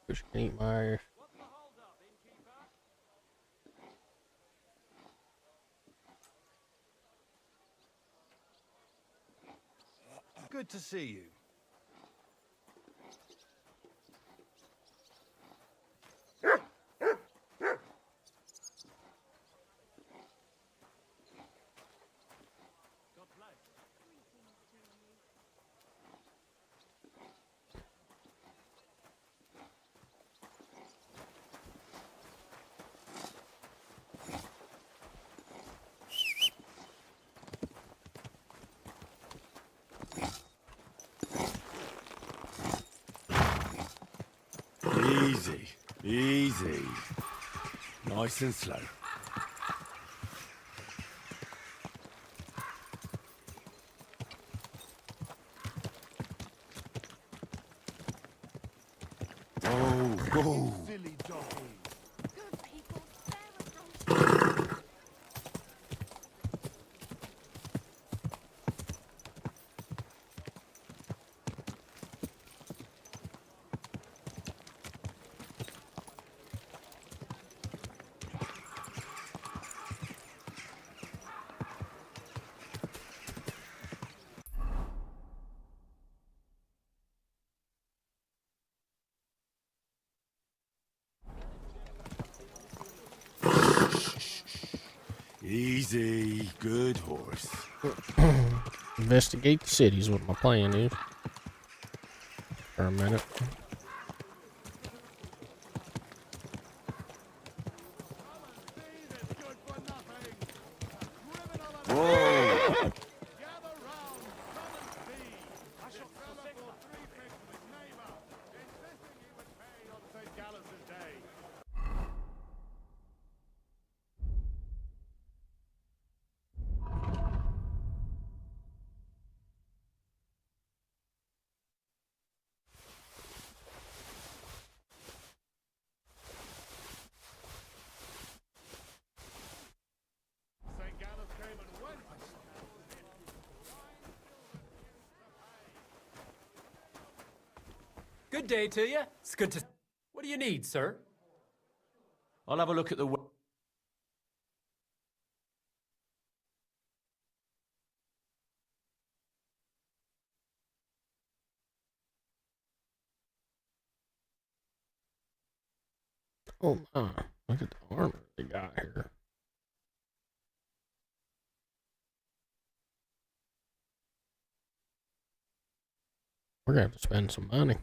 Fish can eat my. Good to see you. Easy, easy. Nice and slow. Oh, whoa. Silly doggy. Easy, good horse. Investigate the city is what my plan is. For a minute. Whoa! Good day to you. It's good to... What do you need, sir? I'll have a look at the... Oh my. Look at the armor they got here. We're gonna have to spend some money.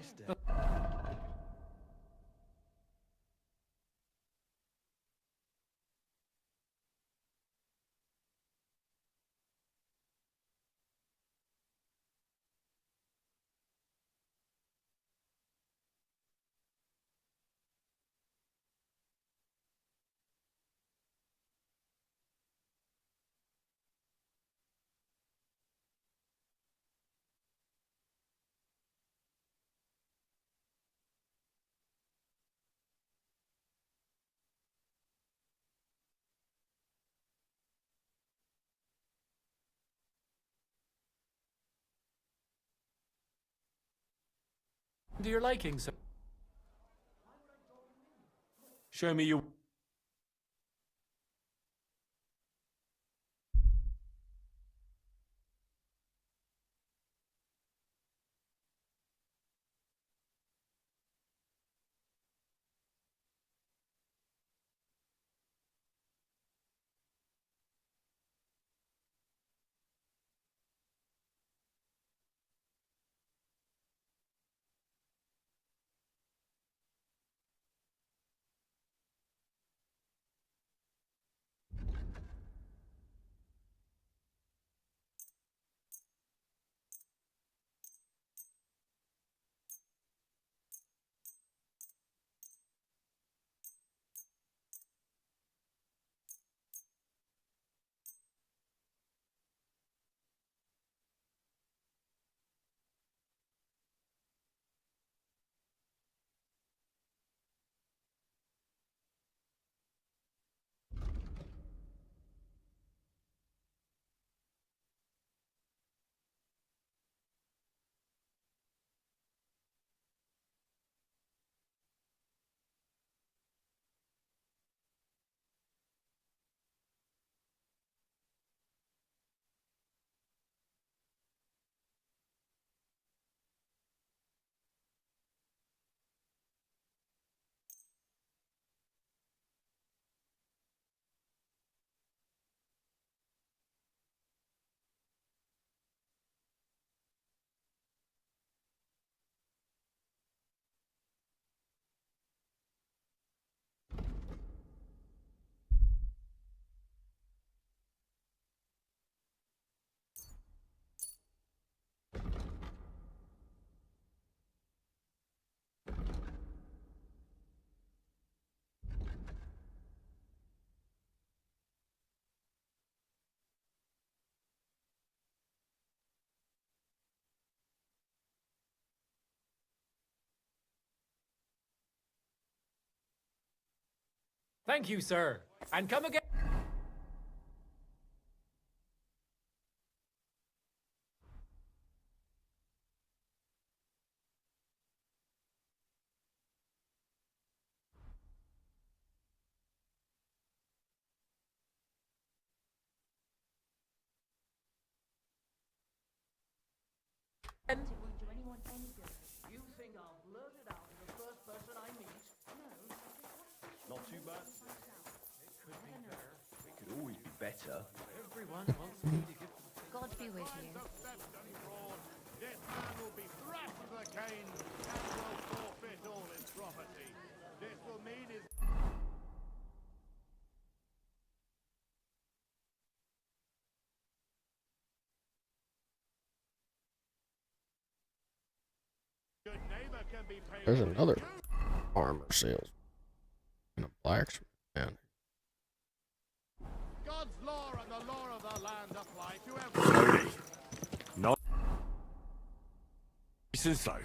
nice day. To your liking, sir. Show me your... Thank you, sir. And come again. You think I'll blurt it out to the first person I meet? Not too bad. It could always be better. Everyone wants me to give them. God be with you. This man will be thrashed with a cane and will forfeit all his property. This will mean his... Good neighbor can be paid. There's another armor sales and a blacksmith man. God's law and the law of the land apply to everyone. Slowly. Not... Nice and slow.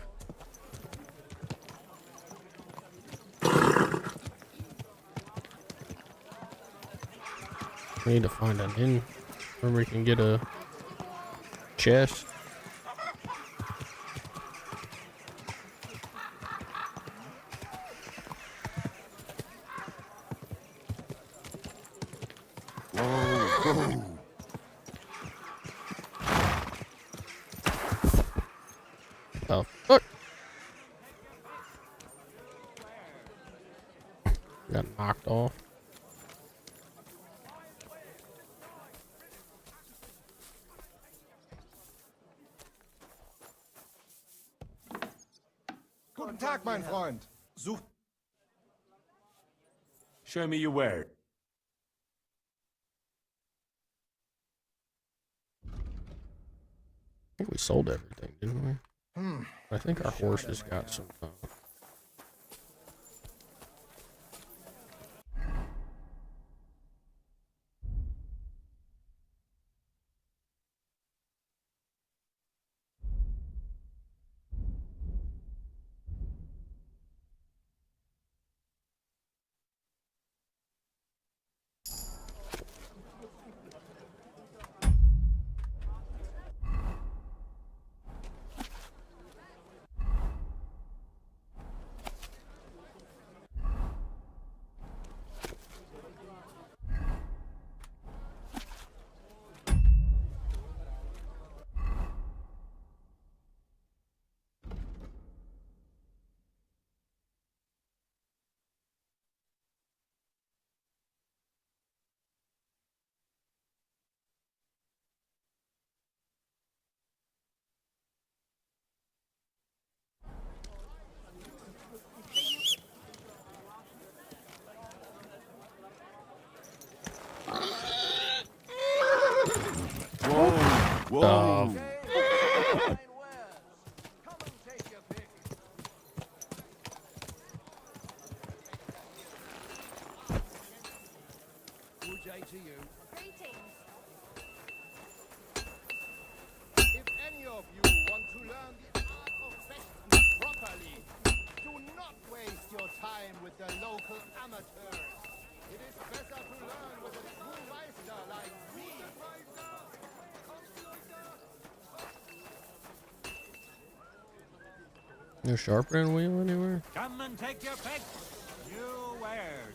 We need to find an inn where we can get a chest. Whoa. Oh, fuck! Got knocked off. Tag, mein Freund. Such. Show me your ware. I think we sold everything, didn't we? I think our horse has got some. Whoa. Um, Fine wares. Come and take your pick. Good day to you. Greetings. If any of you want to learn the art of fechten properly, do not waste your time with the local amateurs. It is better to learn with a true meister like me. no sharp end wheel anywhere? Come and take your pick. New wares.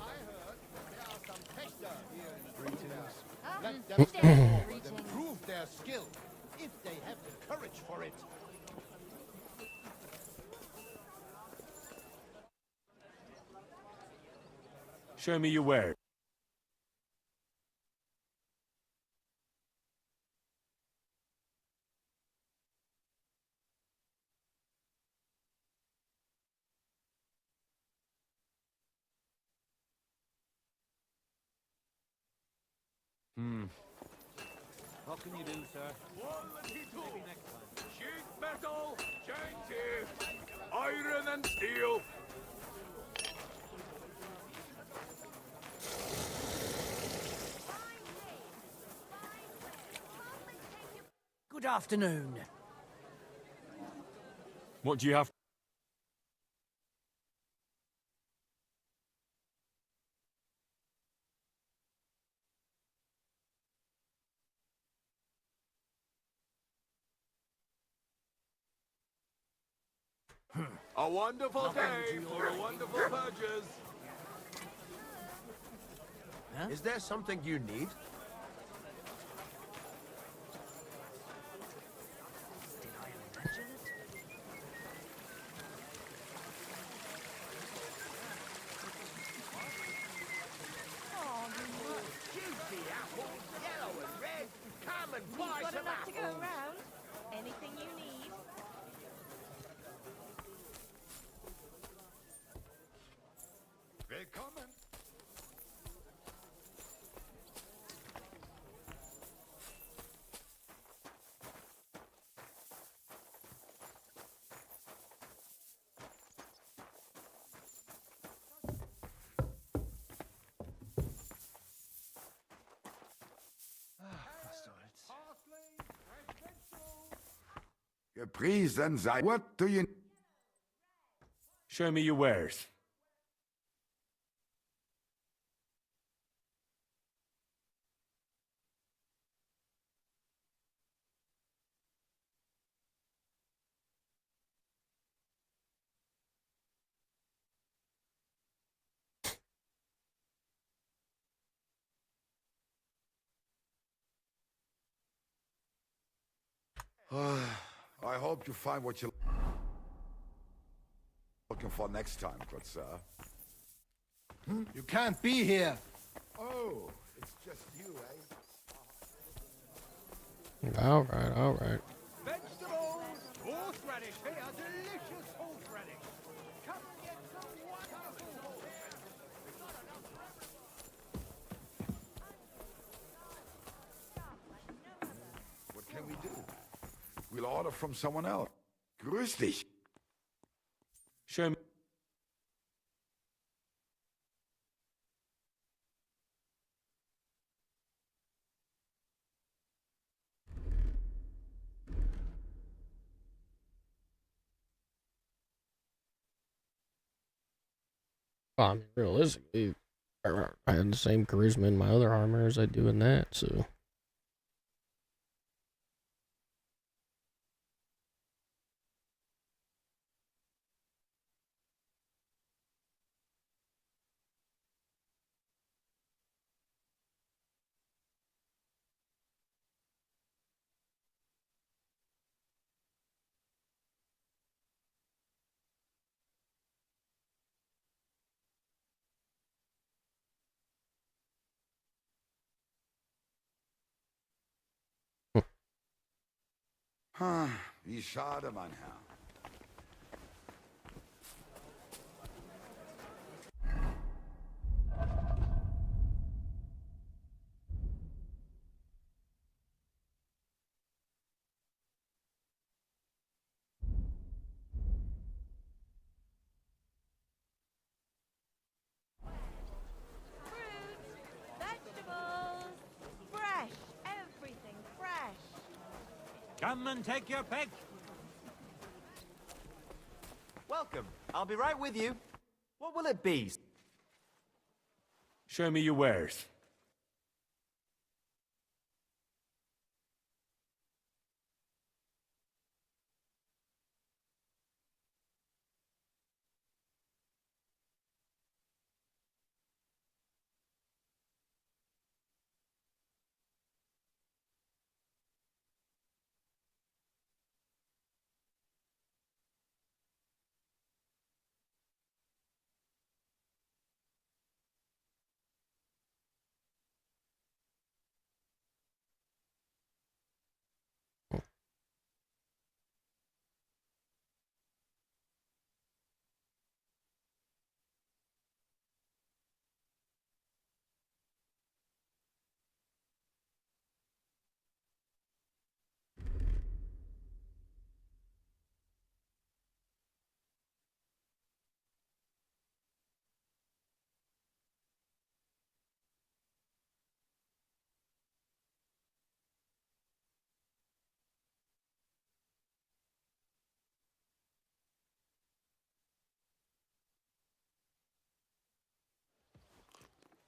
I heard there are some fechter here in Deliverance. Ah, Let them step forward and greetings. prove their skill, if they have the courage for it. Show me your ware. What can you do, sir? Sheet metal, chain teeth, iron and steel. Good afternoon. What do you have? A wonderful day for a wonderful purchase. Is there something you need? Did I imagine it? Juicy apples, yellow and red. Come and buy Got some enough to go apples. around. Anything you need. Willkommen. Gepriesen sei. What do you... Show me your wares. I hope you find what you're looking for next time, good sir. You can't be here. Oh, it's just you, eh? All right, all right. Vegetables, horseradish here, delicious horseradish. You'll order from someone else. Grüß dich. Show me. Well, I mean, realistically, I had the same charisma in my other armor as I do in that, so. Wie schade, mein Herr. Fruit, vegetables, fresh, everything fresh. Come and take your pick. Welcome. I'll be right with you. What will it be? Show me your wares.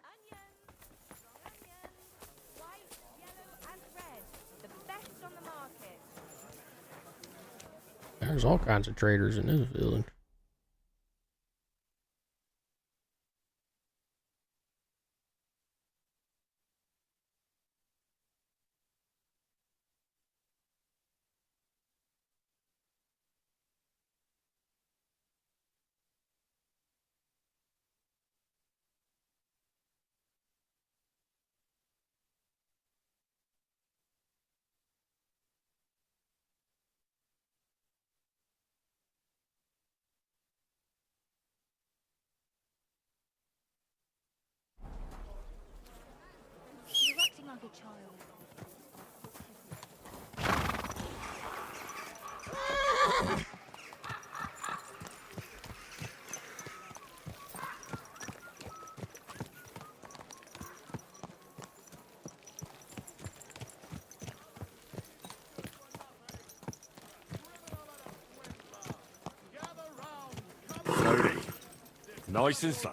Onions, strong onions, white, yellow, and red. The best on the market. There's all kinds of traders in this village. You're acting like a child. Slowly. Nice and slow.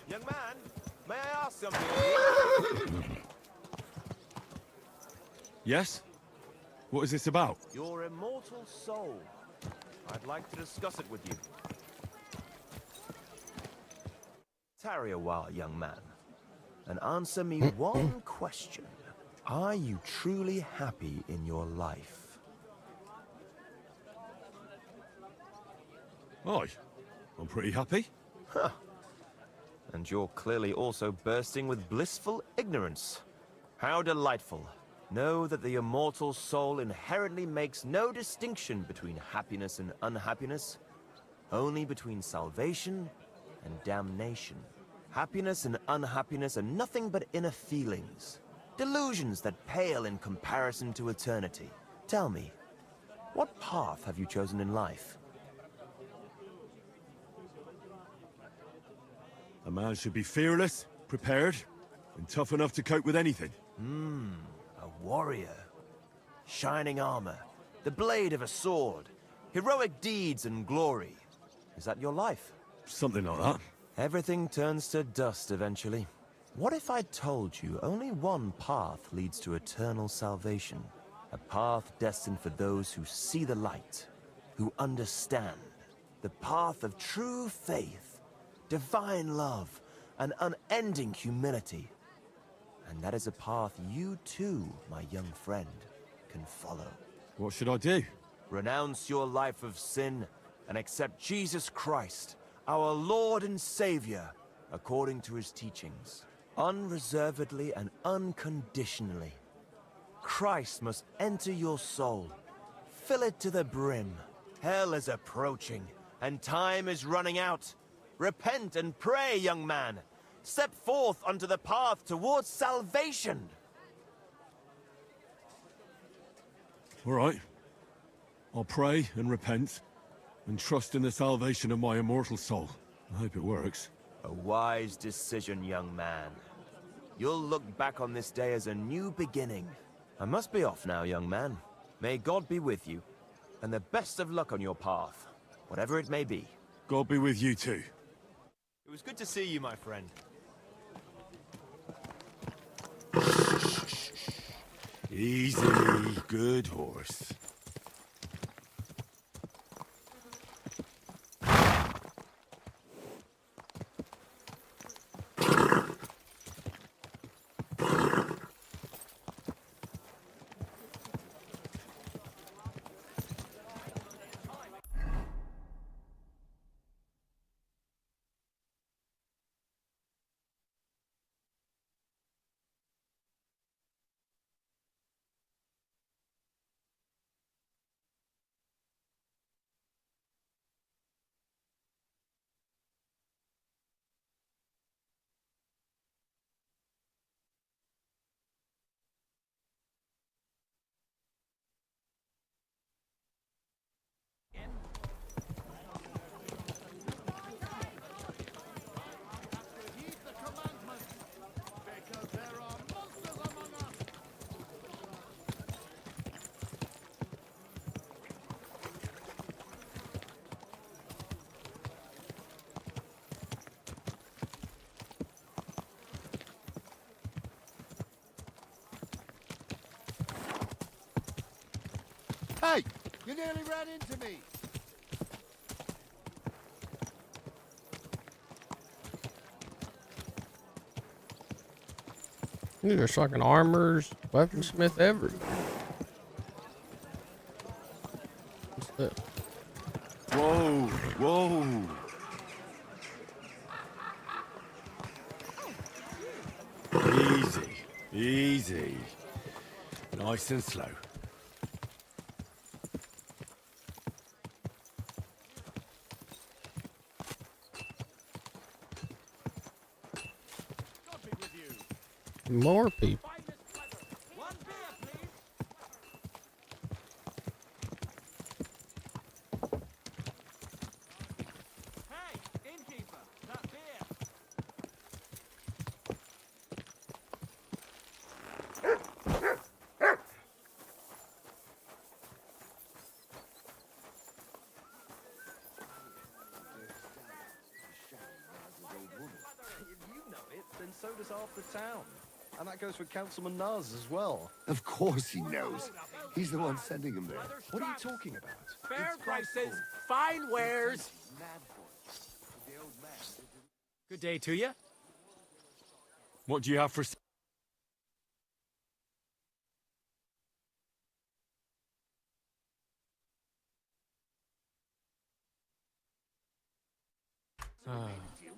Young man, may I ask something? Yes? What is this about? Your immortal soul. I'd like to discuss it with you. Tarry a while, young man, and answer me one question. Are you truly happy in your life? Aye. I'm pretty happy. Huh. And you're clearly also bursting with blissful ignorance. How delightful. Know that the immortal soul inherently makes no distinction between happiness and unhappiness, only between salvation and damnation. Happiness and unhappiness are nothing but inner feelings. Delusions that pale in comparison to eternity. Tell me, what path have you chosen in life? A man should be fearless, prepared, and tough enough to cope with anything. A warrior. Shining armor, the blade of a sword, heroic deeds and glory. Is that your life? Something like that. Everything turns to dust eventually. What if I told you only one path leads to eternal salvation? A path destined for those who see the light, who understand. The path of true faith, divine love, and unending humility. And that is a path you too, my young friend, can follow. What should I do? Renounce your life of sin and accept Jesus Christ, our Lord and Savior, according to his teachings, unreservedly and unconditionally. Christ must enter your soul. Fill it to the brim. Hell is approaching, and time is running out. Repent and pray, young man. Step forth onto the path towards salvation. All right. I'll pray and repent, and trust in the salvation of my immortal soul. I hope it works. A wise decision, young man. You'll look back on this day as a new beginning. I must be off now, young man. May God be with you, and the best of luck on your path, whatever it may be. God be with you too. It was good to see you, my friend. Easy, good horse. Heed the commandment, because there are monsters among us. Hey, you nearly ran into me. Dude, there's fucking armors, weaponsmith everywhere. What's that? Whoa, whoa. Easy, easy. Nice and slow. God be with you. More people. One beer, please. Hey, innkeeper, that beer. If you know it, then so does half the town. And that goes for Councilman Nars as well. Of course he knows. He's the one sending him there. What are you talking about? Fair prices, fine wares. Good day to you. What do you have for...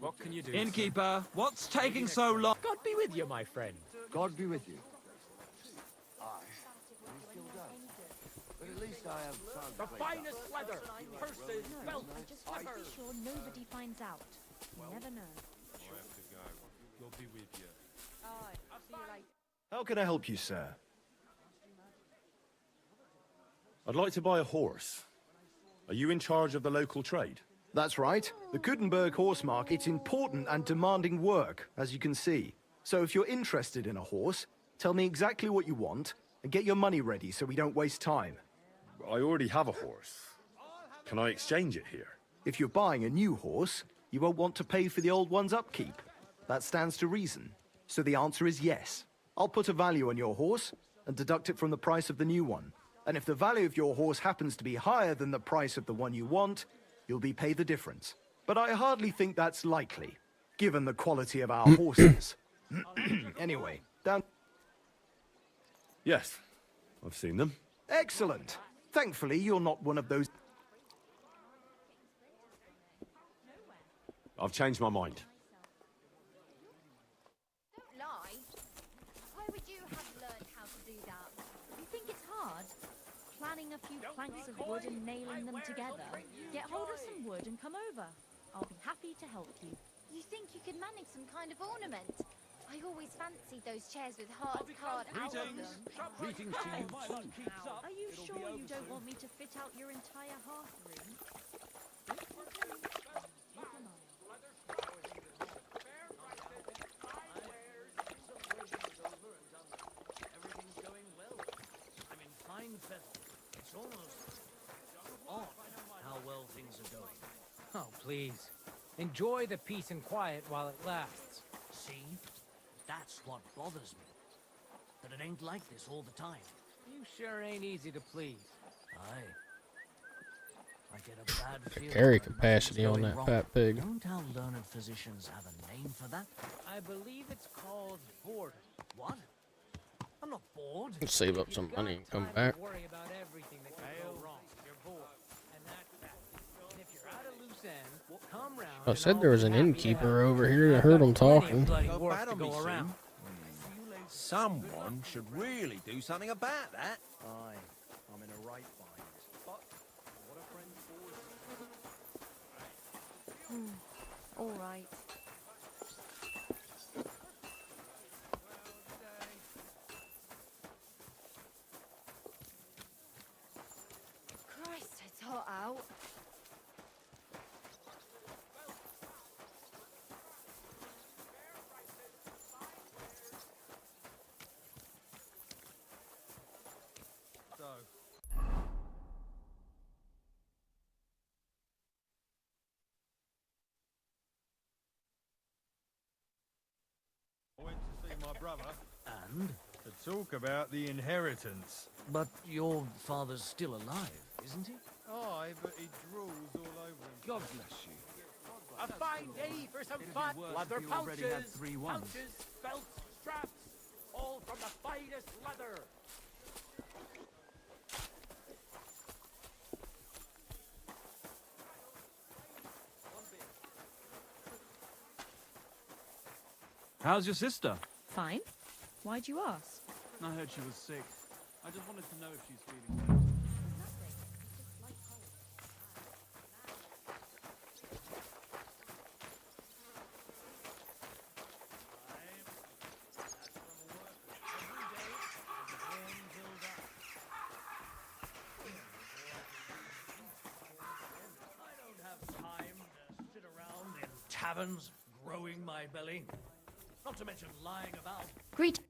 What can you do? Innkeeper, what's taking so long? God be with you, my friend. God be with you. But at least I have The finest leather, purses, belts, I just want to be sure nobody finds out. You never know. I have to go. God be with you. Alright, I'll see you later. How can I help you, sir? I'd like to buy a horse. Are you in charge of the local trade? That's right. The Gutenberg horse market's important and demanding work, as you can see. So if you're interested in a horse, tell me exactly what you want and get your money ready so we don't waste time. I already have a horse. Can I exchange it here? If you're buying a new horse, you won't want to pay for the old one's upkeep. That stands to reason. So the answer is yes. I'll put a value on your horse and deduct it from the price of the new one. And if the value of your horse happens to be higher than the price of the one you want, you'll be paid the difference. But I hardly think that's likely, given the quality of our horses. Anyway, down... Yes, I've seen them. Excellent. Thankfully, you're not one of those... I've changed my mind. Don't lie. Where would you have learned how to do that? You think it's hard? Planning a few planks of wood and nailing them together? Get hold of some wood and come over. I'll be happy to help you. You think you could manage some kind of ornament? I always fancied those chairs with hearts carved out of them. Greetings to you too. Are you sure you don't want me to fit out your entire hearth room? Everything's going well. I'm in fine feather. It's almost odd how well things are going. Oh, please. Enjoy the peace and quiet while it lasts. See? That's what bothers me. That it ain't like this all the time. You sure ain't easy to please. Aye. I get a bad feeling. Carry that capacity on nothing's that going fat pig. Don't our learned physicians have a name for that? I believe it's called boredom. What? I'm not bored. Let's save up some money and come back. Worry about everything that can go wrong. You're bored. And that's that. And if you're at a loose end, come round. I said there was an innkeeper over here. I heard him talking. Someone should really do something about that. Aye, I'm in a right bind. But what a friend for. All right. Christ, it's hot out. I went to see my brother And? to talk about the inheritance. But your father's still alive, isn't he? Aye, but he drools all over him. God bless you. A fine day for some fat leather pouches, pouches, belts, straps, all from the finest leather. How's your sister? Fine. Why'd you ask? I heard she was sick. I just wanted to know if she's feeling better. Taverns, growing my belly. Not to mention lying about. Greet.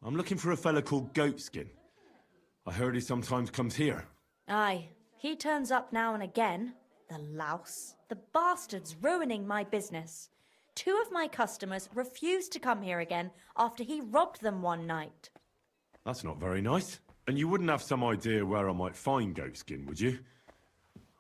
I'm looking for a fella called Goatskin. I heard he sometimes comes here. Aye, he turns up now and again. The louse. The bastard's ruining my business. 2 of my customers refused to come here again after he robbed them one night. That's not very nice. And you wouldn't have some idea where I might find Goatskin, would you?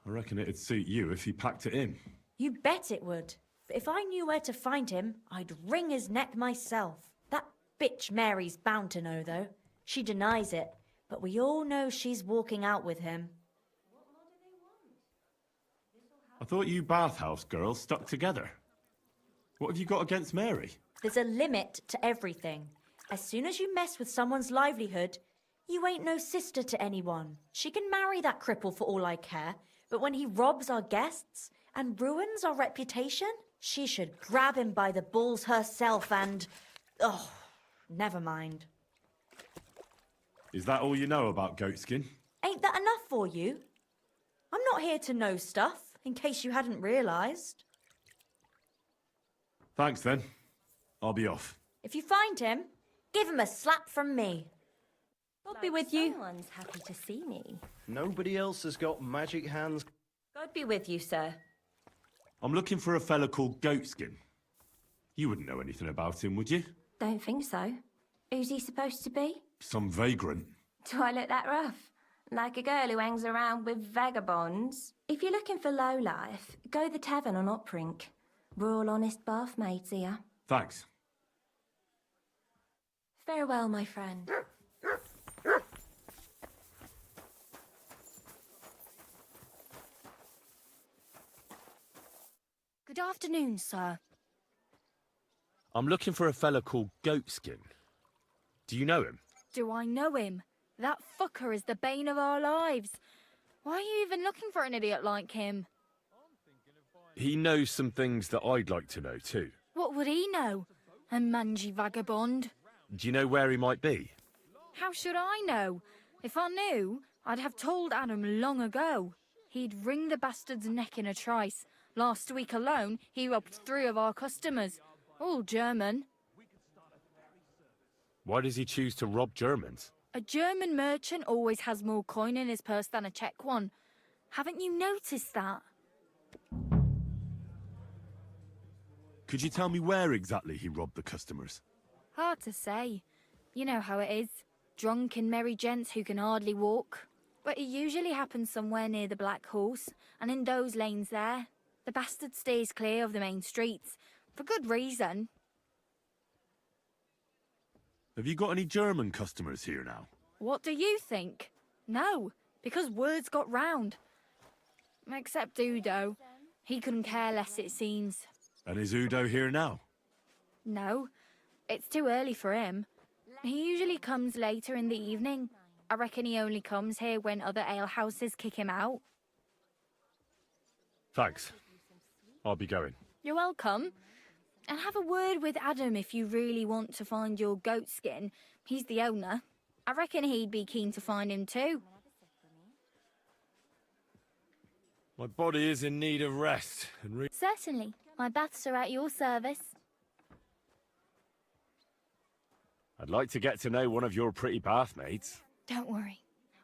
I reckon it'd suit you if he packed it in. You bet it would. If I knew where to find him, I'd wring his neck myself. That bitch Mary's bound to know, though. She denies it, but we all know she's walking out with him. I thought you bathhouse girls stuck together. What have you got against Mary? There's a limit to everything. As soon as you mess with someone's livelihood, you ain't no sister to anyone. She can marry that cripple for all I care, but when he robs our guests and ruins our reputation? She should grab him by the balls herself and... Oh, never mind. Is that all you know about goatskin? Ain't that enough for you? I'm not here to know stuff, in case you hadn't realised. Thanks then. I'll be off. If you find him, give him a slap from me. God be with you. Someone's happy to see me. Nobody else has got magic hands. God be with you, sir. I'm looking for a fella called Goatskin. You wouldn't know anything about him, would you? Don't think so. Who's he supposed to be? Some vagrant. Do I look that rough? Like a girl who hangs around with vagabonds? If you're looking for low life, go the tavern on Uprink. We're all honest bath maids here. Thanks. Farewell, my friend. Good afternoon, sir. I'm looking for a fella called Goatskin. Do you know him? Do I know him? That fucker is the bane of our lives. Why are you even looking for an idiot like him? He knows some things that I'd like to know too. What would he know? A mangy vagabond? Do you know where he might be? How should I know? If I knew, I'd have told Adam long ago. He'd wring the bastard's neck in a trice. Last week alone, he robbed 3 of our customers. All German. Why does he choose to rob Germans? A German merchant always has more coin in his purse than a Czech one. Haven't you noticed that? Could you tell me where exactly he robbed the customers? Hard to say. You know how it is. Drunk and merry gents who can hardly walk. But it usually happens somewhere near the Black Horse, and in those lanes there. The bastard stays clear of the main streets. For good reason. Have you got any German customers here now? What do you think? No, because words got round. Except Udo. He couldn't care less, it seems. And is Udo here now? No, it's too early for him. He usually comes later in the evening. I reckon he only comes here when other alehouses kick him out. Thanks. I'll be going. You're welcome. And have a word with Adam if you really want to find your goatskin. He's the owner. I reckon he'd be keen to find him too. My body is in need of rest. Certainly. My baths are at your service. I'd like to get to know one of your pretty bathmaids. Don't worry.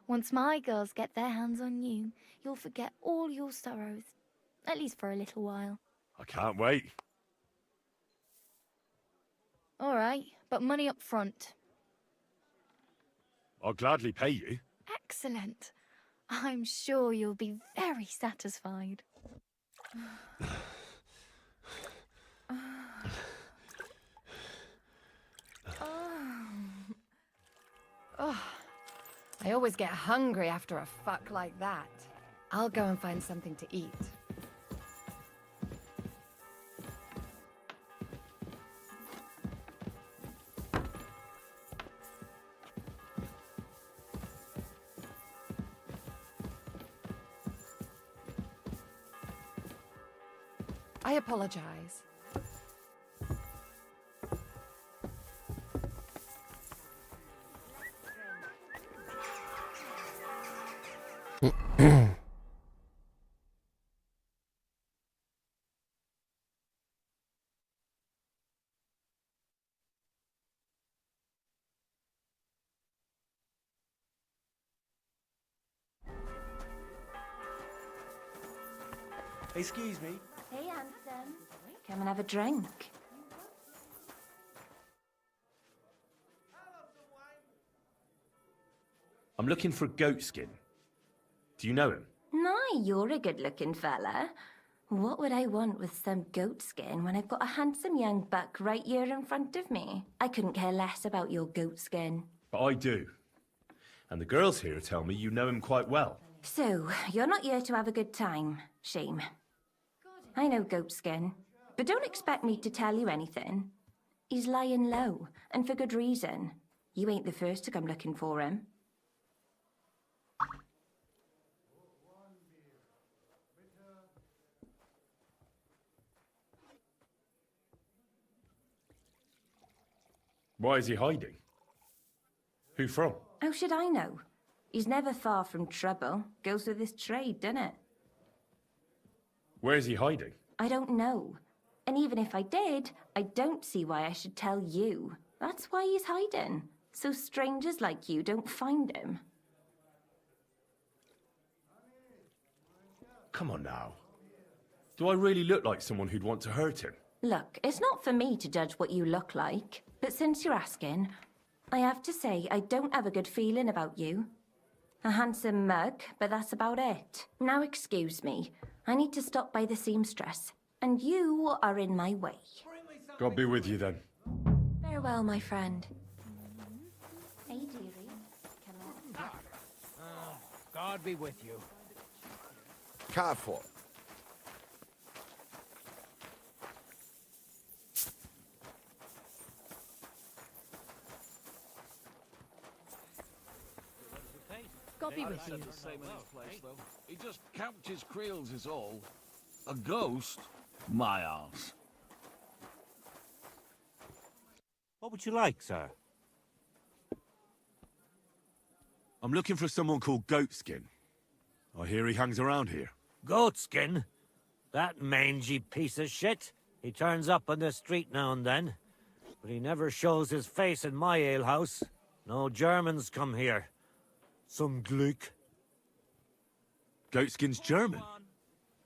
Once my girls get their hands on you, you'll forget all your sorrows. At least for a little while. I can't wait. All right, but money up front. I'll gladly pay you. Excellent. I'm sure you'll be very satisfied. Oh, I always get hungry after a fuck like that. I'll go and find something to eat. I apologize. Excuse me. Hey, handsome. Come and have a drink. I'm looking for Goatskin. Do you know him? My, you're a good-looking fella. What would I want with some goat skin when I've got a handsome young buck right here in front of me? I couldn't care less about your goat skin. But I do. And the girls here tell me you know him quite well. So, you're not here to have a good time. Shame. I know Goatskin, but don't expect me to tell you anything. He's lying low, and for good reason. You ain't the first to come looking for him. Why is he hiding? Who from? How should I know? He's never far from trouble. Goes with his trade, doesn't it? Where's he hiding? I don't know. And even if I did, I don't see why I should tell you. That's why he's hiding. So strangers like you don't find him. Come on now. Do I really look like someone who'd want to hurt him? Look, it's not for me to judge what you look like. But since you're asking, I have to say I don't have a good feeling about you. A handsome mug, but that's about it. Now excuse me. I need to stop by the seamstress. And you are in my way. God be with you then. Farewell, my friend. Hey, dearie. Come on. God be with you. Careful. God be with you. The same in his place, though. He just camped his creels is all. A ghost? My arse. What would you like, sir? I'm looking for someone called Goatskin. I hear he hangs around here. Goatskin? That mangy piece of shit. He turns up on the street now and then. But he never shows his face in my alehouse. No Germans come here. Some Gluck. Goatskin's German?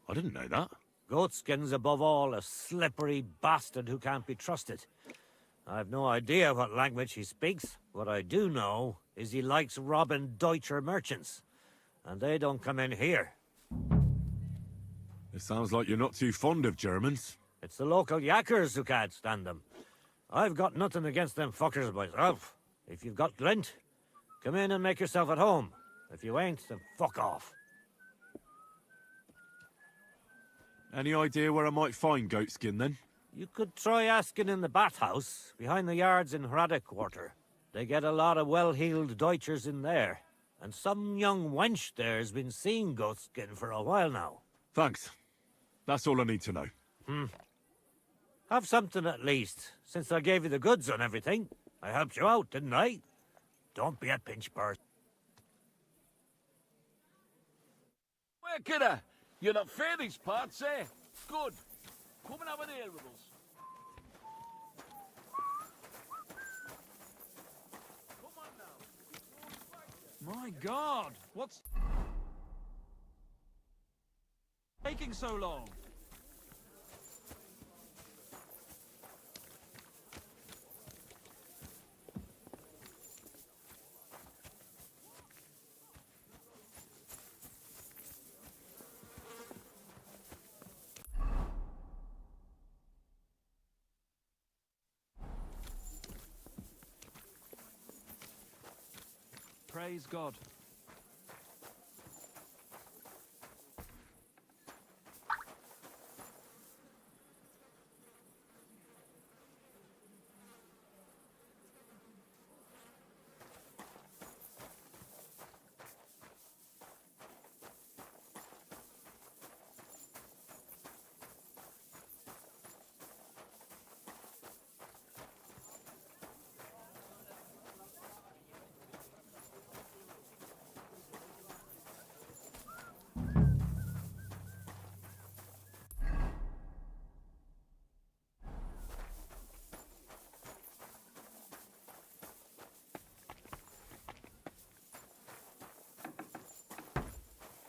I didn't know that. Goatskin's above all a slippery bastard who can't be trusted. I've no idea what language he speaks. What I do know is he likes robbing Deutscher merchants. And they don't come in here. It sounds like you're not too fond of Germans. It's the local yackers who can't stand them. I've got nothing against them fuckers myself. If you've got glint, come in and make yourself at home. If you ain't, then fuck off. Any idea where I might find Goatskin then? You could try asking in the bathhouse, behind the yards in Hrada Quarter. They get a lot of well-heeled Deutschers in there. And some young wench there's been seeing Goatskin for a while now. Thanks. That's all I need to know. Have something at least, since I gave you the goods on everything. I helped you out, didn't I? Don't be a pinch person. Where, kidder? You're not fair these parts, eh? Good. Come and have an ale with us. My God, what's taking so long? Praise God.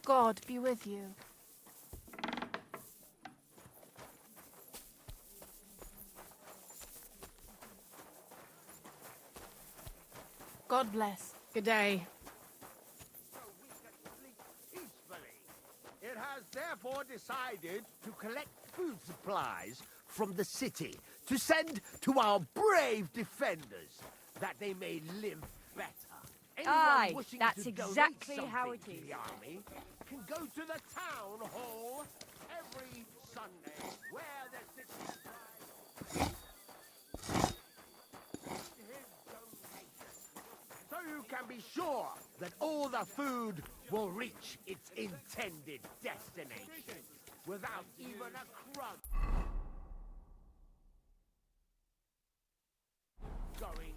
God be with you. God bless. Good day. It has therefore decided to collect food supplies from the city to send to our brave defenders, that they may live better. Anyone Aye, wishing that's to donate exactly how something it to is. the army can go to the town hall every Sunday, where the city so you can be sure that all the food will reach its intended destination without even a crumb going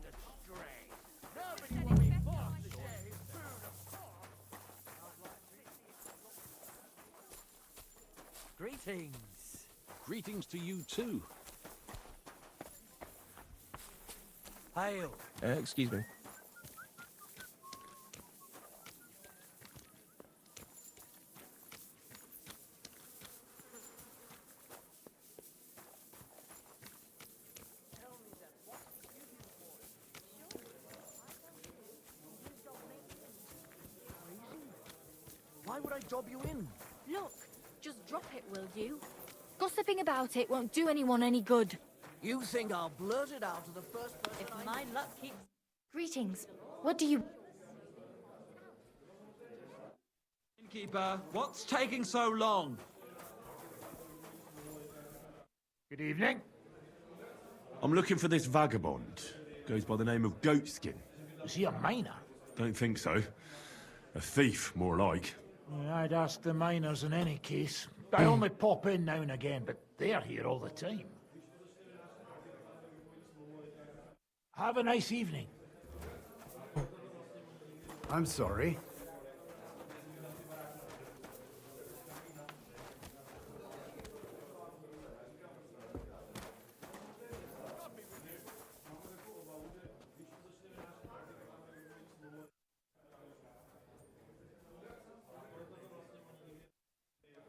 Greetings. Greetings to you too. Hail. Excuse me. Why would I dob you in? Look, just drop it, will you? Gossiping about it won't do anyone any good. You think I'll blurt it out to the first person If my luck keeps... Greetings. What do you... Innkeeper, what's taking so long? Good evening. I'm looking for this vagabond. Goes by the name of Goatskin. Is he a miner? Don't think so. A thief, more like. I'd ask the miners in any case. I only pop in now and again, but they're here all the time. Have a nice evening. I'm sorry.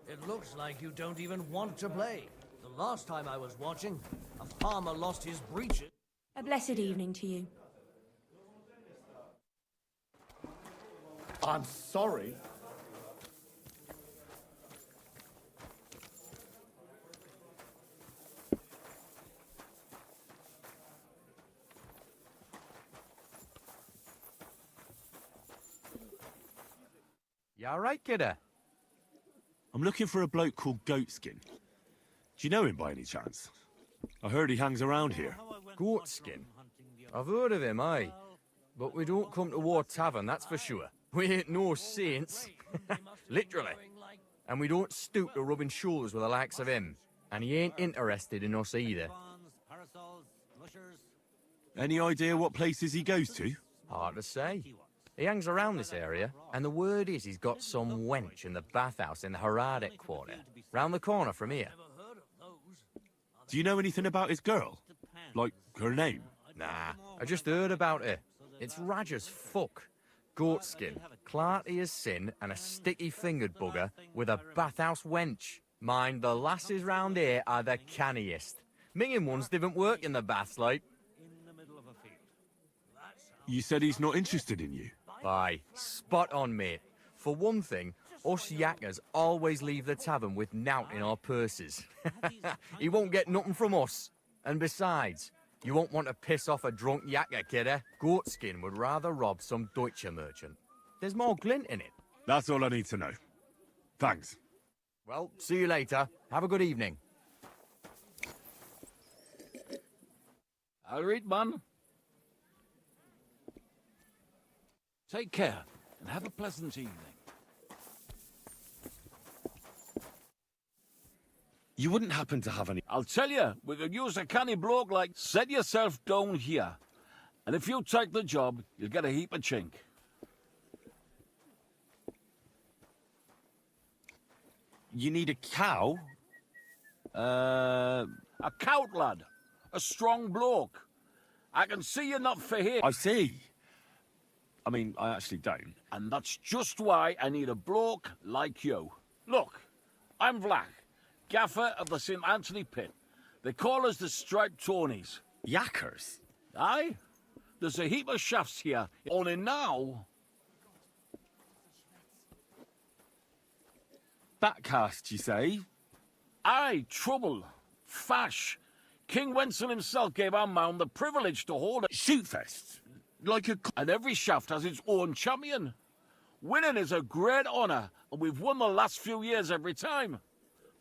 It looks like you don't even want to play. The last time I was watching, a farmer lost his breeches. A blessed evening to you. I'm sorry. You alright, kidder? I'm looking for a bloke called Goatskin. Do you know him by any chance? I heard he hangs around here. Goatskin? I've heard of him, aye. But we don't come to War Tavern, that's for sure. We ain't no saints. Literally. And we don't stoop to rubbing shoulders with the likes of him. And he ain't interested in us either. Any idea what places he goes to? Hard to say. He hangs around this area, and the word is he's got some wench in the bathhouse in the Heradic quarter, round the corner from here. Do you know anything about his girl? Like, her name? Nah, I just heard about her. It's raj as fuck. Goatskin, clarty as sin, and a sticky-fingered bugger with a bathhouse wench. Mind, the lasses round here are the canniest. Minging ones didn't work in the baths, like. You said he's not interested in you? Aye, spot on, mate. For one thing, us yakkers always leave the tavern with nowt in our purses. He won't get nothing from us. And besides, you won't want to piss off a drunk yakker, kidder. Goatskin would rather rob some Deutsche merchant. There's more glint in it. That's all I need to know. Thanks. Well, see you later. Have a good evening. All right, man. Take care, and have a pleasant evening. You wouldn't happen to have any... I'll tell you, we could use a canny bloke like... Set yourself down here, and if you take the job, you'll get a heap of chink. You need a cow? A cout lad. A strong bloke. I can see you're not for here. I see. I mean, I actually don't. And that's just why I need a bloke like you. Look, I'm Vlach, gaffer of the St. Anthony Pit. They call us the Striped Tawnies. Yakkers? Aye. There's a heap of shafts here. Only now... Backcast, you say? Aye, trouble. Fash. King Wenzel himself gave our mound the privilege to hold a shootfest. Like a... And every shaft has its own champion. Winning is a great honour, and we've won the last few years every time.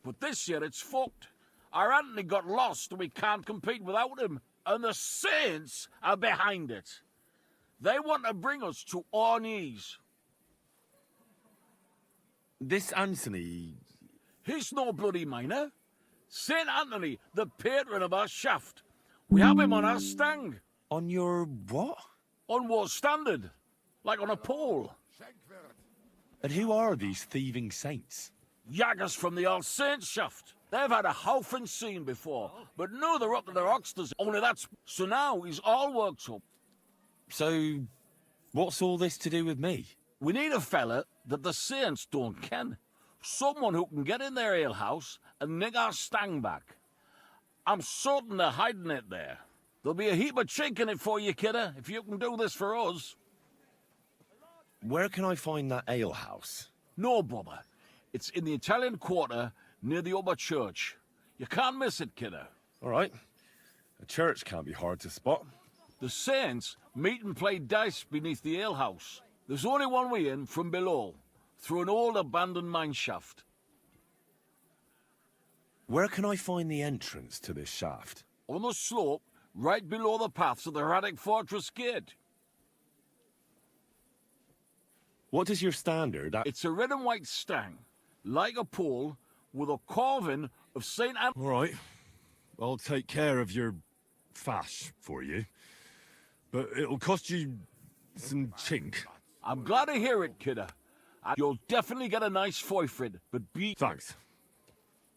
But this year it's fucked. Our Anthony got lost, and we can't compete without him. And the Saints are behind it. They want to bring us to our knees. This Anthony... He's no bloody miner. St. Anthony, the patron of our shaft. We have him on our stang. On your what? On war standard. Like on a pole. And who are these thieving saints? Yaggers from the All Saints shaft. They've had a howfing scene before, but now they're up to their oxters. Only that's... So now he's all worked up. So, what's all this to do with me? We need a fella that the Saints don't ken. Someone who can get in their alehouse and nick our stang back. I'm certain they're hiding it there. There'll be a heap of chink in it for you, kidder, if you can do this for us. Where can I find that alehouse? No bother. It's in the Italian Quarter near the upper church. You can't miss it, kidder. All right. A church can't be hard to spot. The Saints meet and play dice beneath the alehouse. There's only one way in from below, through an old abandoned mine shaft. Where can I find the entrance to this shaft? On the slope, right below the paths of the Radic Fortress Gate. What is your standard? It's a red and white stang, like a pole, with a carving of St. Anne. All right. I'll take care of your fash for you. But it'll cost you some chink. I'm glad to hear it, kidder. You'll definitely get a nice foy for it, but be... Thanks.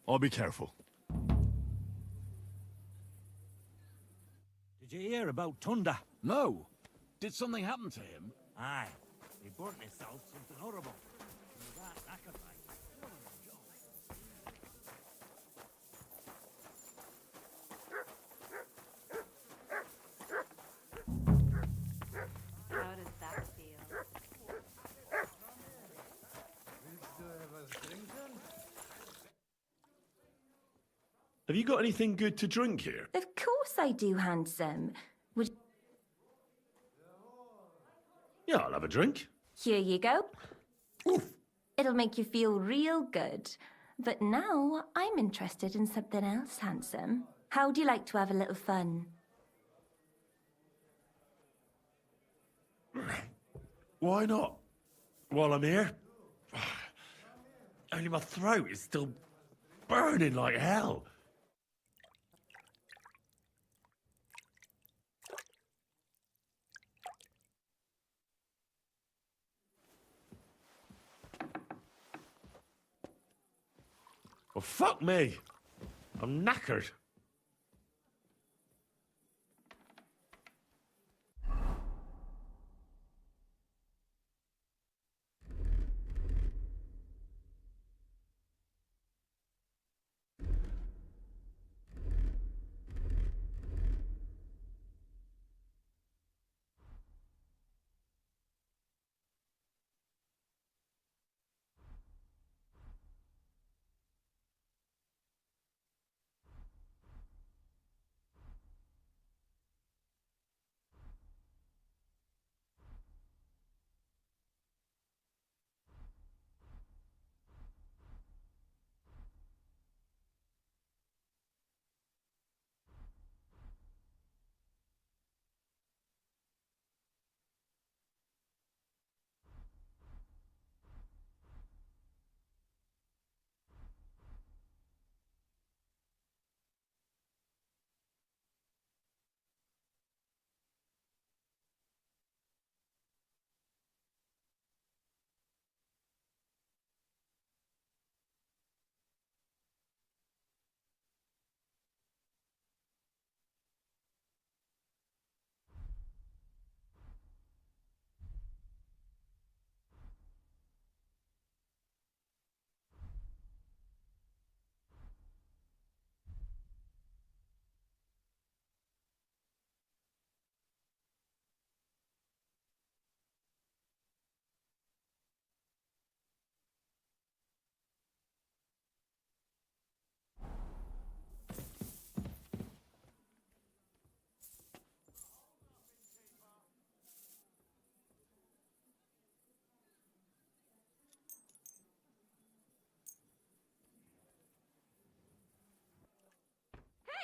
I'll be careful. Did you hear about Tunda? No. Did something happen to him? Aye. He burnt himself, something horrible. That sacrifice. How does that feel? Have you got anything good to drink here? Of course I do, handsome. Would... Yeah, I'll have a drink. Here you go. It'll make you feel real good. But now I'm interested in something else, handsome. How do you like to have a little fun? Why not? While I'm here? Only my throat is still burning like hell. Well, fuck me. I'm knackered.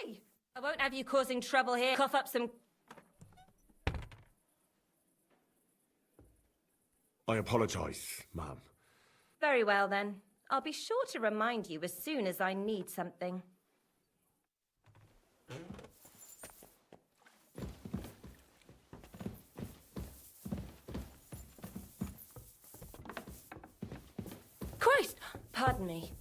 Hey! I won't have you causing trouble here. Cough up some... I apologise, ma'am. Very well, then. I'll be sure to remind you as soon as I need something. Christ! Pardon me.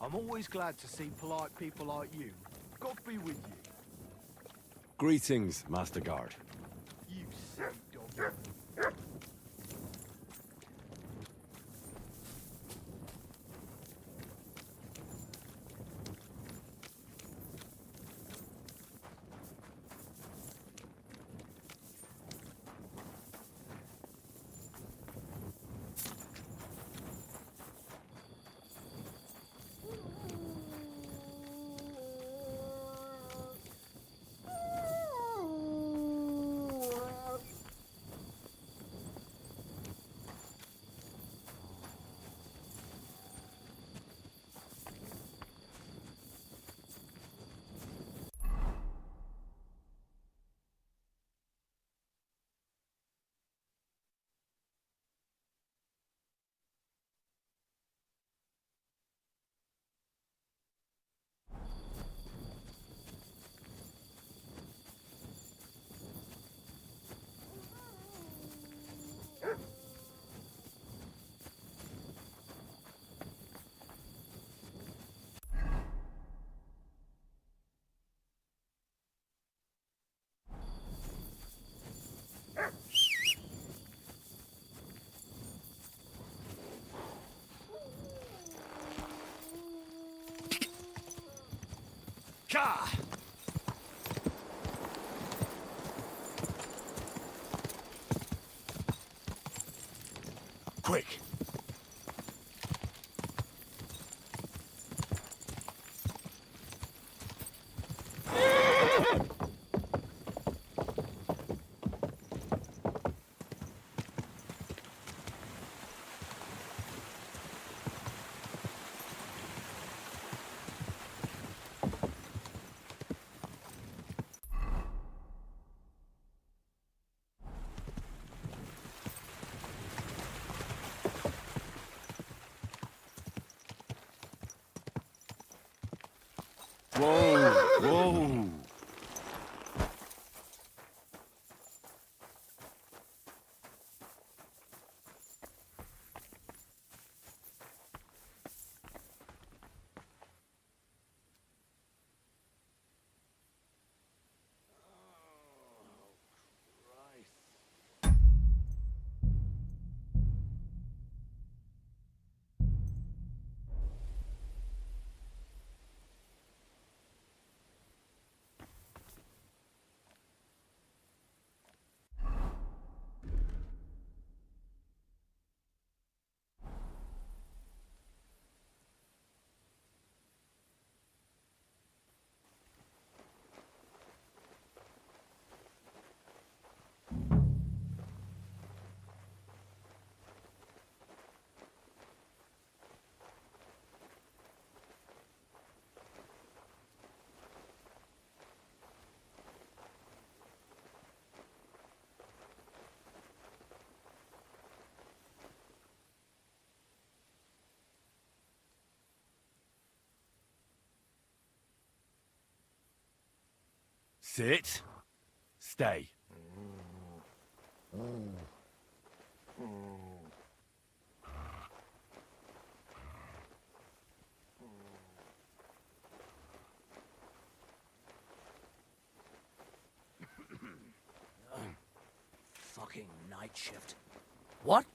I'm always glad to see polite people like you. God be with you. Greetings, Master Guard. You silly dog. Ka! Quick! Whoa, whoa. Sit. Stay. Fucking night shift. What?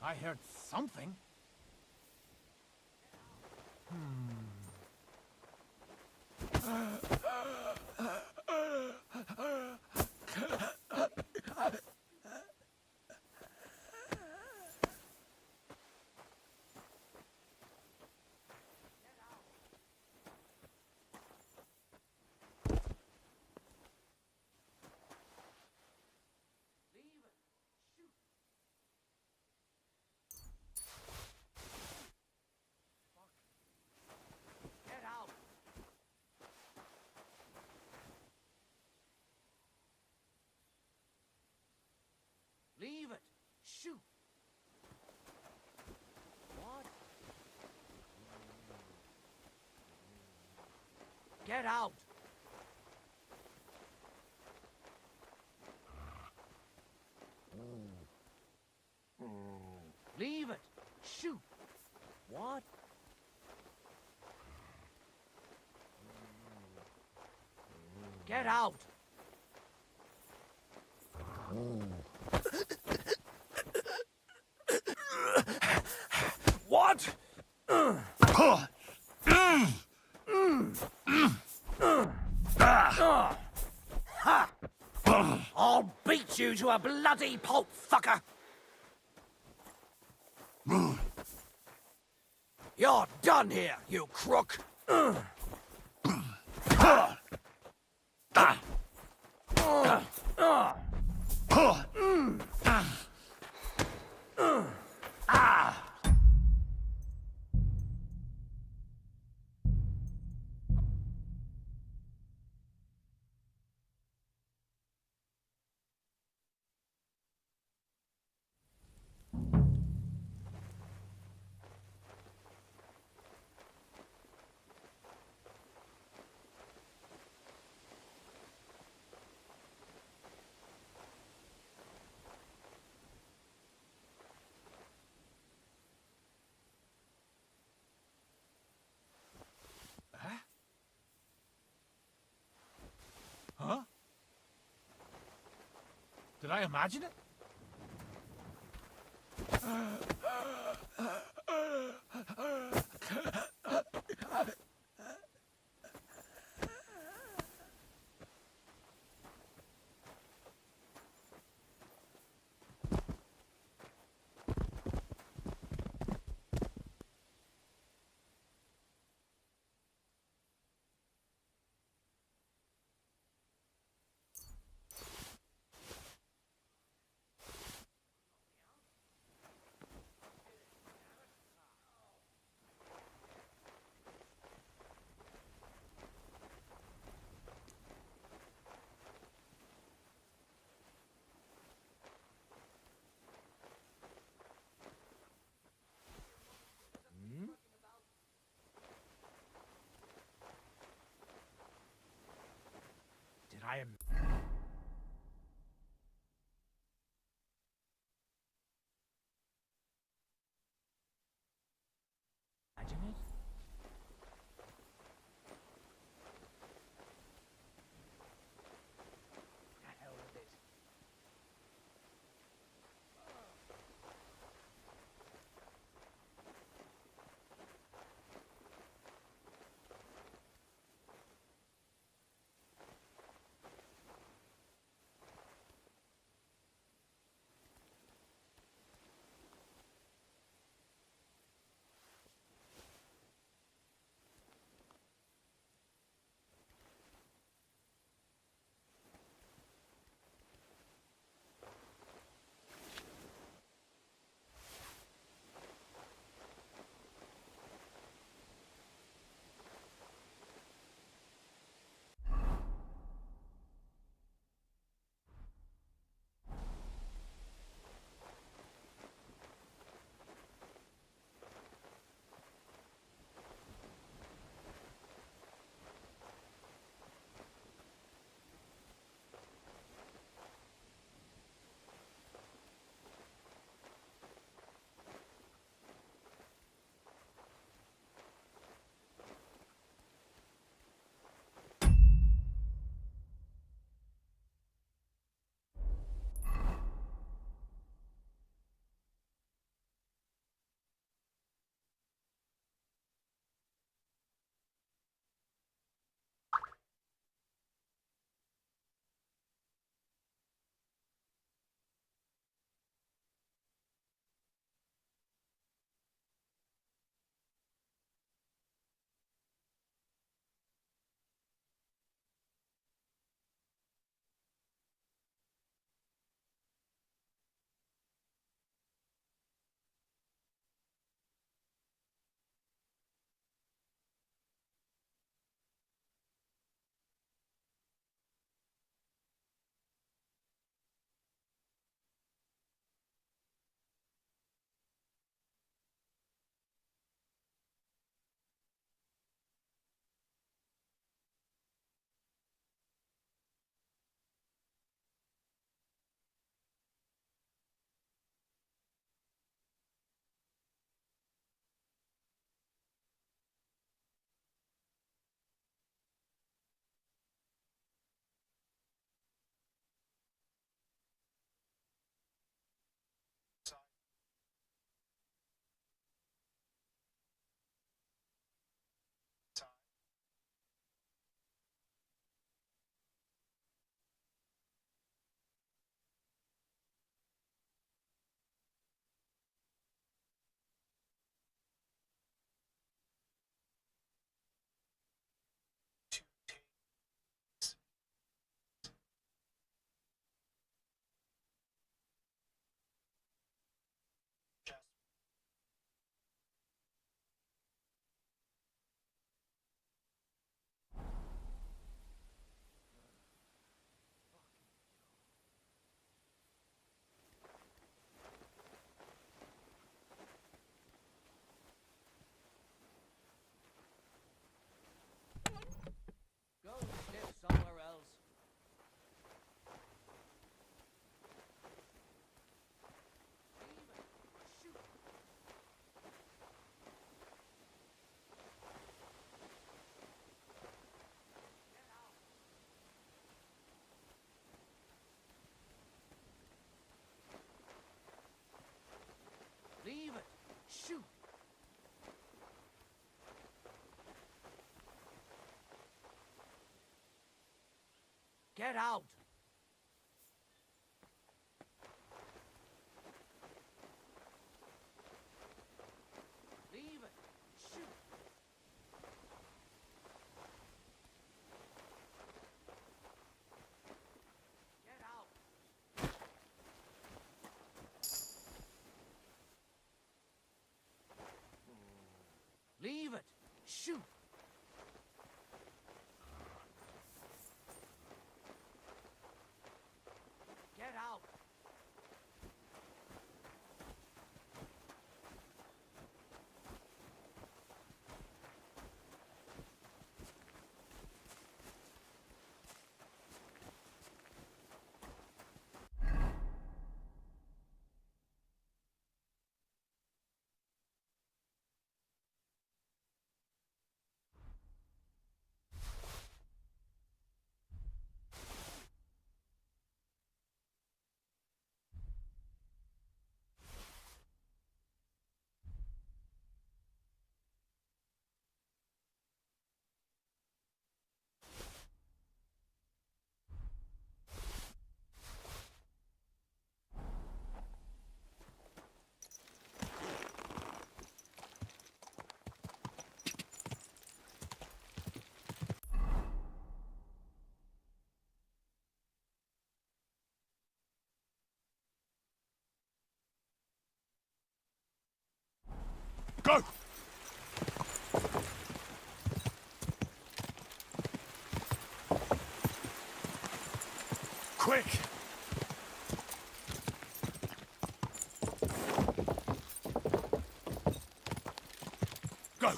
I heard something. Get out! Leave it! Shoot! What? Get out! Leave it! Shoot! What? Get out! What? I'll beat you to a bloody pulp, fucker! You're done here, you crook! Huh? Did I imagine it? Did I imagine it? The hell with it. Get out! Leave it! Shoot! Get out! Leave it! Shoot! Get out! Go! Quick! Go!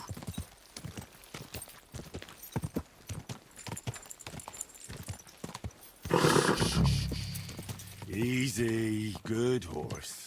Easy, good horse.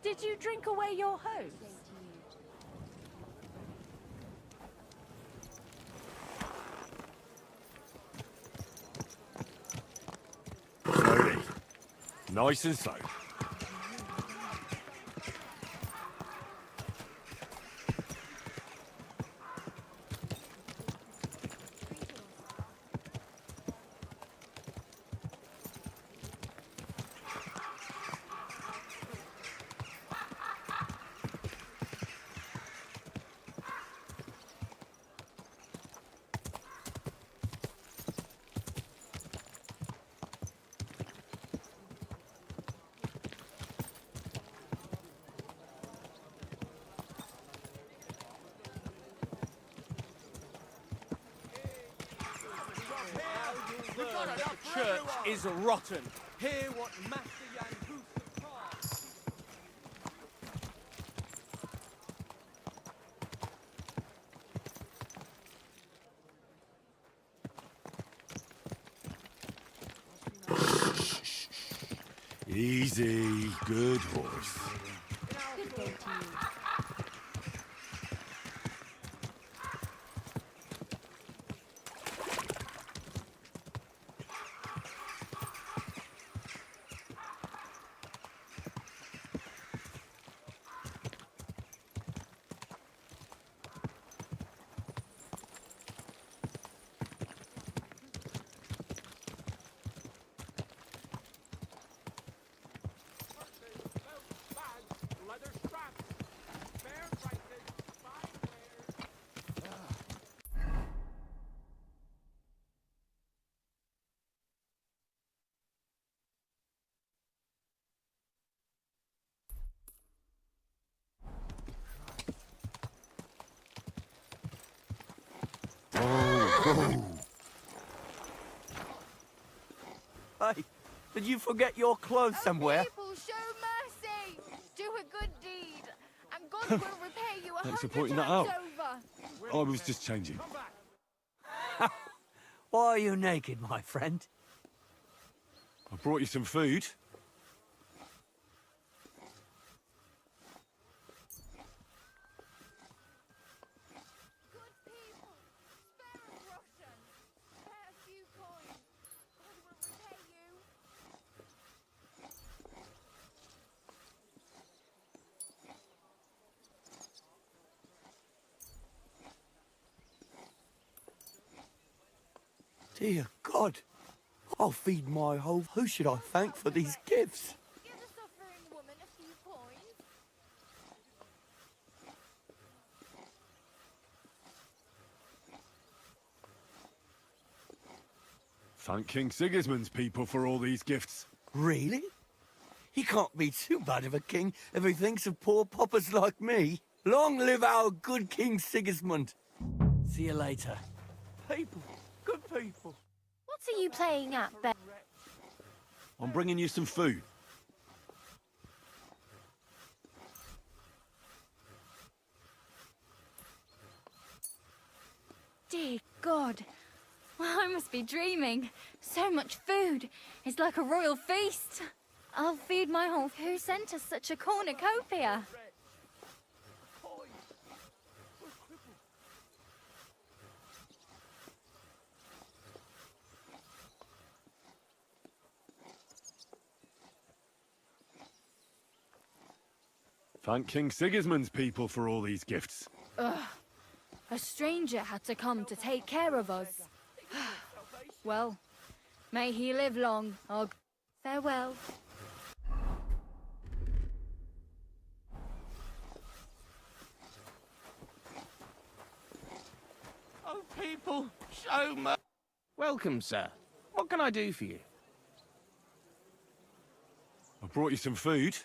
Did you drink away your hose? Slowly. Nice and slow. Church is rotten. Hear what Master Jan Hoof cries. Easy, good horse. Good day to you. Hey, Did you forget your clothes somewhere? People, show mercy! Do a good deed, and God will repay you Thanks for 100 pointing that times out. over. I was just changing. Why are you naked, my friend? I brought you some food. Good people, spare a groschen. Spare a few coins. God will repay you. Dear God, I'll feed my whole... Who should I thank for these gifts? Give the suffering woman a few coins. Thank King Sigismund's people for all these gifts. Really? He can't be too bad of a king if he thinks of poor poppers like me. Long live our good King Sigismund. See you later. People, good people. What are you playing at, Ben? I'm bringing you some food. Dear God. Well, I must be dreaming. So much food. It's like a royal feast. I'll feed my whole... Who sent us such a cornucopia? Thank King Sigismund's people for all these gifts. Ugh. A stranger had to come to take care of us. Well, may he live long. Farewell. Oh, people, show mercy. Welcome, sir. What can I do for you? I brought you some food.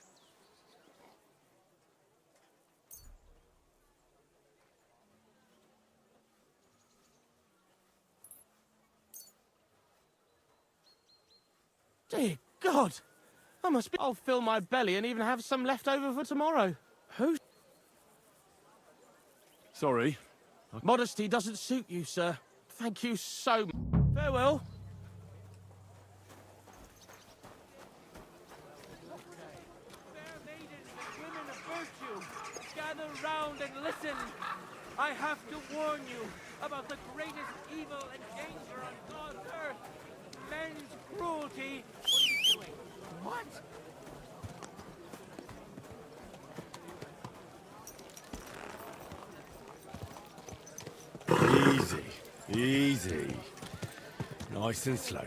Dear God! I must be... I'll fill my belly and even have some left over for tomorrow. Who... Sorry. Modesty doesn't suit you, sir. Thank you so much. Farewell. Fair maidens and women of virtue, gather round and listen. I have to warn you about the greatest evil and danger on God's earth. Men's cruelty. What are you doing? What? Easy, easy. Nice and slow.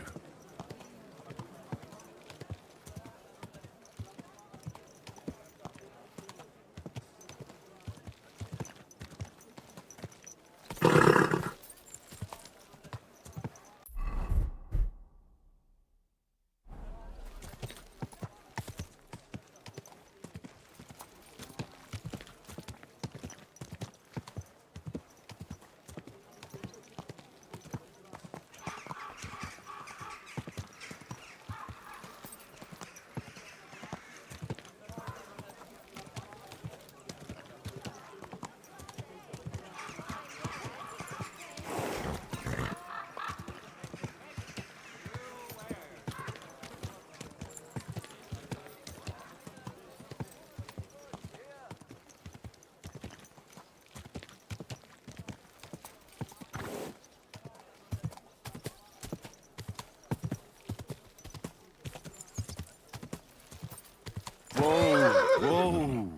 Whoa, whoa.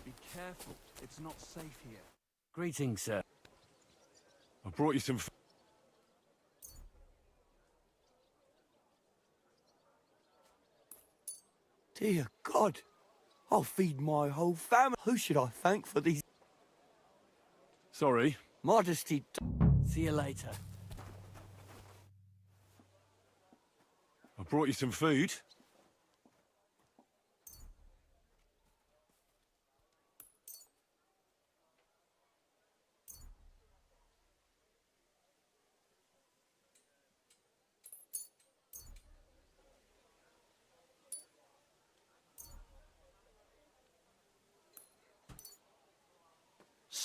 Be careful. It's not safe here. Greetings, sir. I brought you some Dear God, I'll feed my whole family. Who should I thank for these... Sorry. Modesty... See you later. I brought you some food.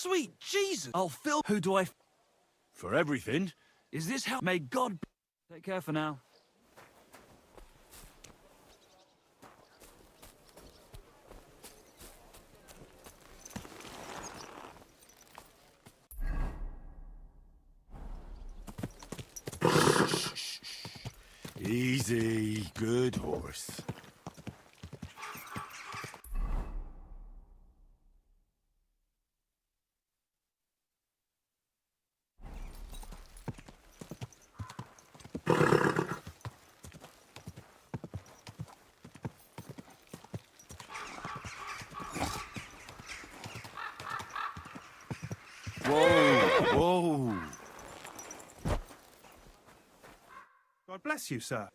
Sweet Jesus! I'll fill. Who do I? For everything. Is this how? May God. Take care for now. Easy, good horse. Whoa! God bless you, sir.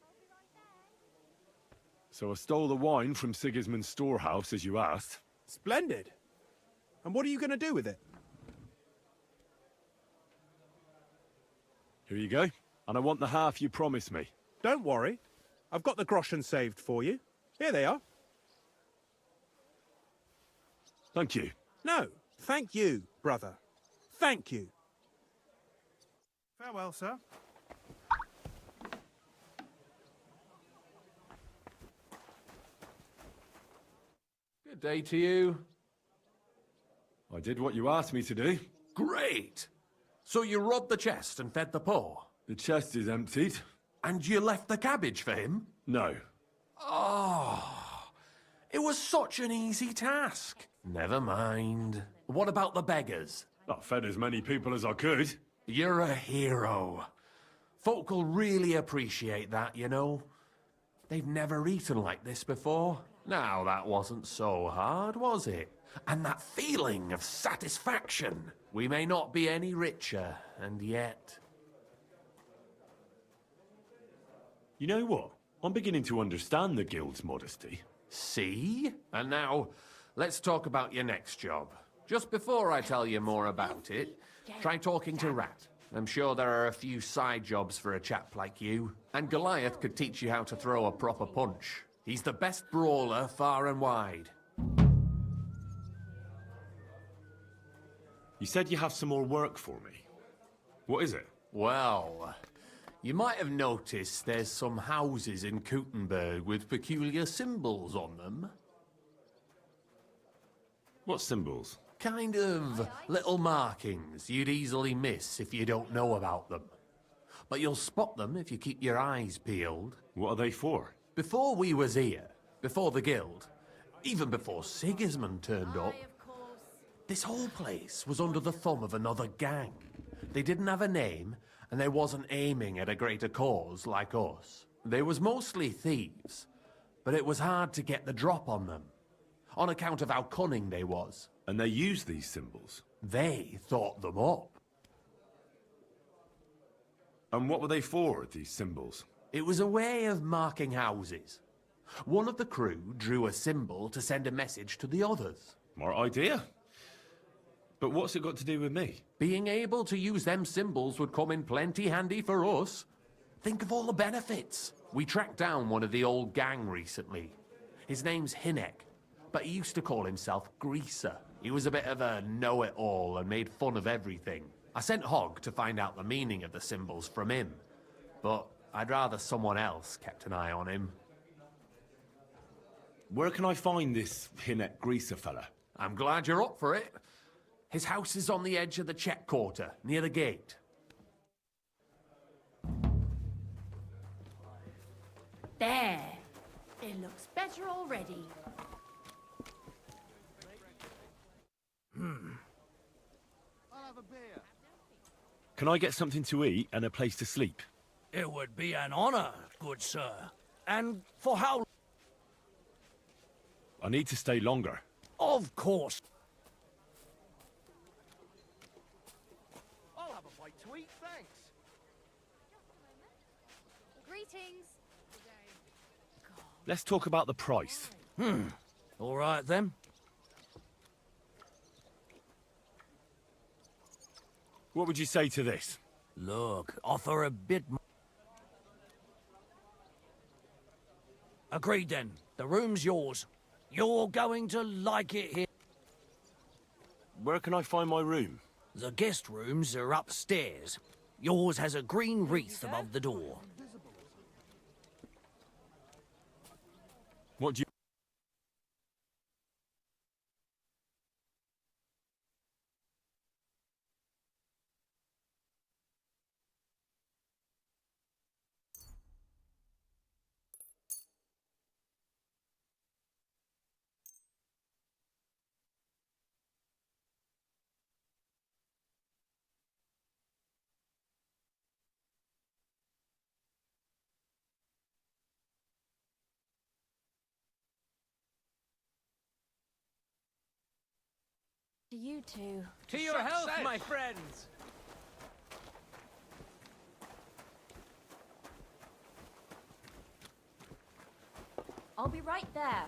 So I stole the wine from Sigismund's storehouse, as you asked. Splendid. And what are you going to do with it? Here you go. And I want the half you promised me. Don't worry. I've got the groschen saved for you. Here they are. Thank you. No, thank you, brother. Thank you. Farewell, sir. Good day to you. I did what you asked me to do. Great! So you robbed the chest and fed the poor? The chest is emptied. And you left the cabbage for him? No. Oh, it was such an easy task. Never mind. What about the beggars? I fed as many people as I could. You're a hero. Folk will really appreciate that, you know. They've never eaten like this before. Now, that wasn't so hard, was it? And that feeling of satisfaction. We may not be any richer, and yet... You know what? I'm beginning to understand the guild's modesty. See? And now, let's talk about your next job. Just before I tell you more about it, try talking to Rat. I'm sure there are a few side jobs for a chap like you. And Goliath could teach you how to throw a proper punch. He's the best brawler far and wide. You said you have some more work for me. What is it? Well, you might have noticed there's some houses in Kuttenberg with peculiar symbols on them. What symbols? Kind of little markings you'd easily miss if you don't know about them. But you'll spot them if you keep your eyes peeled. What are they for? Before we was here, before the guild, even before Sigismund turned up, this whole place was under the thumb of another gang. They didn't have a name, and they wasn't aiming at a greater cause like us. They was mostly thieves, but it was hard to get the drop on them, on account of how cunning they was. And they used these symbols? They thought them up. And what were they for, these symbols? It was a way of marking houses. One of the crew drew a symbol to send a message to the others. Smart idea. But what's it got to do with me? Being able to use them symbols would come in plenty handy for us. Think of all the benefits. We tracked down one of the old gang recently. His name's Hinek, but he used to call himself Greaser. He was a bit of a know-it-all and made fun of everything. I sent Hogg to find out the meaning of the symbols from him, but I'd rather someone else kept an eye on him. Where can I find this Hinek Greaser fella? I'm glad you're up for it. His house is on the edge of the check quarter, near the gate. There. It looks better already. I'll have a beer. Can I get something to eat and a place to sleep? It would be an honor, good sir. And for how... I need to stay longer. Of course. I'll have a bite to eat, thanks. Greetings. Let's talk about the price. All right, then. What would you say to this? Look, offer a bit more. Agreed, then. The room's yours. You're going to like it here. Where can I find my room? The guest rooms are upstairs. Yours has a green wreath above the door. What do you... To you two. To your health, my friends! I'll be right there.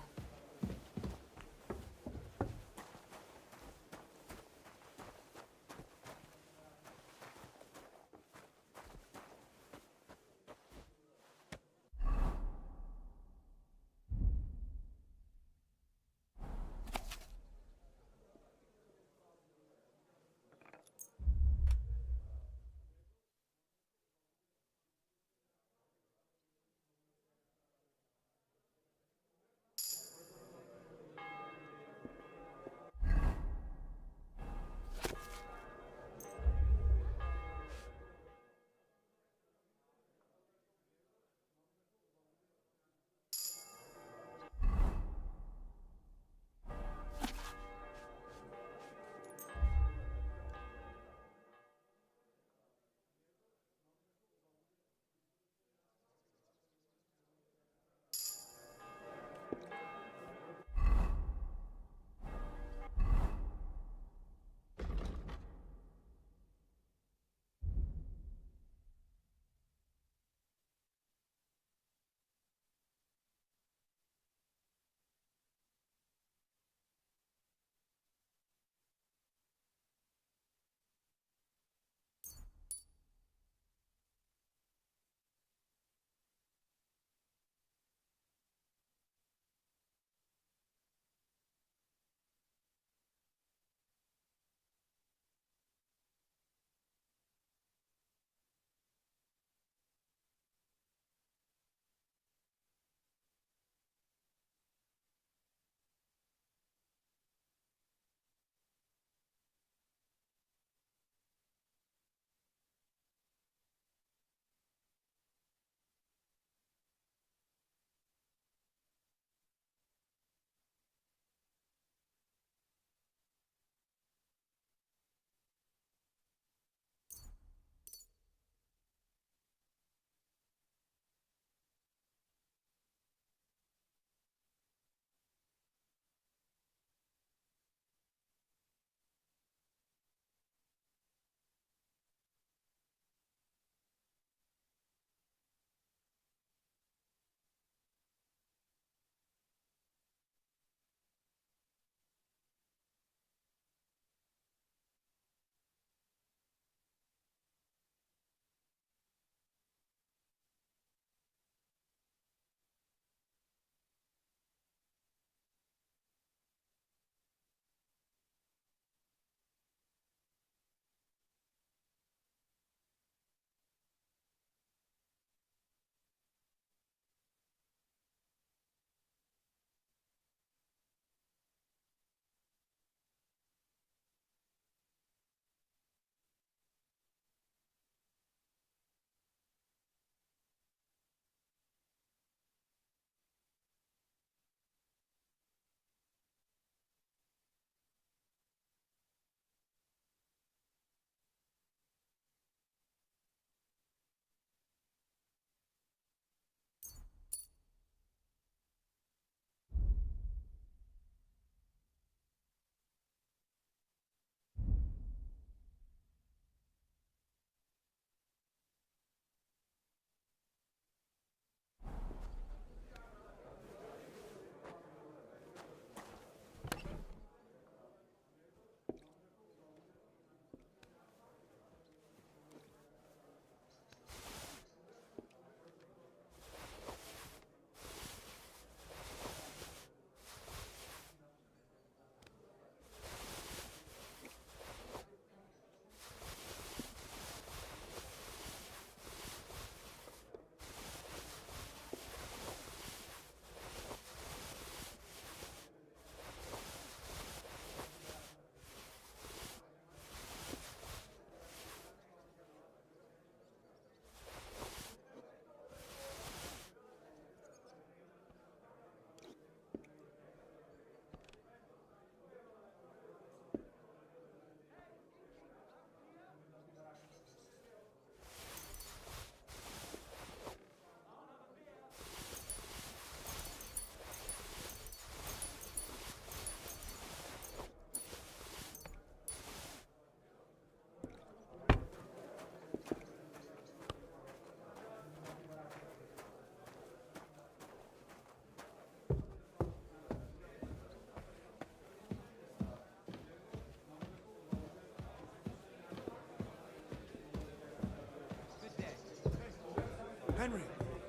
Henry,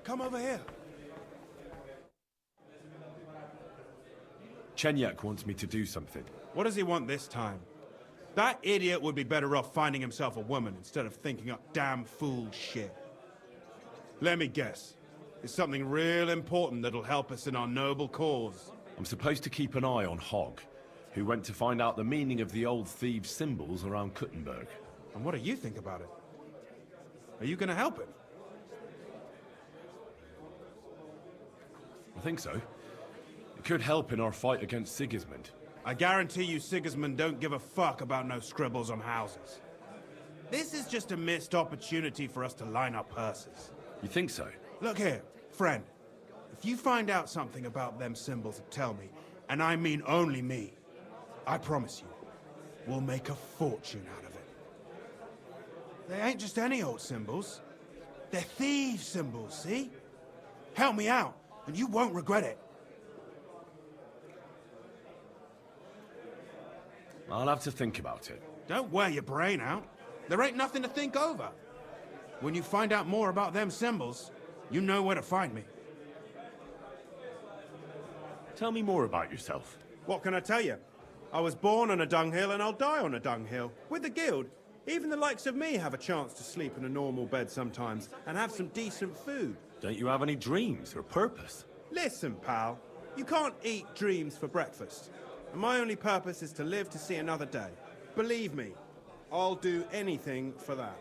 come over here. Chenyak wants me to do something. What does he want this time? That idiot would be better off finding himself a woman instead of thinking up damn fool shit. Let me guess. It's something real important that'll help us in our noble cause. I'm supposed to keep an eye on Hogg, who went to find out the meaning of the old thieves' symbols around Kuttenberg. And what do you think about it? Are you gonna help him? I think so. It could help in our fight against Sigismund. I guarantee you Sigismund don't give a fuck about no scribbles on houses. This is just a missed opportunity for us to line our purses. You think so? Look here, friend. If you find out something about them symbols, tell me. And I mean only me. I promise you, we'll make a fortune out of it. They ain't just any old symbols. They're thieves' symbols, see? Help me out, and you won't regret it. I'll have to think about it. Don't wear your brain out. There ain't nothing to think over. When you find out more about them symbols, you know where to find me. Tell me more about yourself. What can I tell you? I was born on a dunghill and I'll die on a dunghill. With the guild, even the likes of me have a chance to sleep in a normal bed sometimes and have some decent food. Don't you have any dreams or purpose? Listen, pal. You can't eat dreams for breakfast. And my only purpose is to live to see another day. Believe me, I'll do anything for that.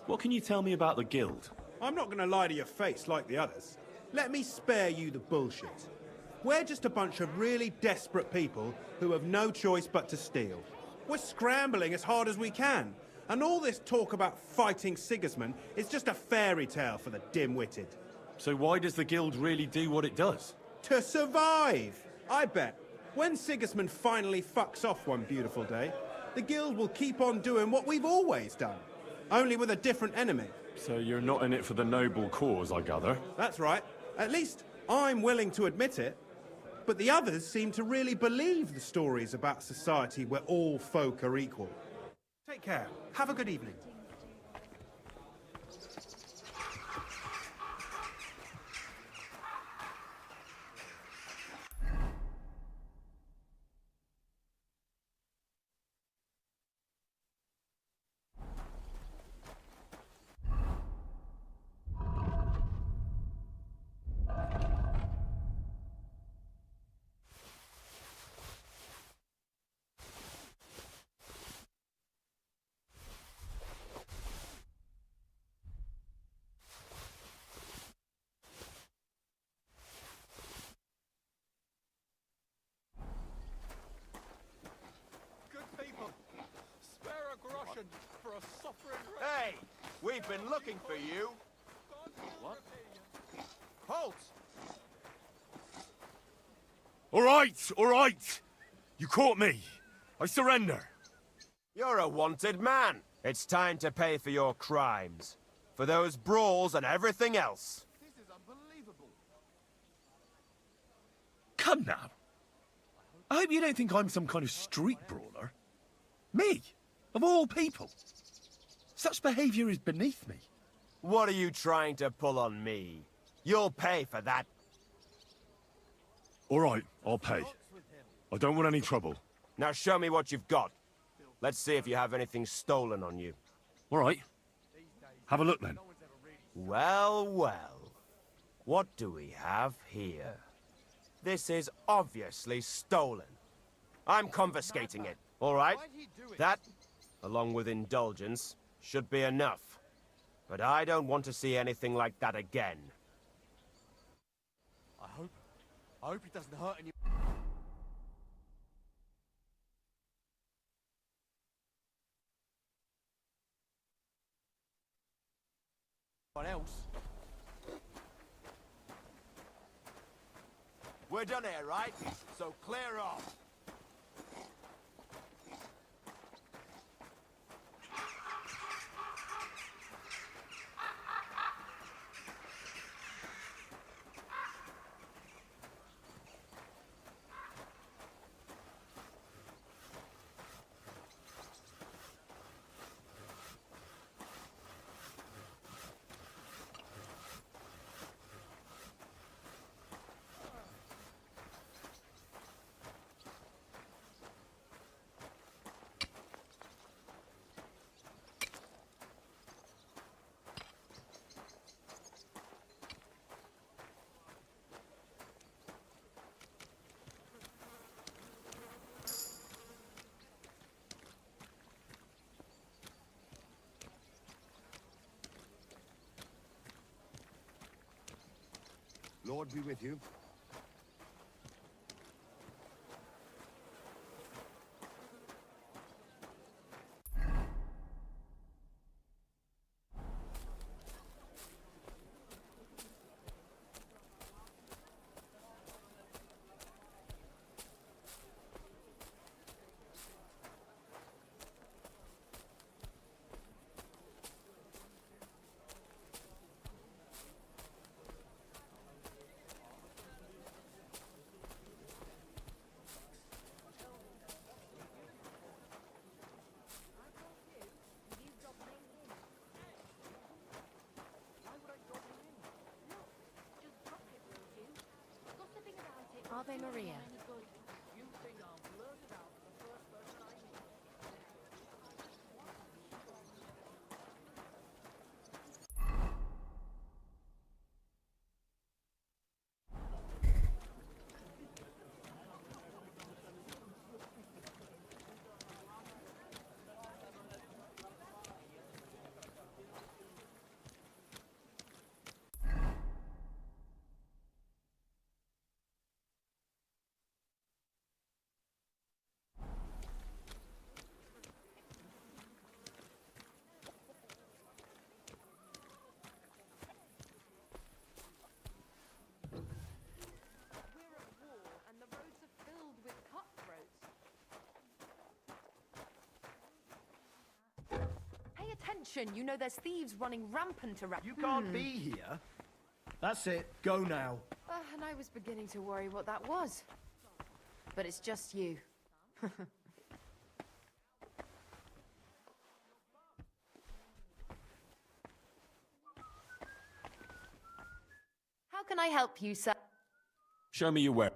What can you tell me about the guild? I'm not gonna lie to your face like the others. Let me spare you the bullshit. We're just a bunch of really desperate people who have no choice but to steal. We're scrambling as hard as we can. And all this talk about fighting Sigismund is just a fairy tale for the dim-witted. So why does the guild really do what it does? To survive! I bet. When Sigismund finally fucks off one beautiful day, the guild will keep on doing what we've always done. Only with a different enemy. So you're not in it for the noble cause, I gather? That's right. At least I'm willing to admit it. But the others seem to really believe the stories about society where all folk are equal. Take care. Have a good evening. For a suffering Hey! We've been looking for you! What? Halt! All right! You caught me. I surrender. You're a wanted man. It's time to pay for your crimes. For those brawls and everything else. This is unbelievable. Come now. I hope you don't think I'm some kind of street brawler. Me? Of all people. Such behavior is beneath me. What are you trying to pull on me? You'll pay for that. All right, I'll pay. I don't want any trouble. Now show me what you've got. Let's see if you have anything stolen on you. All right. Have a look then. Well, well. What do we have here? This is obviously stolen. I'm confiscating it, all right? That, along with indulgence, should be enough. But I don't want to see anything like that again. I hope it doesn't hurt any... else. We're done here, right? So clear off. Lord be with you. Ave Maria. Attention, you know there's thieves running rampant around. You can't be here. That's it. Go now. And I was beginning to worry what that was. But it's just you. How can I help you, sir? Show me your where.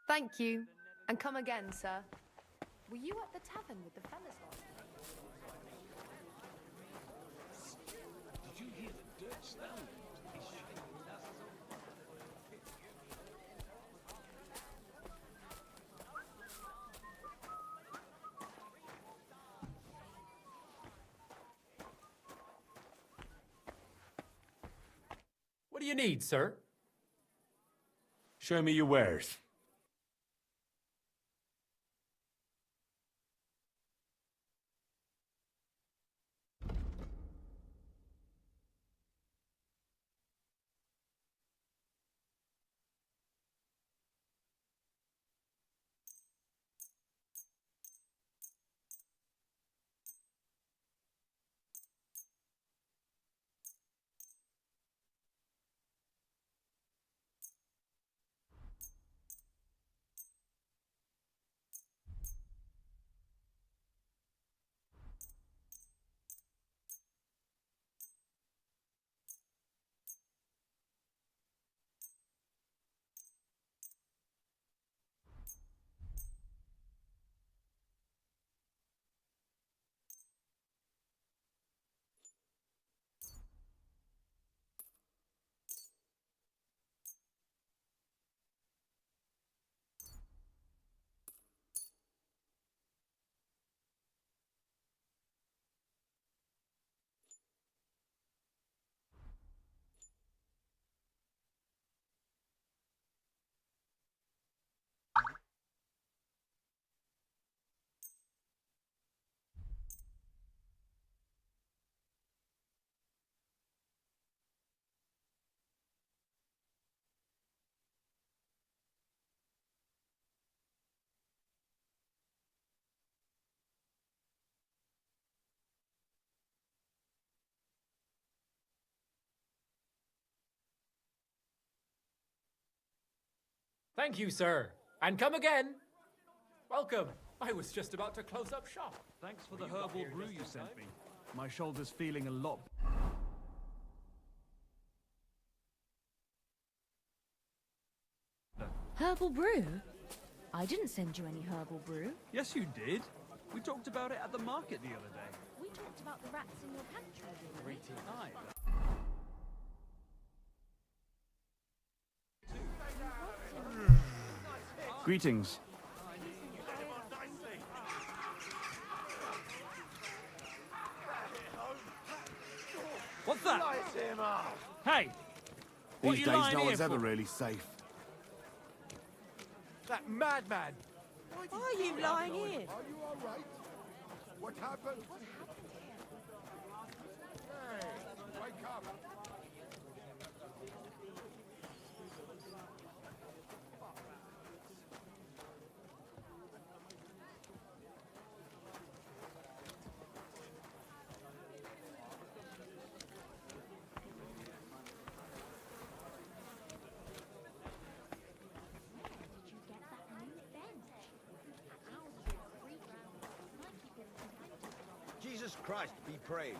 Thank you. And come again, sir. Were you at the tavern with the fellas last night? Did you hear the dirt sound? What do you need, sir? Show me your wares. Thank you, sir. And come again. Welcome. I was just about to close up shop. Thanks for the herbal brew you sent me. My shoulder's feeling a lot. Herbal brew? I didn't send you any herbal brew. Yes, you did. We talked about it at the market the other day. We talked about the rats in your pantry, didn't we? Aye. Greetings. What's that? Light him up. Hey! What These you days, lying no here one's ever for? really safe. That madman! Why are you lying here? Are you all right? What happened? Hey, wake up! Jesus Christ be praised.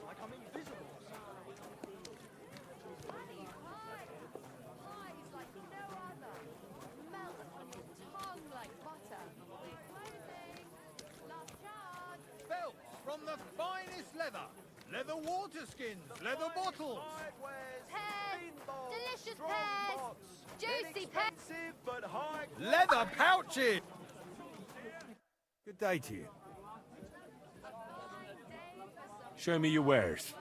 Like I'm invisible. Belts from the finest leather. Leather water skins, leather bottles. Delicious pears! Juicy pears! But high Leather pouches! Good day to you. Show me your wares.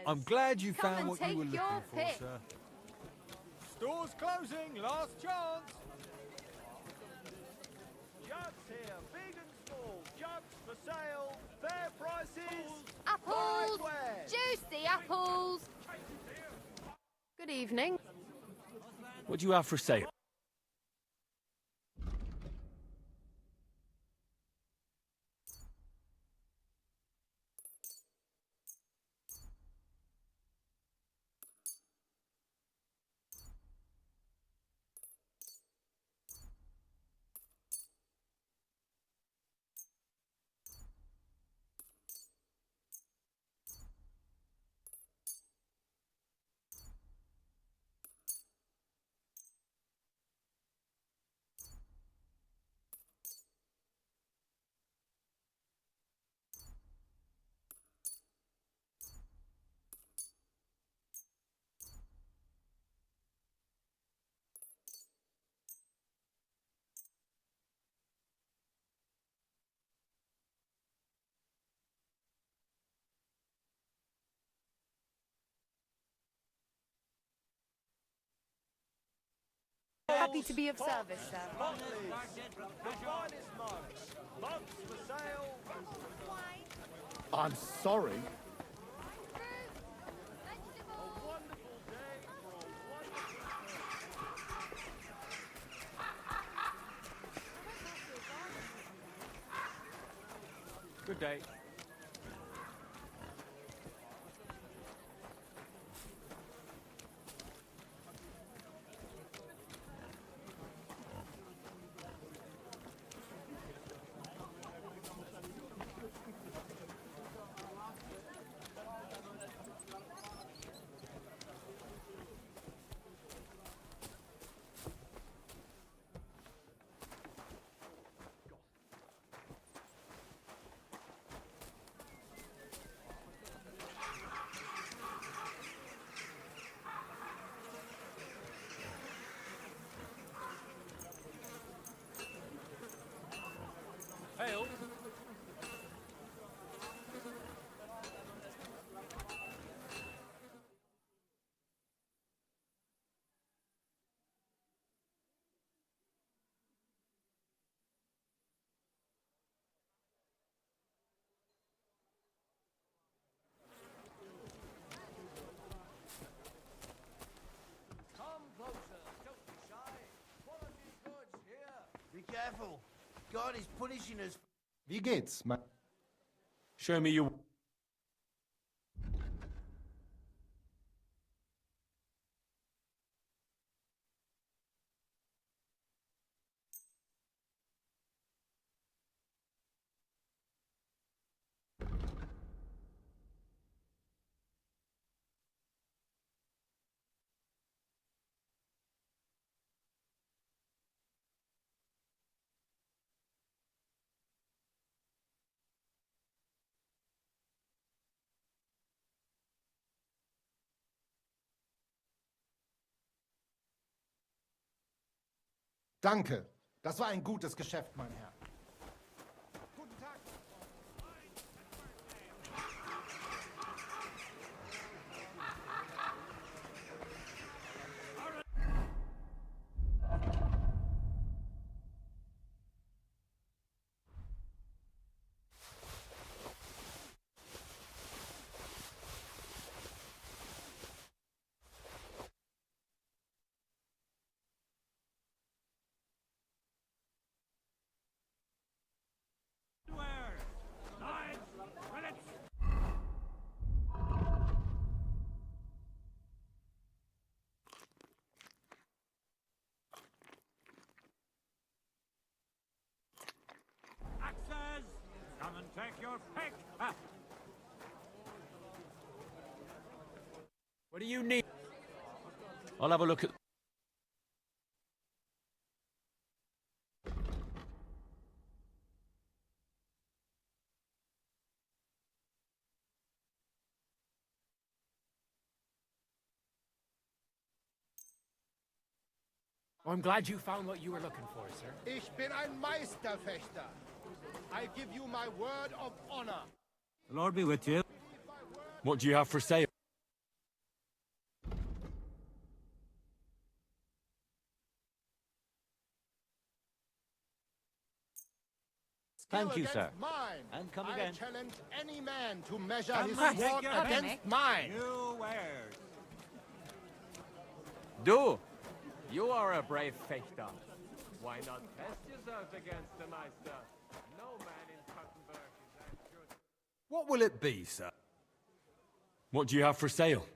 I'm glad you Come found and what you take were looking your for, pick. sir. Store's closing, last chance. Jugs here, big and small. Jugs for sale, fair prices. Apples! Right where? Juicy apples! Good evening. What do you have for sale? Happy to be of service, sir. The finest mugs. Mugs for sale. I'm sorry. Good day. God is punishing us. Wie geht's, mein... Show me your... Danke. Das war ein gutes Geschäft, mein Herr. Guten Tag. Axes! Come and take your pick! What do you need? I'll have a look at... I'm glad you found what you were looking for, sir. Ich bin ein Meisterfechter. I give you my word of honor. The Lord be with you. What do you have for sale? Thank you, Skill sir. against Mine. And come I again. challenge any man to measure Come his and sword take your against pick. mine. You wares. Du, you are a brave fechter. Why not test yourself against the Meister? No man in Kuttenberg is as good. What will it be, sir? What do you have for sale?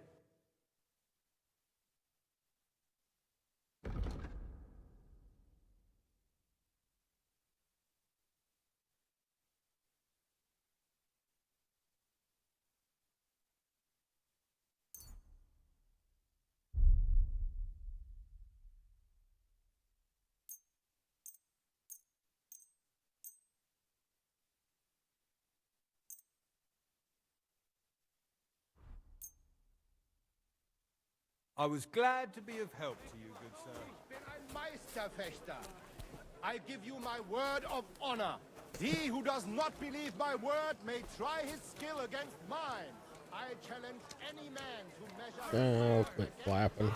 I was glad to be of help to you, good sir. Ich bin ein Meisterfechter. I give you my word of honor. He who does not believe my word may try his skill against mine. I challenge any man to measure his sword Quit flapping.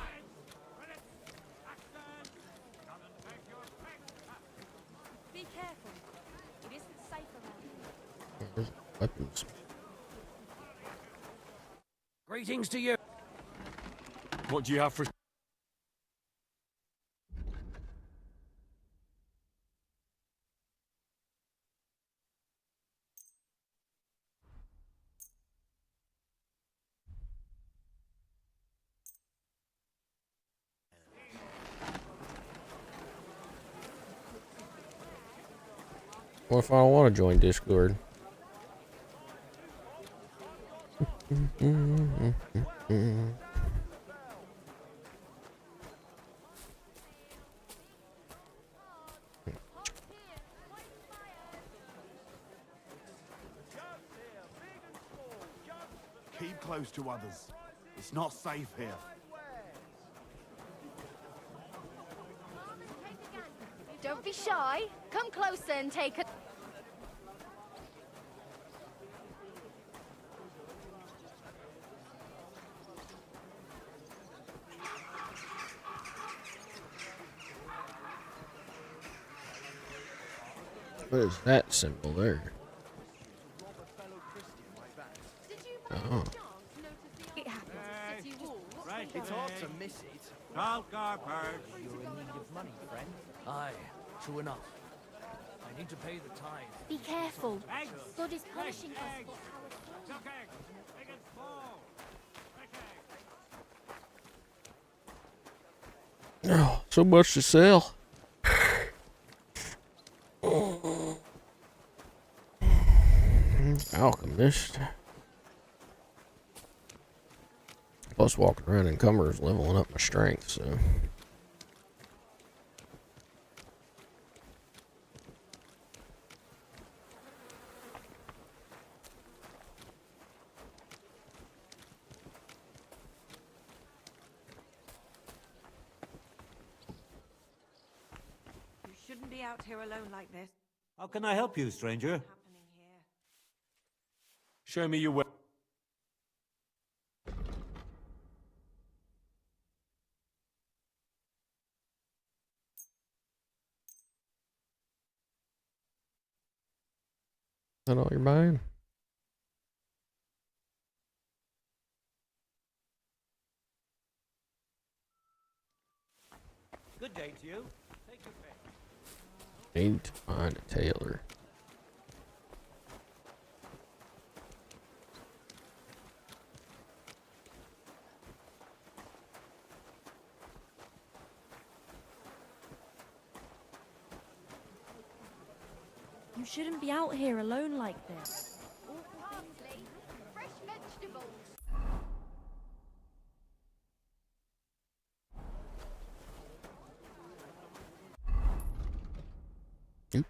Be careful. It isn't safe around here. There's weapons. Greetings to you. What do you have for... What if I don't want to join Discord? Keep close to others. It's not safe here. Don't be shy. Come closer and take a... What is that symbol there? Oh. It happens at City Hall. Right, It's hard to miss it. Talk our birds. You're in need of money, friend. Aye, true enough. I need to pay the tithe. Be careful. God is punishing us for our Oh, so much to sell. Alchemist. Plus walking around in Cumber is leveling up my strength, so. You shouldn't be out here alone like this. How can I help you, stranger? Show me your way. Is that all you're buying? Good day to you. Take your pick. Need to find a tailor. You shouldn't be out here alone like this. Parsley, fresh vegetables. Oop.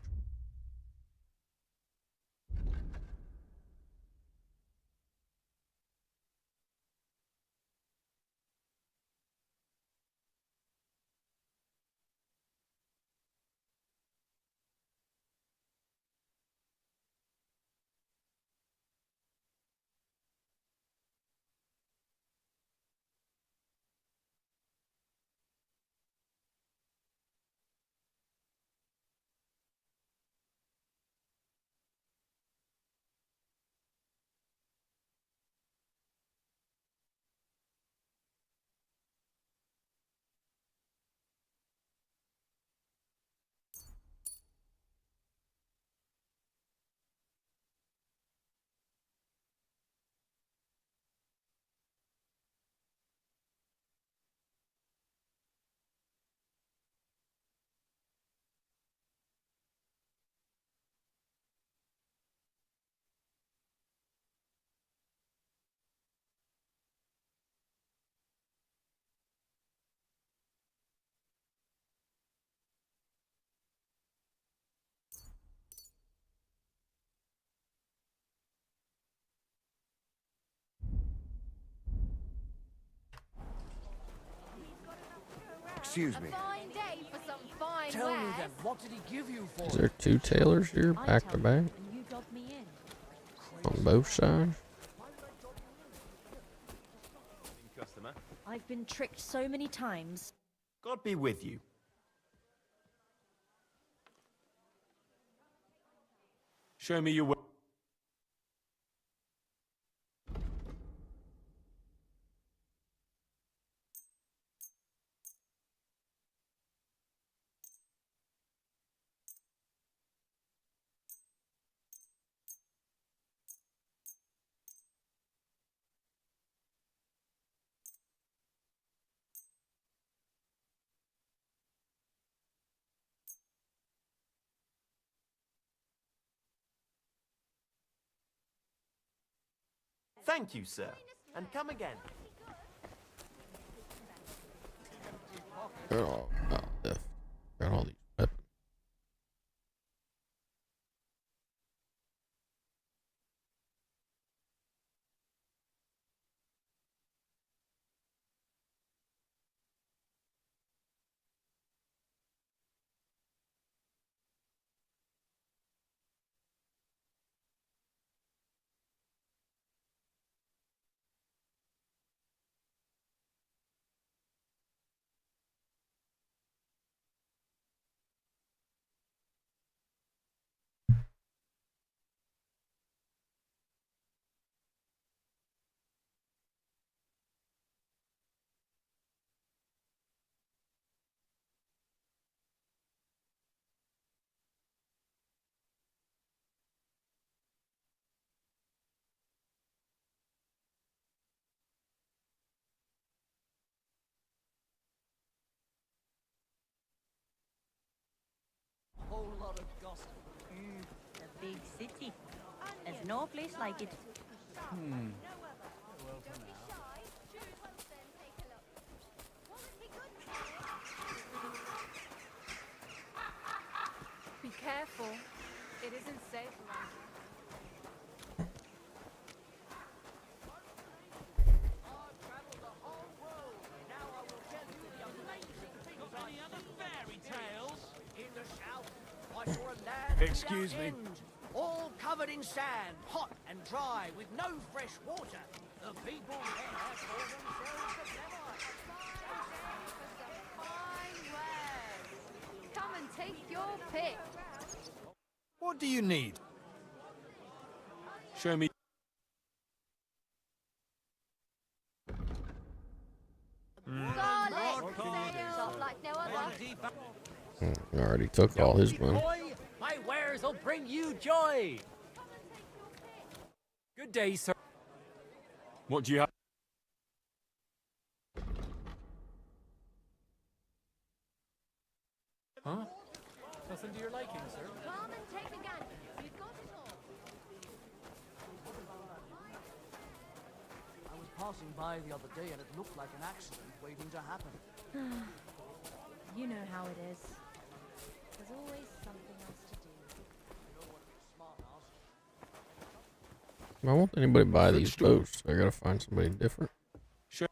Excuse me. Fine day for some fine Tell me wares. then, what did he give you for Is there two tailors here, back to back? And you dob me in. On both sides? Customer. I've been tricked so many times. God be with you. Show me your way. Thank you, sir. And come again. Oh, got all these weapons. No place like it. Be careful. It isn't safe around here. Excuse me. All covered in sand, hot and dry, with no fresh water. The people there call themselves the Deliverance. Come and take your pick. What do you need? Show me. Garlic sales like no other. I already took all his money. Boy, my wares will bring you joy. Good day, sir. What do you have? Huh? Nothing to your liking, sir. Come and take a gander. You've got it all. I was passing by the other day and it looked like an accident waiting to happen. You know how it is. There's always something else to do. Why won't anybody buy these boats? I gotta find somebody different. Sure.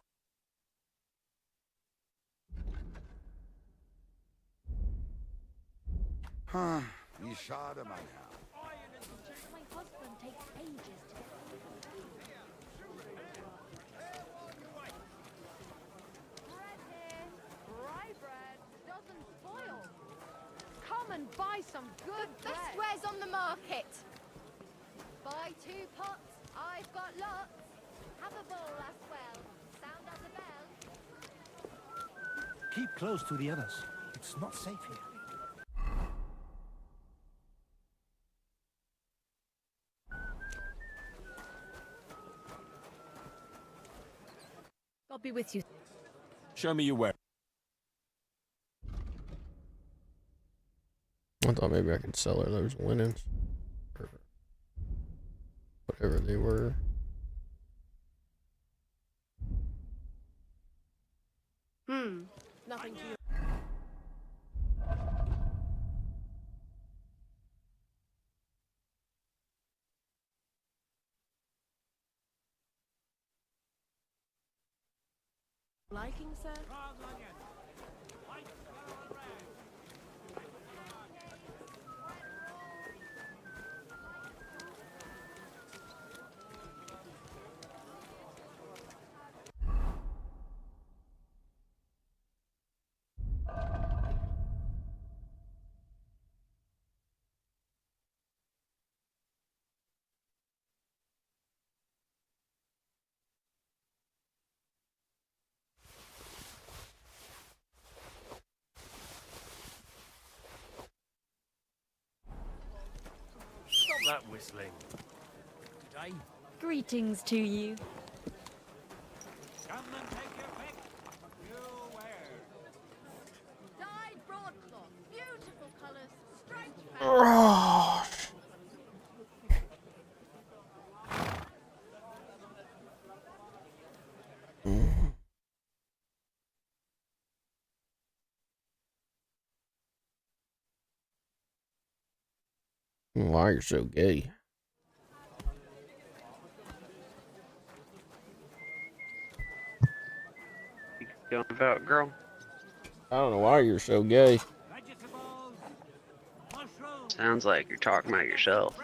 Huh. You shot him, I My husband takes ages to Bread here. Rye bread doesn't spoil. Come and buy some good bread. Best wares on the market. Buy 2 pots. I've got lots. Have a bowl as well. Sound as a bell. Keep close to the others. It's not safe here. I'll be with you. Show me your ware. I thought maybe I could sell her those linens. Or whatever they were. Nothing to you. Liking, sir? Stop that whistling. Today, Greetings to you. Come and take your pick. You wear. Dyed broadcloth. Beautiful colours. Striped Why you're so gay? Going about, girl? I don't know why you're so gay. Sounds like you're talking about yourself.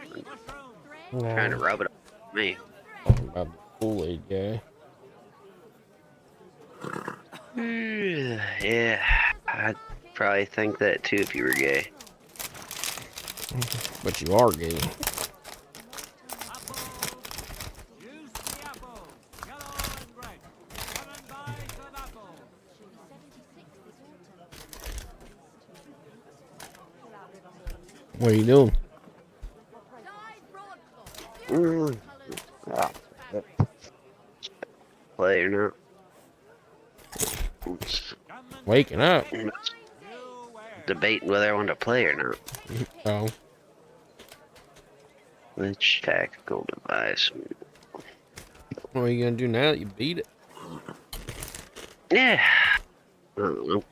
And trying to rub it on me. Talking about the Kool-Aid guy. Yeah, I'd probably think that too if you were gay. But you are gay. What are you doing? Yeah. Play or not? Waking up. Debating whether I want to play or not. Oh. Which tactical device? What are you gonna do now that you beat it? Yeah. I don't know.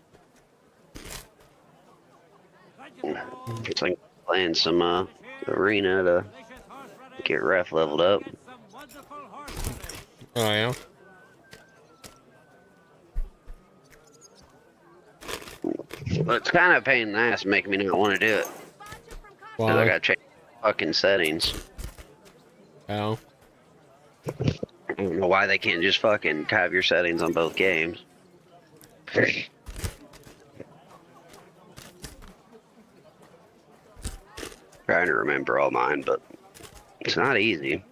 It's like playing some arena to get ref leveled up. Oh yeah. But it's kind of a pain in the ass making me not want to do it. Because I gotta change fucking settings. Oh. I don't know why they can't just fucking have your settings on both games. Trying to remember all mine, but it's not easy.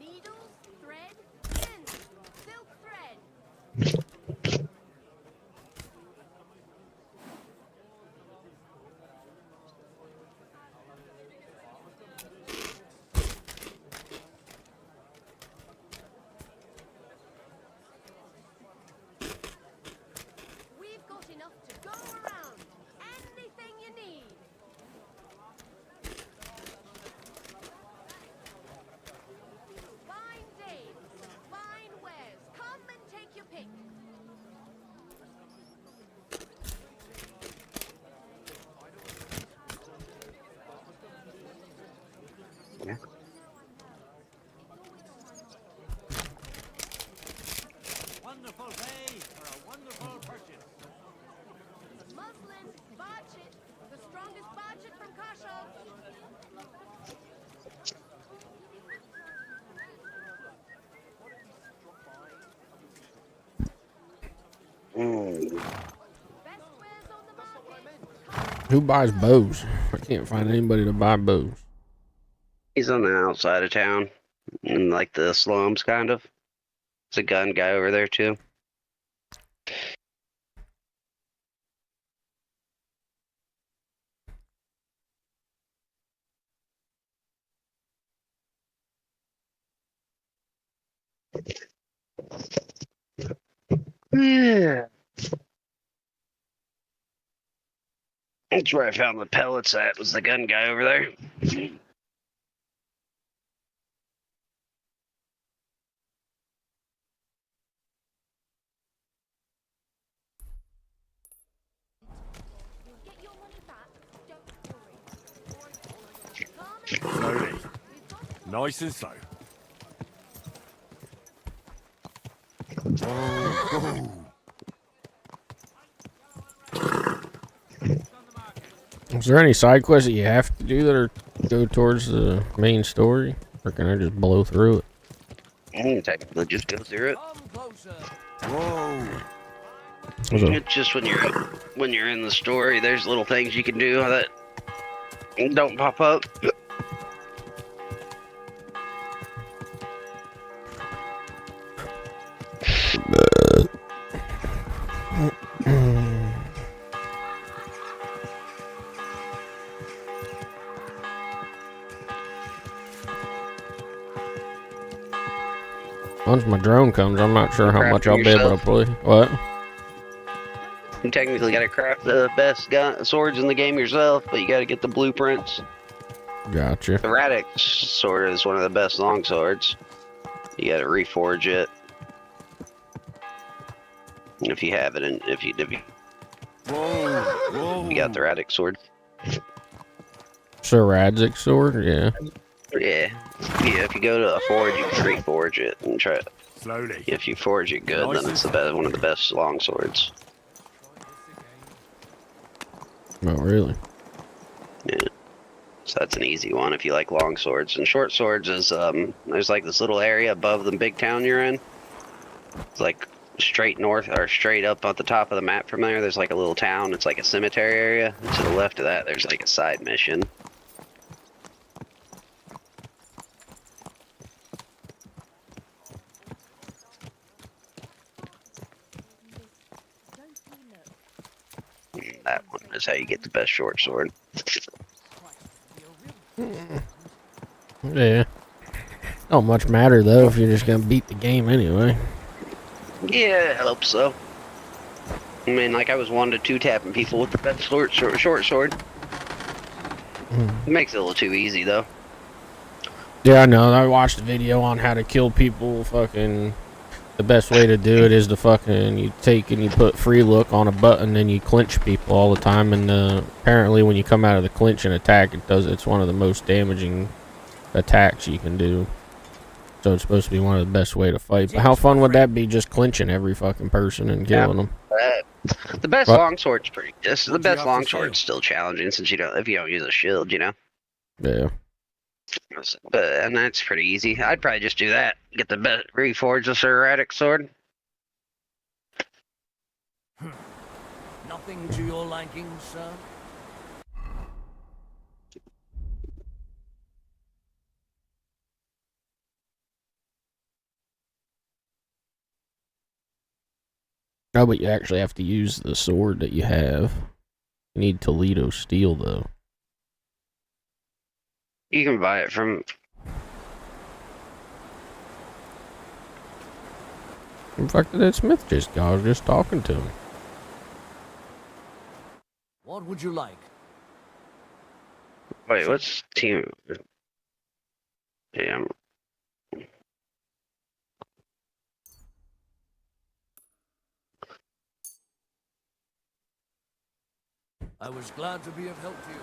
We've got enough to go around. Anything you need. Fine days, fine wares. Come and take your pick. Yeah. Wonderful day for a wonderful purchase. Muslin, budget. The strongest budget from Kasha. Who buys bows? I can't find anybody to buy bows. He's on the outside of town, in like the slums, kind of. There's a gun guy over there too. Yeah. That's where I found the pellets at, was the gun guy over there. Slowly. Nice and slow. Oh. Is there any side quests that you have to do that are go towards the main story, or can I just blow through it? You can technically just go through it. Whoa. It's just when you're in the story, there's little things you can do that don't pop up. Once my drone comes, I'm not sure how much I'll be able to play. What? You technically gotta craft the best swords in the game yourself, but you gotta get the blueprints. Gotcha. The Radix sword is one of the best long swords. You gotta reforge it. If you have it, and if you got the Radix sword. Sir Radzik sword, yeah. Yeah, if you go to a forge, you can reforge it and try it. Slowly. If you forge it good, then it's the best, one of the best long swords. Oh, really? Yeah. So that's an easy one if you like long swords. And short swords is, there's like this little area above the big town you're in. It's like straight north, or straight up at the top of the map from there, there's like a little town. It's like a cemetery area. And to the left of that, there's like a side mission. That one is how you get the best short sword. Yeah. Don't much matter though if you're just gonna beat the game anyway. Yeah, I hope so. I mean, like I was 1 to 2 tapping people with the best short sword. It makes it a little too easy though. Yeah, I know. I watched a video on how to kill people. Fucking, the best way to do it is to fucking you take and you put free look on a button and you clinch people all the time. And apparently, when you come out of the clinch and attack, it's one of the most damaging attacks you can do. So it's supposed to be one of the best way to fight. But how fun would that be, just clinching every fucking person and killing them? The best longsword's pretty. The best have to longsword's still challenging since if you don't use a shield, you know. Yeah. And that's pretty easy. I'd probably just do that. Get the best reforge the serratic sword. Nothing to your liking, sir? No, but you actually have to use the sword that you have. You need Toledo steel, though. You can buy it from. In fact, that Smith just I was just talking to him. What would you like? Wait, what's team? Yeah. I was glad to be of help to you.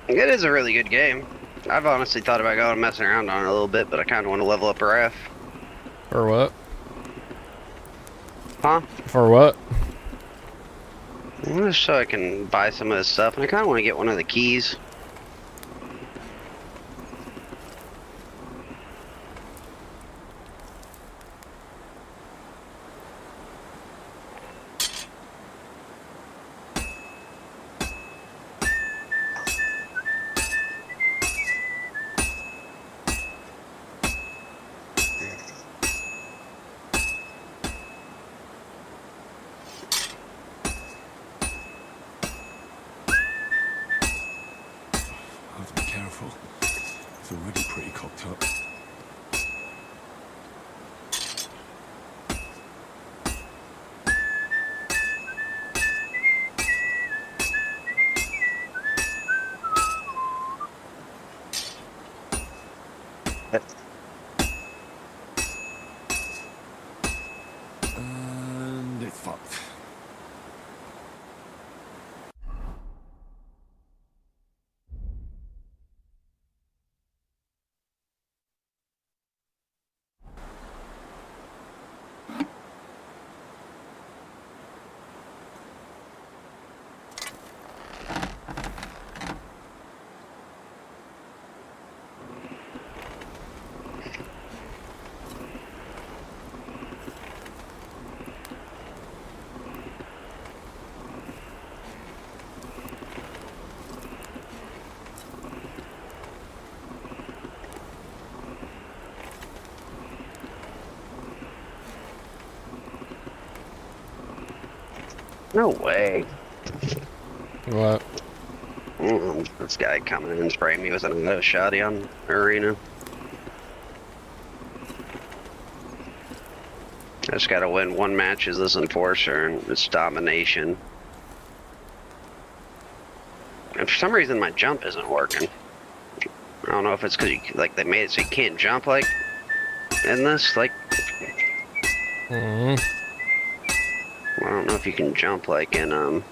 It is a really good game. I've honestly thought about going and messing around on it a little bit, but I kind of want to level up a ref. For what? Huh? For what? Just so I can buy some of this stuff, and I kind of want to get one of the keys. I have to be careful. It's already pretty cocked up. And it's fucked. No way. What? This guy coming in and spraying me with another shotty on arena. I just gotta win one match as this enforcer, and it's domination. And for some reason, my jump isn't working. I don't know if it's because like they made it so you can't jump like in this. Like, I don't know if you can jump like in Damn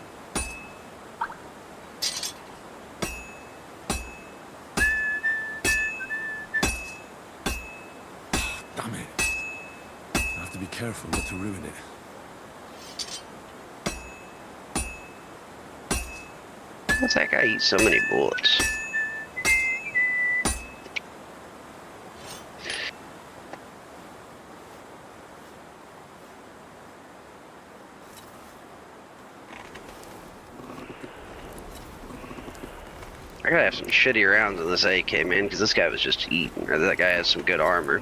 it. I have to be careful not to ruin it. What's that guy eat so many bullets? I gotta have some shitty rounds in this AK, man, because this guy was just eating. Or that guy has some good armor.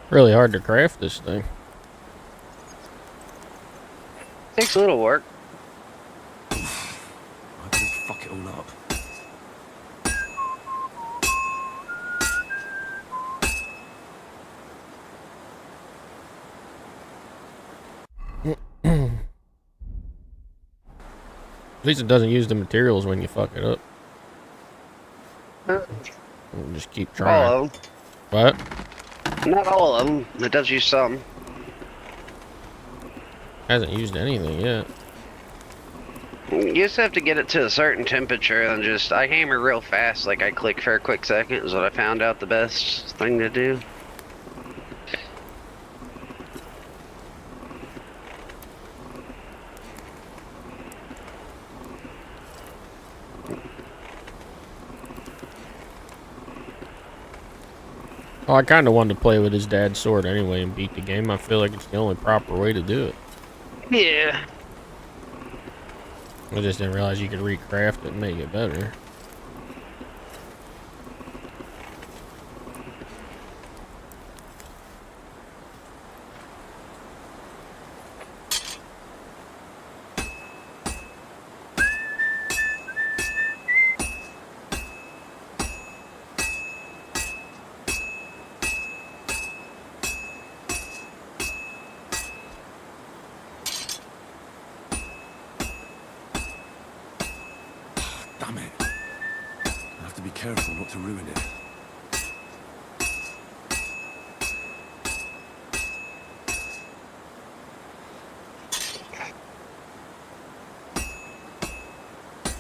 Really hard to craft this thing. Takes a little work. I better fuck it all up. At least it doesn't use the materials when you fuck it up. We'll just keep trying. All of them. What? Not all of them. It does use some. Hasn't used anything yet. You just have to get it to a certain temperature and just... I hammer real fast, like I click for a quick second is what I found out the best thing to do. Oh, I kind of wanted to play with his dad's sword anyway and beat the game. I feel like it's the only proper way to do it. Yeah. I just didn't realize you could recraft it and make it better. Damn it. I have to be careful not to ruin it.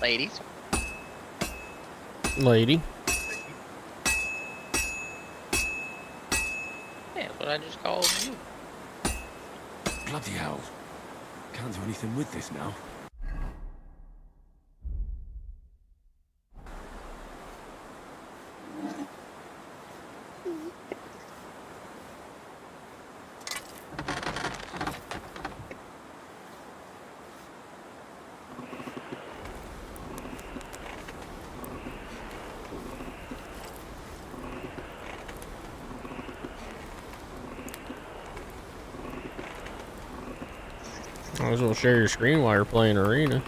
Ladies. Lady. Yeah, that's what I just called you. Bloody hell. Can't do anything with this now. Might as well share your screen while you're playing Arena.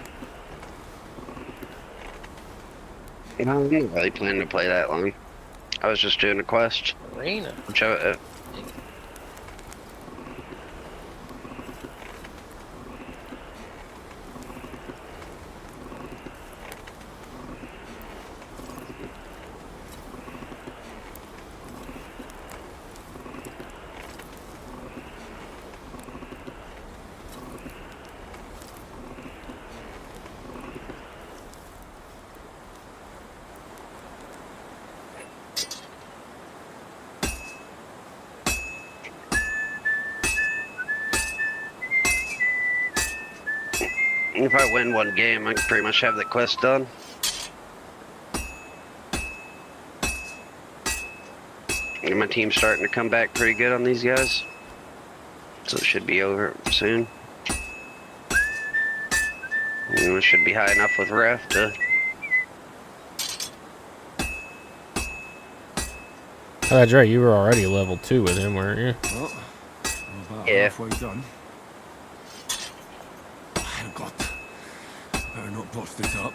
I don't really plan to play that long. I was just doing a quest. Arena. Which if I win one game, I can pretty much have the quest done. And my team's starting to come back pretty good on these guys. So it should be over soon. And it should be high enough with ref to... Oh, that's right. You were already level 2 with him, weren't you? Well, I'm about Yeah. halfway done. Oh, God. Better not bust this up.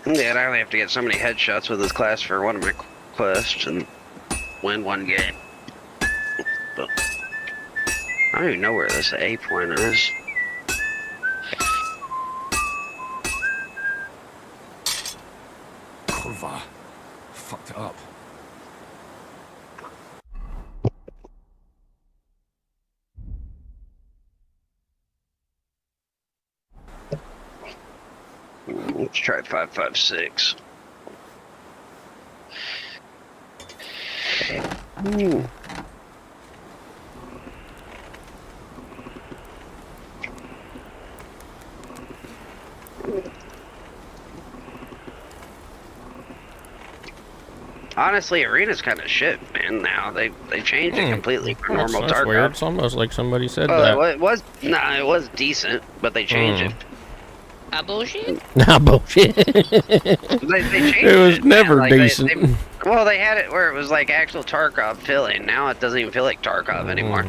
Yeah, and I only have to get so many headshots with this class for one of my quests and win one game. But I don't even know where this A point is. Kurva. Fucked it up. Let's try 556. Honestly, Arena's kind of shit, man. Now they changed it completely from normal That's Tarkov. weird. It's almost like somebody said Well, that. it was decent, but they changed it. Ah, bullshit. Nah, bullshit. They changed It was never Like, decent. Well, they had it where it was like actual Tarkov feeling. Now it doesn't even feel like Tarkov anymore.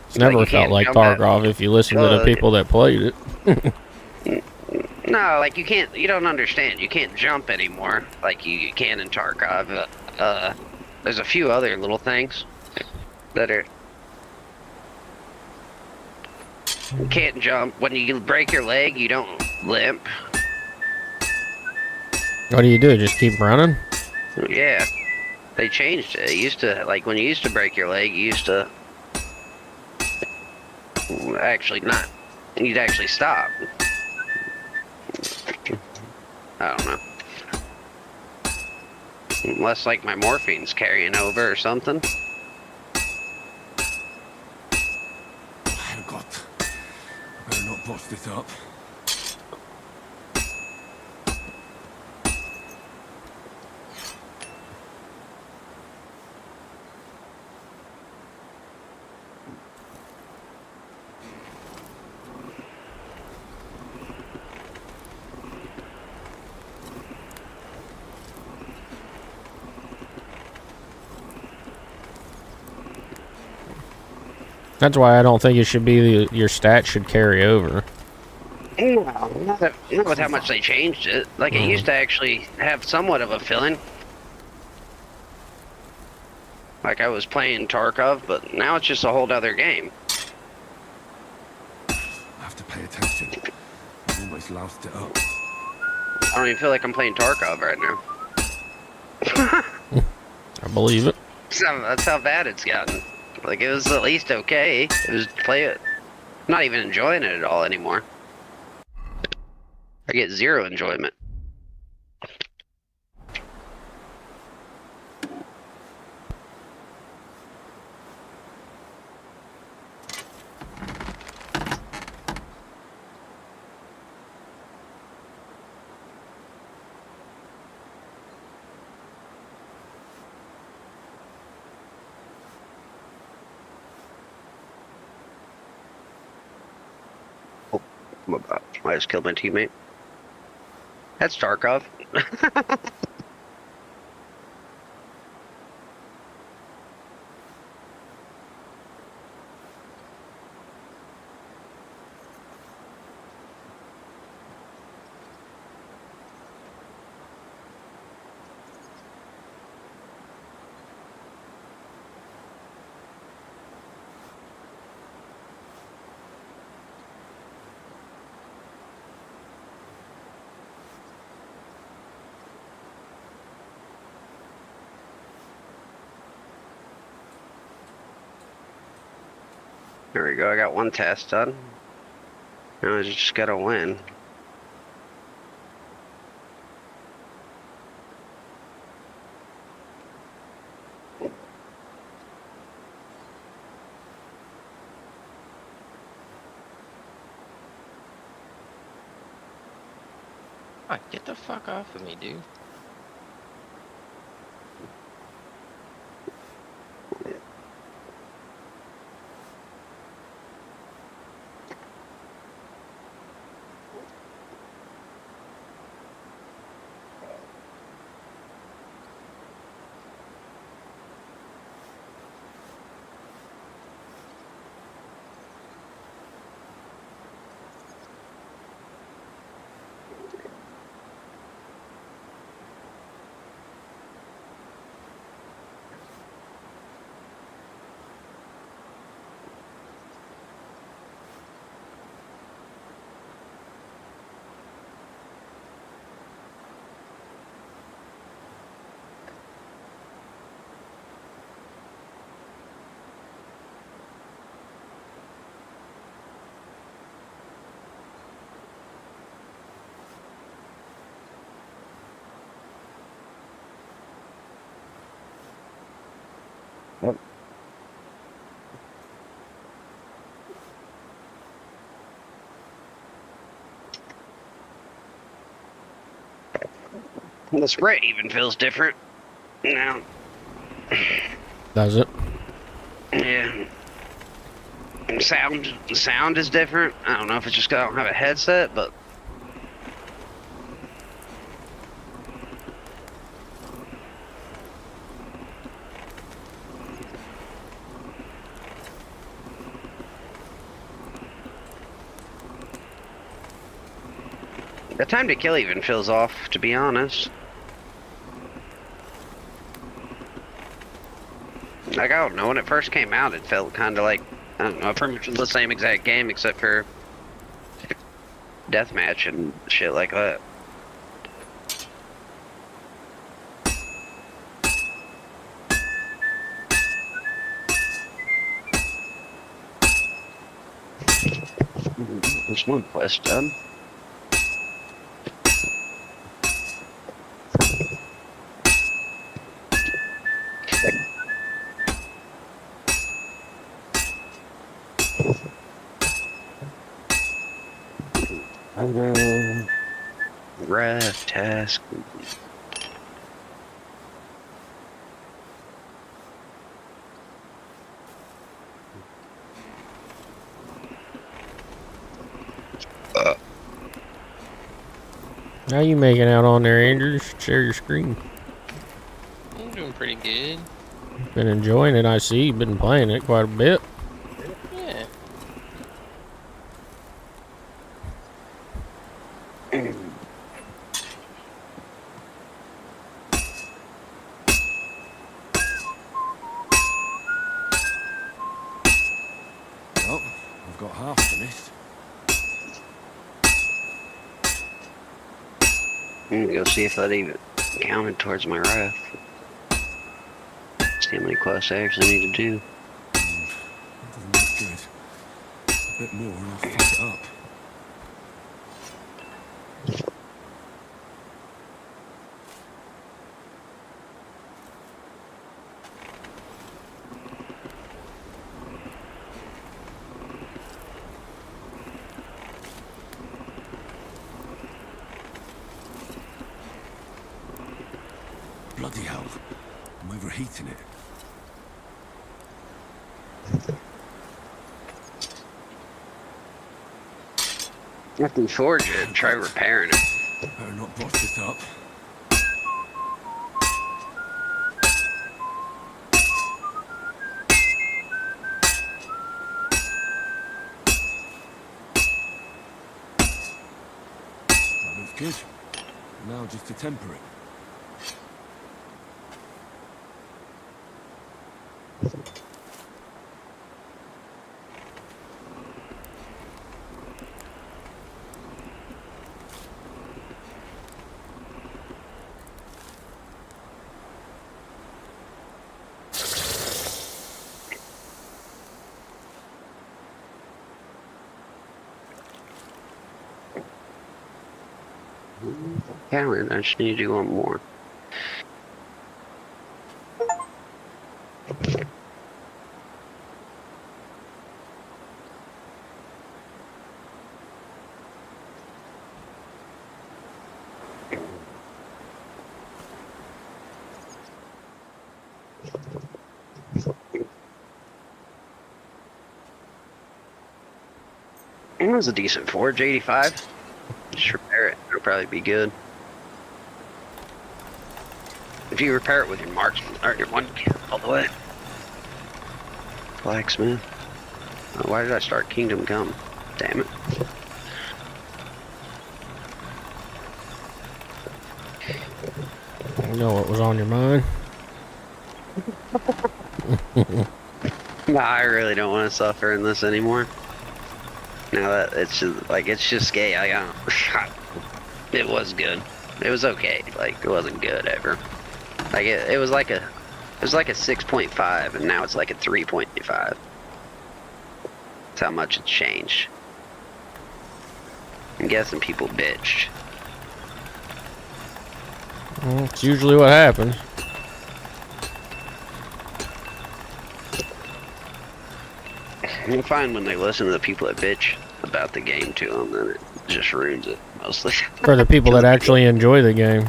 It's never felt like Tarkov if you listen to the people that played it. No, like you don't understand. You can't jump anymore like you can in Tarkov. There's a few other little things that are... You can't jump. When you break your leg, you don't limp. What do? Just keep running? Yeah. They changed it. It used to, like, when you used to break your leg, you used to... Actually not. You'd actually stop. I don't know. Unless, like, my morphine's carrying over or something. God. I better not bust it up. That's why I don't think it should be your stats should carry over. No, not with how much they changed it. Like, it used to actually have somewhat of a feeling. Like I was playing Tarkov, but now it's just a whole other game. I have to pay attention. I almost loused it up. I don't even feel like I'm playing Tarkov right now. I believe it. That's how bad it's gotten. Like, it was at least okay. It was play it. Not even enjoying it at all anymore. I get zero enjoyment. Oh, I just killed my teammate. That's Tarkov. There we go, I got one task done. Now I just gotta win. Alright, get the fuck off of me, dude. The spray even feels different now. Does it? Yeah. And sound is different. I don't know if it's just 'cause I don't have a headset, but the time to kill even feels off, to be honest. Like, I don't know, when it first came out, it felt kind of like, I don't know, pretty much the same exact game except for deathmatch and shit like that. There's one quest done. Ref task. How you making out on there, Andrew? Share your screen. I'm doing pretty good. Been enjoying it, I see. You've been playing it quite a bit. Yeah. Well, I've got half finished. I'm gonna go see if that even counted towards my ref. See how many quests I actually need to do. That doesn't look good. A bit more and I'll fuck it up. Bloody hell. I'm overheating it. After you forge it, try repairing it. Better not bust this up. That looks good. Now just to temper it. Calendar, I just need to do one more. It was a decent forge, 85. Just repair it, it'll probably be good. If you repair it with your marksman, or your one all the way. Blacksmith. Oh, why did I start Kingdom Come? Damn it. You know what was on your mind? Nah, I really don't want to suffer in this anymore. Now that it's just like gay. I don't. It was good. It was okay. Like it wasn't good ever. Like it was like a 6.5, and now it's like a 3.5. That's how much it's changed. I'm guessing people bitched. Well, it's usually what happens. You'll find when they listen to the people that bitch about the game to them, then just ruins it mostly. For the people that actually enjoy the game.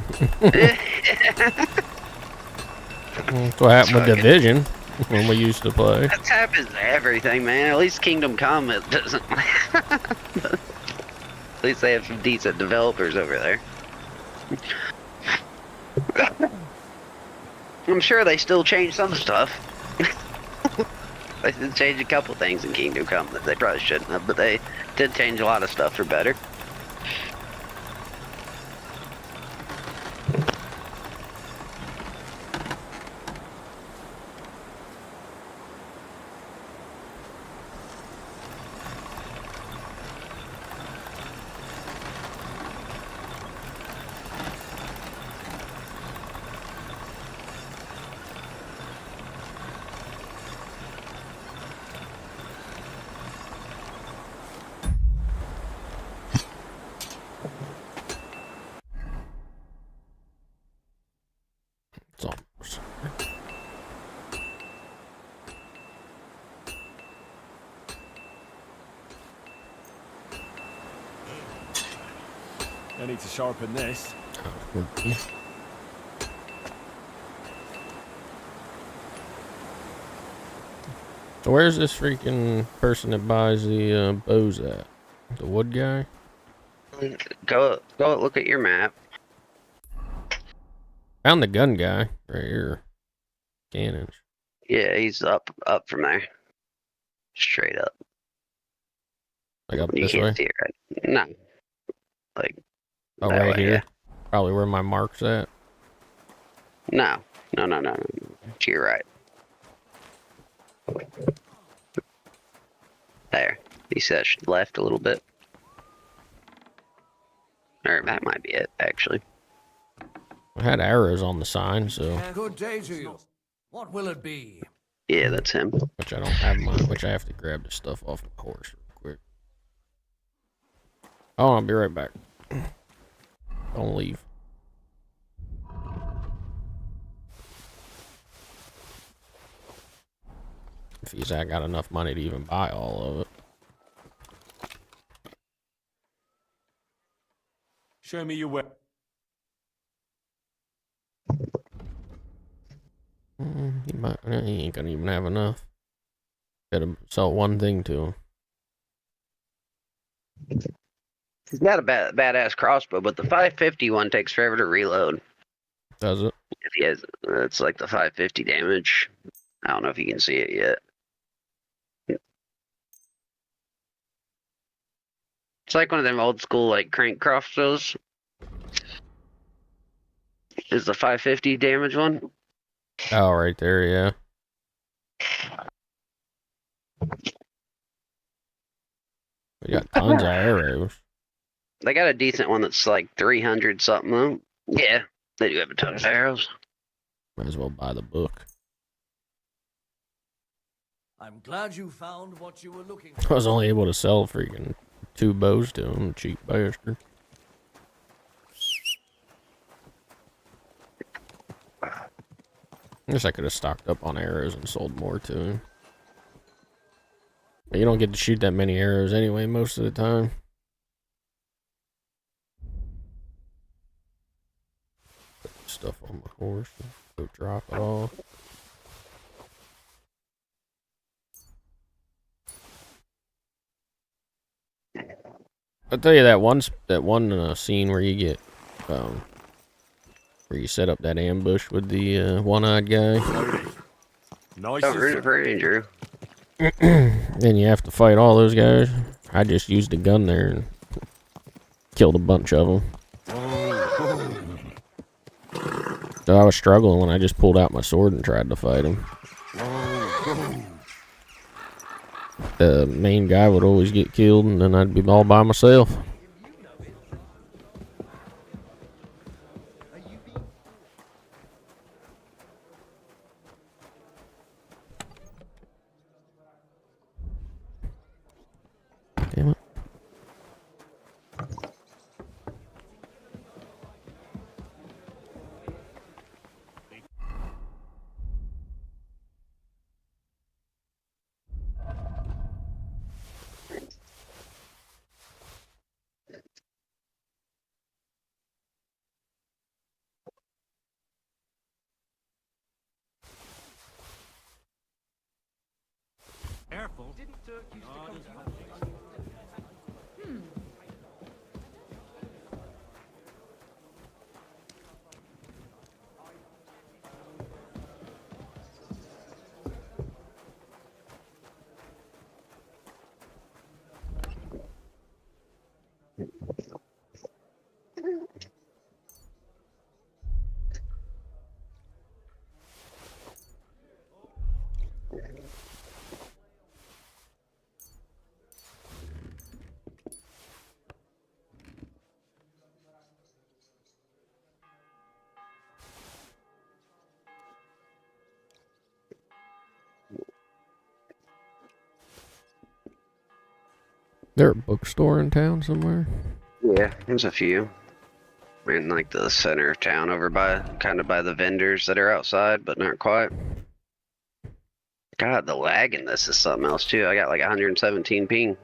That's what happened with Division when we used to play. That happens to everything, man. At least Kingdom Come, it doesn't. At least they have some decent developers over there. I'm sure they still change some stuff. They did change a couple things in Kingdom Come that they probably shouldn't have, but they did change a lot of stuff for better. I need to sharpen this. So where's this freaking person that buys the bows at? The wood guy? Go look at your map. Found the gun guy right here. Cannons. Yeah, he's up from there. Straight up. Like up You this can't way? see it right. No. Like Oh, that right way, here? yeah. Probably where my mark's at. No. To your right. There. You said left a little bit. Or that might be it, actually. I had arrows on the sign, so. Good day to you. What will it be? Yeah, that's him. Which I don't have mine, which I have to grab the stuff off my horse real quick. Oh, I'll be right back. Don't leave. If he's I got enough money to even buy all of it. Show me your way. He ain't gonna even have enough. Gotta sell one thing to him. He's got a badass crossbow, but the 550 one takes forever to reload. Does it? If he has, it's like the 550 damage. I don't know if you can see it yet. It's like one of them old school like crank crossbows. Is the 550 damage one? Oh, right there, yeah. We got tons of arrows. They got a decent one that's like 300 something though. Yeah, they do have a ton of arrows. Might as well buy the book. I'm glad you found what you were looking I for. was only able to sell freaking 2 bows to him, cheap bastard. I guess I could have stocked up on arrows and sold more to him. But you don't get to shoot that many arrows anyway most of the time. Put stuff on my horse. Go drop it off. I'll tell you that one scene where you get where you set up that ambush with the one-eyed guy. Nice. Oh, Ranger. Then you have to fight all those guys. I just used a gun there and killed a bunch of them. So I was struggling when I just pulled out my sword and tried to fight him. The main guy would always get killed, and then I'd be all by myself. Damn it. there a bookstore in town somewhere? Yeah, there's a few. In like the center of town over by, kind of by the vendors that are outside, but not quite. God, the lag in this is something else too. I got like 117 ping.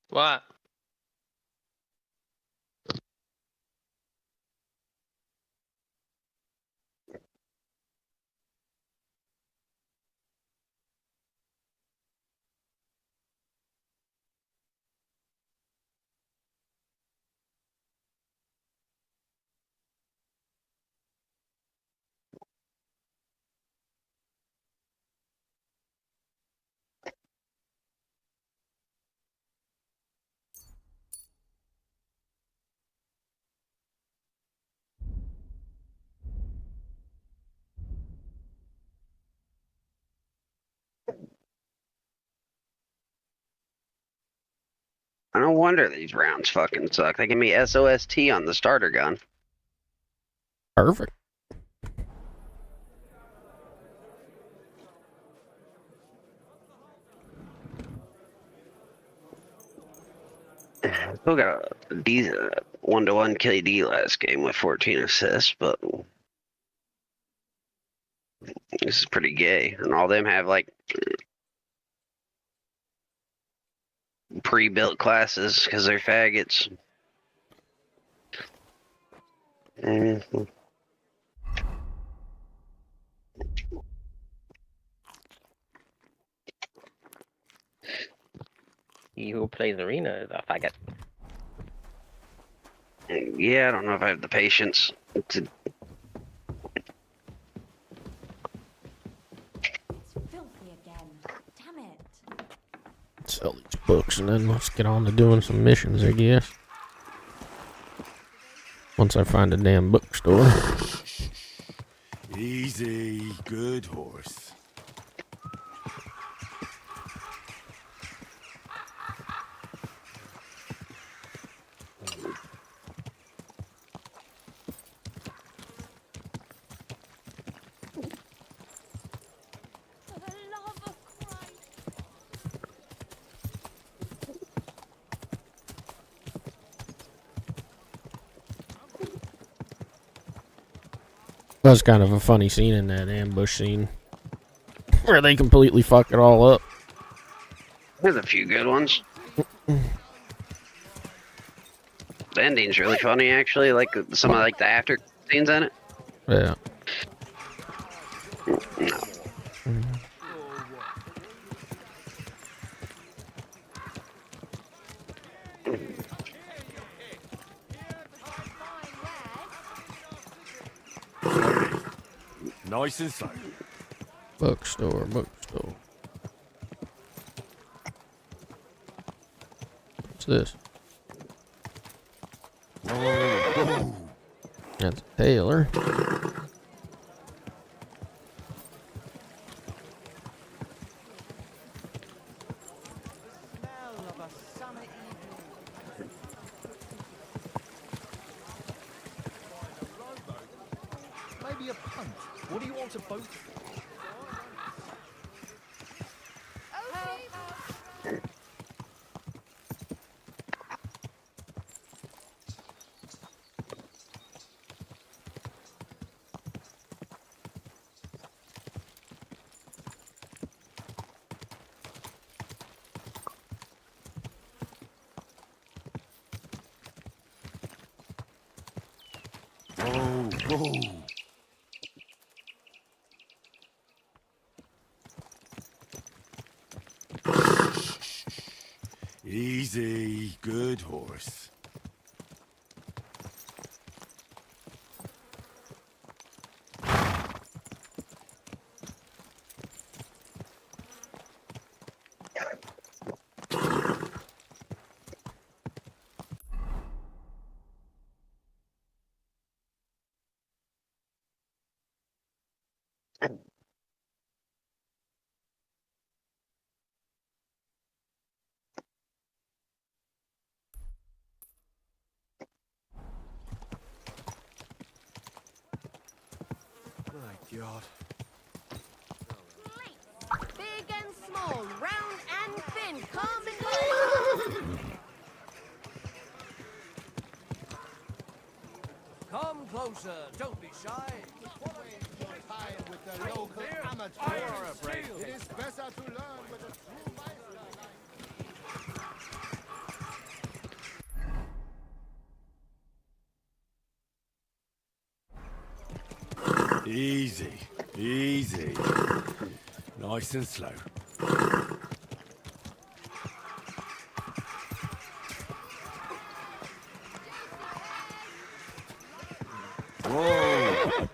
What? No wonder these rounds fucking suck. They give me SOST on the starter gun. Perfect. Still got a decent 1-to-1 KD last game with 14 assists, but this is pretty gay. And all them have like pre-built classes because they're faggots. He who plays arena is a faggot. Yeah, I don't know if I have the patience to. Sell these books and then let's get on to doing some missions, I guess. Once I find a damn bookstore. Easy, good horse. That was kind of a funny scene in that ambush scene. Where they completely fuck it all up. There's a few good ones. The ending's really funny, actually. Like some of like the after scenes in it. Yeah. Nice and slow. Bookstore, bookstore. What's this? Oh. That's a tailor. Maybe a punt. What do you want a boat for? Whoa, whoa. Easy, good horse. My God. Big and small, round and thin, come and Come closer, don't be shy. Your time with the local amateurs. It is better to learn with a true meister like Easy, easy. Nice and slow. Whoa!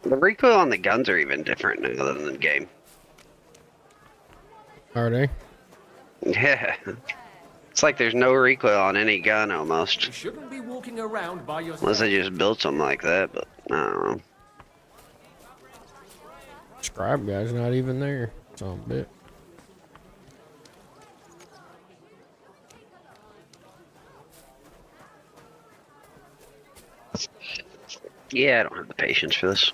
The recoil on the guns are even different now than the game. Are they? Yeah. It's like there's no recoil on any gun almost. You shouldn't be walking around by yourself. Unless they just built something like that, but I don't know. Scribe guy's not even there. Some bit. Yeah, I don't have the patience for this.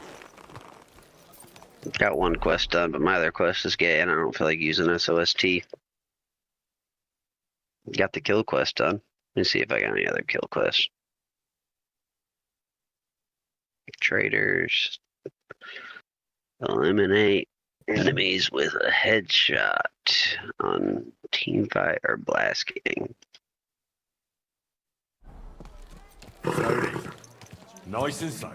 Got one quest done, but my other quest is gay, and I don't feel like using SOST. Got the kill quest done. Let me see if I got any other kill quests. Traders. Eliminate enemies with a headshot on team fight or blast gang. Slowly. Nice and slow.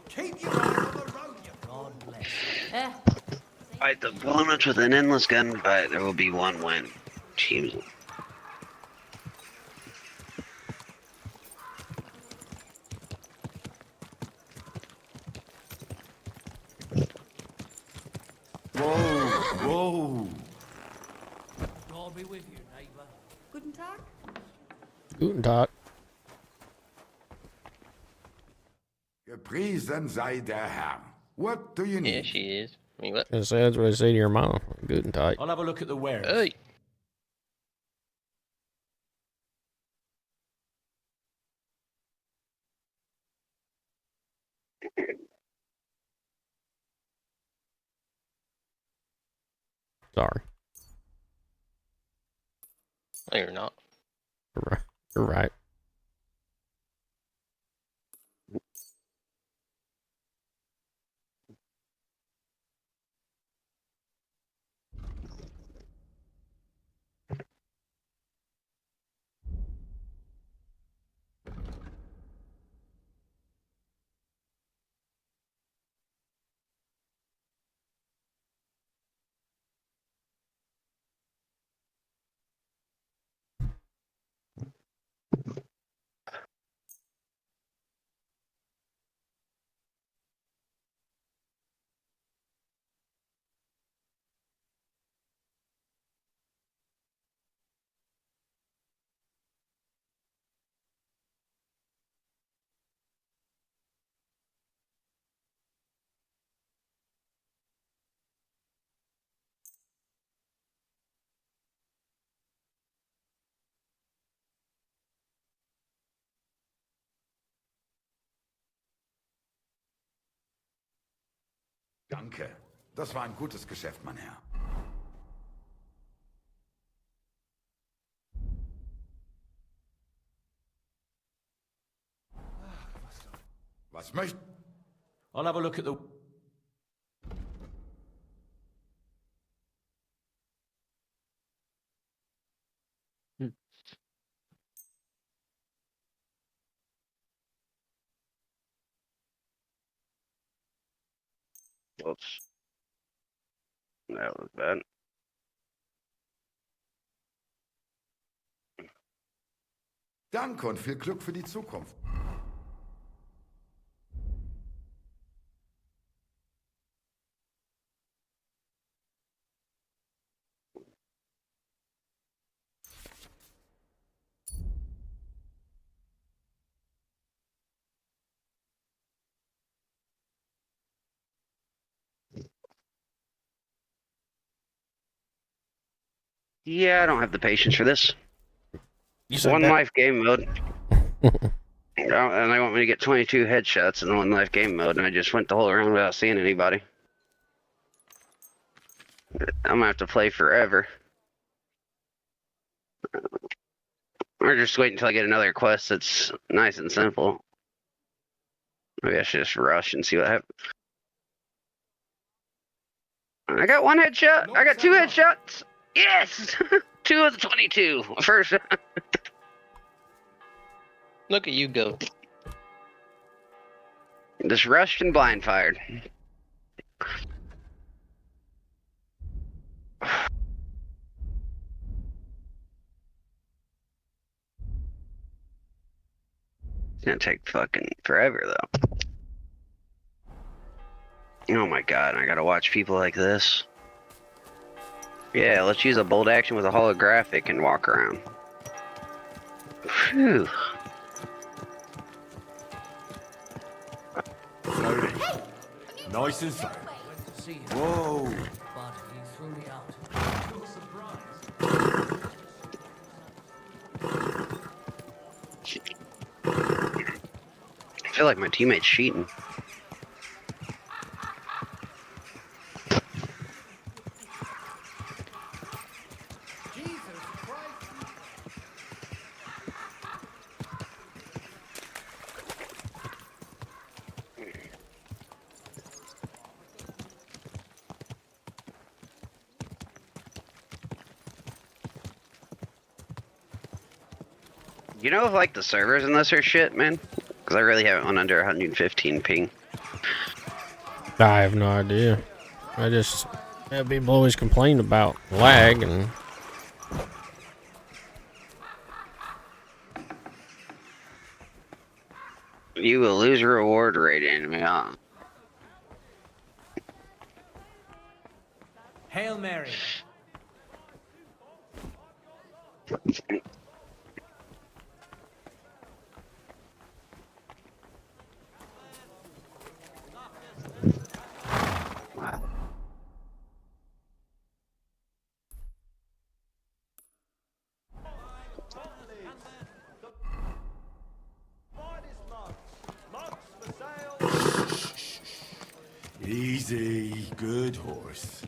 Keep your eye on the road, you God bless. Fight the opponents with an endless gunfight. There will be one win. Teams. Whoa, whoa. God be with you, neighbor. Guten Tag. Guten Tag. Gepriesen sei der Herr. What do you need? Yeah, she is. I mean, what? That's what I say to your mom. Guten Tag. I'll have a look at the wares. Hey. Sorry. No, you're not. You're right. Danke. Das war ein gutes Geschäft, mein Herr. Was möchten? I'll have a look at the... Whoops. That was bad. Danke und viel Glück für die Zukunft. Yeah, I don't have the patience for this. said One that- life game mode. And they want me to get 22 headshots in one life game mode, and I just went the whole round without seeing anybody. I'm gonna have to play forever. Or just wait until I get another quest that's nice and simple. Maybe I should just rush and see what happens. I got one headshot. I got 2 headshots. Yes! 2 of the 22. First. Look at you go. Just rushed and blind fired. It's gonna take fucking forever though. Oh my god, I gotta watch people like this. Yeah, let's use a bolt action with a holographic and walk around. Phew. Nice and slow. Whoa. I feel like my teammate's cheating. You know if like the servers in this are shit, man? Because I really haven't went under 115 ping. I have no idea. People always complain about lag and. You will lose your reward rating, yeah. Hail Mary. Easy, good horse.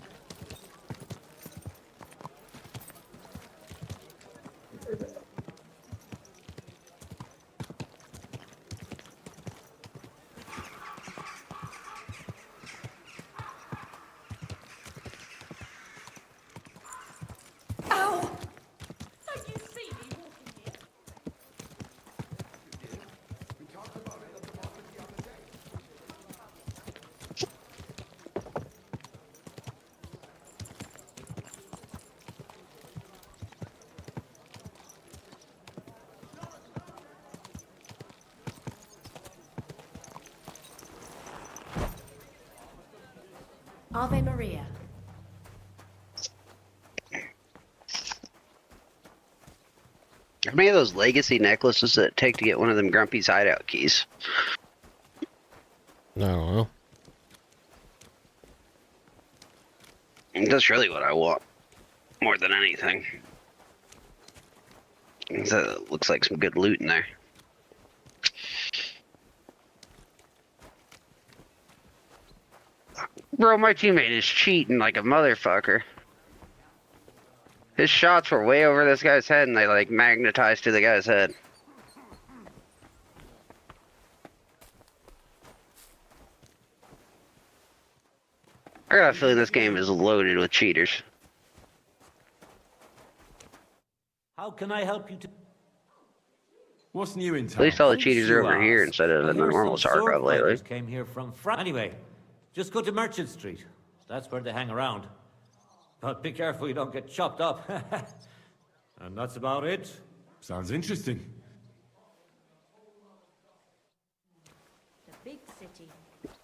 Ave Maria. How many of those legacy necklaces does it take to get one of them Grumpy's hideout keys? I don't know. That's really what I want. More than anything. That looks like some good loot in there. Bro, my teammate is cheating like a motherfucker. His shots were way over this guy's head, and they, like, magnetized to the guy's head. I got a feeling this game is loaded with cheaters. How can I help you to... What's new in At town? least all the cheaters are over here instead of in the normal Sarkov lately. Came here from Anyway, just go to Merchant Street. That's where they hang around. But be careful you don't get chopped up. And that's about it. Sounds interesting. The big city.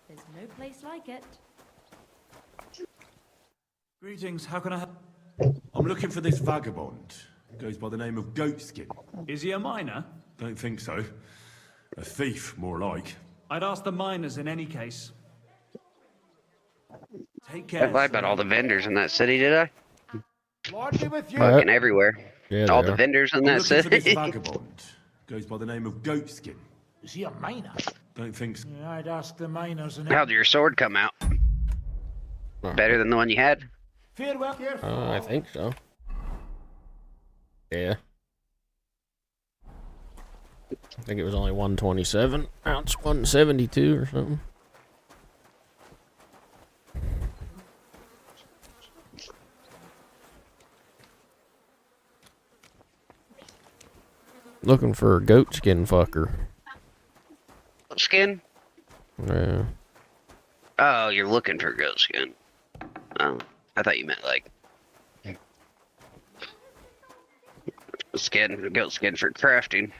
There's no place like it. Greetings, how can I help? I'm looking for this vagabond. Goes by the name of Goatskin. Is he a miner? Don't think so. A thief, more like. I'd ask the miners in any case. Take I care. lied about all the vendors in that city, did I? Lord be with you. Fucking everywhere. Yeah, all they the are. vendors in I'm that looking for this city. vagabond. Goes by the name of Goatskin. Is he a miner? Don't think so. Yeah, I'd ask the miners in How'd your sword come out? Better than the one you had? Farewell. I think so. Yeah. I think it was only 127 ounce, 172 or something. Looking for a goat skin fucker. Skin? Yeah. Oh, you're looking for goat skin. Oh, I thought you meant like skin, goat skin for crafting.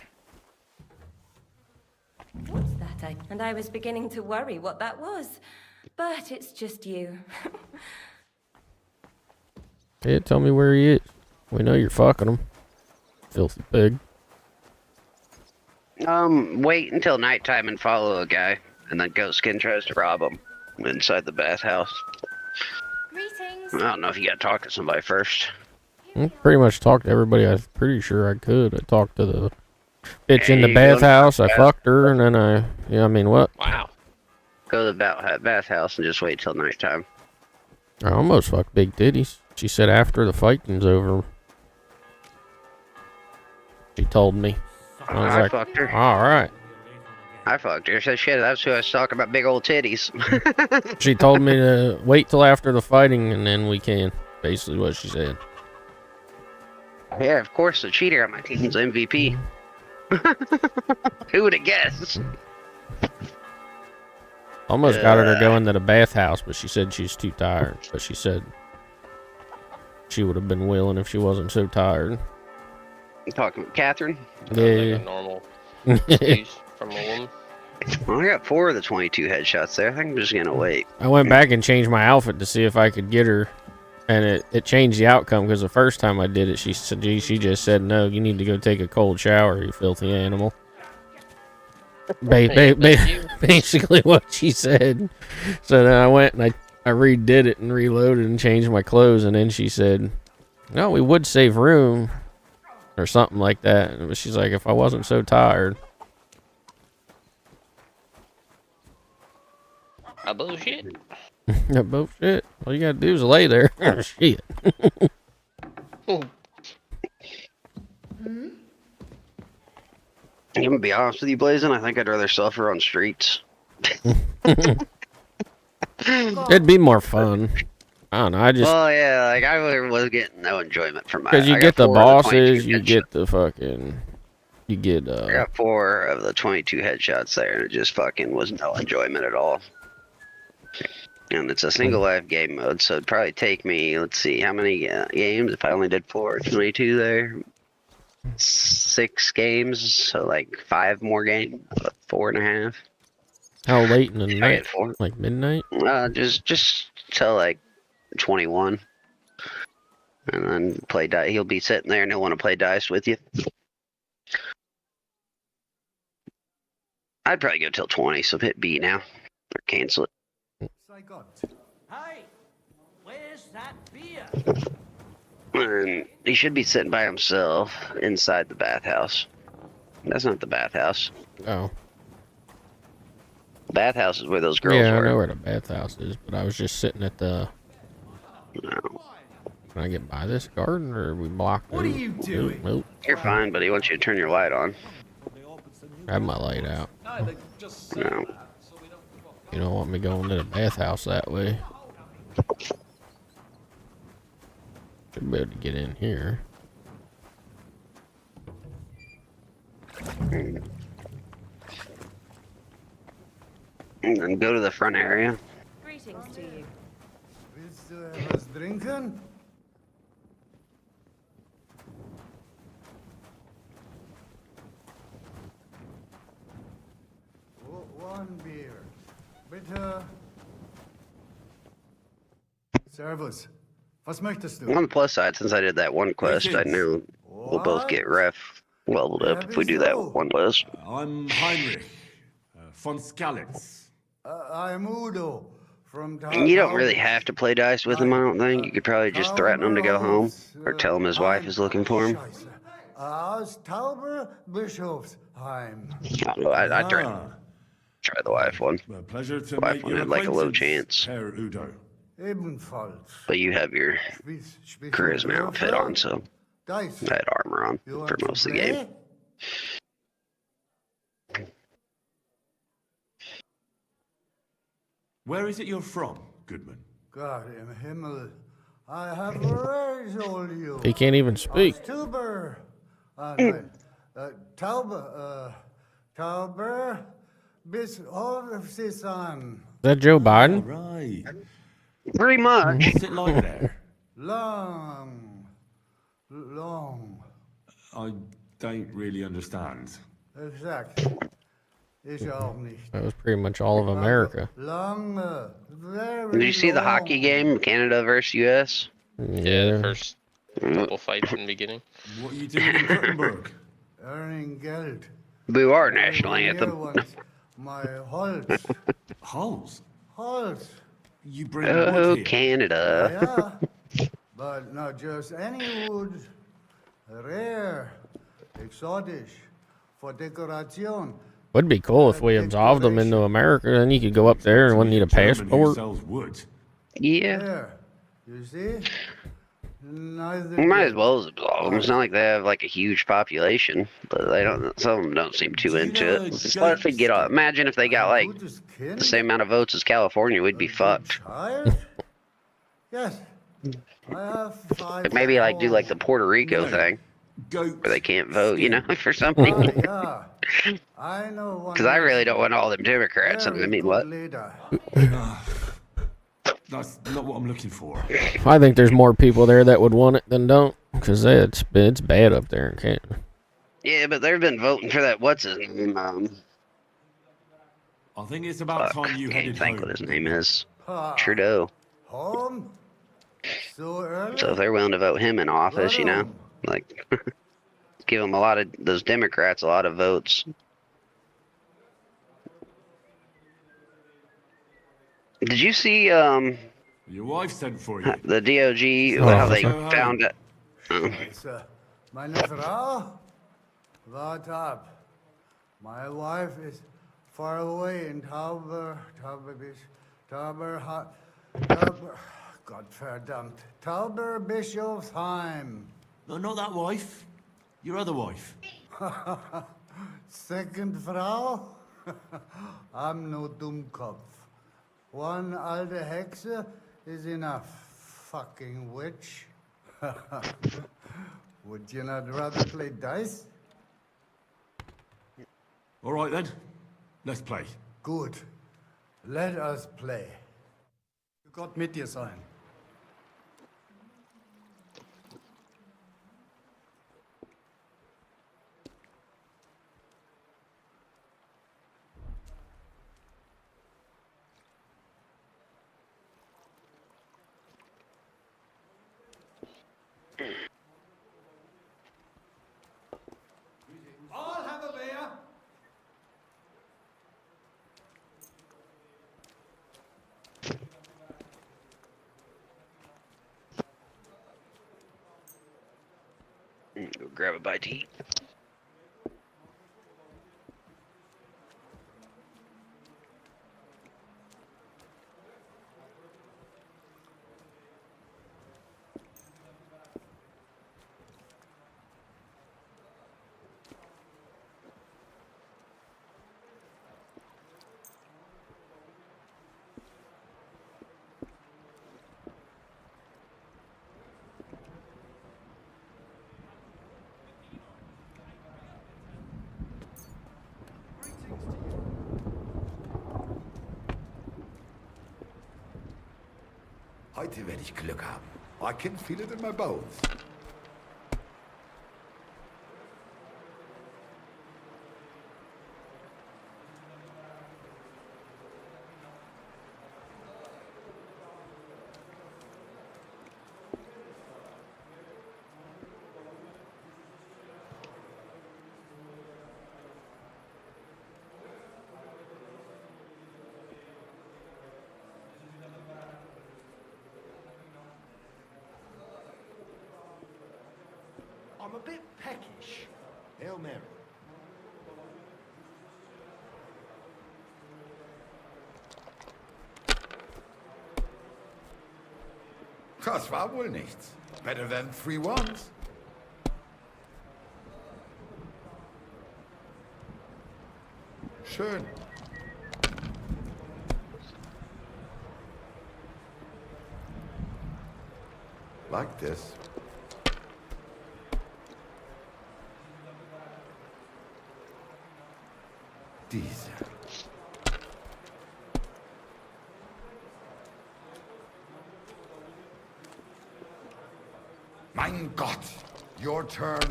What's that? And I was beginning to worry what that was. But it's just you. Yeah, tell me where he is. We know you're fucking him. Filthy pig. Wait until nighttime and follow a guy, and then Goatskin tries to rob him inside the bathhouse. Greetings. I don't know if you gotta talk to somebody first. I pretty much talked to everybody. I'm pretty sure I could. I talked to the bitch in the Hey, you go to the bathhouse. I bath- fucked her, and then I mean, what? Wow. Go to the bathhouse and just wait till nighttime. I almost fucked Big Titties. She said after the fighting's over. She told me. I was like, fucked her. all right. I fucked her. Said shit. That's who I was talking about. Big old titties. She told me to wait till after the fighting, and then we can. Basically, what she said. Yeah, of course. The cheater on my team's MVP. Who would have guessed? Almost got her to go into the bathhouse, but she said she's too tired. But she said she would have been willing if she wasn't so tired. I'm talking with Catherine. Yeah. Like a normal excuse from a woman. Well, I got 4 of the 22 headshots there. I think I'm just gonna wait. I went back and changed my outfit to see if I could get her, and it changed the outcome because the first time I did it, she just said, "No, you need to go take a cold shower, you filthy animal." Basically what she said. So then I went and I redid it and reloaded and changed my clothes, and then she said, "No, we would save room," or something like that. And she's like, "If I wasn't so tired." Bullshit. Yeah, bullshit. All you gotta do is lay there. Shit. I'm gonna be honest with you, Blazin. I think I'd rather suffer on streets. It'd be more fun. I don't know. I just Well, yeah, like I was getting no enjoyment from my. because you I get got the 4 of the 22 bosses, you get the fucking, you get I got 4 of the 22 headshots there, and it just fucking was no enjoyment at all. And it's a single life game mode, so it'd probably take me, let's see, how many games? If I only did 4, 22 there. 6 games, so like 5 more games, 4.5. How late in the I night? get 4. Like midnight? Just till like 21. And then play dice. He'll be sitting there and he'll want to play dice with you. I'd probably go till 20, so hit B now. Or cancel it. Hey, where's that beer? And he should be sitting by himself inside the bathhouse. That's not the bathhouse. Oh. Bathhouse is where those girls Yeah, I were. know where the bathhouse is, but I was just sitting at the... No. Can I get by this garden, or are we blocked? What are you doing? Nope. You're fine, but he wants you to turn your light on. I have my light out. No. You don't want me going to the bathhouse that way. Should be able to get in here. And then go to the front area. Greetings to you. Willst du etwas trinken? One beer. Bitte. Servus. Was möchtest du? On the plus side, since I did that one quest, I knew we'll both get ref leveled up if we do that one quest. I'm Heinrich von Skalitz. I'm Udo from And you don't really have to play dice with him, I don't think. You could probably just threaten him to go home, or tell him his wife is looking for him. Aus Tauber Bischofsheim. I don't know, I'd try the wife one. Pleasure to The wife one had like a low chance. Herr Udo. Ebenfalls. But you have your charisma outfit on, so I had armor on for most of the game. Where is it you're from, Goodman? God im Himmel. I have already told you. He can't even speak. Aus Tauber. Tauber Bischofsheim. Is that Joe Biden? Right. Pretty much. What's it like there? Long. I don't really understand. Exakt. Ich auch nicht. That was pretty much all of America. Lange. Very Did you see the hockey game, Canada versus US? Yeah. First couple fights in the beginning. What are you doing in Gutenberg? Earning Geld. Boo our national anthem. My Holz. Holz? You bring Oh, wood here? Canada. Yeah. But not just any wood. Rare. Exotic. For decoration. Would be cool if we absolved them into America, then you could go up there and wouldn't need a passport. Yeah. There. You see? We might as well absolve them. It's not like they have like a huge population, but they don't. Some of them don't seem too into it. It's not if we get. Imagine if they got like the same amount of votes as California, we'd be fucked. Yes. I have But maybe like do like the Puerto Rico thing, where they can't vote, you know, for something. Yeah. I know one. Because I really don't want all them Democrats. I mean, what? That's not what I'm looking for. I think there's more people there that would want it than don't, because it's bad up there in Canada. Yeah, but they've been voting for that. What's his name? I think it's about time you Can't headed think home. what his name is. Trudeau. Home? So early? So if they're willing to vote him in office, you know, like give them a lot of those Democrats a lot of votes. Did you see Your wife sent for you. the DOG how they found it? Meine Frau? Wart ab. My wife is far away in Tauber, Gottverdammt, Tauber Bischofsheim. No, not that wife. Your other wife. Second Frau? I'm no Dummkopf. One alte Hexe is enough. Fucking witch. Would you not rather play dice? All right then. Let's play. Good. Let us play. Gott mit dir sein. All have a beer. Go grab a bite to eat. Heute werde ich Glück haben. I can feel it in my bones. I'm a bit peckish. Hail Mary. Das war wohl nichts. Better than 3 ones. Schön. Like this. Diese. Mein Gott, your turn.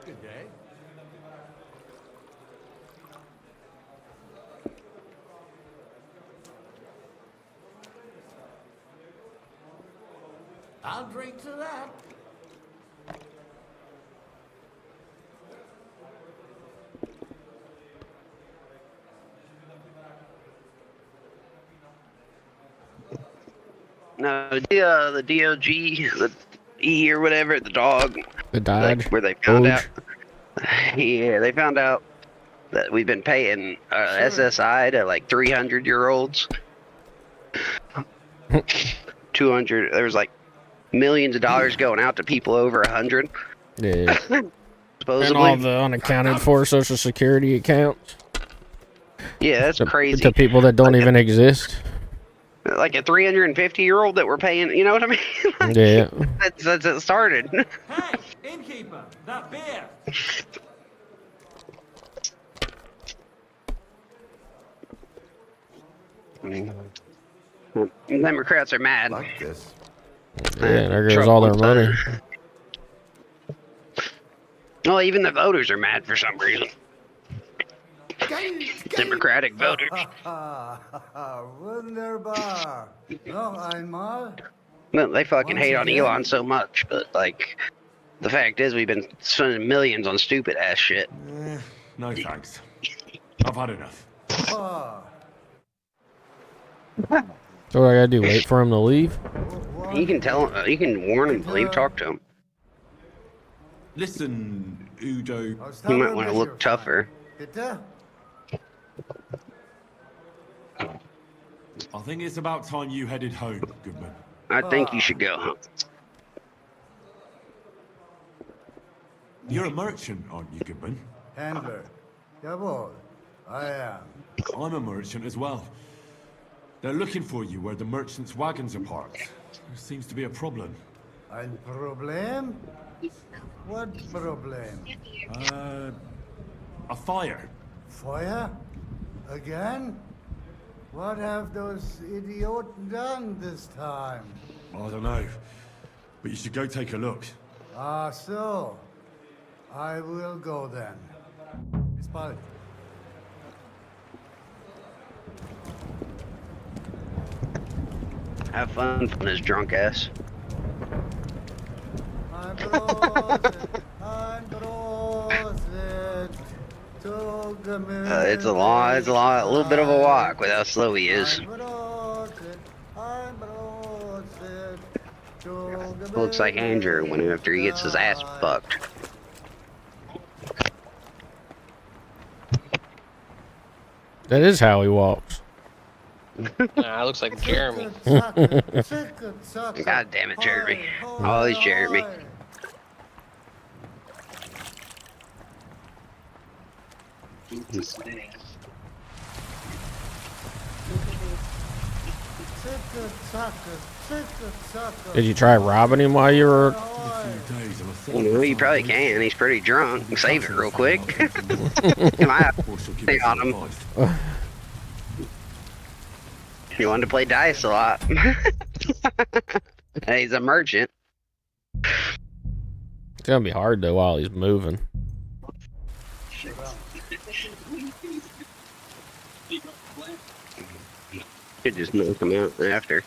Good day. I'll drink to that. No, the DOG, the E or whatever, the dog. The Dodge. Like, where they found Doge. out. Yeah, they found out that we've been paying SSI to like 300-year-olds. 200. There was like millions of dollars going out to people over 100. Yeah. Supposedly. And all the unaccounted for Social Security accounts. Yeah, that's crazy. To people that don't even exist. Like a 350-year-old that we're paying, you know what I mean? Yeah. That's it started. Hey, innkeeper, that beer. Democrats are mad. Like this. Yeah, there goes Trump all their wants money. Well, even the voters are mad for some reason. Democratic voters. Wunderbar. Noch einmal. Well, they fucking hate on Elon so much, but like, the fact is we've been spending millions on stupid ass shit. No thanks. I've had enough. So what I gotta do? Wait for him to leave? You can tell him, you can warn him to leave, talk to him. Listen, Udo. You might want to look tougher. Bitte? I think it's about time you headed home, Goodman. I think you should go home. You're a merchant, aren't you, Goodman? Handler. Jawohl. I am. I'm a merchant as well. They're looking for you where the merchants' wagons are parked. There seems to be a problem. Ein Problem? What problem? A fire. Feuer? Again? What have those idioten done this time? I don't know. But you should go take a look. Ah, so. I will go then. Bis bald. Have fun from his drunk ass. It's a little bit of a walk with how slow he is. Looks like Andrew after he gets his ass fucked. That is how he walks. Nah, looks like Jeremy. God damn it, Jeremy. Always Jeremy. Did you try robbing him while you were... Well, you probably can. He's pretty drunk. Save it real quick. Come on. Stay on him. He wanted to play dice a lot. He's a merchant. It's gonna be hard though while he's moving. Could just knock him out after.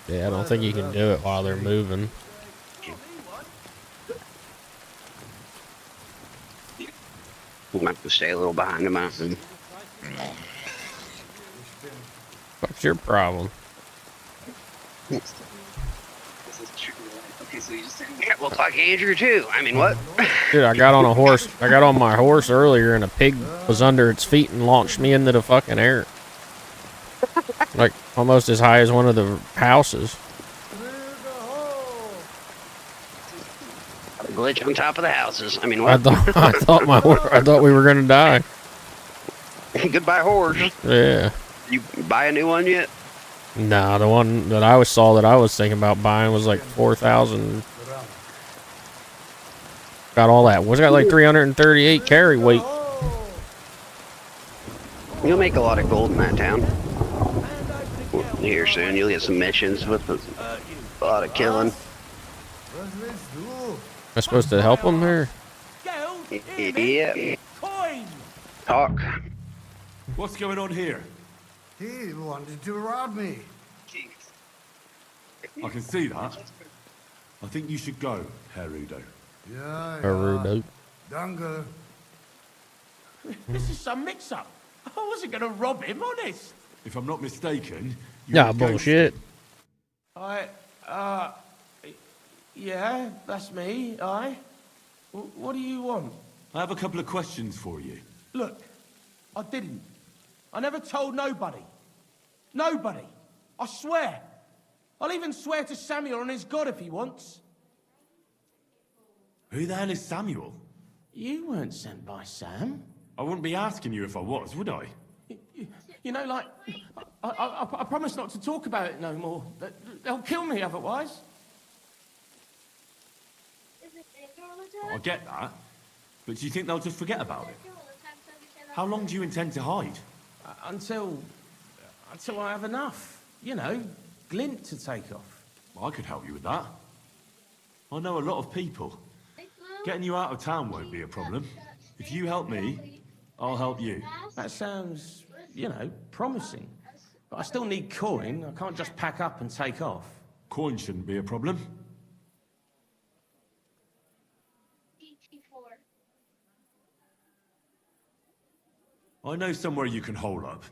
Yeah, I don't think you can do it while they're moving. We might have to stay a little behind him. What's your problem? Look like Andrew too. I mean, what? Dude, I got on a horse. I got on my horse earlier, and a pig was under its feet and launched me into the fucking air. Like almost as high as one of the houses. A glitch on top of the houses. I mean, what? I thought we were gonna die. Goodbye, horse. Yeah. You buy a new one yet? Nah, the one that I saw that I was thinking about buying was like 4,000. Got all that. What's got like 338 carry weight? You'll make a lot of gold in that town. Here soon, you'll get some missions with a lot of killing. Am I supposed to help him here? Yeah. Talk. What's going on here? He wanted to rob me. I can see that. I think you should go, Gerudo. Yeah, Gerudo. Danke. This is some mix-up. I wasn't going to rob him, honest. If I'm not mistaken, Nah, bullshit. Yeah, that's me, What do you want? I have a couple of questions for you. Look, I didn't. I never told nobody. Nobody. I swear. I'll even swear to Samuel and his God if he wants. Who the hell is Samuel? You weren't sent by Sam. I wouldn't be asking you if I was, would I? You know, like, I promise not to talk about it no more. They'll kill me otherwise. I get that. But do you think they'll just forget about it? How long do you intend to hide? Until I have enough. You know, glint to take off. Well, I could help you with that. I know a lot of people. Getting you out of town won't be a problem. If you help me, I'll help you. That sounds, you know, promising. But I still need coin. I can't just pack up and take off. Coin shouldn't be a problem. I know somewhere you can hole up.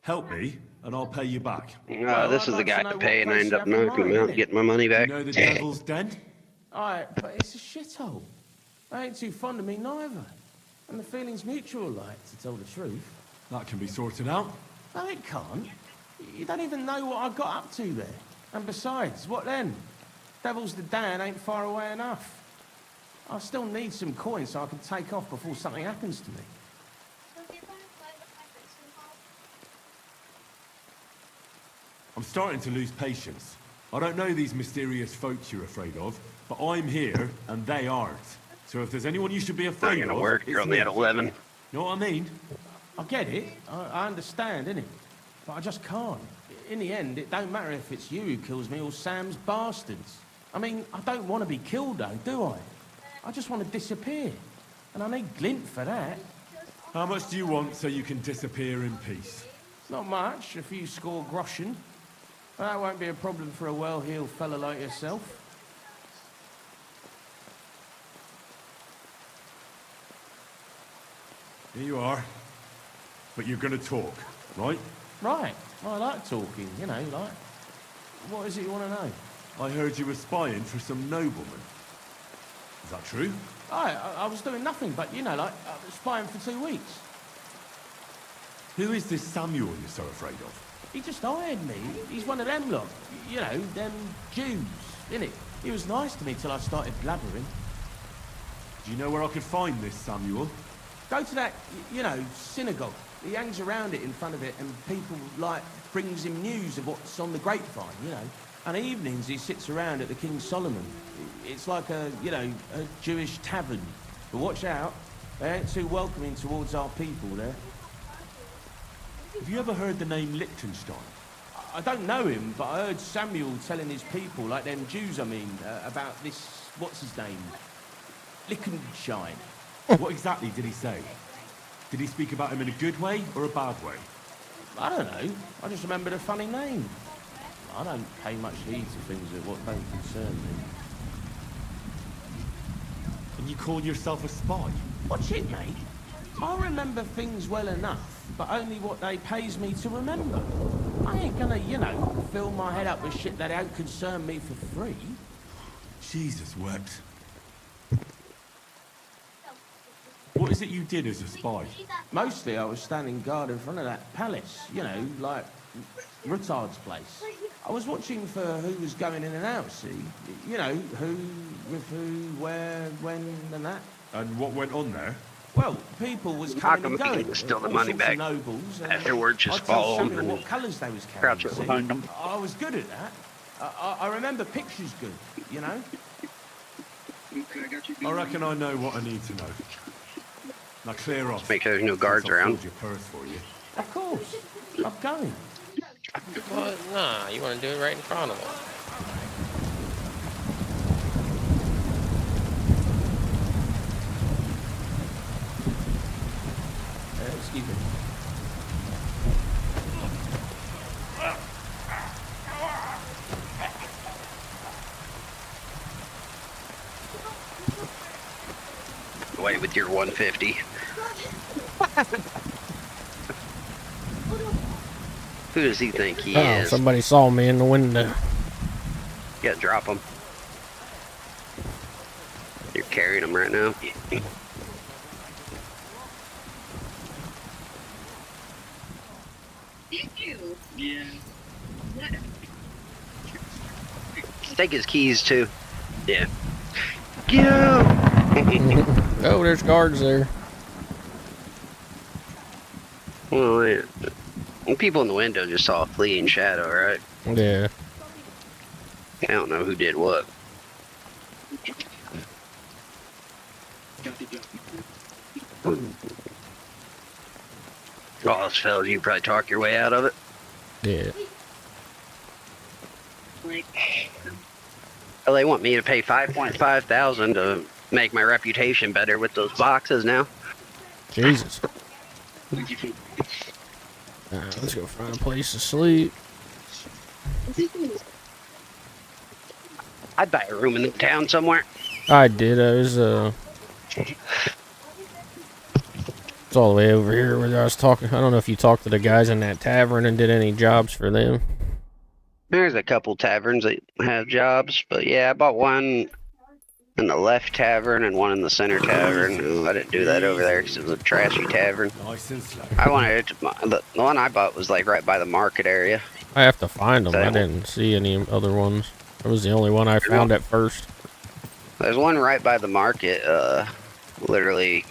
Help me, and I'll pay you back. This is the guy to pay, and I end up knocking him out and getting my money back. You know the Devil's Den? Alright, but it's a shithole. They ain't too fond of me neither. And the feeling's mutual, like, to tell the truth. That can be sorted out. No, it can't. You don't even know what I got up to there. And besides, what then? Devil's the Den ain't far away enough. I still need some coin so I can take off before something happens to me. I'm starting to lose patience. I don't know these mysterious folks you're afraid of, but I'm here and they aren't. So if there's anyone you should be afraid of, Not gonna work. You're only at 11. Know what I mean? I get it. I understand, innit? But I just can't. In the end, it don't matter if it's you who kills me or Sam's bastards. I mean, I don't want to be killed, though, do I? I just want to disappear. And I need glint for that. How much do you want so you can disappear in peace? Not much. A few score groschen. That won't be a problem for a well-heeled fella like yourself. Here you are. But you're gonna talk, right? Right. I like talking, you know, like... What is it you want to know? I heard you were spying for some nobleman. Is that true? I was doing nothing but, you know, like, spying for 2 weeks. Who is this Samuel you're so afraid of? He just hired me. He's one of them lot. You know, them Jews, innit? He was nice to me till I started blabbering. Do you know where I could find this Samuel? Go to that, you know, synagogue. He hangs around it in front of it and people, like, brings him news of what's on the grapevine, you know. And evenings he sits around at the King Solomon. It's like a, you know, a Jewish tavern. But watch out, They ain't too welcoming towards our people there. Have you ever heard the name Liechtenstein? I don't know him, but I heard Samuel telling his people, like them Jews, I mean, about this, what's his name? Liechtenstein. What exactly did he say? Did he speak about him in a good way or a bad way? I don't know. I just remembered a funny name. I don't pay much heed to things that what don't concern me. And you call yourself a spy? What's it, mate? I remember things well enough, but only what they pays me to remember. I ain't gonna, you know, fill my head up with shit that don't concern me for free. Jesus wept. What is it you did as a spy? Mostly I was standing guard in front of that palace, you know, like Rutard's place. I was watching for who was going in and out, see? You know, who, with who, where, when, and that. And what went on there? Well, people was coming and How come we going. can steal the all money sorts of back? nobles, and Afterwards, just I'd tell follow them Samuel and what colours they was crouch carrying, it behind them. I was good at that. I remember pictures good, you know? I reckon I know what I need to know. Now clear off. Just make sure there's no guards I'll around. fold your purse for you. Of course. I'm going. Well, nah, you want to do it right in front of them. Excuse me. Away with your 150. Who does he think he is? Somebody saw me in the window. Yeah, drop him. You're carrying him right now. Yeah. Take his keys too. Yeah. Get out! Oh, there's guards there. Well, yeah. And people in the window just saw a fleeing shadow, right? Yeah. I don't know who did what. Oh, this fellas, you probably talk your way out of it. Yeah. Well, they want me to pay $5.5 thousand to make my reputation better with those boxes now. Jesus. Let's go find a place to sleep. I'd buy a room in the town somewhere. I did. I was it's all the way over here where I was talking. I don't know if you talked to the guys in that tavern and did any jobs for them. There's a couple taverns that have jobs, but yeah, I bought one in the left tavern and one in the center tavern. Ooh, I didn't do that over there because it was a trashy tavern. Nice and slow. I wanted it to, the one I bought was like right by the market area. I have to find them. I didn't see any other ones. That was the only one I found at first. There's one right by the market, literally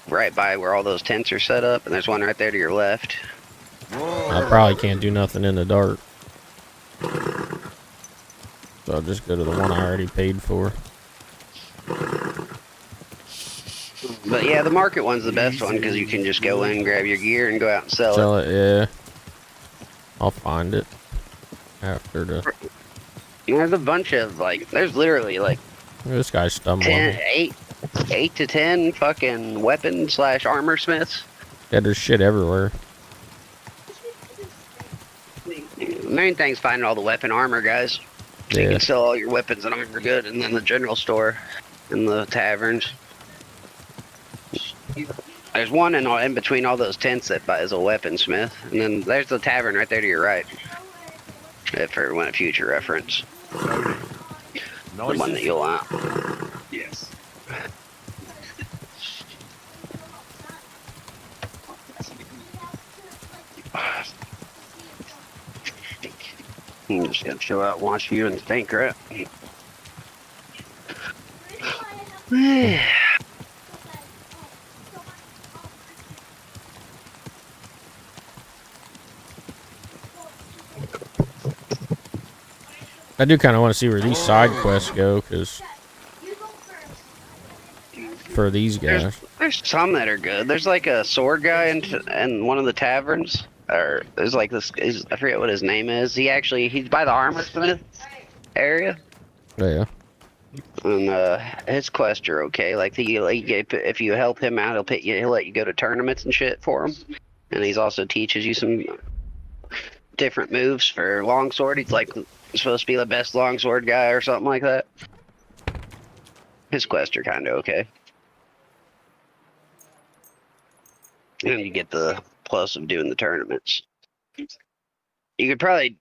right by where all those tents are set up, and there's one right there to your left. I probably can't do nothing in the dark. So I'll just go to the one I already paid for. But yeah, the market one's the best one because you can just go in, grab your gear, and go out and sell it. Yeah. I'll find it after the... There's a bunch of, like, there's literally, like... This guy's stumbling. 8 to 10 fucking weapon / armor smiths. Yeah, there's shit everywhere. The main thing's finding all the weapon armor guys. So you can sell all your weapons and armor good in the general store and the taverns. There's one in between all those tents that buys a weaponsmith, and then there's the tavern right there to your right. For a future reference. The one that you'll want. Yes. I'm just gonna chill out, watch you, and think, right? I do kind of want to see where these side quests go, because for these guys. There's some that are good. There's like a sword guy in one of the taverns. Or there's like this. I forget what his name is. He's by the armorsmith area. Yeah. And his quests are okay. Like if you help him out, he'll let you go to tournaments and shit for him. And he's also teaches you some different moves for longsword. He's like supposed to be the best longsword guy or something like that. His quests are kind of okay. And you get the plus of doing the tournaments. You could probably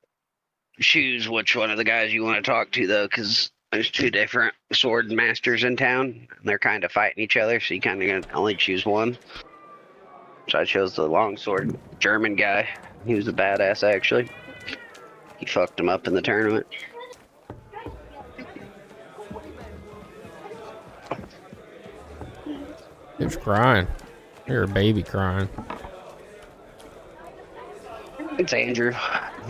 choose which one of the guys you want to talk to, though, because there's two different sword masters in town, and they're kind of fighting each other, so you kind of gonna only choose one. So I chose the longsword German guy. He was a badass, actually. He fucked him up in the tournament. He was crying. You're a baby crying. It's Andrew.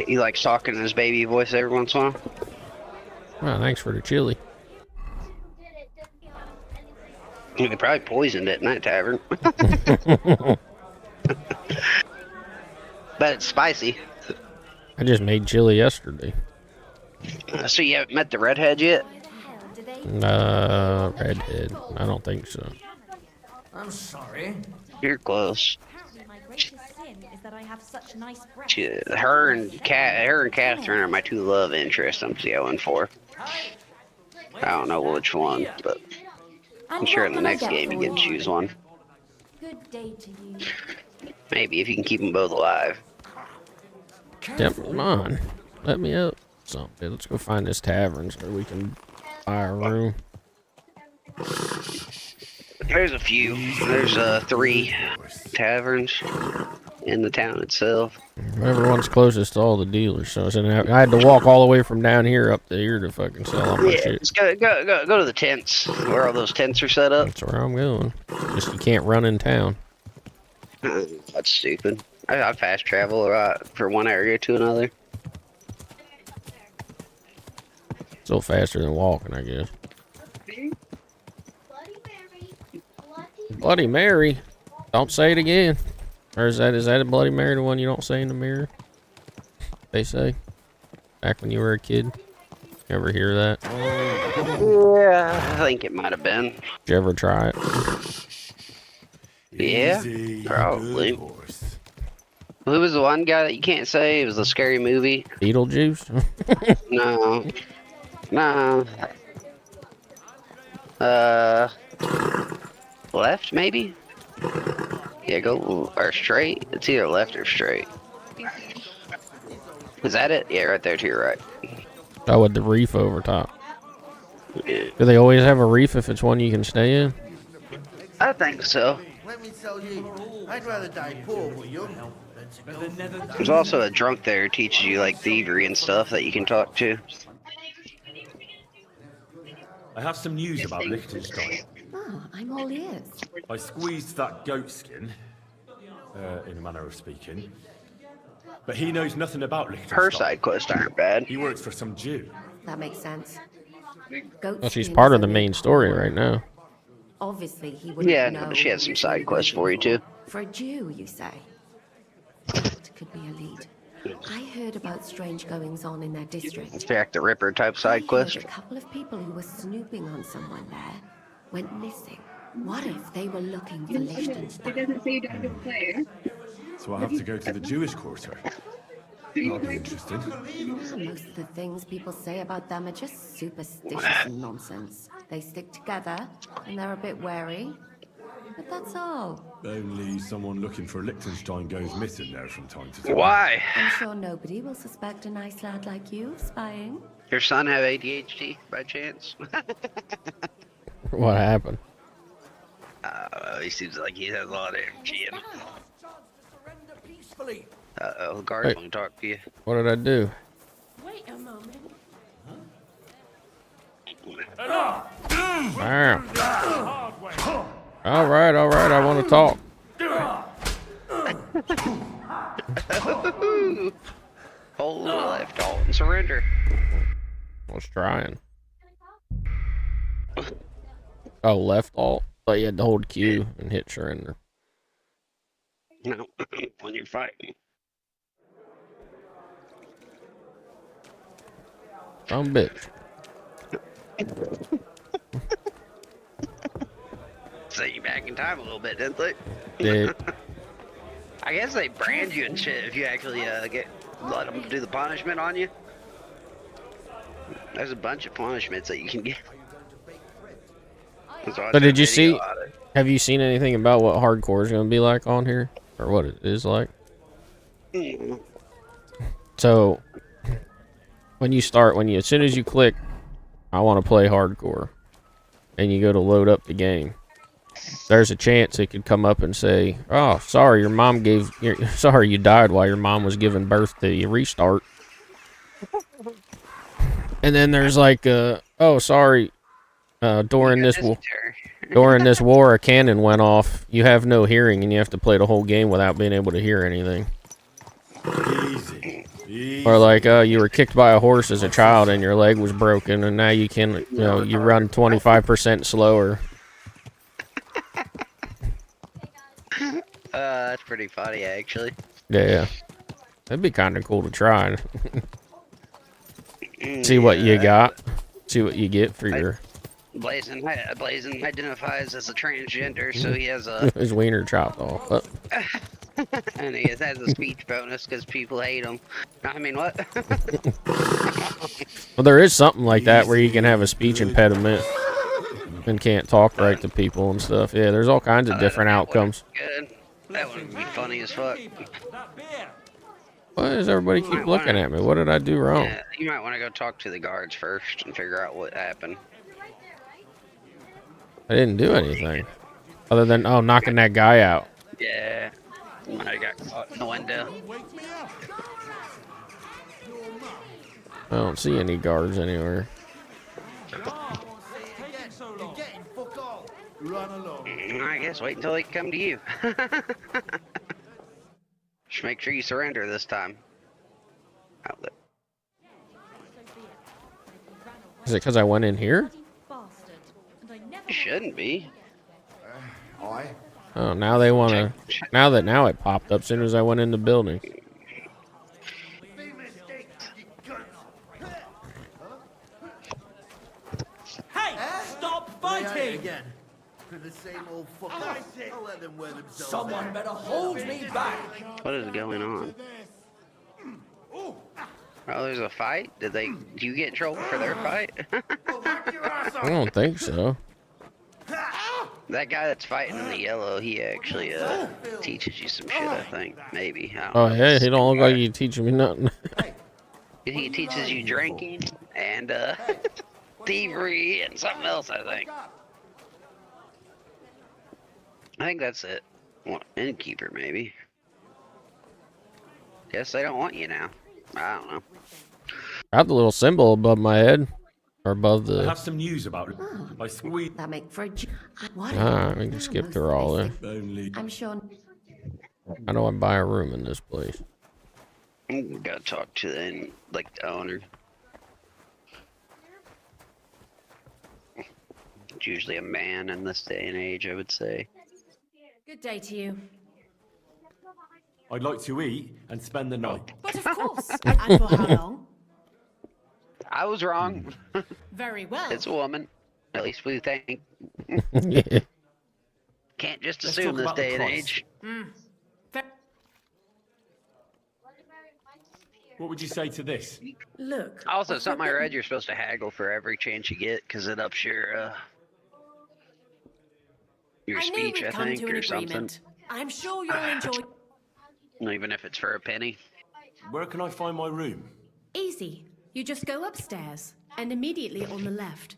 He likes talking in his baby voice every once in a while. Well, thanks for the chili. They probably poisoned it in that tavern. But it's spicy. I just made chili yesterday. So you haven't met the redhead yet? Redhead. I don't think so. I'm sorry. You're close. My greatest sin is that I have such nice breath. Her and Catherine are my two love interests I'm going for. I don't know which one, but I'm sure in the next game you get to choose one. Good day to you. Maybe if you can keep them both alive. Yep, come on. Let me up. Something. Let's go find this tavern so we can buy a room. There's a few. There's 3 taverns in the town itself. Everyone's closest to all the dealers, so I had to walk all the way from down here up to here to fucking sell all my shit. Just go to the tents, where all those tents are set up. That's where I'm going. Just you can't run in town. That's stupid. I fast travel from one area to another. Still faster than walking, I guess. Bloody Mary. Don't say it again. Or is that a Bloody Mary, the one you don't say in the mirror? They say. Back when you were a kid. You ever hear that? Yeah, I think it might have been. Did you ever try it? Yeah, probably. Who was the one guy that you can't say? It was a scary movie. Beetlejuice? No. Left, maybe? Yeah, go, or straight. It's either left or straight. Is that it? Yeah, right there to your right. Oh, with the reef over top. Yeah. Do they always have a reef if it's one you can stay in? I think so. Let me tell you, I'd rather die poor or young than to go. There's also a drunk there who teaches you like thievery and stuff that you can talk to. I have some news about Liechtenstein. Oh, I'm all ears. I squeezed that goat skin, in a manner of speaking. But he knows nothing about Liechtenstein. Her side quests aren't bad. He works for some Jew. That makes sense. Well, she's part of the main story right now. Obviously, he wouldn't Yeah, know. but she has some side quests for you too. For a Jew, you say? That could be a lead. I heard about strange goings on in their district. Jack the Ripper type side quest. A couple of people who were snooping on someone there went missing. What if they were looking for Liechtenstein? It doesn't say you don't have a player. So I have to go to the Jewish quarter. That'll be interesting. Most of the things people say about them are just superstitious and nonsense. They stick together, and they're a bit wary. But that's all. Only someone looking for Liechtenstein goes missing there from time to time. Why? I'm sure nobody will suspect a nice lad like you of spying. Your son have ADHD by chance? What happened? He seems like he has a lot of energy in him. The guard Hey. won't talk to you. What did I do? Wait a moment. Bam. All right, I want to talk. Hold left alt and surrender. I was trying. Oh, left alt? But you had to hold Q and hit surrender. No, when you're fighting. Some bitch. Set you back in time a little bit, didn't they? Did. I guess they brand you and shit if you actually let them do the punishment on you. There's a bunch of punishments that you can get. So did you see? Have you seen anything about what hardcore is going to be like on here, or what it is like? Mm. So as soon as you click, I want to play hardcore, and you go to load up the game, there's a chance it could come up and say, "Oh, sorry, sorry you died while your mom was giving birth to you. Restart." And then there's like, "Oh, sorry, during this war, a cannon went off. You have no hearing, and you have to play the whole game without being able to hear anything." Easy. Easy. Or like, you were kicked by a horse as a child, and your leg was broken, and now you can, you run 25% slower. That's pretty funny, actually. Yeah, that'd be kind of cool to try. See what you got. See what you get for your. Blazin identifies as a transgender, so he has a his wiener chopped off. and he has a speech bonus because people hate him. I mean, what? Well, there is something like that where you can have a speech impediment and can't talk right to people and stuff. Yeah, there's all kinds of different outcomes. Good. That would be funny as fuck. Why does everybody keep looking at me? What did I do wrong? Yeah, you might want to go talk to the guards first and figure out what happened. I didn't do anything. Other than, knocking that guy out. Yeah. I got caught in the window. I don't see any guards anywhere. I guess wait until they come to you. Just make sure you surrender this time. Outlet. Is it because I went in here? Shouldn't be. Oh, now they want to. Now it popped up as soon as I went in the building. Hey, stop fighting! Again. The same old fuckers. I'll let them wear themselves. Someone better hold me back. What is going on? Oh, there's a fight? Do you get in trouble for their fight? I don't think so. That guy that's fighting in the yellow, he actually teaches you some shit, I think. Maybe. I don't know. Yeah, he don't look like he teaching me nothing. He teaches you drinking and thievery and something else, I think. I think that's it. Well, innkeeper, maybe. Guess they don't want you now. I don't know. I have the little symbol above my head. Or above the. I have some news about it. I squeezed. That make for a. What? We can skip through all there. I'm sure. I know I buy a room in this place. Gotta talk to the owner. It's usually a man in this day and age, I would say. Good day to you. I'd like to eat and spend the night. But of course. And for how long? I was wrong. Very well. It's a woman. At least we think. Yeah. Can't just assume this day and age. What would you say to this? Look. Also, something I read, you're supposed to haggle for every chance you get, because it ups your speech, I think, or something. I'm sure you'll enjoy. Even if it's for a penny. Where can I find my room? Easy. You just go upstairs, and immediately on the left.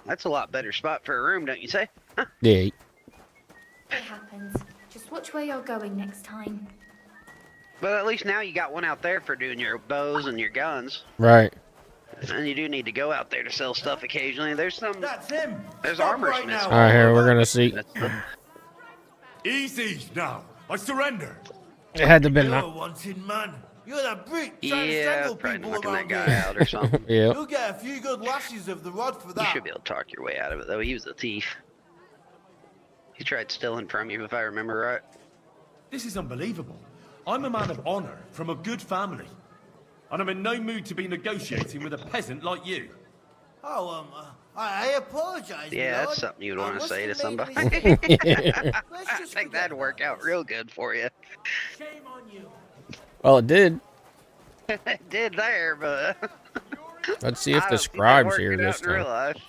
That's a lot better spot for a room, don't you say? Yeah. It happens. Just watch where you're going next time. But at least now you got one out there for doing your bows and your guns. Right. And you do need to go out there to sell stuff occasionally. There's some. That's him. There's armor smiths. All right, here we're gonna see. Easy now. I surrender. It had to been You're that. a wanted man. You're that brick trying to Yeah, strangle probably people knocking around that guy here. out or something. Yeah. You'll get a few good lashes of the rod for You that. should be able to talk your way out of it, though. He was a thief. He tried stealing from you, if I remember right. This is unbelievable. I'm a man of honor from a good family. And I'm in no mood to be negotiating with a peasant like you. Oh, I apologize, Yeah, my lord. that's something you'd want to must say to have somebody. made a mistake. I think that'd work out real good for you. Shame on you. Well, it did. It did there, but Let's see if I the don't see that scribe's here working this out in real time. life.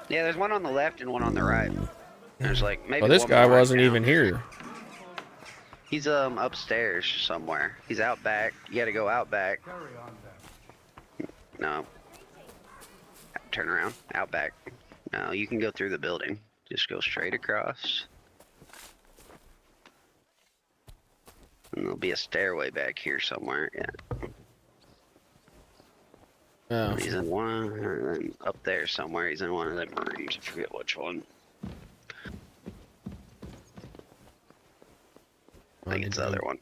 Yeah, there's one on the left and one on the right. There's like maybe. Well, this one guy more wasn't down. even here. He's upstairs somewhere. He's out back. You gotta go out back. No. Turn around. Out back. No, you can go through the building. Just go straight across. And there'll be a stairway back here somewhere. Yeah. Oh. He's in one, and then up there somewhere. He's in one of them rooms. I forget which one. I think it's the other one.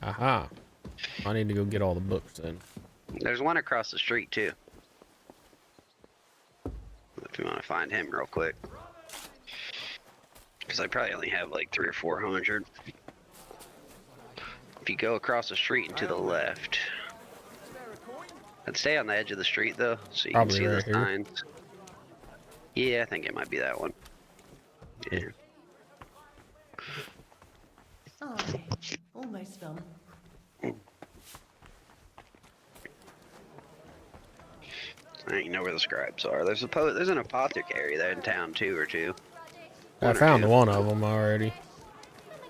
Aha. I need to go get all the books then. There's one across the street too. If you want to find him real quick. Because I probably only have like 300 or 400. If you go across the street and to the left. I'd stay on the edge of the street though, so you Probably can see right the signs. Yeah, I think it might be that one. Yeah. Oh, almost done. I don't know where the scribes are. There's an apothecary there in town too, or two. I found one of them already.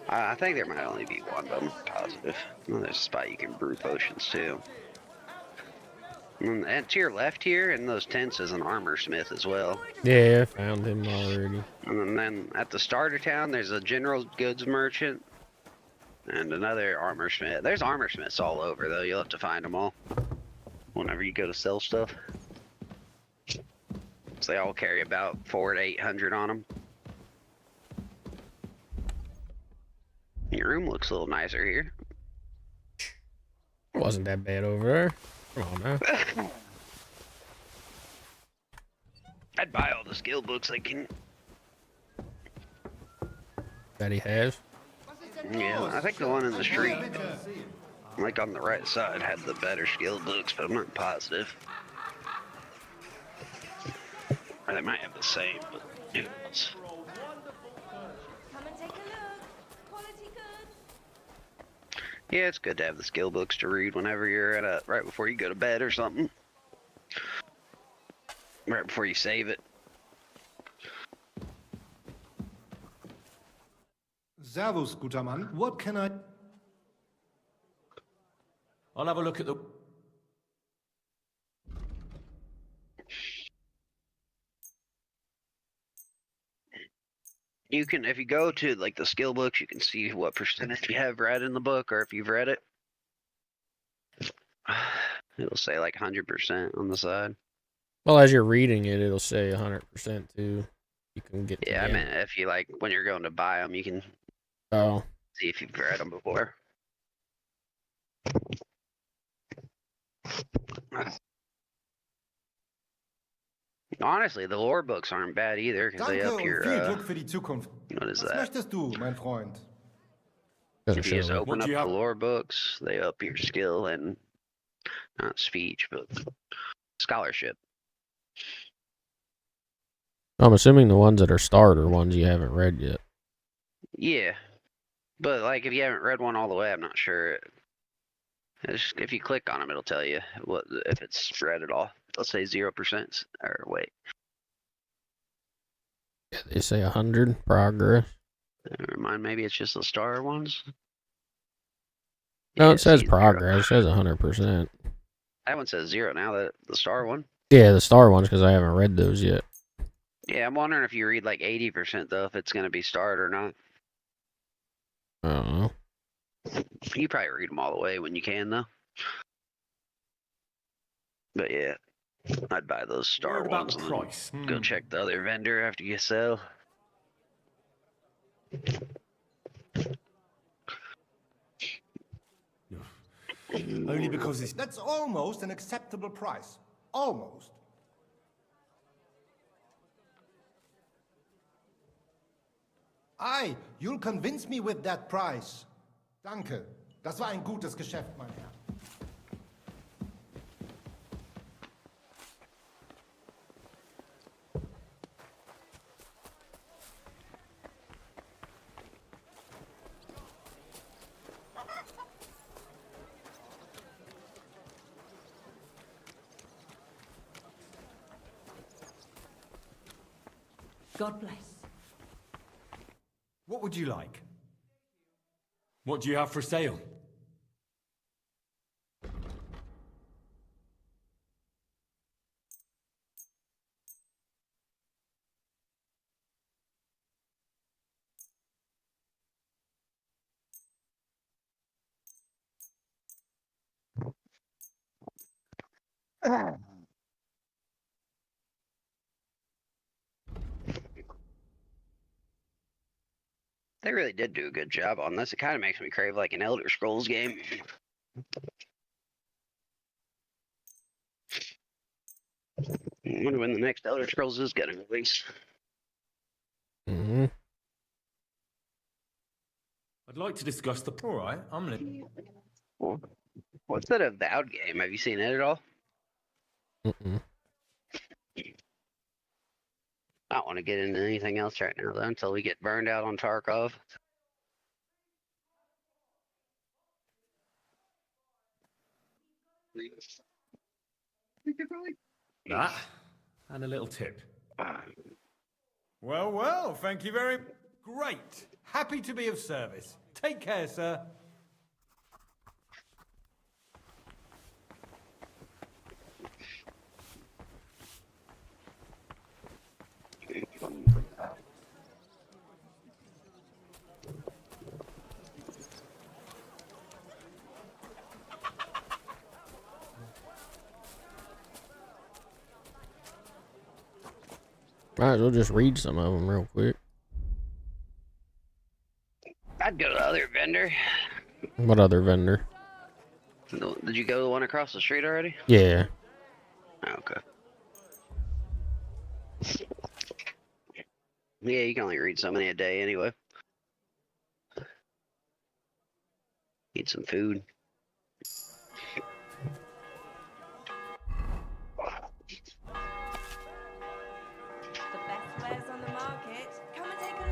I think there might only be one, but I'm positive. Well, there's a spot you can brew potions too. And to your left here in those tents is an armor smith as well. Yeah, I found him already. And then at the start of town, there's a general goods merchant and another armor smith. There's armor smiths all over though. You'll have to find them all whenever you go to sell stuff. So they all carry about 400 to 800 on them. Your room looks a little nicer here. It wasn't that bad over there. Come on now. I'd buy all the skill books I can. That he has. Yeah, I think the one in the street, like on the right side, had the better skill books, but I'm not positive. Or they might have the same, but who knows? Come and take a look. Quality good. Yeah, it's good to have the skill books to read whenever you're at right before you go to bed or something. Right before you save it. Servus, guter Mann. What can I... I'll have a look at the... You can, if you go to like the skill books, you can see what percentage you have read in the book, or if you've read it. It'll say like 100% on the side. Well, as you're reading it, it'll say 100% too. You can get. Yeah, I mean, if you like, when you're going to buy them, you can see if you've read them before. Honestly, the lore books aren't bad either, because they Danke up und your, viel Glück für die Zukunft. what is Was that? möchtest du, mein Freund? Doesn't If you just show. open up the lore books, they up your skill and not speech, but scholarship. I'm assuming the ones that are starter ones you haven't read yet. Yeah, but like if you haven't read one all the way, I'm not sure. If you click on them, it'll tell you what if it's read at all. Let's say 0%, or wait. They say 100 progress. Never mind, maybe it's just the star ones. No, Yeah, it says see, progress. It says 100%. That one says 0 now. The star one. Yeah, the star ones because I haven't read those yet. Yeah, I'm wondering if you read like 80% though, if it's gonna be starred or not. I don't know. You probably read them all the way when you can though. But yeah, I'd buy those star Word about ones the and then price. go check the other vendor after you sell. Your Only because it's... That's almost an acceptable price. Almost. Ei, you'll convince me with that price. Danke. Das war ein gutes Geschäft, mein Herr. God bless. What would you like? What do you have for sale? They really did do a good job on this. It kind of makes me crave like an Elder Scrolls game. I wonder when the next Elder Scrolls is getting released. Mm-hmm. I'd like to discuss the... Alright, I'm listening. What's that Avowed game? Have you seen it at all? Mm-mm. I don't want to get into anything else right now, though, until we get burned out on Tarkov. That, and a little tip. Well, well, thank you very... Great. Happy to be of service. Take care, sir. Might as well just read some of them real quick. I'd go to the other vendor. What other vendor? Did you go to the one across the street already? Yeah. Okay. Yeah, you can only read so many a day anyway. Eat some food. Wares on the market. Come and take a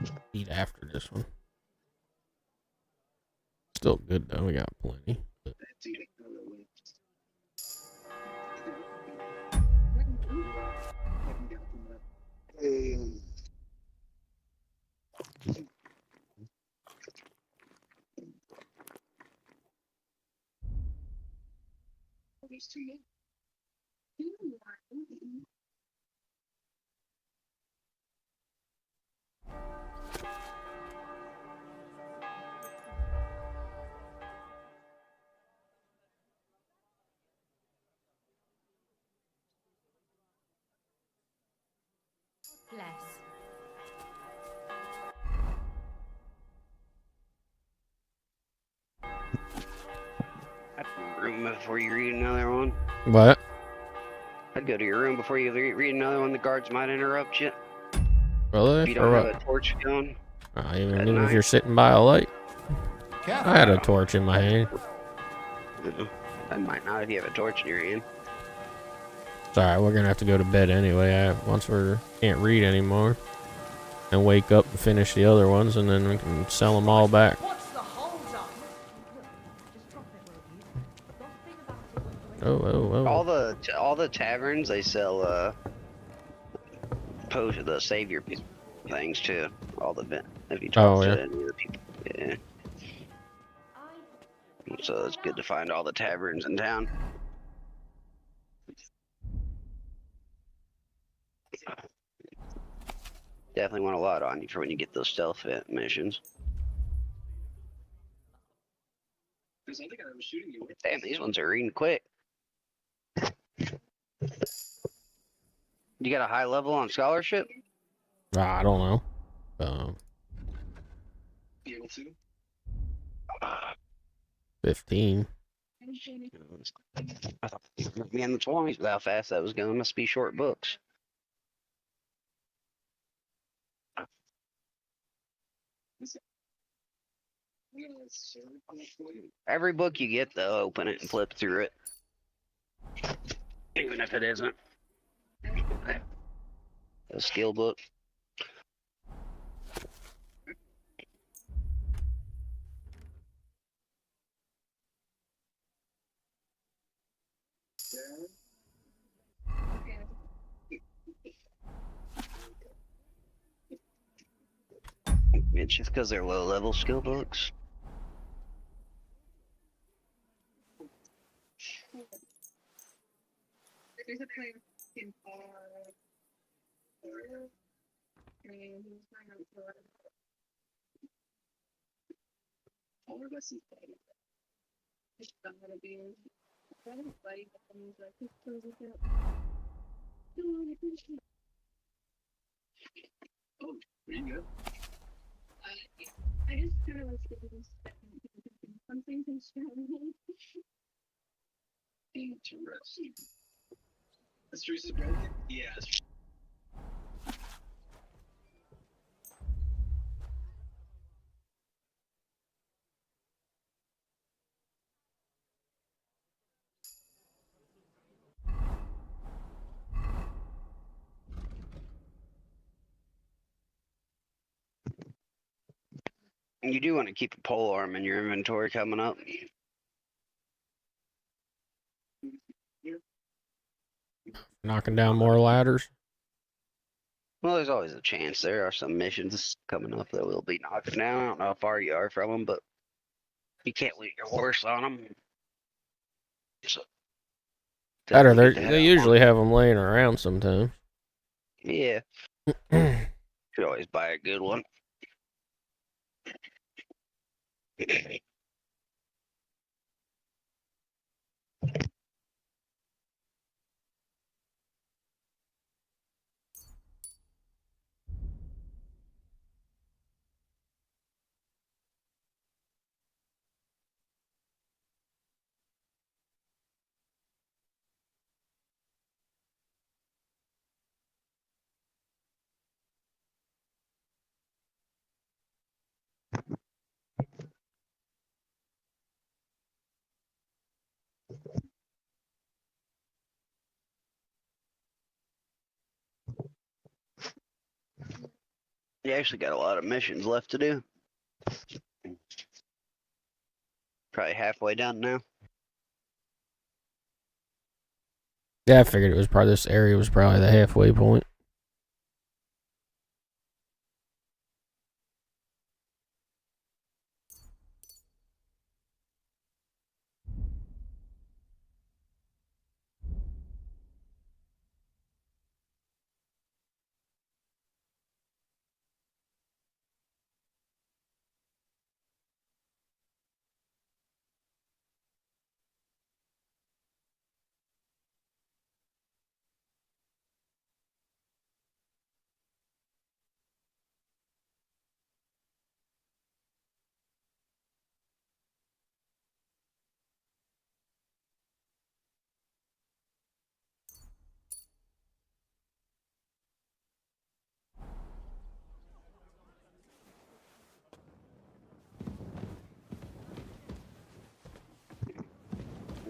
look. Eat after this one. Still good though, we got plenty. But... Bless. Room before you read another one. What? I'd go to your room before you read another one. The guards might interrupt you. Really? If you don't have a torch going. Even if you're sitting by a light. I had a torch in my hand. I might not if you have a torch in your hand. It's alright, we're gonna have to go to bed anyway. Once we can't read anymore. And wake up and finish the other ones, and then we can sell them all back. Oh. All the taverns, they sell the savior things too. All the if you talk to any of the people, yeah. So it's good to find all the taverns in town. Definitely want a lot on you for when you get those stealth missions. Damn, these ones are reading quick. You got a high level on scholarship? I don't know. Be able to. 15. I thought me in the 20s with how fast that was going. Must be short books. Every book you get, though, open it and flip through it. Even if it isn't. A skill book. It's just because they're low-level skill books. Oh, there you go. I just kind of like something to show me. Interesting. That's Teresa's brother? Yeah. You do want to keep a pole arm in your inventory coming up. Knocking down more ladders. Well, there's always a chance. There are some missions coming up that will be knocked down. I don't know how far you are from them, but you can't leave your horse on them. So, Better, definitely good to they have usually one. have them laying around sometimes. Yeah. Could always buy a good one. You actually got a lot of missions left to do. Probably halfway done now. Yeah, I figured it was probably this area was probably the halfway point.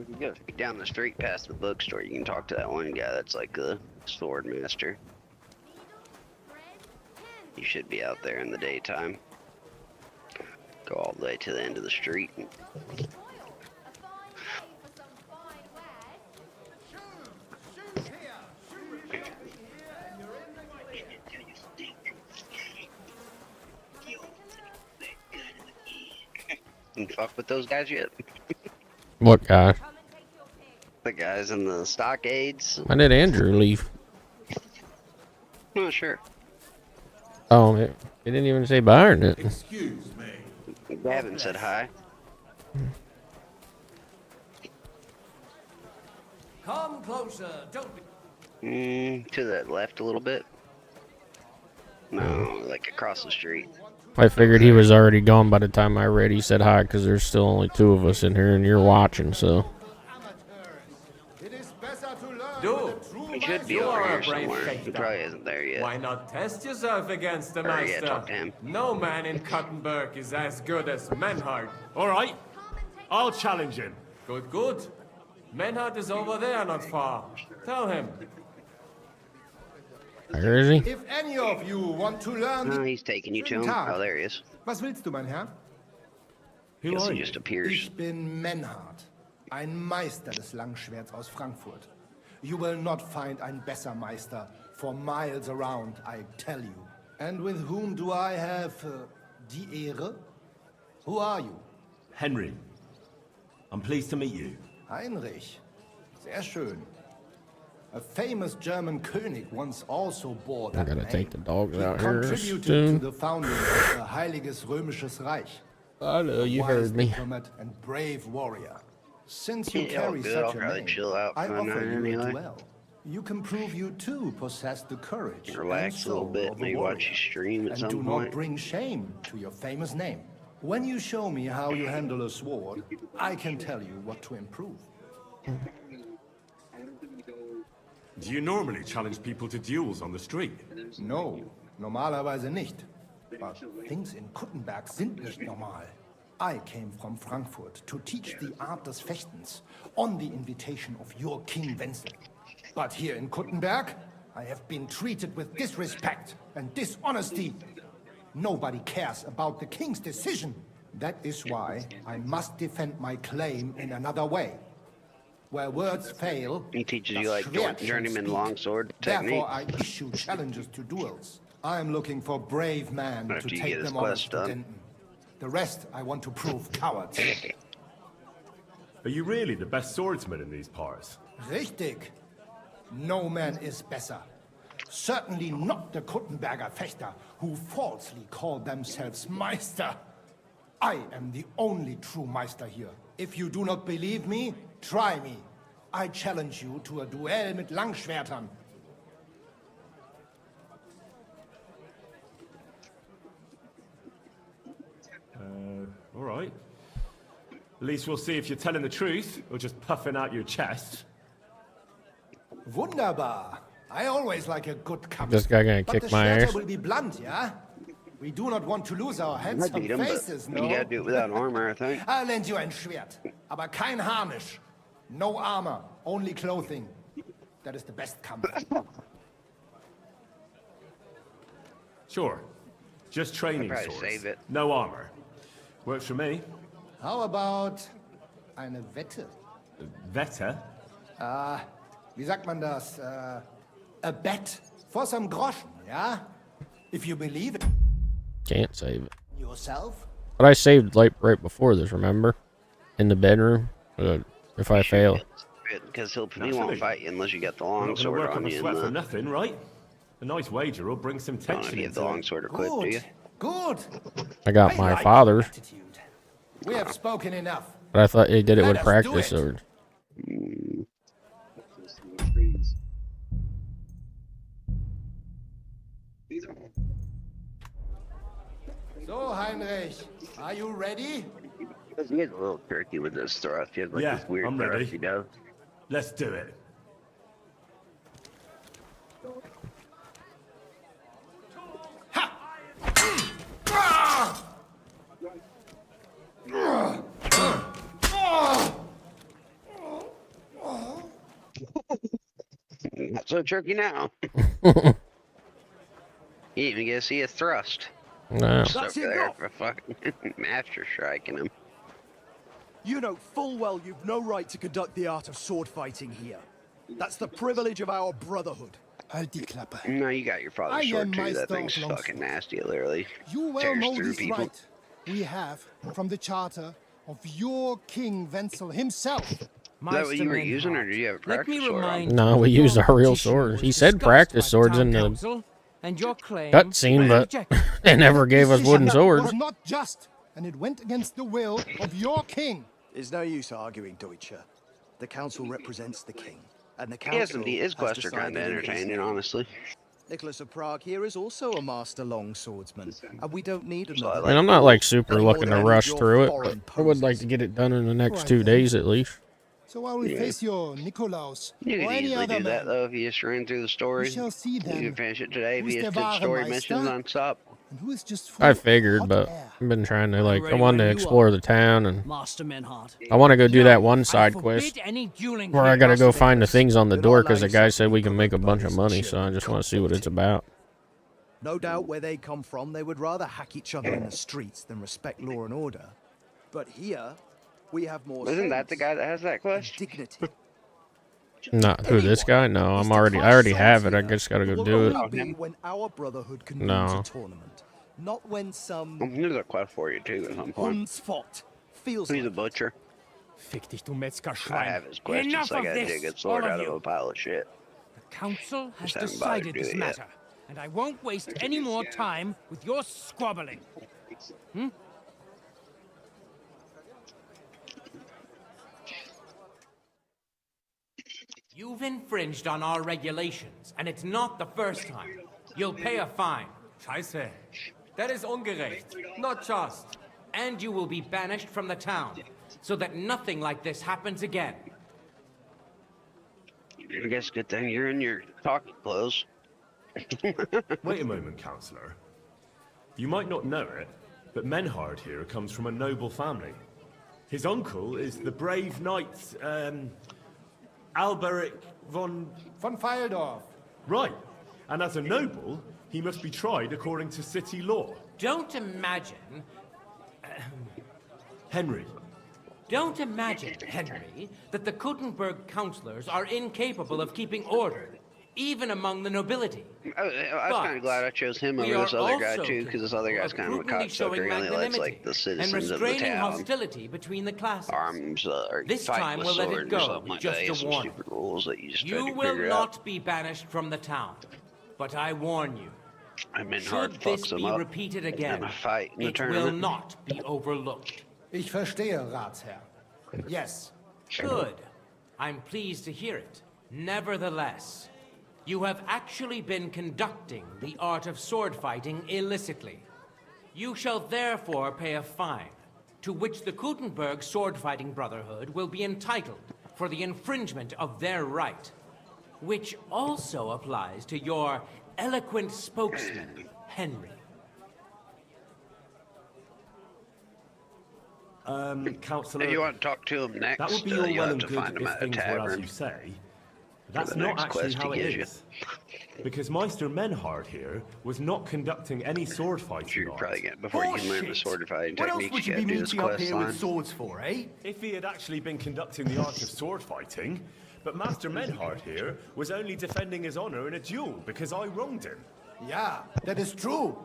If you go down the street past the bookstore, you can talk to that one guy that's like the sword master. You should be out there in the daytime. Go all the way to the end of the street. You fuck with those guys yet? What guy? The guys in the stockades. Why did Andrew leave? Not sure. Oh, he didn't even say bye or nothing. Excuse me. Gavin said hi. Come closer, don't be. To the left a little bit. No, like across the street. I figured he was already gone by the time I read. He said hi because there's still only 2 of us in here and you're watching, so. Do. He should be over here somewhere. He probably isn't there yet. Why not test yourself against the Or, yeah, master? talk to him. No man in Cottenburg is as good as Menhard. All right, I'll challenge him. Good, good. Menhard is over there, not far. Tell him. Where is he? If any of you want to learn... No, he's taking you to him. Oh, there he is. Was willst du, mein Herr? Guess he just appears. Ich bin Menhard, ein Meister des Langschwerts aus Frankfurt. You will not find ein besser Meister for miles around, I tell you. And with whom do I have die Ehre? Who are you? Henry. I'm pleased to meet you. Heinrich. Sehr schön. A famous German König once also bore I that gotta name. take the dogs He out here contributed soon. to the founding of the Heiliges Römisches Reich. I know, you A wise heard me. diplomat and brave warrior. Since you Yeah, carry good. such I'll a probably name, chill out I for a offer night you anyway. a duel. You can prove you too possess the courage Relax a and little soul bit, of a maybe warrior. watch you stream at and some do point. not bring shame to your famous name. When you show me how you handle a sword, I can tell you what to improve. Do you normally challenge people to duels on the street? No, normalerweise nicht. But things in Kuttenberg sind nicht normal. I came from Frankfurt to teach the art des Fechtens on the invitation of your King Wenzel. But here in Kuttenberg, I have been treated with disrespect and dishonesty. Nobody cares about the king's decision. That is why I must defend my claim in another way. Where words fail, He teaches das you like Schwert shall journeyman speak. longsword technique. Therefore, I issue challenges to duels. I am looking for brave men After to you take get his them on as quest done. Studenten. The rest I want to prove cowards. Are you really the best swordsman in these parts? Richtig. No man is better. Certainly not the Kuttenberger Fechter, who falsely call themselves Meister. I am the only true Meister here. If you do not believe me, try me. I challenge you to a duel mit Langschwertern. All right. At least we'll see if you're telling the truth or just puffing out your chest. Wunderbar. I always like a good cup. This guy gonna But kick the my Schwerter ass. will be blunt, yeah? We do not want to lose our I handsome beat him, but faces, no? you gotta do it without armor, I think. I'll lend you ein Schwert, aber kein Harnisch. No armor, only clothing. That is the best comfort. Sure. Just training I'd probably swords. save it. No armor. Works for me. How about eine Wette? Wette? Wie sagt man das? A bet for some groschen, yeah? If you believe it Can't save it. yourself. But I saved like right before this, remember? In the bedroom. If I fail. Because he Naturally. won't fight you unless you got the We're not long going to sword work on up a you. sweat for nothing, right? A nice wager will bring some Don't know if tension you have the into long it. sword equipped, do you? Good. I got I my like father's, your attitude. We have spoken enough. but I thought he did it Let with us do practice it. sword. So, Heinrich, are you ready? He gets a little tricky with this thrust. He has like Yeah, this weird I'm thrust ready. he does. Let's do it. Not so tricky now. You even get to see a thrust. No. Just That's over there enough. for fucking master striking him. You know full well you've no right to conduct the art of sword fighting here. That's the privilege of our brotherhood. Halt die Klappe. No, you got your I father's sword am too. Meister That thing's of fucking longsword. nasty, literally. You well Tears know through this people. right. We have from the charter of your King Wenzel himself. Is that what you were using, or did you have a Let practice me sword on? remind No, we used our real swords. He said practice swords in the and your claim cutscene, but rejected. they never gave us wooden It swords. was not just, and it went against the will of your king. There's no use arguing, Deutscher. The council represents the king, and the Yeah, council his has quests are kind of decided in his entertaining, name. honestly. Nicholas of Prague here is also a master longswordsman, and we don't need I another. mean, I'm not like super Any more looking than to rush your through it, foreign but I would like to get it done in the next Right 2 then. days at least. So I will face your Nikolaus You or could any easily other do that man. though if you just ran through the story. We shall see You then can finish it today if who's you just der did wahre story Meister missions non-stop. and who is just full I of figured, hot but air. I've been trying to I'm I ready wanted to when you explore are, the town, and Master Menhard. I want to go do No, that one I side forbid quest any dueling where I here, gotta go Master find the Nicholas. things on the Then door I'll because the like guy something said we can covered make a by bunch of some money, shit so I and just want to see what it's conflict. about. No doubt where they come from, they would rather hack each other in the streets than respect law and order. But here, we have more Isn't that the sense guy that has that and quest? dignity. Not who this guy? No, I already have it. I just gotta go will do only it. be when our brotherhood convenes No. a tournament, not when some There's a quest for you too at some point. Hundsfott feels He's a like butcher. Fick dich, du I Metzgerschwein. have his quest. Enough It's like of I dig a this, sword all out of of you. a pile of shit. The council has Just haven't bothered decided to do this it yet. matter, and I won't waste any more time with your squabbling. Hmm? You've infringed on our regulations, and it's not the first time. You'll pay a fine. Scheiße. That is ungerecht. Not just. And you will be banished from the town, so that nothing like this happens again. I guess good thing you're in your talking clothes. Wait a moment, Counselor. You might not know it, but Menhard here comes from a noble family. His uncle is the brave knight, Alberic von Feildorf. Right. And as a noble, he must be tried according to city law. Don't imagine... Henry. Don't imagine, Henry, that the Kuttenberg councillors are incapable of keeping order, even among the nobility. I was kind of glad I chose him over We this are other guy also too, because this other guy's kind of a prudently showing cocksucker. He only lets magnanimity like the and citizens of the restraining town hostility between the classes. arms or This fight time with we'll let it swords go or something like just that. He a has some warning. stupid rules that you just try You to will figure not out. be banished from the town, but I warn you, And Menhard should fucks this him be up repeated in again, a fight in the it will tournament. not be overlooked. Ich verstehe, Ratsherr. Yes. Good. I'm pleased to hear it. Nevertheless, you have actually been conducting the art of sword fighting illicitly. You shall therefore pay a fine, to which the Kuttenberg Sword Fighting Brotherhood will be entitled for the infringement of their right, which also applies to your eloquent spokesman, Henry. Counselor. If you want to talk to him next, That would be all you'll well have and to good find him if at a things were as tavern. you say. For That's the not next actually quest how he it gives you. is. Because Meister Menhard here was not conducting any sword fighting. You're probably getting before you can learn the sword fighting What else techniques. would You you gotta be do this meeting up quest here with line. swords for, eh? If he had actually been conducting the art of sword fighting, but Master Menhard here was only defending his honor in a duel because I wronged him. Yeah, that is true.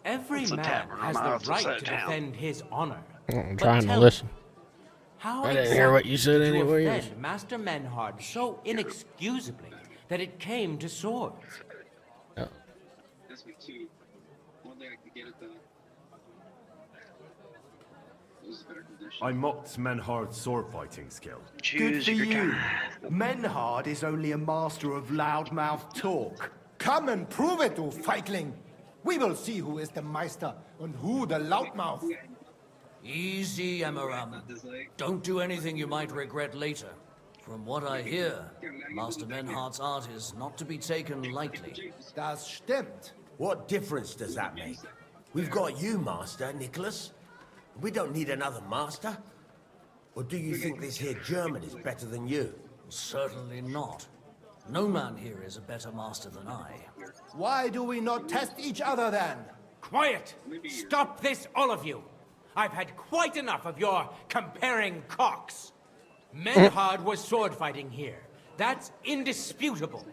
Every It's a man tavern on has the the outside right of to town. defend his honor. I'm But trying to tell listen. me, how I didn't hear what you said exactly did you anyways. offend Master Menhard so inexcusably that it came to swords? That's me too. One thing I could get it though. This is better condition. I mocked Menhard's sword fighting skill. Good for you. Menhard is only a master of loudmouth talk. Come and prove it, du Feigling. We will see who is the Meister and who the loudmouth. Easy, Amaram. Don't do anything you might regret later. From what I hear, Master Menhard's art is not to be taken lightly. Das stimmt. What difference does that make? We've got you, Master, Nicholas. We don't need another master. Or do you think this here German is better than you? Certainly not. No man here is a better master than I. Why do we not test each other then? Quiet! Stop this, all of you! I've had quite enough of your comparing cocks. Menhard was sword fighting here. That's indisputable.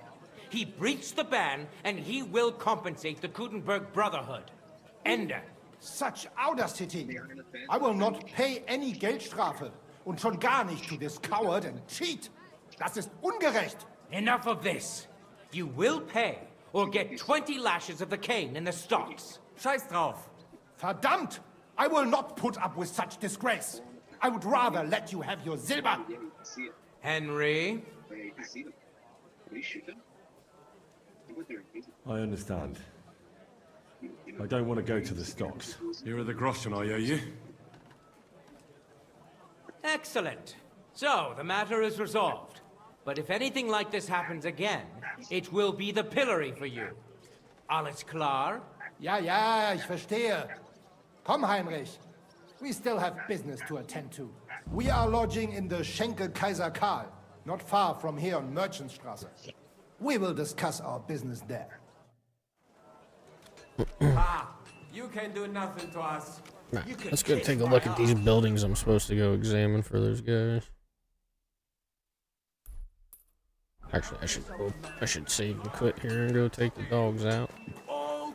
He breached the ban, and he will compensate the Kuttenberg Brotherhood. Ende. Such audacity. I will not pay any Geldstrafe. Und schon gar nicht to this coward and cheat. Das ist ungerecht. Enough of this. You will pay, or get 20 lashes of the cane in the stocks. Scheiß drauf. Verdammt! I will not put up with such disgrace. I would rather let you have your silver. Henry? I understand. I don't want to go to the stocks. Here are the groschen I owe you. Excellent. So, the matter is resolved. But if anything like this happens again, it will be the pillory for you. Alles klar? Ja, ja, ich verstehe. Komm, Heinrich. We still have business to attend to. We are lodging in the Schenkel Kaiser Karl, not far from here on Merchantstraße. We will discuss our business there. You can do nothing to us. Nah, let's go take a look at these buildings I'm supposed to go examine for those guys. Actually, I should save and quit here and go take the dogs out.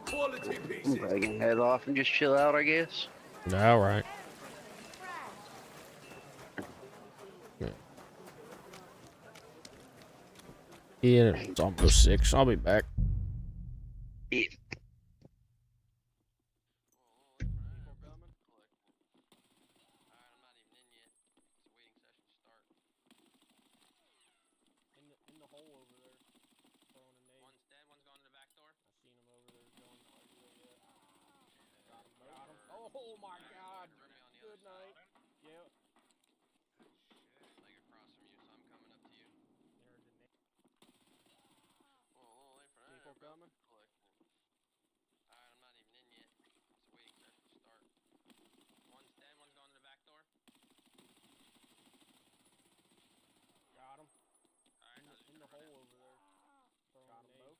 I can head off and just chill out, I guess. All right. Yeah, it's almost 6. I'll be back. Yeah. Oh my God! Good night. Yep. People coming? Got him. In the hole over there. Got him both.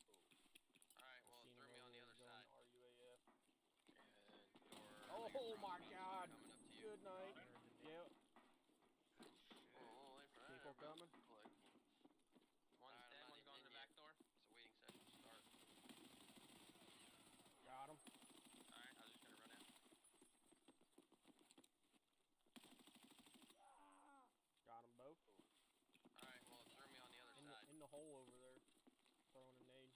Oh my God! Good night. Yep. People coming? Got him. Got them both. In the hole over there. Throwing a nade.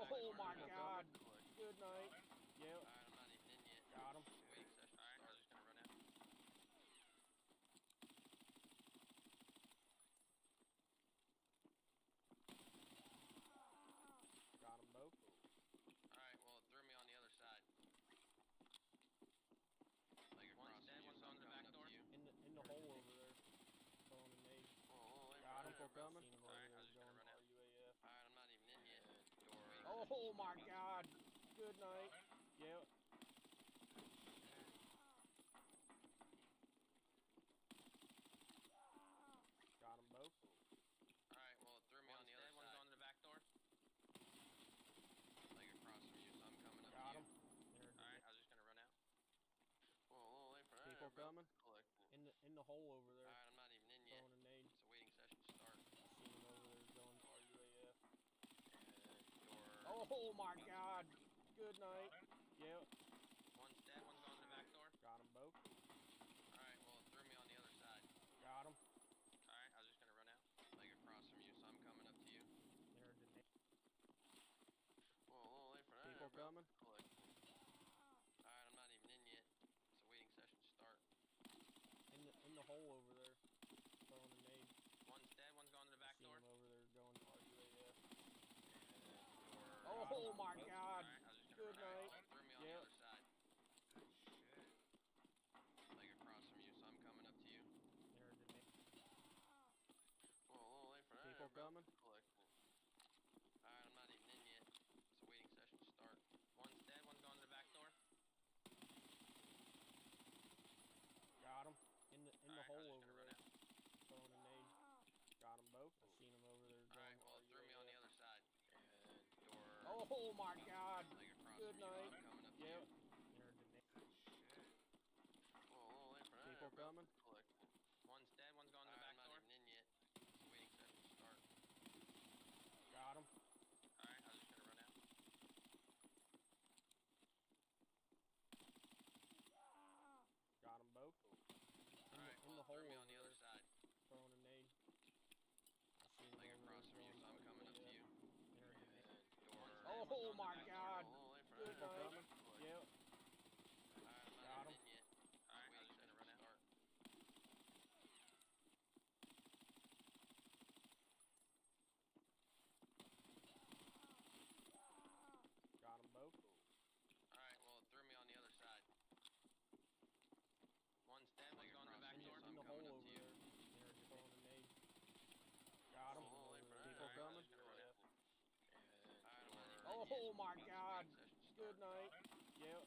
Oh my God! Good night. Yep. Got him. Got them both. In the hole over there. Throwing a nade. Got him. People coming? Oh my God! Good night. Yep. Got them both. Got him. People coming? In the hole over there. Throwing a nade. Seen him over there going RUAF. Oh my God! Good night. Yep. Got them both. Got him. People coming? In the hole over there. Throwing a nade. Seen him over there going RUAF. Oh my God! Good night. Yep. People coming? Got him. In the hole over there. Throwing a nade. Got them both. I seen him over there going RUAF. Oh my God! Good night. Yep. People coming? Got him. Got them both. In the hole over there. Throwing a nade. I seen him over there going RUAF. Oh my God! Good night. Yep. Got him. Oh my God. Good night. Yep.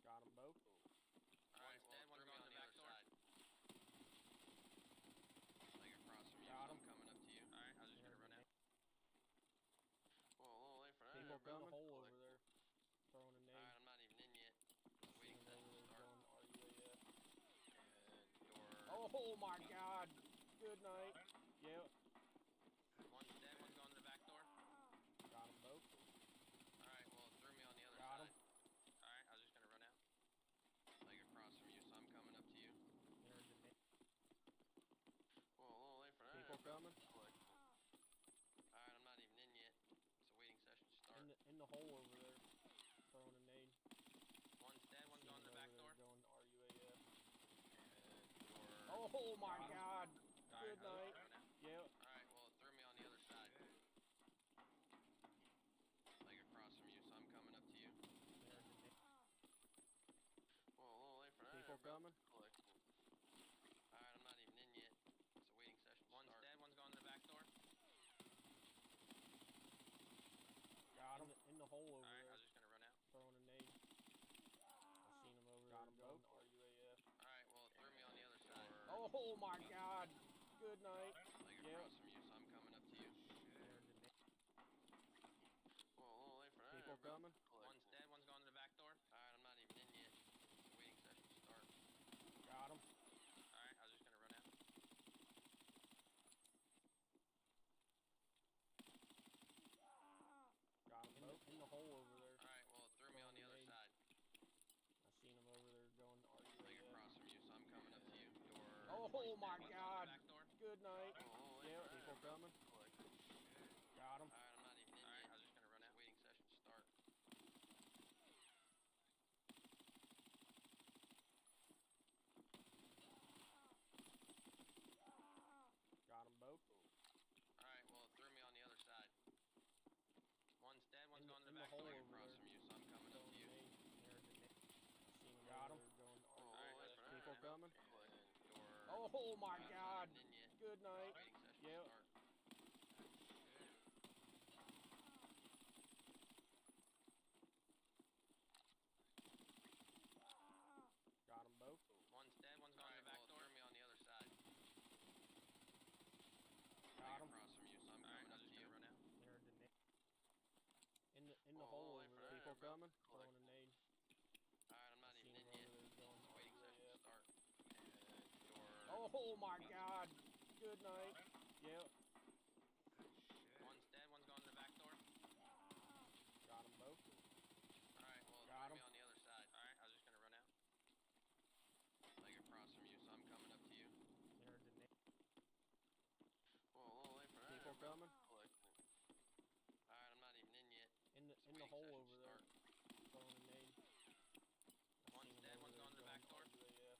Got them both. Alright, well, one's going on the back door. Like across from you, Got so I'm 'em. coming up to you. Alright, I was just gonna run out. Well, a little late for that. People bro. in the hole over there. Throwing a nade. Alright, I'm not even in yet. Just waiting for that to start. Going RUAF. And door. Oh my God. Good night. Yep. One's dead, one's going to the back door. Got them both. Alright, well, it threw me on the other Got 'em. side. Alright, I was just gonna run out. Like across from you, so I'm coming up to you. Well, a little late for that. People bro. coming. Alright, I'm not even in yet. It's a waiting session to start. In the hole over there. Throwing a nade. One's dead, one's going to the back door. Going RUAF. And door. Oh my God. Alright, Good I was night. gonna run out. Yep. Alright, well, it threw me on the other side. Like across from you, so I'm coming up to you. Well, a little late for that. People bro. coming. Alright, I'm not even in yet. It's a waiting session. One's dead, one's going to the back door. Got him. In the hole over Alright, I there. was just gonna run out. Throwing a nade. I seen him over there. Going RUAF. Alright, well, it threw me on the other side. Oh my God. Good night. Like Yep. across from you, so I'm coming up to you. Well, a little late for that. People bro. coming. One's dead, one's going to the back door. Alright, I'm not even in yet. It's a waiting session to start. Got him. Alright, I was just gonna run out. Got him. In the hole over there. Alright, well, it threw me on the other side. I seen him over there going Like RUAF. across from you, so I'm coming up to you. Door. Oh my One's God. going to the back door. Good night. Oh, Yeah, people coming. Got him. Alright, I'm not even in yet. I was just gonna run out. Waiting session to start. Got them both. Alright, well, it threw me on the other side. One's dead, one's going to in the the back hole door over across there. from you, so I'm coming up to you. Seen him Got over 'em. there going Alright, RUAF. for that. People coming. And door. Oh my I'm God. not even in yet. Good night. Waiting session to Yep. start. Got them both. One's dead, one's going to the back door. Threw me on the other side. Got him. Across from you, so I'm coming up to you. Run out. In the Well, hole wait over for there. that, People bro. coming. Throwing a nade. Alright, I'm not Seen even in him yet. over there going Waiting session to RUAF. start. And door. Oh my God. Good night. Yep. One's dead, one's going to the back door. Got them both. Alright, well, Got threw me 'em. on the other side. Alright, I was just gonna run out. Like across from you, so I'm coming up to you. Well, a little late for that. People bro. coming. Alright, I'm not even in yet. In the It's a hole waiting session over to there. start. Throwing a nade. One's dead, one's going to the back door. RUAF.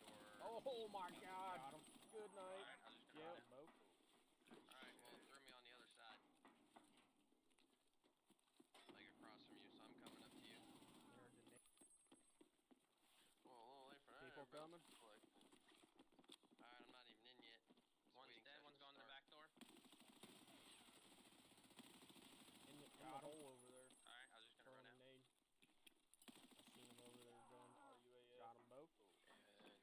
And door. Oh my God. Got him. Good night. Alright, I was just gonna Yep. run out. Both. Alright, well, it threw me on the other side. Like across from you, so I'm coming up to you. Well, a little late for that. People bro. coming. Alright, I'm not even in yet. It's a One's waiting dead, session one's to going to the start. back door. In the hole over there. Alright, I was just gonna Throwing run a out. nade. I seen him over there going RUAF. Got them both.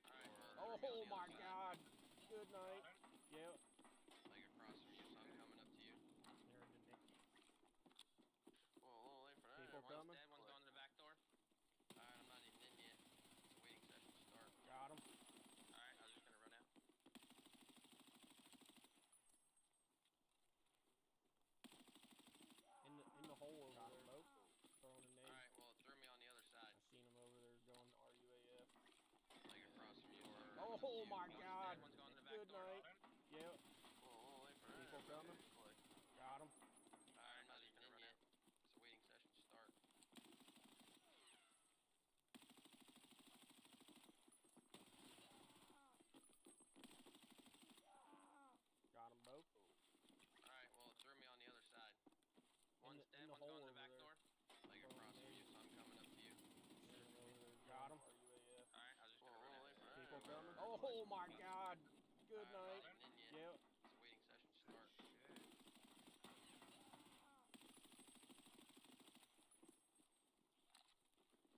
Alright, well, it threw me Oh on the my other side. God. Good night. Yep. Like across from you, so I'm coming up to you. Well, a little late for that. People One's coming. dead, one's going to the back door. Alright, I'm not even in yet. It's a waiting session to start. Got him. Alright, I was just gonna run out. In the hole over there. Both. Throwing a nade. Alright, well, it threw me on the other side. I seen him over there going RUAF. Like across from you. So I'm Oh coming up to my you. God. One's going to the back Good door. night. Yep. Well, a little late for that. People coming. Got him. Alright, I'm not even in yet. It's a waiting session to start. Got them both. Alright, well, it threw me on the other side. One's in dead, the one's going hole to the back over door. Like across from you, so I'm coming up to you. Got him. Alright, I was just gonna run out. People coming. Oh my God. Good night. I'm not even in yet. Yep.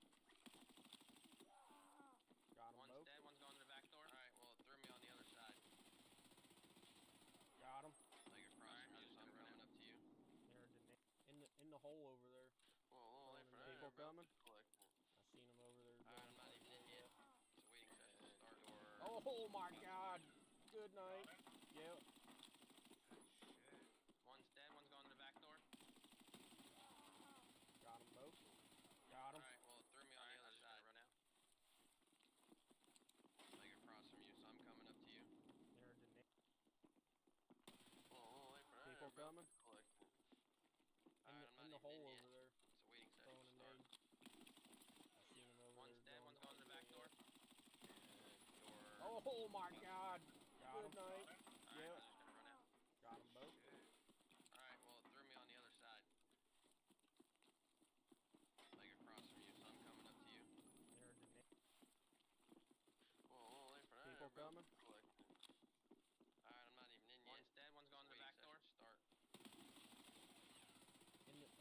It's a waiting session start. Got him, One's Bo. dead, one's going to the back door. Alright, well, it threw me on the other side. Got him. Like across from you, so I'm coming up to you. In the hole over there. Whoa, a little late for that. People coming. Collecting. I seen him over there. Alright, I'm not even in yet. It's a waiting session start. Oh my God. Good night. Yep. One's dead, one's going to the back door. Got him, Bo. Got him. Alright, well, it threw me on the other side. Run out. Like across from you, so I'm coming up to you. Whoa, a little late for that. People coming. Collecting. Alright, I'm not In the even hole in yet. over there. It's a waiting session Throwing a start. nade. I seen him over One's there. dead, one's going to the back door. Oh my God. Got him. Good night. Yep. I'm just gonna run out. Got him, Bo. Alright, well, it threw me on the other side. Like across from you, so I'm coming up to you. Whoa, a little late for that. People coming. Collecting. Alright, I'm not even in yet. One's dead, one's going to the back door. Start.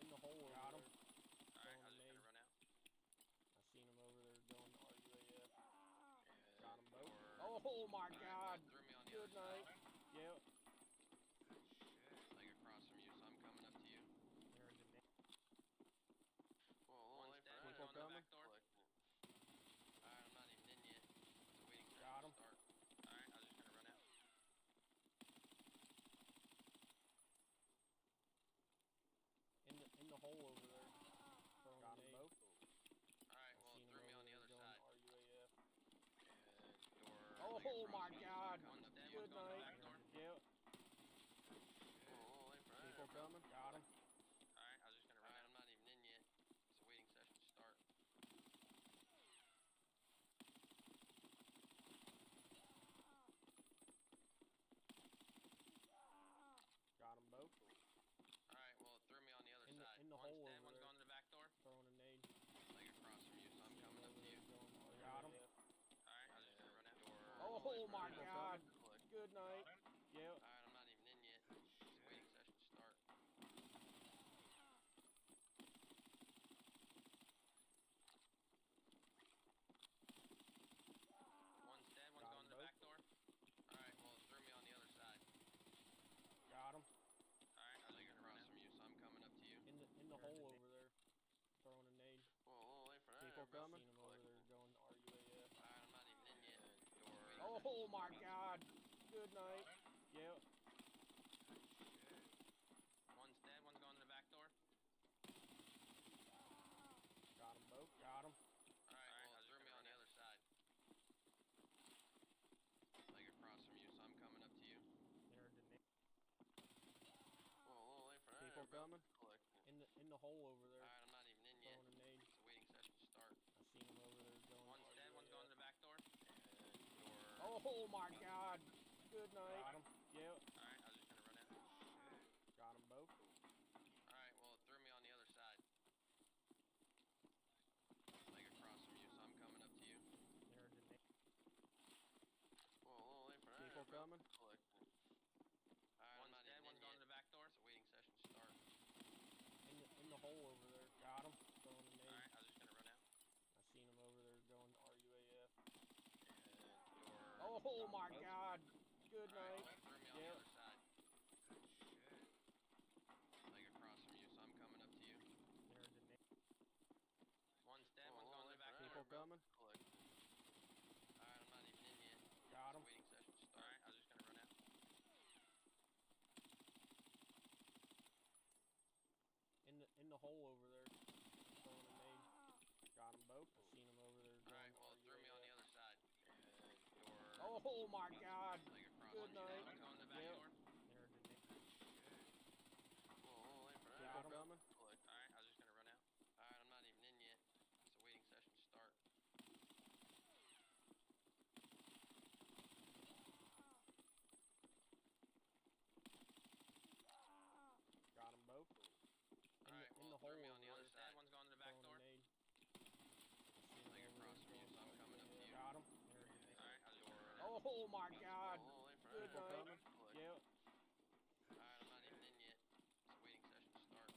In the hole over Got him. there. Alright, I'm Throwing a just nade. gonna run out. I seen him over there going RUAF. And Got him, Bo. door. Oh my Alright, God. well, it threw me on the Good other night. side. Yep. Like across from you, so I'm coming up to you. Whoa, a little late for that. People Going to the coming. back door. Alright, I'm not even in yet. It's a waiting session Got him. start. Alright, I'm just gonna run out. In the hole over there. Throwing Got a him, nade. Bo. Alright, well, it threw me on the other side. RUAF. And door. Oh my God. One's dead, Good one's going to the night. back door. Yep. Whoa, a little late for that. People coming. Got him. Alright, I was just gonna run out. I'm not even in yet. It's a waiting session start. Got him, Bo. Alright, well, it threw me on the other side. In the One's hole dead, over one's there. going to the back door. Throwing a nade. Like across from you, so I'm coming up to you. Got him. Alright, I was just gonna run out. Oh my God. Good night. Yep. Alright, I'm not even in yet. It's a waiting session start. One's dead, one's going to the back door. Alright, well, it threw me on the other side. Got him. Alright, I was like across from you, so I'm coming up to you. In the hole over there. Throwing a nade. Whoa, a little late for that. People Everybody coming. seen Seen him him over there going RUAF. Alright, I'm not even in yet. Door. Oh my God. Good night. Yep. One's dead, one's going to the back door. Got him, Bo. Got him. Alright, well, it threw me on the other side. Like across from you, so I'm coming up to you. Whoa, a little late for that. People Everybody coming. collecting. In the hole over there. Alright, I'm not even in yet. Throwing a nade. It's a waiting session start. I seen him over there going One's dead, one's going to the back door. And door. Oh my God. Good night. Got him. Yep. Alright, I was just gonna run out. Got him, Bo. Alright, well, it threw me on the other side. Like across from you, so I'm coming up to you. Whoa, a little late for that. People Everybody coming. collecting. Alright, one's dead, one's going to the back door. It's a waiting session start. In the hole over there. Got him. Throwing a nade. Alright, I was just gonna run out. I seen him over there going RUAF. And door. Oh my God. Good Alright, night. well, it threw me on the other side. Like across from you, so I'm coming up to you. One's dead, one's going to the back door. People coming. Collecting. Alright, I'm not even in yet. Got him. It's a waiting session start. Alright, I was just gonna run out. In the hole over there. Throwing a nade. Got him, Bo. I seen him over there going Alright, well, it threw me on the other side. And door. Oh my God. Like across Good from you, night. I'm going to the back Yep. door. Whoa, a little late for that. Got him. Alright, I was just gonna run out. Alright, I'm not even in yet. It's a waiting session start. Got him, Bo. Alright, well, in the it threw hole me on the over other there. side. One's going to the back door. Throwing a nade. Like across from you, so I'm coming up to you. Got him. Alright, I was just gonna run out. Oh my God. Well, wait for Good that. night. Click. Yep. Alright, I'm not even in yet. It's a waiting session to start.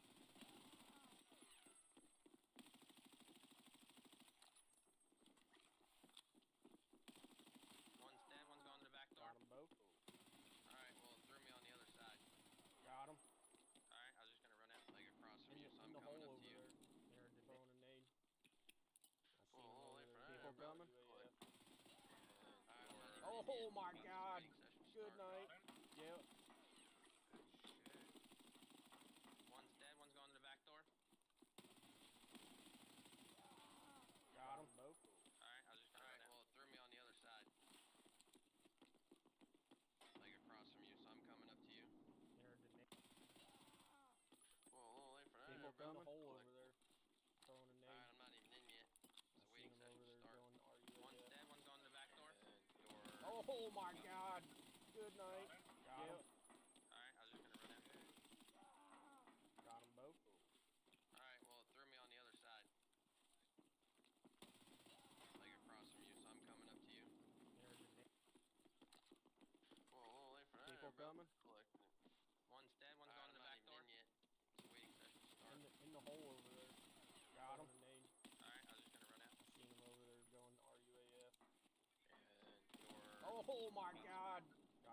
One's dead, one's gone to the back door. Got them both. Alright, well, it threw me on the other side. Got them. Alright, I was just gonna run out like across from In you, the, so in I'm the coming hole up over to you. there. They're throwing a nade. I seen them Well, over wait for there. that. People coming? Click. Alright, I'm not even in Oh yet. my It's a God. waiting session to Good start. night. Yep. One's dead, one's gone to the back door. Got them both. Alright, I was just gonna run out. Well, it threw me on the other side. Like across from you, so I'm coming up to you. They're the nade. Well, wait for that. People in the hole Click. over there. Throwing a nade. Alright, I'm not even in yet. It's a I waiting seen them session over to there start. going RUAF. One's dead, one's gone to the back door. And door. Oh my God. Good night. Got them. Alright, I was just gonna run out. Got them both. Alright, well, it threw me on the other side. Like across from you, so I'm coming up to you. They're the nade. Well, wait for that. People coming? Click. One's dead, one's gone to the back door. I'm not even in yet. It's a waiting session to start. In the hole over there. Got them. Alright, I was just gonna run out. I seen them over there going RUAF. And door. Oh my God.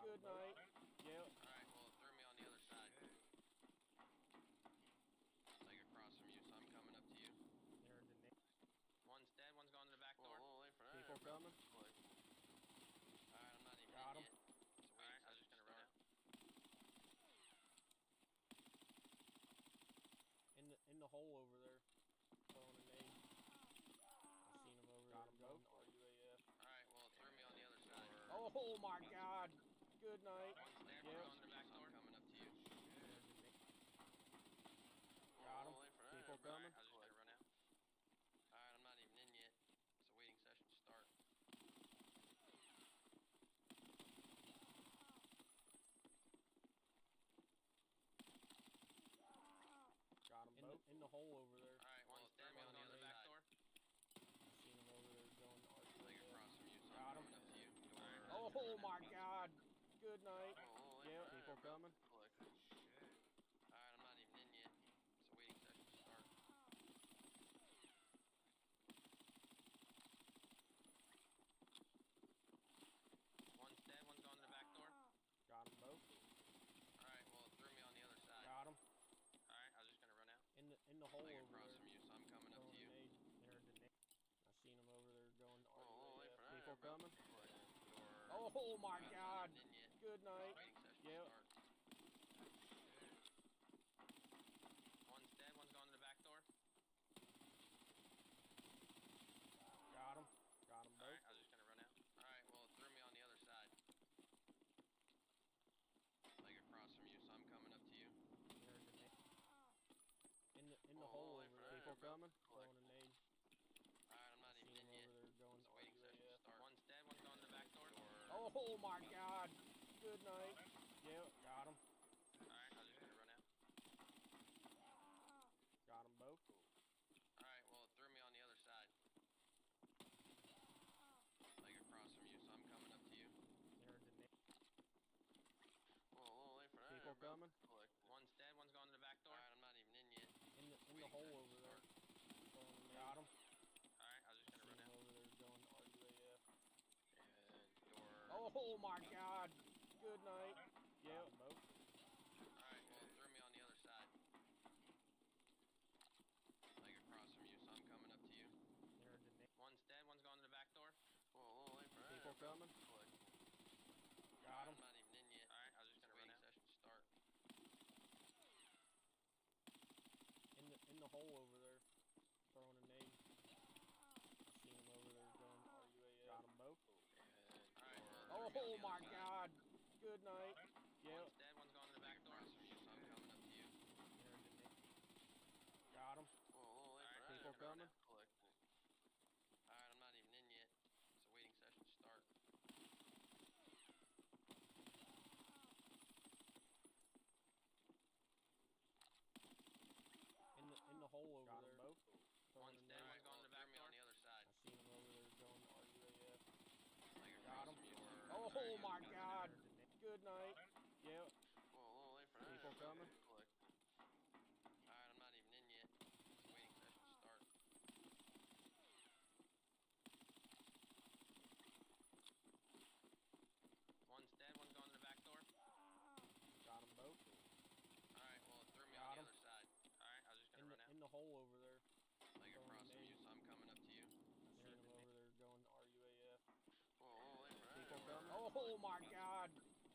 Good night. Yep. Alright, well, it threw me on the other side. Like across from you, so I'm coming up to you. They're the nade. One's dead, one's gone to the back door. Well, wait for that. People coming? Click. Alright, I'm not even Got in 'em. yet. It's a waiting session to run out. In the hole over there. Throwing a nade. I seen them over there going RUAF. Alright, well, it threw me on the other side. Oh my God. Good night. One's dead, Yep. one's gone to the back door. I'm coming up to you. Got 'em. Well, wait for that. People coming? Alright, I was just gonna run out. Alright, I'm not even in yet. It's a waiting session to start. Got them both. In the hole over there. Alright, well, it threw me on the other back door. I seen them over there going Like RUAF. across from you, so Got I'm 'em. coming up to you. Oh my God. Good night. Well, Yeah, people coming? Click. Alright, I'm not even in yet. It's a waiting session to start. One's dead, one's gone to the back door. Got them both. Alright, well, it threw me on the other side. Got them. Alright, I was just gonna run out. In the hole Like over across there. from you, so I'm coming up to you. They're the nade. I seen them over there going Well, wait for RUAF. that. People coming? Door. Oh my I'm not God. even in yet. Good night. Waiting session to Yep. start. One's dead, one's gone to the back door. Got them. Got them both. Alright, I was just gonna run out. Alright, well, it threw me on the other side. Like across from you, so I'm coming up to you. They're the nade. In the Well, hole wait over for there. that. People coming? Click. Throwing a nade. Alright, I'm not Seen even in them yet. over there going It's a waiting session to RUAF. start. One's dead, one's gone to the back door. Oh my God. Good night. Yep. Got them. Alright, I was just gonna run out. Got them both. Alright, well, it threw me on the other side. Like across from you, so I'm coming up to you. They're the nade. Well, wait for that. People coming? Click. One's dead, one's gone to the back door. Alright, I'm not even in yet. In the Waiting hole session over to there. start. Got them. Alright, I was just gonna Seen run them out. over there going RUAF. And door. Oh my God. Good night. Yep. Both. Alright, well, it threw me on the other side. Like across from you, so I'm coming up to you. They're the nade. One's dead, one's gone to the back door. Well, wait for that. People coming? Click. Got I'm them. not even in yet. Alright, I was just gonna run out. Session start. In the hole over there. Throwing a nade. I seen them over there going RUAF. Got them both. Alright, Oh my God. Good night. Yep. One's dead, one's gone to the back door. From you, so I'm coming up to you. They're the nade. Got them. Well, wait for that. People coming? Click. Alright, I'm not even in yet. It's a waiting session to start. In the hole over there. Both. One's dead, one's gone to the back door. On the other side. I seen them over there going RUAF. Like Got across them. from you. Oh Good night. Yep. Well, a little late for that. People coming? Alright, I'm not even in yet. It's a waiting session to start. One's dead, one's going to the back door. Got them both. Alright, well, it threw me Got on the 'em. other side. Alright, I was just gonna run out. In the hole over there. Like across from you, so I'm coming up to you. I seen them over there going RUAF. Well, a little late for that. People coming? Oh my God!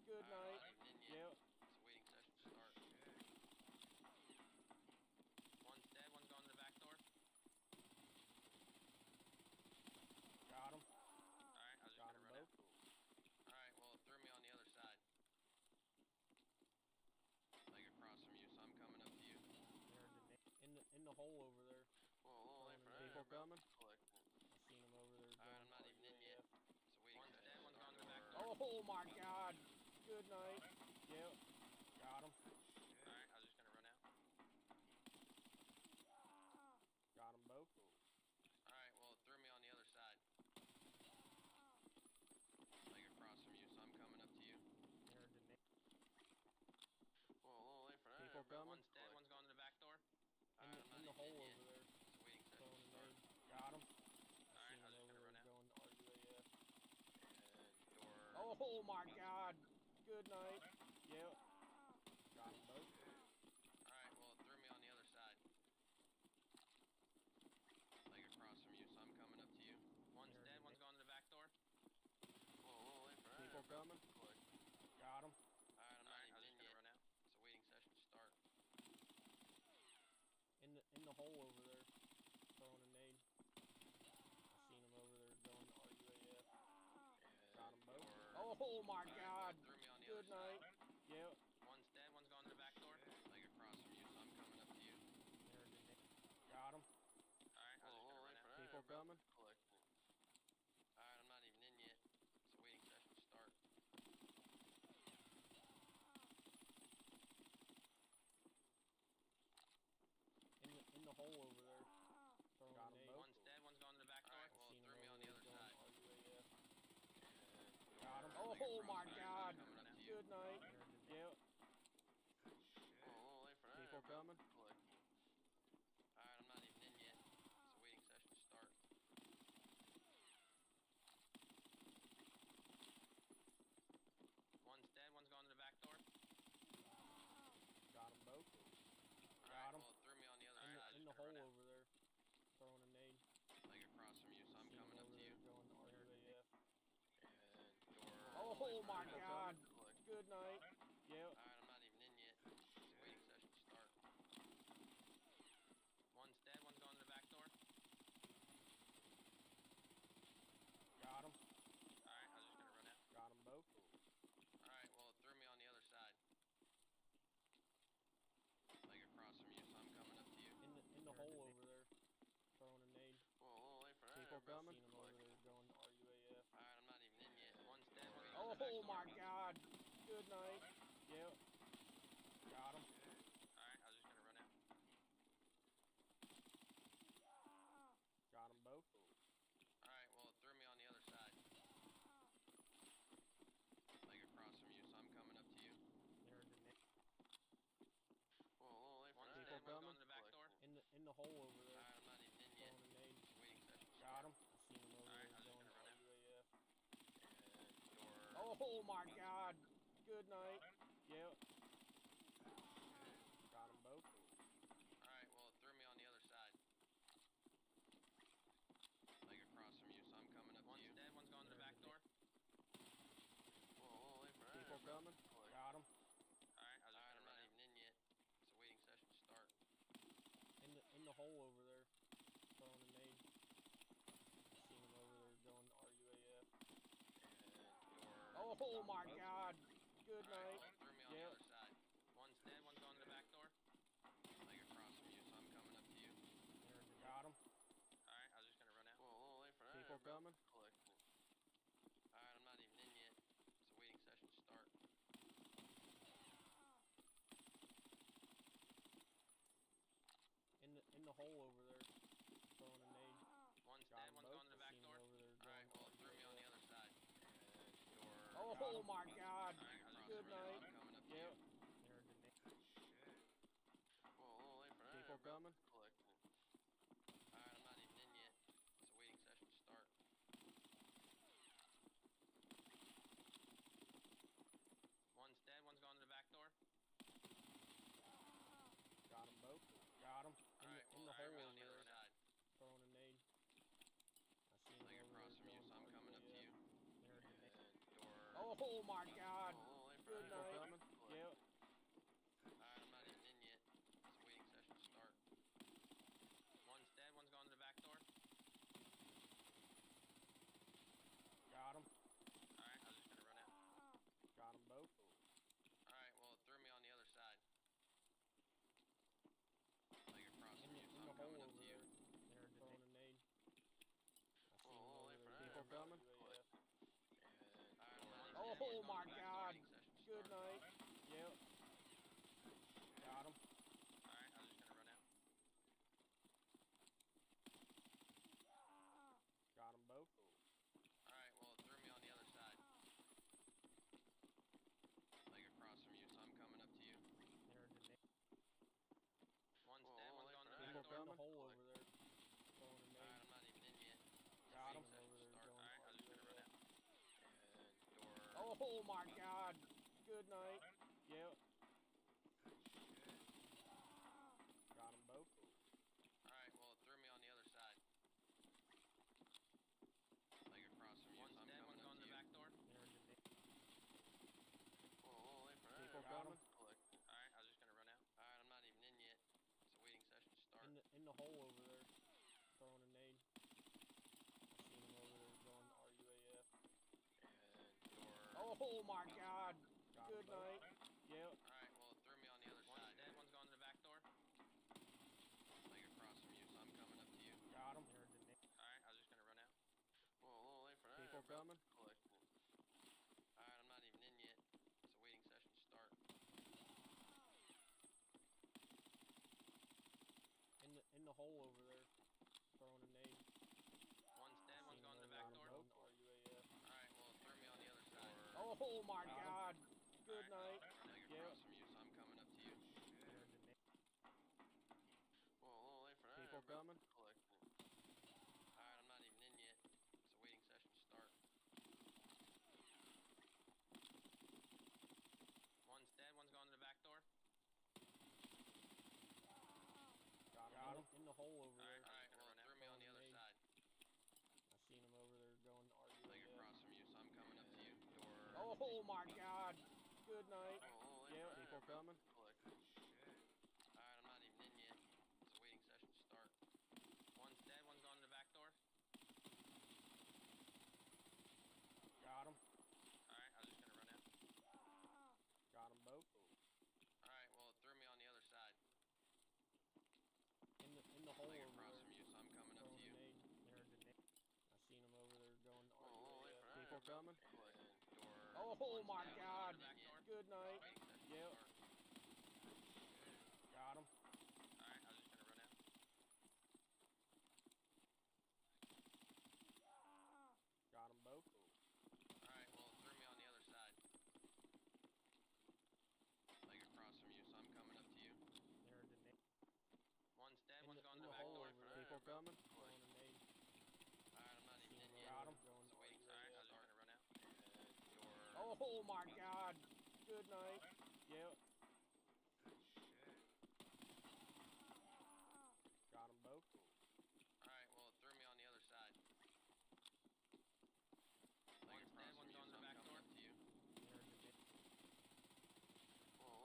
Good night. I'm not even in yet. Yep. It's a waiting session to start. One's dead, one's going to the back door. Got him. Alright, I was just Got gonna 'em run both. out. Alright, well, it threw me on the other side. Like across from you, so I'm coming up to you. In the hole over there. Well, a little late for that. People coming? Collecting. I seen them over there. Alright, I'm not even in yet. It's a waiting One's session. dead, one's going to the back door. Oh my God! Good night. Yep. Got him. Alright, I was just gonna run out. Got them both. Alright, well, it threw me on the other side. Like across from you, so I'm coming up to you. Well, a little late for that. People coming? One's dead, one's going to the back door. In the hole over there. It's a waiting session to start. Got him. Alright, I was just gonna run out. Going RUAF. And door. Oh my God! Good night. Yep. Got them both. Alright, well, it threw me on the other side. Like across from you, so I'm coming up to you. One's dead, one's going to the back door. Well, a little late for that. People coming? Got him. Alright, I'm not even in yet. Run out. It's a waiting session to start. In the hole over there. Throwing a nade. I seen him over there going RUAF. Got them both. Oh my God! Good night. Yep. One's dead, one's going to the back door. Like across from you, so I'm coming up to you. Got him. Alright, I was just gonna run out. People coming? Collecting. Alright, I'm not even in yet. It's a waiting session to start. In the hole over there. Got him. One's dead, one's going to the back door. Alright, well, it threw me on the other side. Got him. Oh my God! Good night. Yep. Well, a little late for that. People coming? Collecting. Alright, I'm not even in yet. It's a waiting session to start. One's dead, one's going to the back door. Got them both. Got him. Well, it threw me on the other side. In the hole over there. Throwing a nade. Like across from you, so I'm coming up to you. Going RUAF. And door. Oh my God! Good night. Yep. Alright, I'm not even in yet. It's a waiting session to start. One's dead, one's going to the back door. Got him. Alright, I was just gonna run out. Got them both. Alright, well, it threw me on the other side. Like across from you, so I'm coming up to you. In the hole over there. Throwing a nade. Well, a little late for that. People coming? Seen him over there going RUAF. Alright, I'm not even in yet. One's dead, one's Oh my God! Good night. Yep. Got him. Alright, I was just gonna run out. Got them both. Alright, well, it threw me on the other side. Like across from you, so I'm coming up to you. Well, a little late for that. People coming? Going to the back door. In the hole over there. Alright, I'm not even in yet. Throwing a nade. Waiting session. Got him. I seen him over Alright, I there was just going gonna run out. RUAF. And door. Oh my God! Good night. Yep. Got them both. Alright, well, it threw me on the other side. Like across from you, so I'm coming up to you. One's dead, one's going to the back door. Well, a little late for that. People coming? Got him. Alright, I'm not even in yet. It's a waiting session to start. In the hole over there. Throwing a nade. Seen him over there going RUAF. Oh my God! Good night. Well, it threw me on the other side. One's dead, one's going to the back door. Like across from you, so I'm coming up to you. Got him. Alright, I was just gonna run out. Well, a little late for that. People coming? Collecting. Alright, I'm not even in yet. It's a waiting session to start. In the hole over there. Throwing a nade. One's dead, one's going to the back door. Over there Alright, well, it threw me on the other side. Oh my God! Good from you, so night. I'm coming up to Yep. you. Shit. Well, a little late for that. People coming? Collecting. Alright, I'm not even in yet. It's a waiting session to start. One's dead, one's gone to the back door. Got them both. Got them. Alright, In well, the hole on over the other there. side. Throwing a nade. I see Like him over across there from you, going so I'm coming up to you. There the nade. And door. Oh my God! Oh, a little late for Good that. night. Yep. Alright, I'm not even in yet. It's a waiting session to start. One's dead, one's gone to the back door. Got him. Alright, I was just gonna run out. Got them both. Alright, well, it threw me on the other side. Like across from you, so In the I'm coming hole up over to you. there. They're throwing a nade. I see Well, a him little over late for there. that. People coming? Oh my God! Good night. Yep. Got him. Alright, I was just gonna run out. Got them both. Alright, well, it threw me on the other side. Like across from you, so I'm coming up to you. There the nade. One's dead, one's gone to the back People door. in the hole over there. Throwing a nade. Alright, I'm not even in yet. Got him. Over there. Alright, I was just gonna run out. And door. Oh my God! Good night. Yep. Got them both. Alright, well, it threw me on the other side. Like across from you, so I'm coming up to you. Back door. Whoa, late for that. People coming? Alright, I was just gonna run out. Alright, I'm not even in yet. It's a waiting session to start. In the hole over there. Throwing a nade. I seen him over there going RUAF. And door. Oh my God! Good night. Yep. Alright, well, it threw me on the other side. One's dead, one's gone to the back door. Like across from you, so I'm coming up to you. Got him. Alright, I was just gonna run out. Well, a little late for that. People coming? Alright, I'm not even in yet. It's a waiting session to start. In the hole over there. Throwing a nade. One's dead, one's gone to the back door. RUAF. Alright, well, it threw me on the other side. Oh my God! Good night. Like across from you, so I'm coming up to you. Well, a little late for that. People coming? Alright, I'm not even in yet. It's a waiting session to start. One's dead, one's gone to the back door. Got him. In the hole over there. Alright, well, it threw me on the other side. I seen him over there going RUAF. Like across from you, so I'm coming up to you. Door. Oh my God! Good night. Yep. People coming? Alright, I'm not even in yet. It's a waiting session to start. One's dead, one's gone to the back door. Got him. Alright, I was just gonna run out. Got them both. Alright, well, it threw me on the other side. In the hole Like over across there. from you, so I'm coming up to you. I seen him over there going Well, RUAF. People coming? Door. Oh my God! Good night. Yep. Got him. Alright, I was just gonna run out. Got them both. Alright, well, it threw me on the other side. Like across from you, so I'm coming up to you. One's dead, one's gone to the back door. People coming? Alright, I'm not even in yet. Got him. It's a waiting session. I was just gonna run out. And door. Oh my God! Good night. Yep. Got them both. Alright, well, it threw me on the other side. Like one's dead, one's gone to the back door. To you.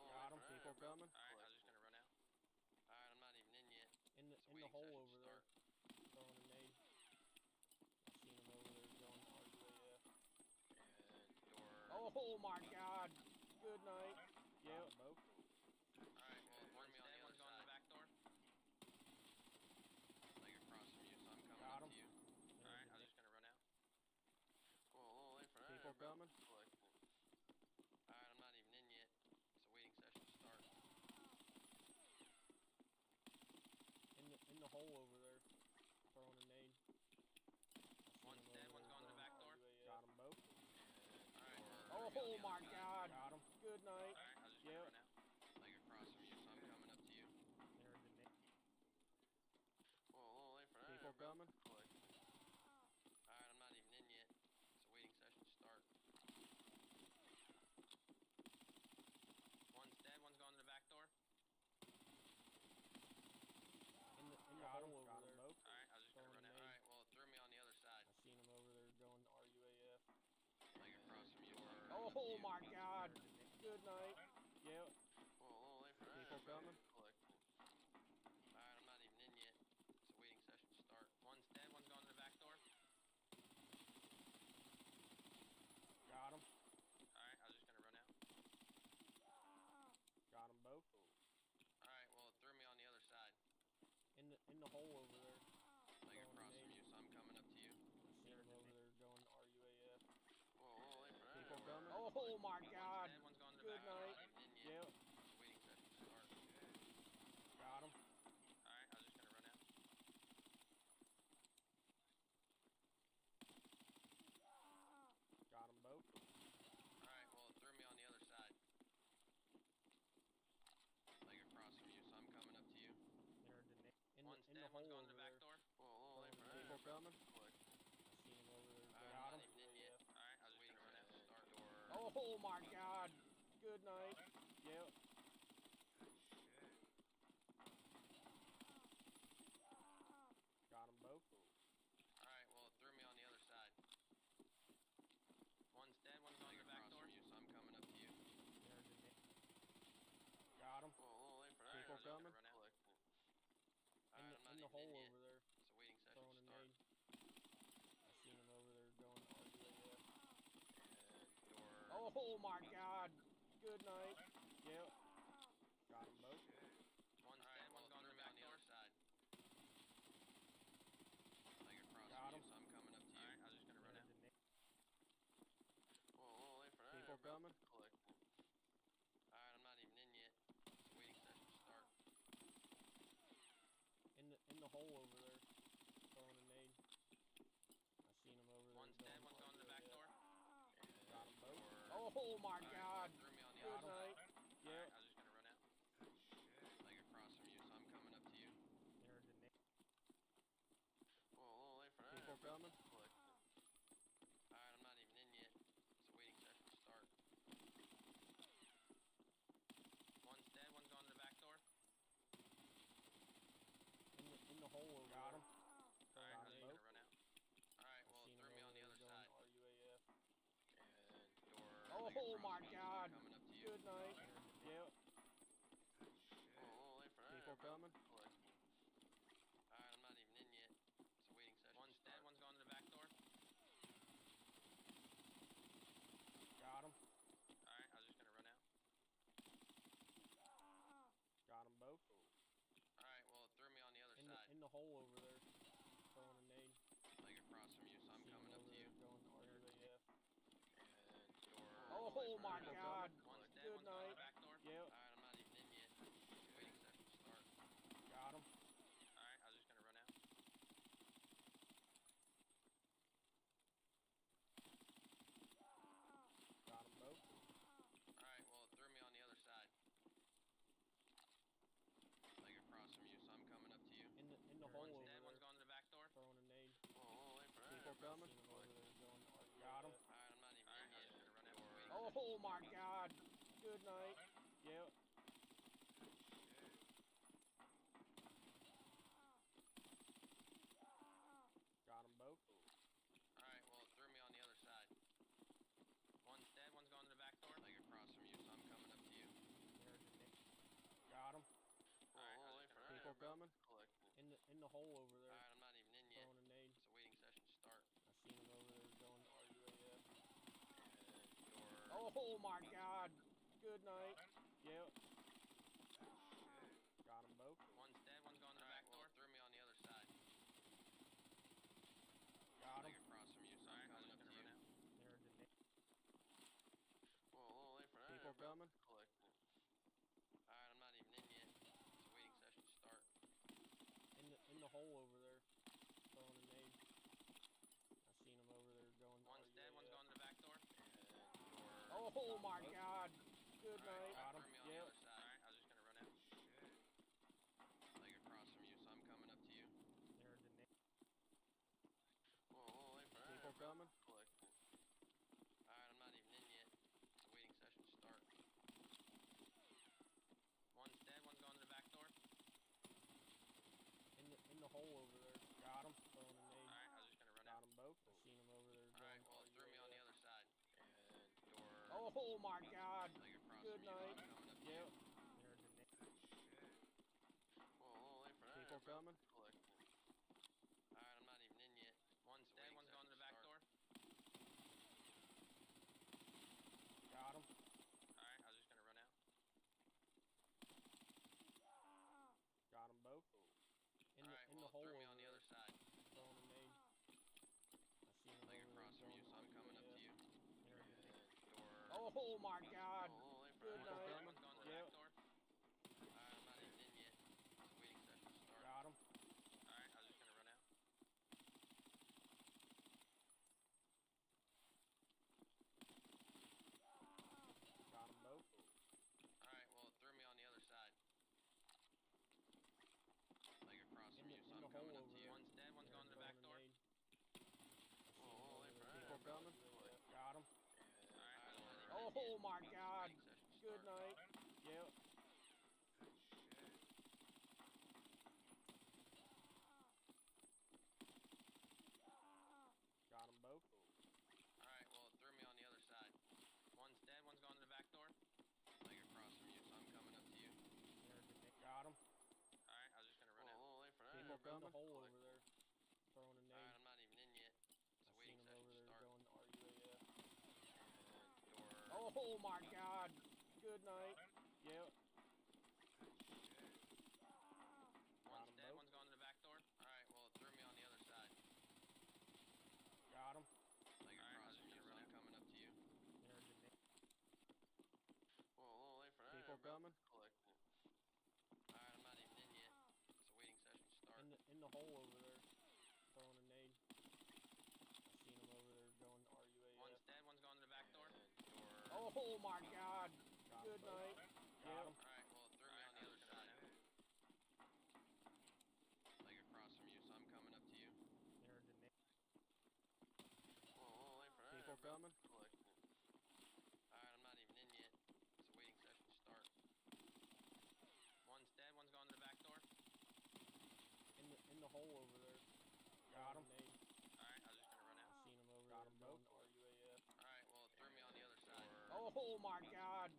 Got him. People coming? Alright, I was just gonna run out. Alright, I'm not even in yet. In the hole over there. Throwing a nade. I seen him over there going RUAF. And door. Oh my God! Good night. Yep. Both. Alright, well, it threw me on the other side. Back door. Like across from you, so I'm coming up to you. Alright, I was just gonna run out. Well, a little late for that. People coming? Alright, I'm not even in yet. It's a waiting session to start. In the hole over there. Throwing a nade. One's dead, one's gone to the back door. Got them both. Alright. Oh my God! Got him. Good night. Alright, I was just gonna run out. Like across from you, so I'm coming up to you. Well, a little late for that. People coming? Alright, I'm not even in yet. It's a waiting session to start. One's dead, one's gone to the back door. In the hole over there. Alright, I was just gonna run out. Alright, well, it threw me on the other side. I seen him over there going RUAF. Like across from you. Oh my god! Good night. Yep. Well, a little late for that. People coming? Alright, I'm not even in yet. It's a waiting session to start. One's dead, one's gone to the back door. Got him. Alright, I was just gonna run out. Got them both. Alright, well, it threw me on the other side. In the hole over there. Like across from you, so I'm coming up to you. I seen him over there going RUAF. Whoa, a little late for that. People coming? Oh my god! One's dead, one's gone to the Good back door. night. I'm not even in Yep. yet. It's a waiting session to start. Got him. Alright, I was just gonna run out. Got them both. Alright, well, it threw me on the other side. Like across from you, so I'm coming up to you. One's dead, one's gone to the back door. Whoa, a little late for that. People coming? I seen him over there. I'm Got not him. even in yet. Alright, I was waiting for that to start. Door. Oh my god! Good night. Yep. Got them both. Alright, well, it threw me on the other side. One's dead, one's going to the back door. You, so I'm coming up to you. Got him. Whoa, a little late for that. People coming? Run out. In I'm not the even hole in yet. over there. It's a waiting session Throwing to a start. nade. I seen him over there going RUAF. And door. Oh my god! Good night. Yep. Got them both. One's dead, one's gone to the back door. Side. Like across Got from him. you, so I'm coming up to you. Alright, I was just gonna run out. Whoa, a little late for that. People coming? Alright, I'm not even in yet. It's a waiting session to start. In the hole over there. Throwing a nade. I seen him over there. One's dead, one's gone to the back door. Got them both. Oh my god! Threw me on the Good other night. side. Yep. Alright, I was just gonna run out. Like across from you, so I'm coming up to you. Whoa, a little late for that. People coming? Alright, I'm not even in yet. It's a waiting session to start. One's dead, one's gone to the back door. In the hole over there. Got him. Alright, I was just gonna run out. Alright, well, it threw me on the other side. RUAF. And door. Oh my god! Coming up to you. Good night. Yep. Whoa, a little late for that. People coming? Alright, I'm not even in yet. It's a waiting session. One's dead, one's gone to the back door. Got him. Alright, I was just gonna run out. Got them both. Alright, well, it threw me on the other In side. the hole over there. Throwing a nade. Like across from you, so I'm coming up to you. Going RUAF. And door. Oh my god! One's dead, Good one's gone to night. the back door. Yep. Alright, I'm not even in yet. Waiting session to start. Got him. Alright, I was just gonna run out. Got them both. Alright, well, it threw me on the other side. Like across from you, so I'm coming up to you. In the hole One's over dead, there. one's gone to the back door. Throwing a nade. Whoa, a little late for that. People coming? Seen him over there going RUAF. Got him. Alright, I'm not even in yet. I was just gonna run out. Oh my god! Good night. Yep. Got them both. Alright, well, it threw me on the other side. One's dead, one's gone to the back door. Like across from you, so I'm coming up to you. Got him. Alright, I was just gonna run People out, bro. coming? In the hole over there. Alright, I'm not even in yet. Throwing a nade. It's a waiting session to start. I seen him over there going RUAF. And door. Oh my god! Good night. Yep. Got them both. One's dead, one's gone to the back door. Threw me on the other side. Got Like him. across from you, so I'm coming up to you. Whoa, a little late for that. People bro. coming? Alright, I'm not even in yet. It's a waiting session to start. In the hole over there. Throwing a nade. I seen him over there going One's RUAF. dead, one's gone to the back door. And door. Oh my god! Good night. Got him. Me on the other side. Alright, I was just gonna run out. Shit. Like across from you, so I'm coming up to you. There's the name. Whoa, wait for that. People coming? Alright, I'm not even in yet. It's a waiting session start. One's dead, one's going to the back door. In the hole over there. Got him. Throwing a nade. Alright, I was just gonna run Got out. them both. I seen them over there. Alright, well, it threw me on the other side. And door. Oh my God. Like across Good from you, night. so I'm coming up to Yep. you. There's the nade. Shit. Whoa, wait for that. People coming? Alright, I'm not even in yet. One's dead, one's going to the back door. Got him. Alright, I was just gonna run out. Got them both. Alright, in well, the hole threw me over on the there. other side. Throwing a nade. I seen him Like over across there from you, so I'm coming up to you. There's the nade. Door. Oh my God. Whoa, wait for Good that. night. One's going to the Yep. back door. Alright, I'm not even in yet. It's a waiting session start. Got him. Alright, I was just gonna run out. Got them both. Alright, well, it threw me on the other side. Like across from you, so I'm the coming hole up to over you. there. One's dead, one's going to the back door. Whoa, wait for that. People coming? Got him. Alright, Oh my God. Good night. Yep. Got them both. Alright, well, it threw me on the other side. One's dead, one's going to the back door. Like across from you, so I'm coming up to you. Got him. Alright, I was just gonna run out. Whoa, wait for that. People coming? The hole over there. Throwing a nade. Alright, I'm not even in yet. It's a I waiting seen him session over there start. going RUAF. Door. Oh my God. Good night. Yep. One's dead, one's going to the back door. Alright, well, it threw me on the other side. Got him. Like across from you, so I'm coming up to you. There's the nade. Whoa, wait for that. People coming? Alright, I'm not even in yet. It's a waiting session start. In the hole over there. Throwing a nade. I seen him over there going RUAF. One's dead, one's going to the back door. Oh my God. Good night. Got him. Alright, well, it threw me on the other side. Like across from you, so I'm coming up to you. There's the nade. Whoa, wait for that. People coming? Alright, I'm not even in yet. It's a waiting session start. One's dead, one's going to the back door. In the hole over there. Got him. Alright, I was just gonna run out. Seen him over there going RUAF. Alright, well, it threw me on the other side. Oh my God.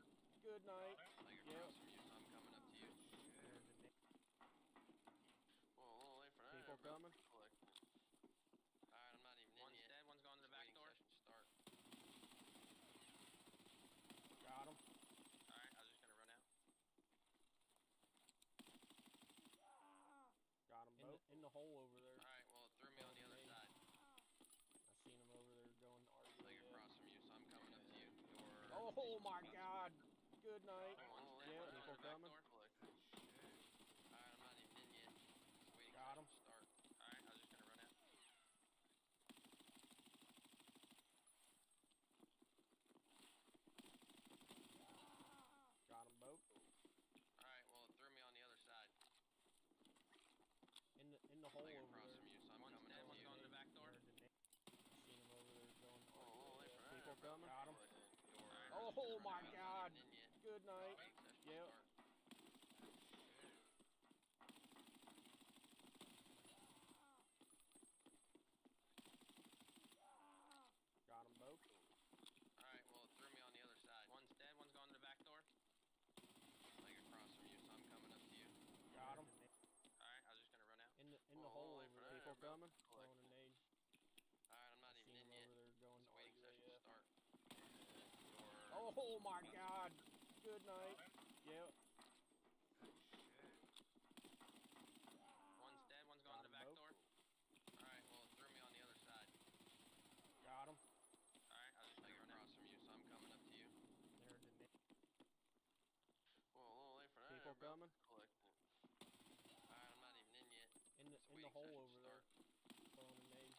Good night. Like across from you, so I'm coming up to you. There's the nade. Whoa, wait for that. People coming? Alright, I'm not even in yet. One's dead, one's going to the back door. Start. Got him. Alright, I was just gonna run out. Got him both. In the hole over there. Alright, well, it threw me on the other side. I seen him over there going RUAF. Like across from you, so I'm coming up to you. Oh my God. Good night. Yeah, people coming? Alright, I'm not even in yet. Just waiting Got him. Start. Alright, I was just gonna run out. Got them both. Alright, well, it threw me on the other side. In the hole Like over across there. from you, so I'm coming up to you. One's going to the back door. Seen him over there going Whoa, wait for that. People coming? Got him. Alright, Oh my I'm not God. even in yet. Good night. Waiting session Yep. start. Got them both. Alright, well, it threw me on the other side. One's dead, one's going to the back door. Like across from you, so I'm coming up to you. Got him. Alright, I was just gonna run out. In the Whoa, hole wait over for there. that. People coming? Throwing a nade. Alright, I'm not even Seen in him yet. over there going It's a waiting session RUAF. start. Oh my God. Good night. Yep. One's dead, one's going to the back door. Alright, well, it threw me on the other side. Got him. Alright, I was just gonna run across from you, so I'm coming up to you. There's the nade. Whoa, wait for that. People coming? Alright, I'm not even in yet. In the It's a waiting hole session over there. Throwing a nade.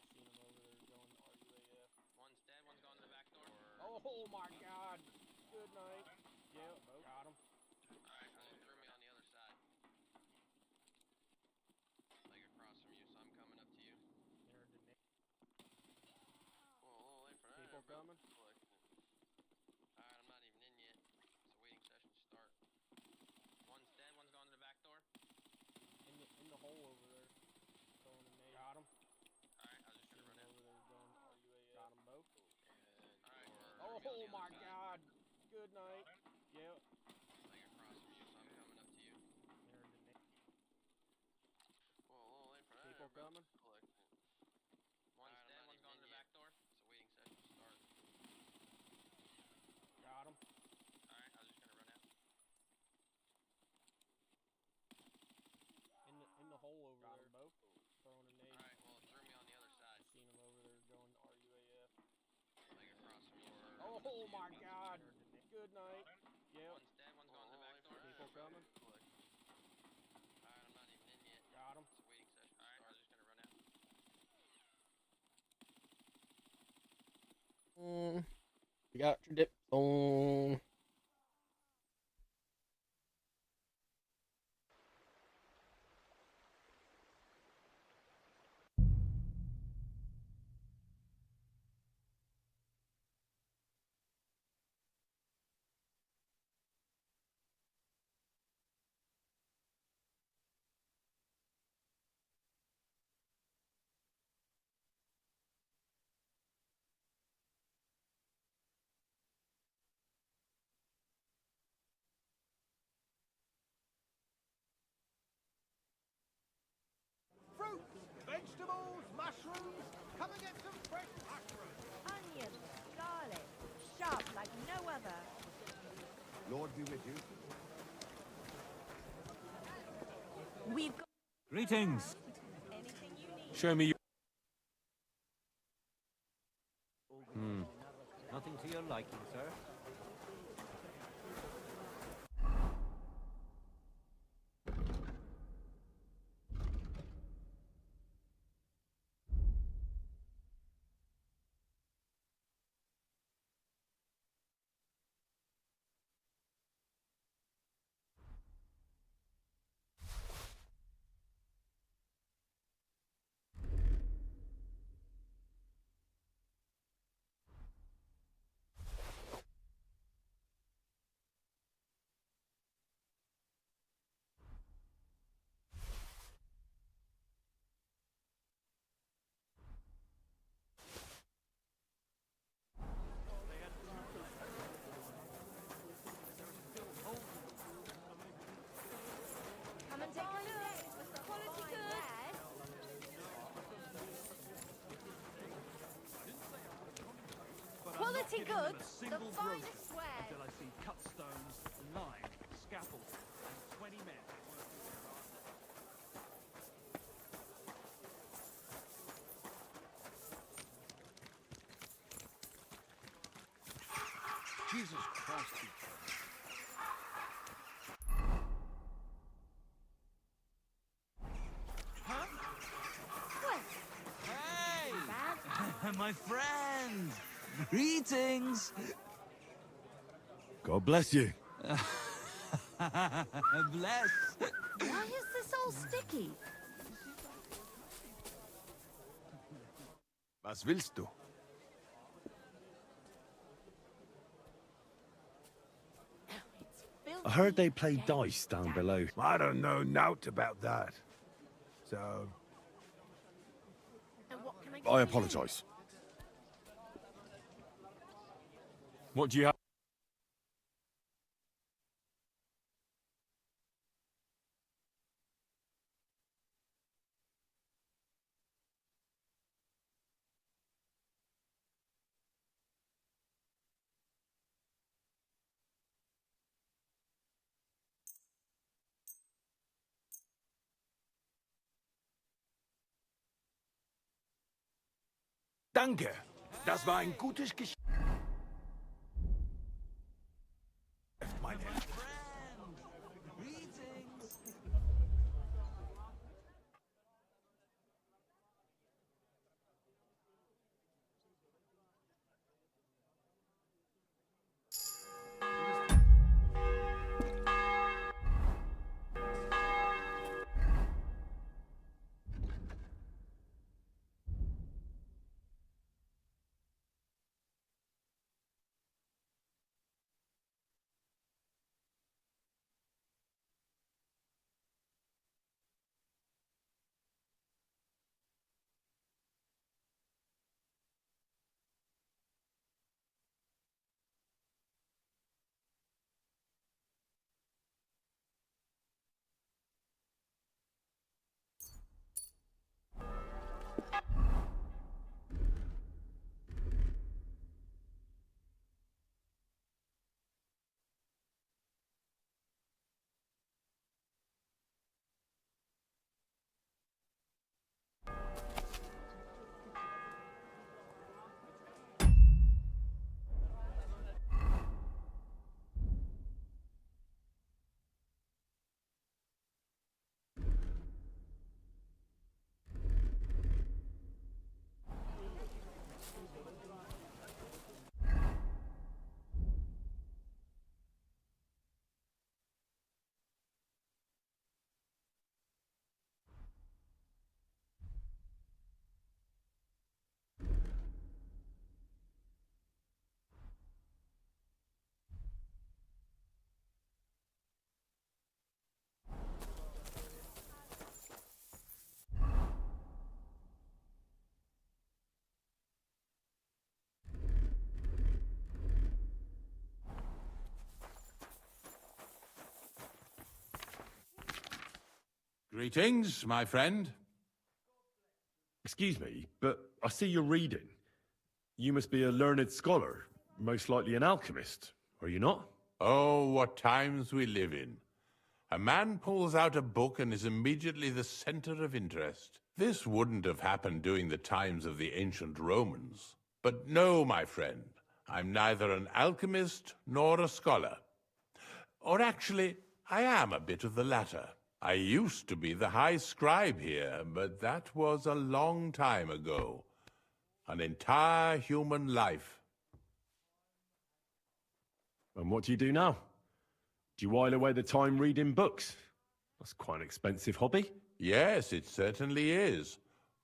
Seen him over there going RUAF. One's dead, one's going to the back door. Oh my God. Good night. Yep, got him. Alright, well, threw me on the other side. Like across from you, so I'm coming up to you. Well, a little late for that. People coming? Alright, I'm not even in yet. It's a waiting session to start. One's dead, one's gone to the back door. In the hole over there. Throwing a nade. Got him. Alright, I was just gonna run over out. there going RUAF. Got them both. Alright, Oh my god. Good night. Yep. Like across from you, so I'm coming up to you. Well, a little late for that. People coming? One's dead, one's gone to the back door. It's a waiting session to start. Got him. Alright, I was just gonna run out. In the hole over there. Both. Throwing a nade. Alright, well, it threw me on the other side. Seen him over there going RUAF. Like across from you. Oh my god. Good night. Yep. One's dead, one's gone to the back door. People coming? Alright, I'm not even in yet. Got him. It's a waiting session. Alright, I was just gonna run out. You got your dip on. Fruits, vegetables, mushrooms. Come and get some fresh mushrooms. Onions, garlic, sharp like no other. Lord be with you. We've got Greetings. anything you need. Show me your... Nothing to your liking, sir. Come and take a look. Quality good. Quality goods. The finest wares. Until I see cut stones, lime, scaffold, and 20 men. Jesus Christ. Hey! My friend! Greetings! God bless you. Bless! Why is this all sticky? Was willst du? I heard they play dice down below. I don't know naught about that. So... And what can I I apologize. What do you have? Danke. Das war ein gutes Geschäft, mein Herr. Greetings, my friend. Excuse me, but I see you're reading. You must be a learned scholar, most likely an alchemist, are you not? Oh, what times we live in. A man pulls out a book and is immediately the center of interest. This wouldn't have happened during the times of the ancient Romans. But no, my friend, I'm neither an alchemist nor a scholar. Or actually, I am a bit of the latter. I used to be the high scribe here, but that was a long time ago. An entire human life. And what do you do now? Do you while away the time reading books? That's quite an expensive hobby. Yes, it certainly is.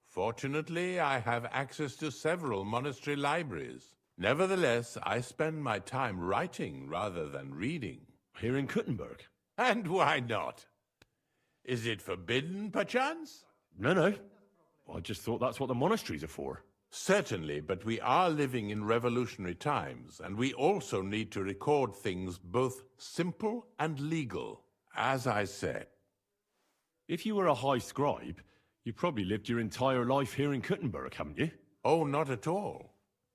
Fortunately, I have access to several monastery libraries. Nevertheless, I spend my time writing rather than reading. Here in Kuttenberg? And why not? Is it forbidden, perchance? No. I just thought that's what the monasteries are for. Certainly, but we are living in revolutionary times, and we also need to record things both simple and legal. As I said. If you were a high scribe, you probably lived your entire life here in Kuttenberg, haven't you? Oh, not at all.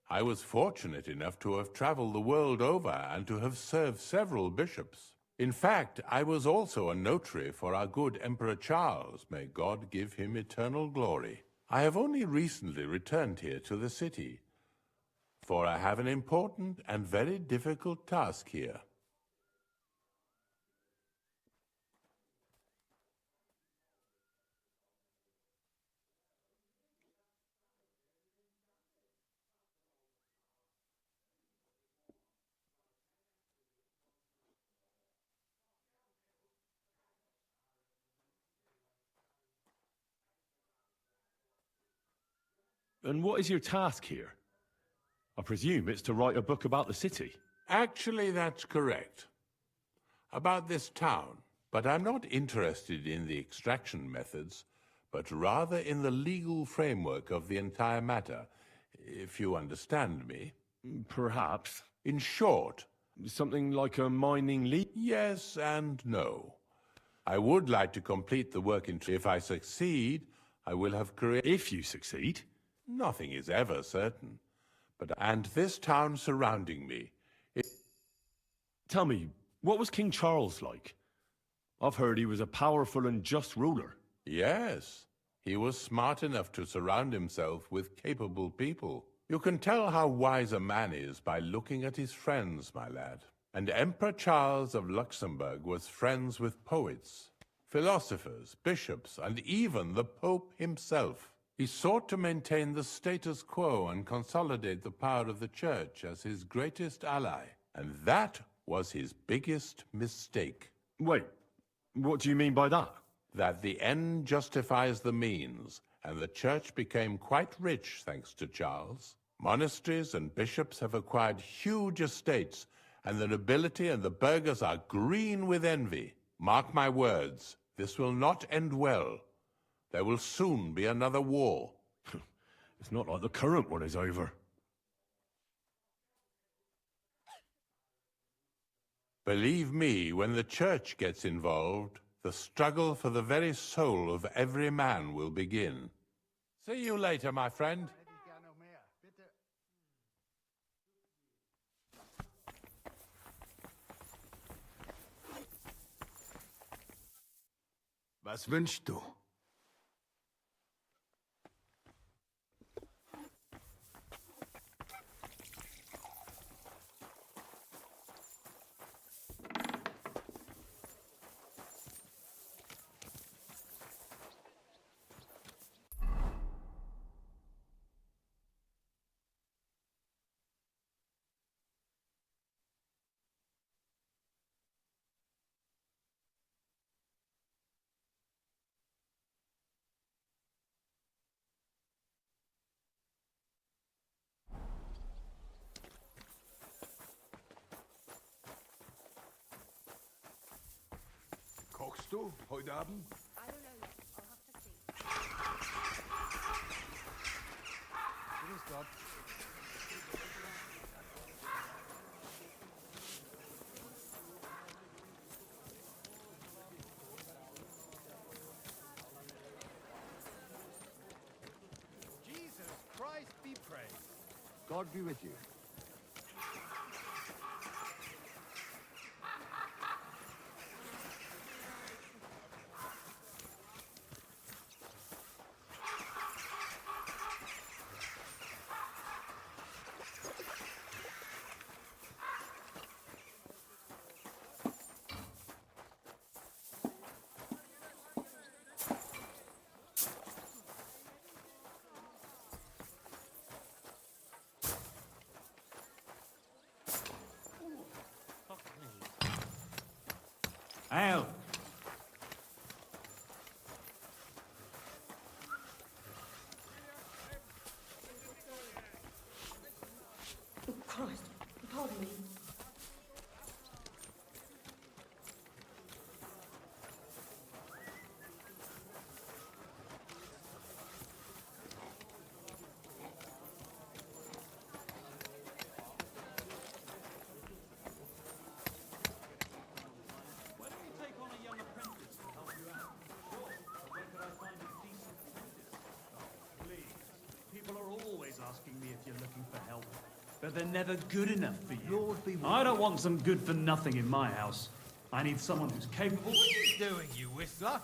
I was fortunate enough to have traveled the world over and to have served several bishops. In fact, I was also a notary for our good Emperor Charles. May God give him eternal glory. I have only recently returned here to the city, for I have an important and very difficult task here. And what is your task here? I presume it's to write a book about the city. Actually, that's correct. About this town. But I'm not interested in the extraction methods, but rather in the legal framework of the entire matter, if you understand me. Perhaps. In short. Something like a mining league? Yes and no. I would like to complete the work if I succeed, I will have created... If you succeed? Nothing is ever certain. And this town surrounding me... Tell me, what was King Charles like? I've heard he was a powerful and just ruler. Yes. He was smart enough to surround himself with capable people. You can tell how wise a man is by looking at his friends, my lad. And Emperor Charles of Luxembourg was friends with poets, philosophers, bishops, and even the Pope himself. He sought to maintain the status quo and consolidate the power of the Church as his greatest ally. And that was his biggest mistake. Wait, what do you mean by that? That the end justifies the means, and the Church became quite rich thanks to Charles. Monasteries and bishops have acquired huge estates, and the nobility and the burghers are green with envy. Mark my words, this will not end well. There will soon be another war. It's not like the current one is over. Believe me, when the Church gets involved, the struggle for the very soul of every man will begin. See you later, my friend. Was wünschst du? Kochst du heute Abend? I don't know yet. I'll have to see. Grüß Gott. God be with you. Al! Christ, pardon me. Why don't you take on a young apprentice to help you out? Sure, but where could I find a decent apprentice? Oh, please. People are always asking me if you're looking for help. But they're never good enough for you. Lord be with I don't want some good-for-nothing in my house. I need someone who's capable. What are you doing, you whistler?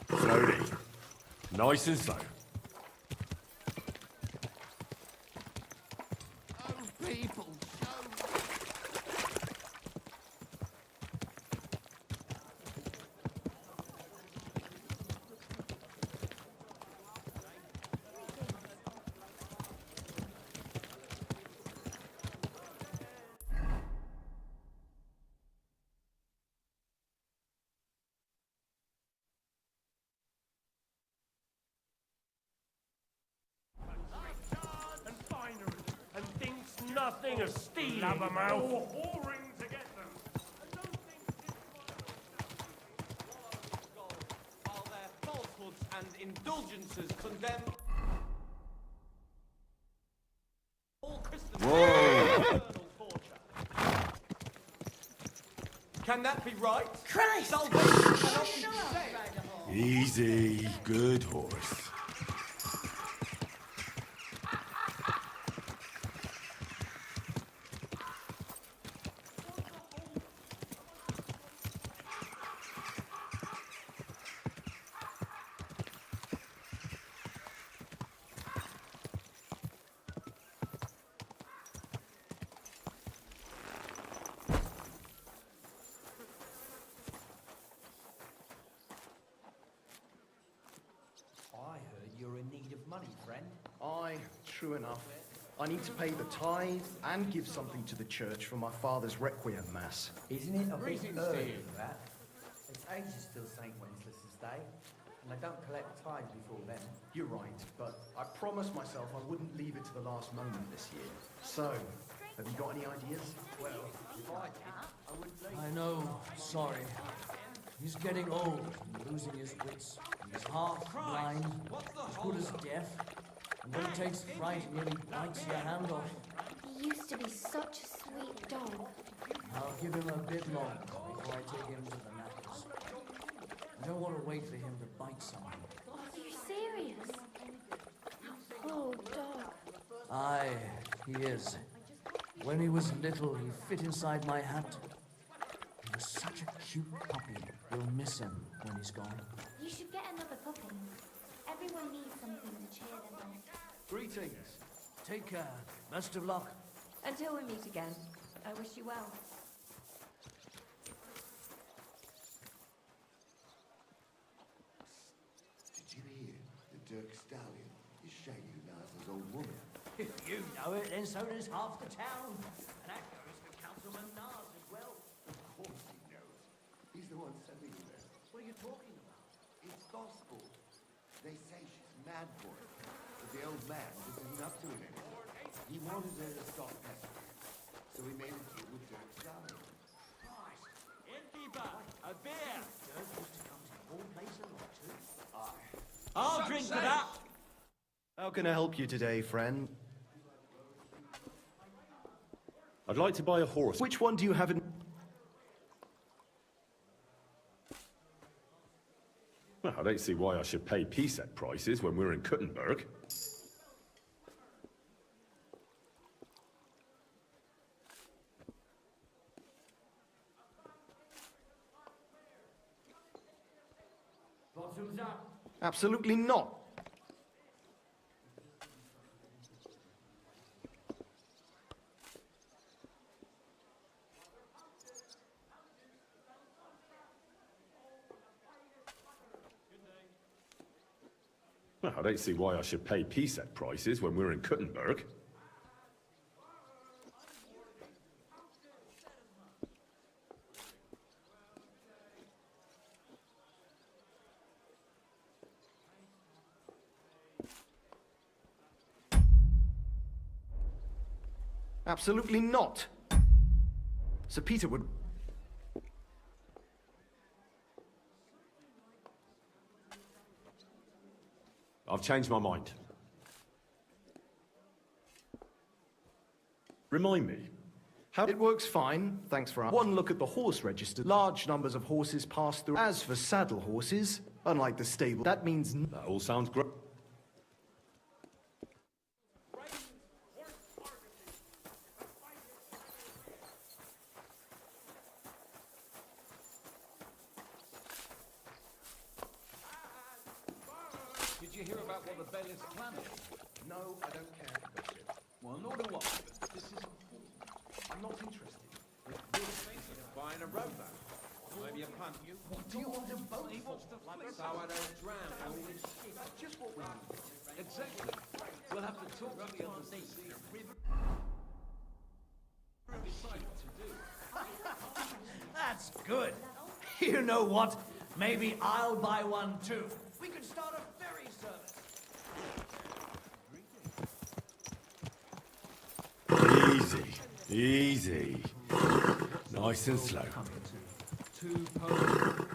Slowly. Nice and slow. Oh, people, show. And finery, and thinks nothing of stealing or whoring to get them. While their falsehoods and indulgences condemn all Christendom to eternal torture. Can that be right? Christ! Salvation cannot be saved. Easy, good horse. I heard you're in need of money, friend. Aye, true enough. I need to pay the tithe and give something to the church for my father's requiem mass. Isn't it a bit Greetings to early you. for that? It's ages till St. Wenceslas Day, and they don't collect tithe before then. You're right, but I promised myself I wouldn't leave it to the last moment this year. So, have you got any ideas? Well, if I did, I wouldn't leave. I know, sorry. He's getting old and losing his wits. He's half blind, as good as deaf. And when he takes fright, he nearly bites your hand off. He used to be such a sweet dog. I'll give him a bit longer before I take him to the knackers. I don't want to wait for him to bite someone. Are you serious? Oh, dog. Aye, he is. When he was little, he fit inside my hat. He was such a cute puppy. We'll miss him when he's gone. You should get another puppy. Everyone needs something to cheer them up. Greetings. Take care. Best of luck. Until we meet again, I wish you well. Did you hear? The Dirk Stallion is shagging Naza's old woman. If you know it, then so does half the town. And that goes for Councilman Nars as well. Of course he knows. He's the one sending him there. What are you talking about? It's gospel. They say she's mad for it, but the old man just isn't up to it anymore. He wanted her to stop pestering, so he made a deal with Dirk Stallion. Innkeeper, a beer. Dirk used to come to your place a lot too. I'll drink to that. How can I help you today, friend? I'd like to buy a horse. Which one do you have in... Well, I don't see why I should pay peace-set prices when we're in Kuttenberg. Bottoms up. Absolutely not. Well, I don't see why I should pay peace-set prices when we're in Kuttenberg. Absolutely not. Sir Peter would... I've changed my mind. Remind me. How it works fine, thanks for one look at the horse register. Large numbers of horses pass through. As for saddle horses, unlike the stable, that means... That all sounds great. Did you hear about what the bailiff's plan is? No, I don't care. Well, nor do I. This is... I'm not interested. You're thinking of buying a rowboat. Maybe a punt. What do you want a boat? He wants to fly so I don't drown. That's just what we need. Exactly. We'll have to talk to the other sea. Decide what to do. That's good. You know what? Maybe I'll buy one too. We could start a ferry service. Easy, easy. Nice and slow. Two poets.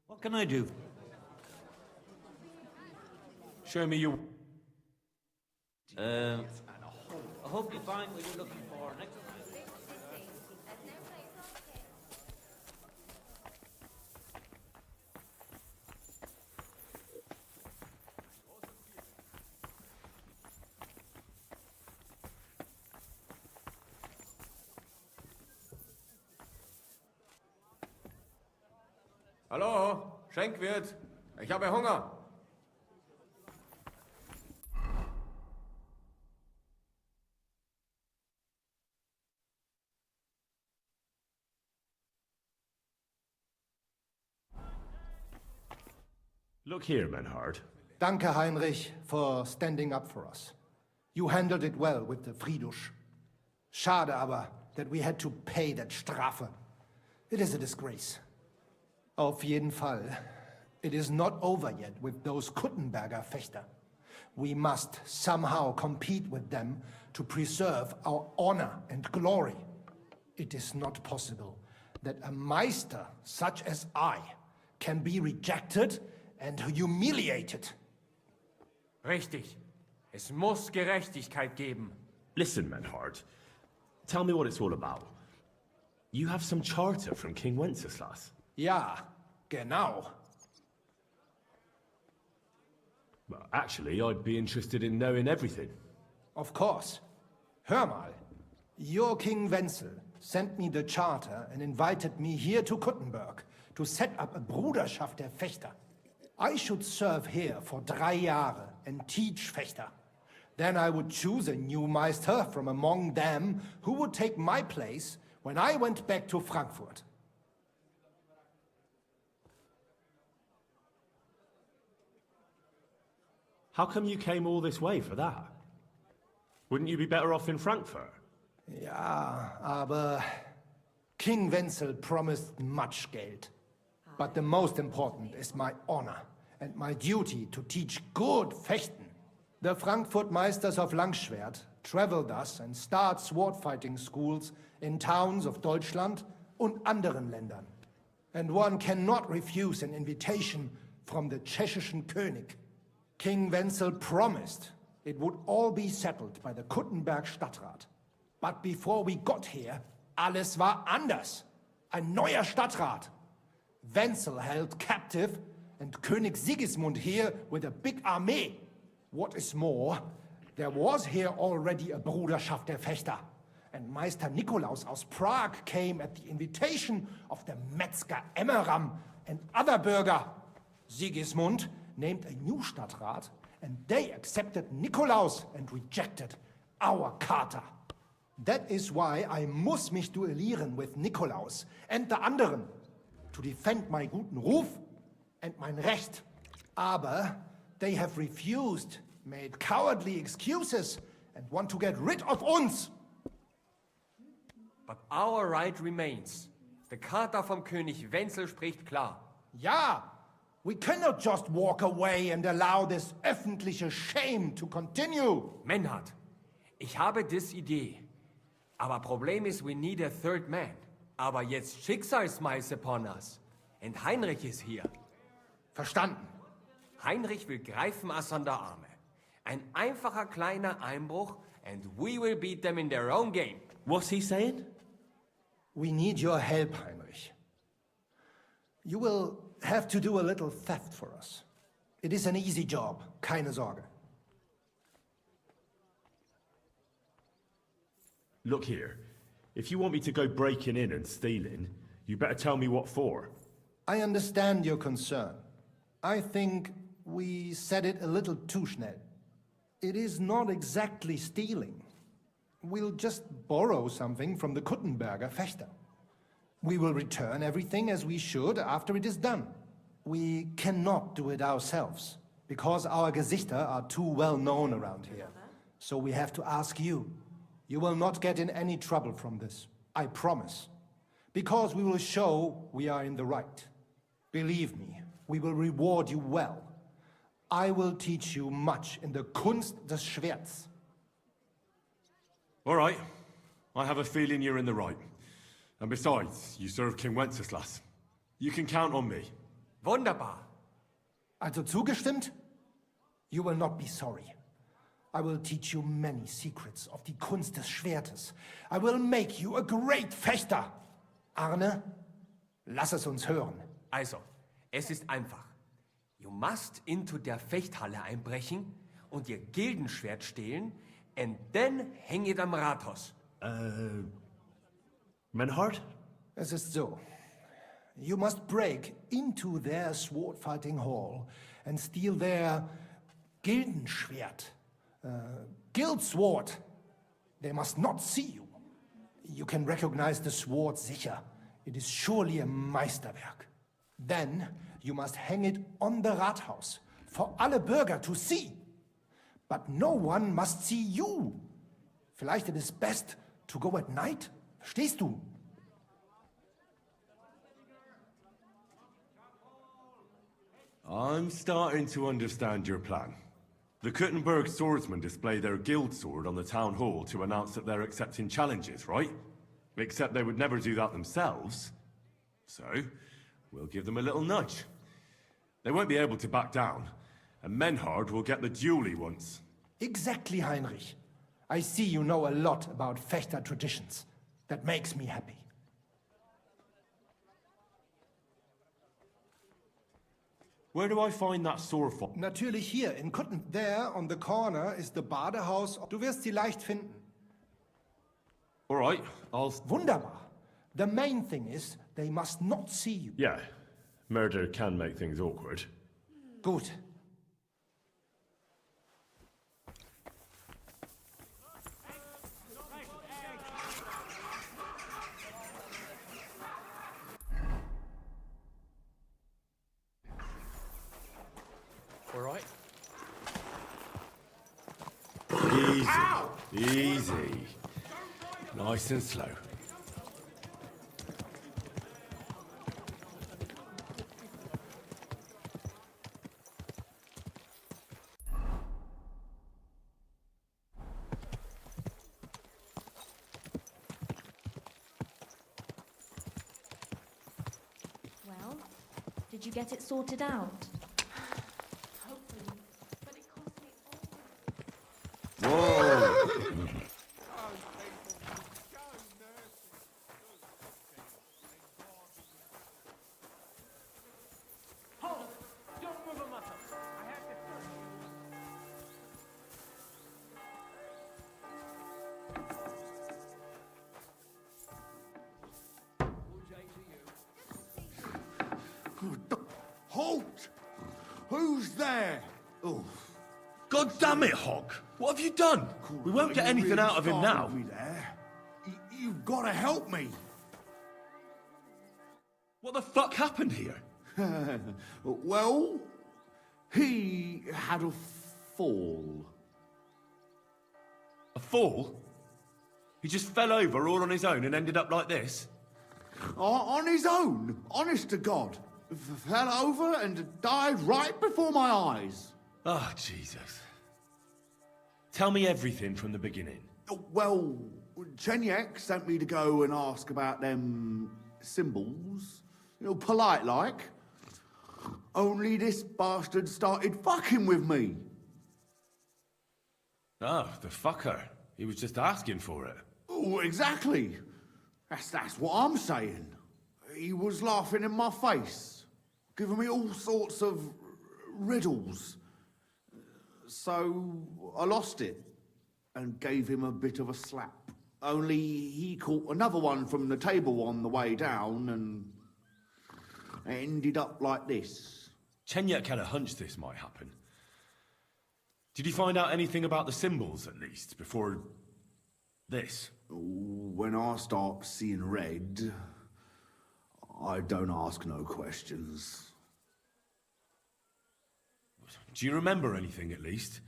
What can I do? Show me your... I hope you find what you're looking for next time. Hallo, Schenkwirt. Ich habe Hunger. Look here, Menhard. Danke, Heinrich, for standing up for us. You handled it well with the Friedusch. Schade aber, that we had to pay that Strafe. It is a disgrace. Auf jeden Fall. It is not over yet with those Kuttenberger Fechter. We must somehow compete with them to preserve our honor and glory. It is not possible that a Meister such as I can be rejected and humiliated. Richtig. Es muss Gerechtigkeit geben. Listen, Menhard. Tell me what it's all about. You have some charter from King Wenceslas. Ja, genau. Well, actually, I'd be interested in knowing everything. Of course. Hör mal. Your King Wenzel sent me the charter and invited me here to Kuttenberg to set up a Bruderschaft der Fechter. I should serve here for 3 Jahre and teach Fechter. Then I would choose a new Meister from among them who would take my place when I went back to Frankfurt. How come you came all this way for that? Wouldn't you be better off in Frankfurt? Ja, aber King Wenzel promised much Geld. But the most important is my honor and my duty to teach good Fechten. The Frankfurt Meisters of Langschwert travel thus and start sword fighting schools in towns of Deutschland und anderen Ländern. And one cannot refuse an invitation from the tschechischen König. King Wenzel promised it would all be settled by the Kuttenberg Stadtrat. But before we got here, alles war anders. Ein neuer Stadtrat. Wenzel held captive and König Sigismund here with a big army. What is more, there was here already a Bruderschaft der Fechter. And Meister Nikolaus aus Prague came at the invitation of the Metzger Emmeram and other Bürger. Sigismund named a new Stadtrat and they accepted Nikolaus and rejected our Charta. That is why I muss mich duellieren with Nikolaus and the anderen to defend my guten Ruf and mein Recht. Aber they have refused, made cowardly excuses and want to get rid of uns. But our right remains. The Charta vom König Wenzel spricht klar. Ja, we cannot just walk away and allow this öffentliche shame to continue. Menhard, ich habe dis Idee. Aber Problem ist, we need a third man. Aber jetzt Schicksalsmeis upon us. Und Heinrich ist hier. Verstanden. Heinrich will greifen us an der Arme. Ein einfacher kleiner Einbruch and we will beat them in their own game. What's he saying? We need your help, Heinrich. You will have to do a little theft for us. It is an easy job, keine Sorge. Look here. If you want me to go breaking in and stealing, you better tell me what for. I understand your concern. I think we said it a little too schnell. It is not exactly stealing. We'll just borrow something from the Kuttenberger Fechter. We will return everything as we should after it is done. We cannot do it ourselves, because our Gesichter are too well known around here. So we have to ask you. You will not get in any trouble from this, I promise. Because we will show we are in the right. Believe me, we will reward you well. I will teach you much in the Kunst des Schwerts. All right. I have a feeling you're in the right. And besides, you serve King Wenceslas. You can count on me. Wunderbar. Also zugestimmt? You will not be sorry. I will teach you many secrets of die Kunst des Schwertes. I will make you a great Fechter. Arne, lass es uns hören. Also, es ist einfach. You must into der Fechthalle einbrechen und ihr Gildenschwert stehlen and then hang it am Rathaus. Menhard? Es ist so. You must break into their sword-fighting hall and steal their Gildenschwert. Guild sword. They must not see you. You can recognize the sword sicher. It is surely a Meisterwerk. Then you must hang it on the Rathaus for alle Bürger to see. But no one must see you. Vielleicht it is best to go at night. Verstehst du? I'm starting to understand your plan. The Kuttenberg swordsmen display their guild sword on the town hall to announce that they're accepting challenges, right? Except they would never do that themselves. So, we'll give them a little nudge. They won't be able to back down, and Menhard will get the duel he wants. Exactly, Heinrich. I see you know a lot about Fechter traditions. That makes me happy. Where do I find that sword? Natürlich hier, in Kutten. There, on the corner, is the Badehaus. Du wirst sie leicht finden. All right, I'll... Wunderbar. The main thing is, they must not see you. Yeah, murder can make things awkward. Gut. All right. Easy. Ow! Easy. Nice and slow. Well, did you get it sorted out? Whoa! Halt! Who's there? Oh. God damn it, Hog! What have you done? We won't get anything out of him now. You've got to help me. What the fuck happened here? Well, he had a fall. A fall? He just fell over all on his own and ended up like this? On his own, honest to God. Fell over and died right before my eyes. Oh, Jesus. Tell me everything from the beginning. Well, Chenyek sent me to go and ask about them symbols. You know, polite like. Only this bastard started fucking with me. Oh, the fucker. He was just asking for it. Oh, exactly. That's what I'm saying. He was laughing in my face, giving me all sorts of riddles. So I lost it and gave him a bit of a slap. Only he caught another one from the table on the way down and ended up like this. Chenyek had a hunch this might happen. Did you find out anything about the symbols, at least, before this? When I start seeing red, I don't ask no questions. Do you remember anything, at least?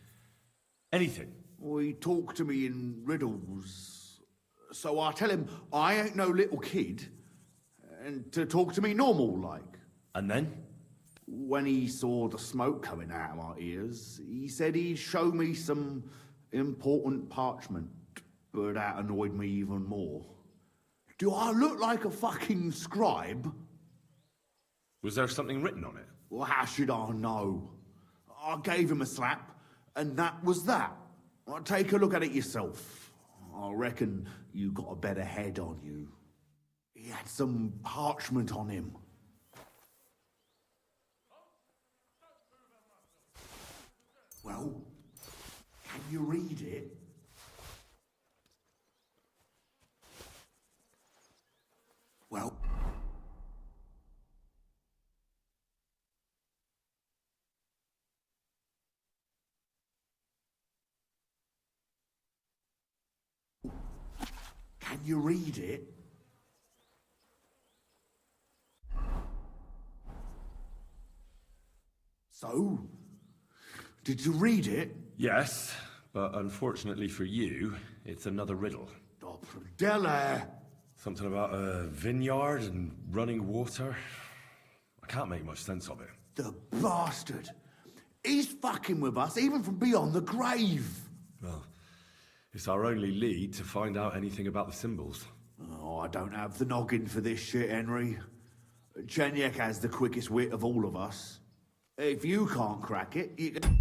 Anything? He talked to me in riddles. So I tell him I ain't no little kid, and to talk to me normal like. And then? When he saw the smoke coming out of my ears, he said he'd show me some important parchment, but that annoyed me even more. Do I look like a fucking scribe? Was there something written on it? Well, how should I know? I gave him a slap, and that was that. Well, take a look at it yourself. I reckon you got a better head on you. He had some parchment on him. Well, can you read it? Well... Can you read it? So, did you read it? Yes, but unfortunately for you, it's another riddle. Della! Something about a vineyard and running water. I can't make much sense of it. The bastard! He's fucking with us, even from beyond the grave! Well, it's our only lead to find out anything about the symbols. Oh, I don't have the noggin for this shit, Henry. Chenyek has the quickest wit of all of us. If you can't crack it, you can...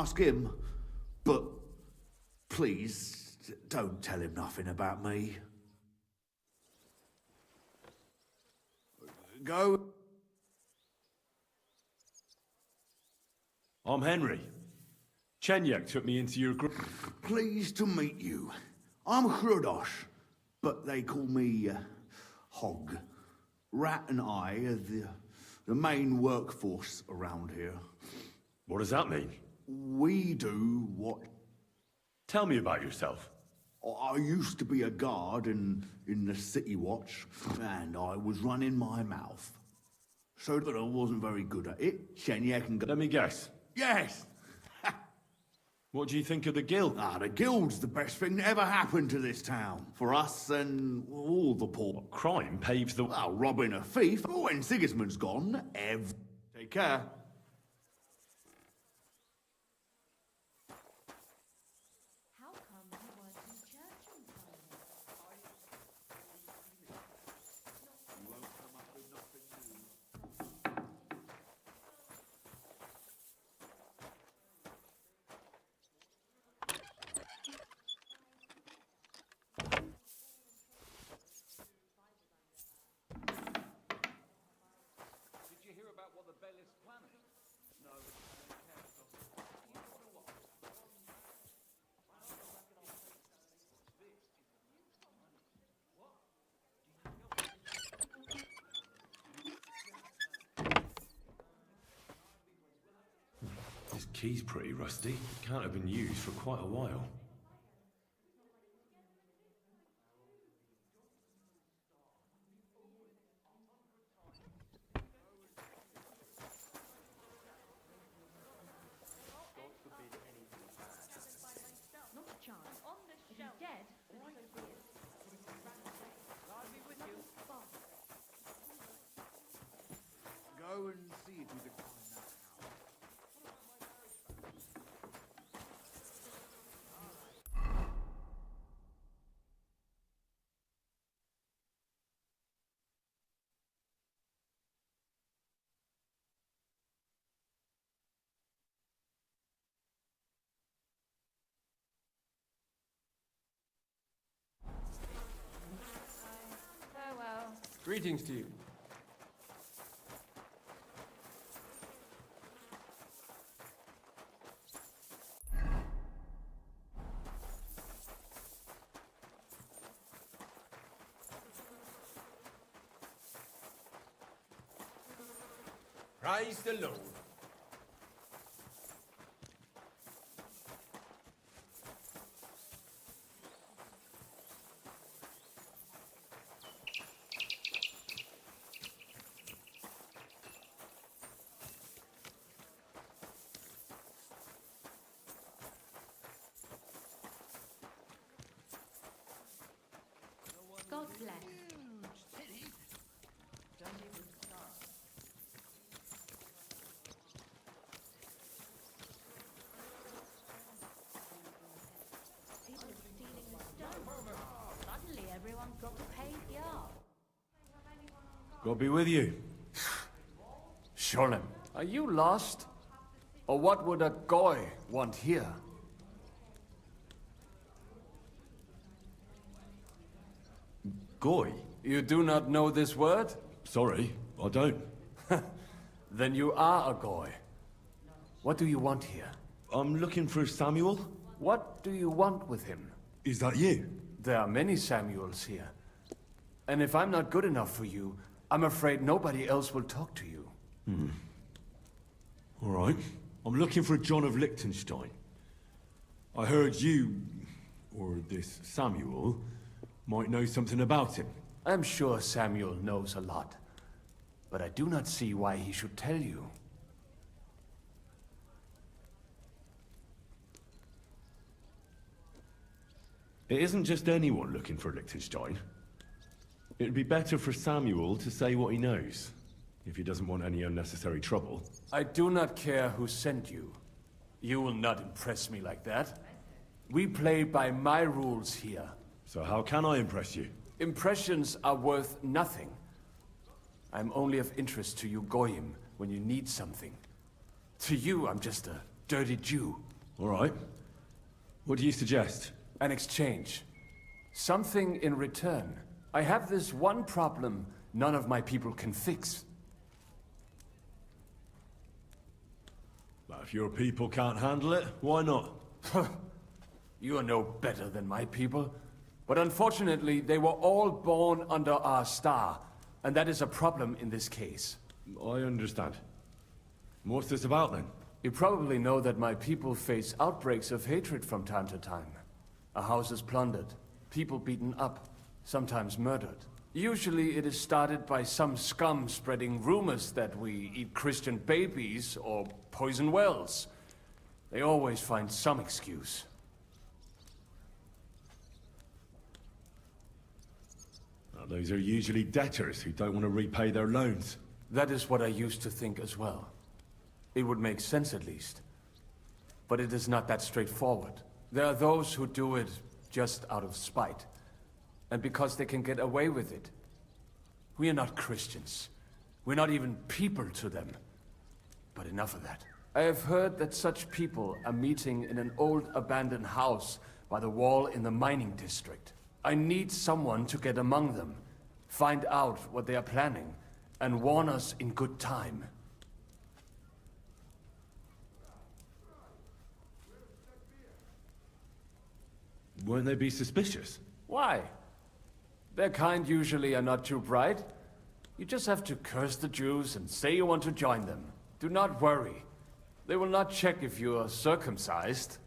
ask him. But please, don't tell him nothing about me. Go. I'm Henry. Chenyek took me into your group. Pleased to meet you. I'm Hrudosh, but they call me Hog. Rat and I are the main workforce around here. What does that mean? We do what... Tell me about yourself. I used to be a guard in the City Watch, and I was running my mouth. So that I wasn't very good at it. Chenyek and... Let me guess. Yes! What do you think of the guild? The guild's the best thing that ever happened to this town. For us and all the poor. What crime paves the... Well, robbing a thief. But when Sigismund's gone, Take care. This key's pretty rusty. Can't have been used for quite a while. Go and see if you can find that Farewell. Greetings to you. Praise the Lord. God bless. Suddenly everyone's got to pay the yard. God be with you. Sholem, are you lost? Or what would a goy want here? Goy? You do not know this word? Sorry, I don't. Then you are a goy. What do you want here? I'm looking for Samuel. What do you want with him? Is that you? There are many Samuels here. And if I'm not good enough for you, I'm afraid nobody else will talk to you. All right. I'm looking for John of Liechtenstein. I heard you, or this Samuel, might know something about him. I'm sure Samuel knows a lot. But I do not see why he should tell you. It isn't just anyone looking for Liechtenstein. It'd be better for Samuel to say what he knows, if he doesn't want any unnecessary trouble. I do not care who sent you. You will not impress me like that. We play by my rules here. So how can I impress you? Impressions are worth nothing. I'm only of interest to you Goyim when you need something. To you, I'm just a dirty Jew. All right. What do you suggest? An exchange. Something in return. I have this one problem none of my people can fix. But if your people can't handle it, why not? You are no better than my people. But unfortunately, they were all born under our star, and that is a problem in this case. I understand. What's this about then? You probably know that my people face outbreaks of hatred from time to time. A house is plundered, people beaten up, sometimes murdered. Usually it is started by some scum spreading rumors that we eat Christian babies or poison wells. They always find some excuse. Well, those are usually debtors who don't want to repay their loans. That is what I used to think as well. It would make sense at least. But it is not that straightforward. There are those who do it just out of spite. And because they can get away with it. We are not Christians. We're not even people to them. But enough of that. I have heard that such people are meeting in an old abandoned house by the wall in the mining district. I need someone to get among them, find out what they are planning, and warn us in good time. Won't they be suspicious? Why? Their kind usually are not too bright. You just have to curse the Jews and say you want to join them. Do not worry. They will not check if you are circumcised.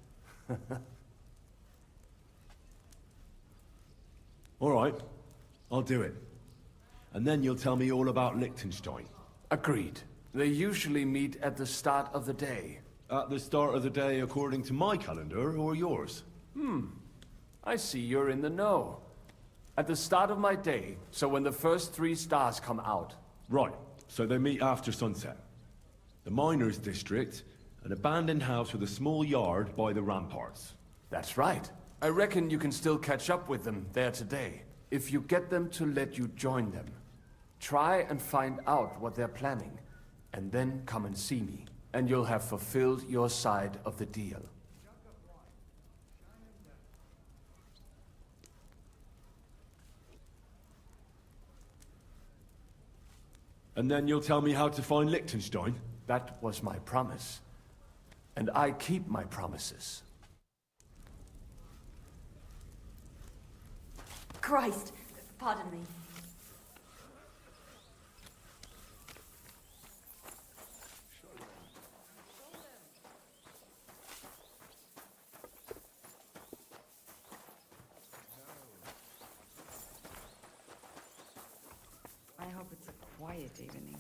All right, I'll do it. And then you'll tell me all about Liechtenstein. Agreed. They usually meet at the start of the day. At the start of the day according to my calendar, or yours? I see you're in the know. At the start of my day, so when the first 3 stars come out. Right, so they meet after sunset. The miners' district, an abandoned house with a small yard by the ramparts. That's right. I reckon you can still catch up with them there today, if you get them to let you join them. Try and find out what they're planning, and then come and see me, and you'll have fulfilled your side of the deal. And then you'll tell me how to find Liechtenstein? That was my promise. And I keep my promises. Christ, pardon me. I hope it's a quiet evening.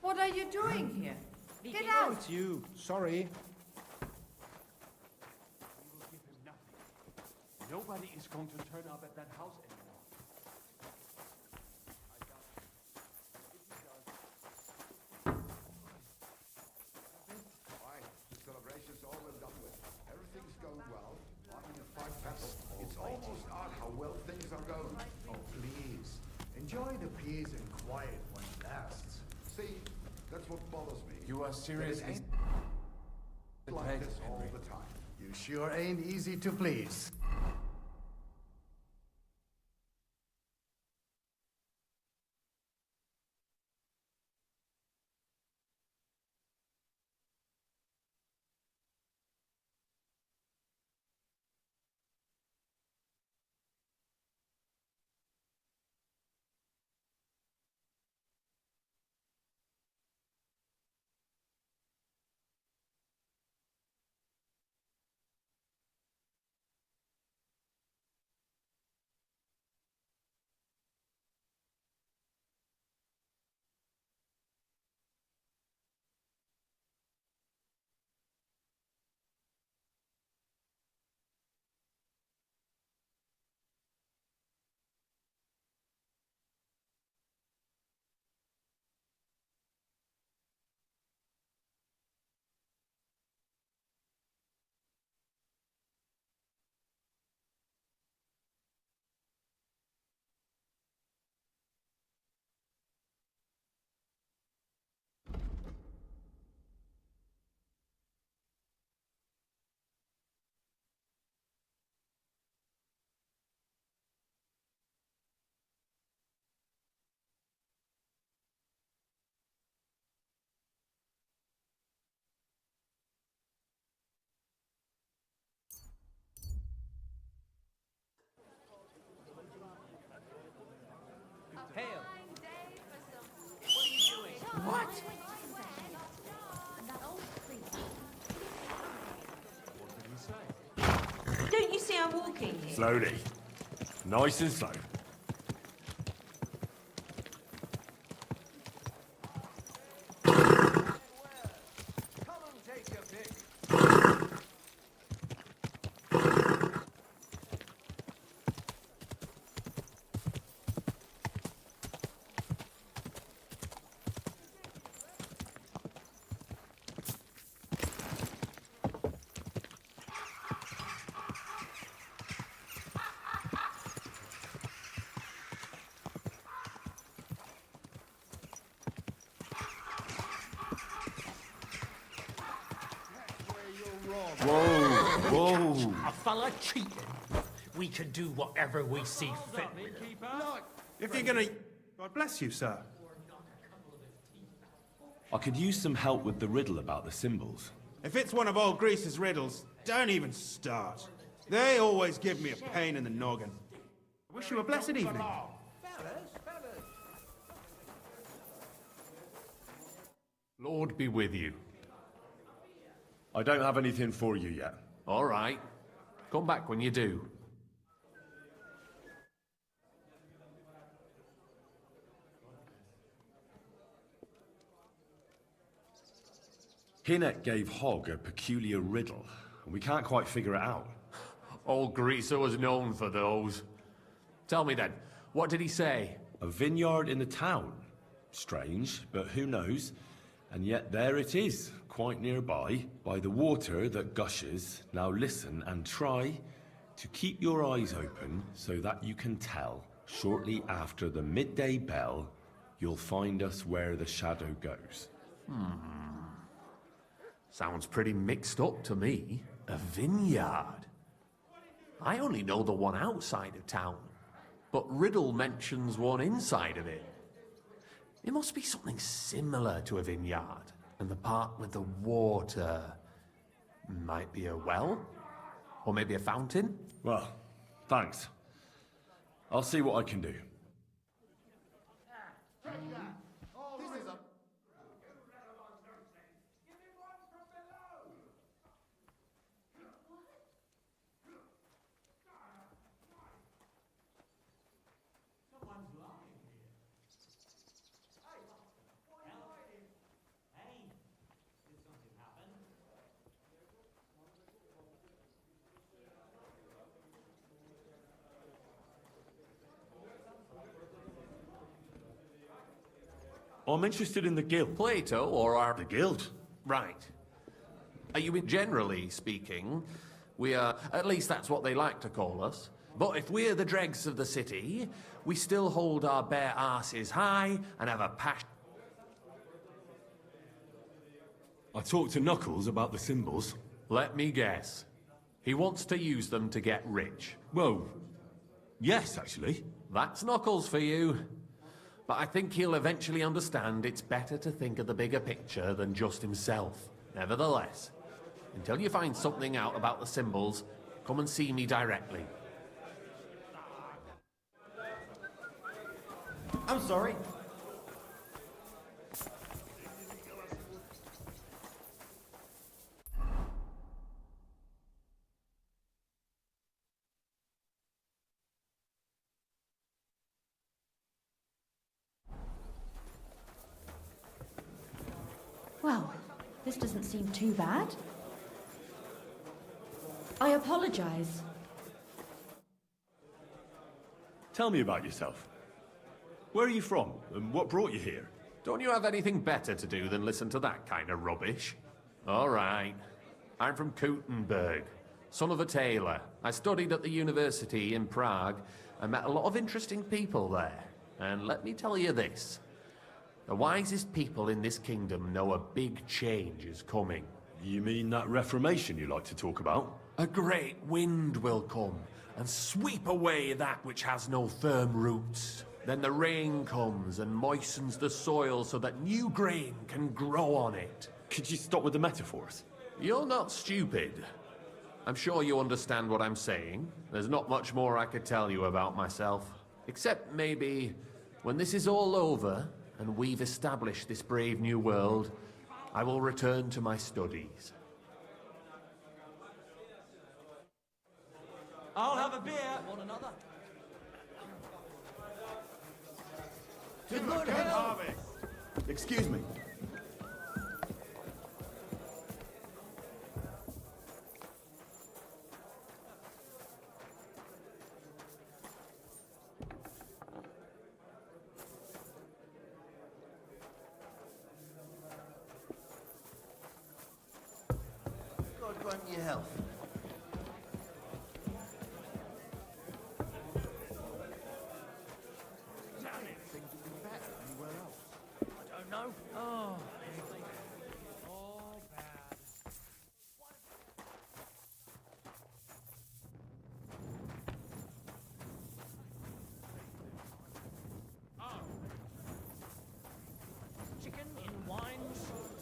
What are you doing here? Get Oh, out! it's you. Sorry. We will give him nothing. Nobody is going to turn up at that house anymore. Fine. The celebration's all well done with. Everything's going well. I'm in 5 petals. It's almost odd how well things are going. Oh, please. Enjoy the peace and quiet when it lasts. See, that's what bothers me. You are serious? That it ain't like this all the time. You sure ain't easy to please. man walking here? Slowly. Nice and slow. Whoa! A fella cheating. We can do whatever we see fit. If you're gonna... God bless you, sir. I could use some help with the riddle about the symbols. If it's one of old Greece's riddles, don't even start. They always give me a pain in the noggin. I wish you a blessed evening. Lord be with you. I don't have anything for you yet. All right. Come back when you do. Hinnet gave Hogg a peculiar riddle, and we can't quite figure it out. Old Greaser was known for those. Tell me then, what did he say? A vineyard in the town. Strange, but who knows? And yet there it is, quite nearby, by the water that gushes. Now listen and try to keep your eyes open so that you can tell. Shortly after the midday bell, you'll find us where the shadow goes. Sounds pretty mixed up to me. A vineyard. I only know the one outside of town, but Riddle mentions one inside of it. It must be something similar to a vineyard, and the part with the water might be a well, or maybe a fountain. Well, thanks. I'll see what I can do. I'm interested in the guild. Plato, or our... The guild? Right. Are you generally speaking, we are... At least that's what they like to call us. But if we're the dregs of the city, we still hold our bare arses high and have a passion... I talked to Knuckles about the symbols. Let me guess. He wants to use them to get rich. Well, yes, actually. That's Knuckles for you. But I think he'll eventually understand it's better to think of the bigger picture than just himself. Nevertheless, until you find something out about the symbols, come and see me directly. I'm sorry. Well, this doesn't seem too bad. I apologize. Tell me about yourself. Where are you from, and what brought you here? Don't you have anything better to do than listen to that kind of rubbish? All right. I'm from Kuttenberg, son of a tailor. I studied at the university in Prague and met a lot of interesting people there. And let me tell you this. The wisest people in this kingdom know a big change is coming. You mean that reformation you like to talk about? A great wind will come and sweep away that which has no firm roots. Then the rain comes and moistens the soil so that new grain can grow on it. Could you stop with the metaphors? You're not stupid. I'm sure you understand what I'm saying. There's not much more I could tell you about myself. Except maybe when this is all over and we've established this brave new world, I will return to my studies. I'll have a beer. Want another? Good harvest. Excuse me. God grant you health. Damn it. Things would be better anywhere else. I don't know. Oh. Oh, bad. Oh. Chicken in wine sauce.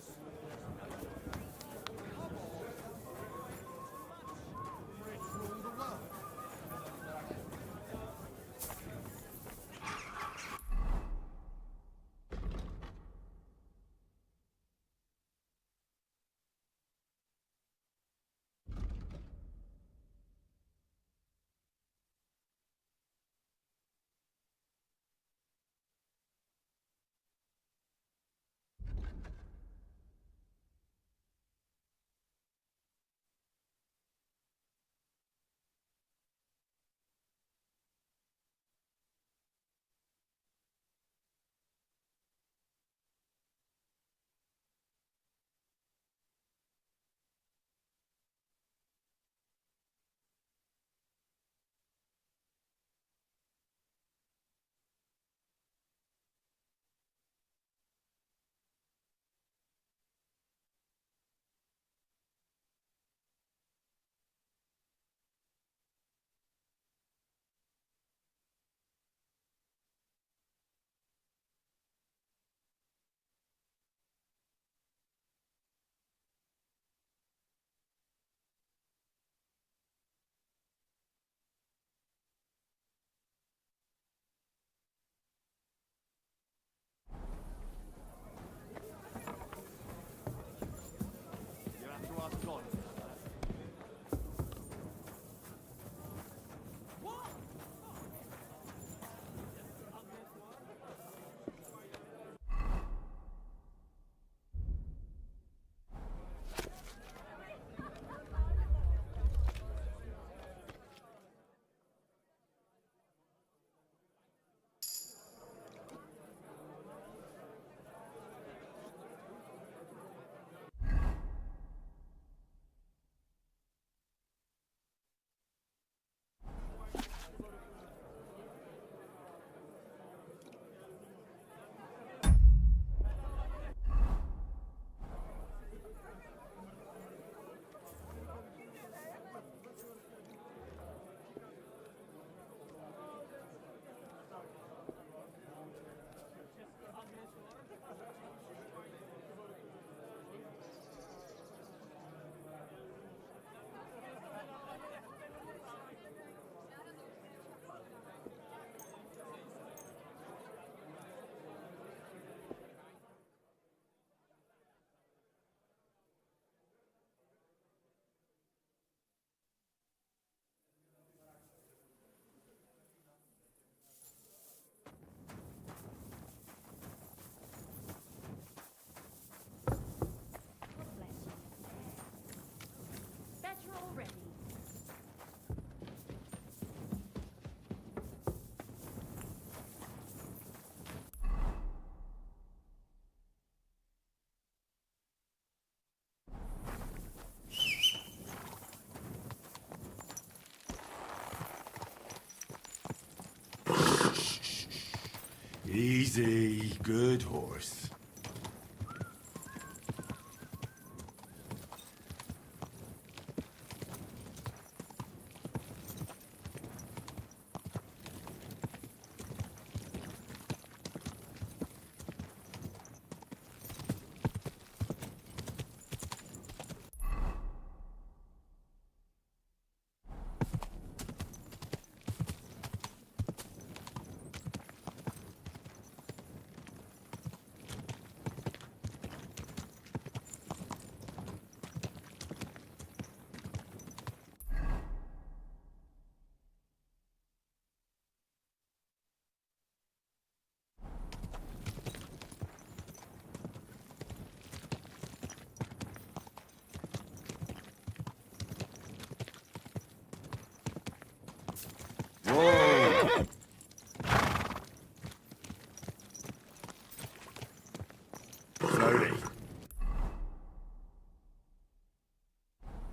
You have to ask God. Better already. Easy, good horse.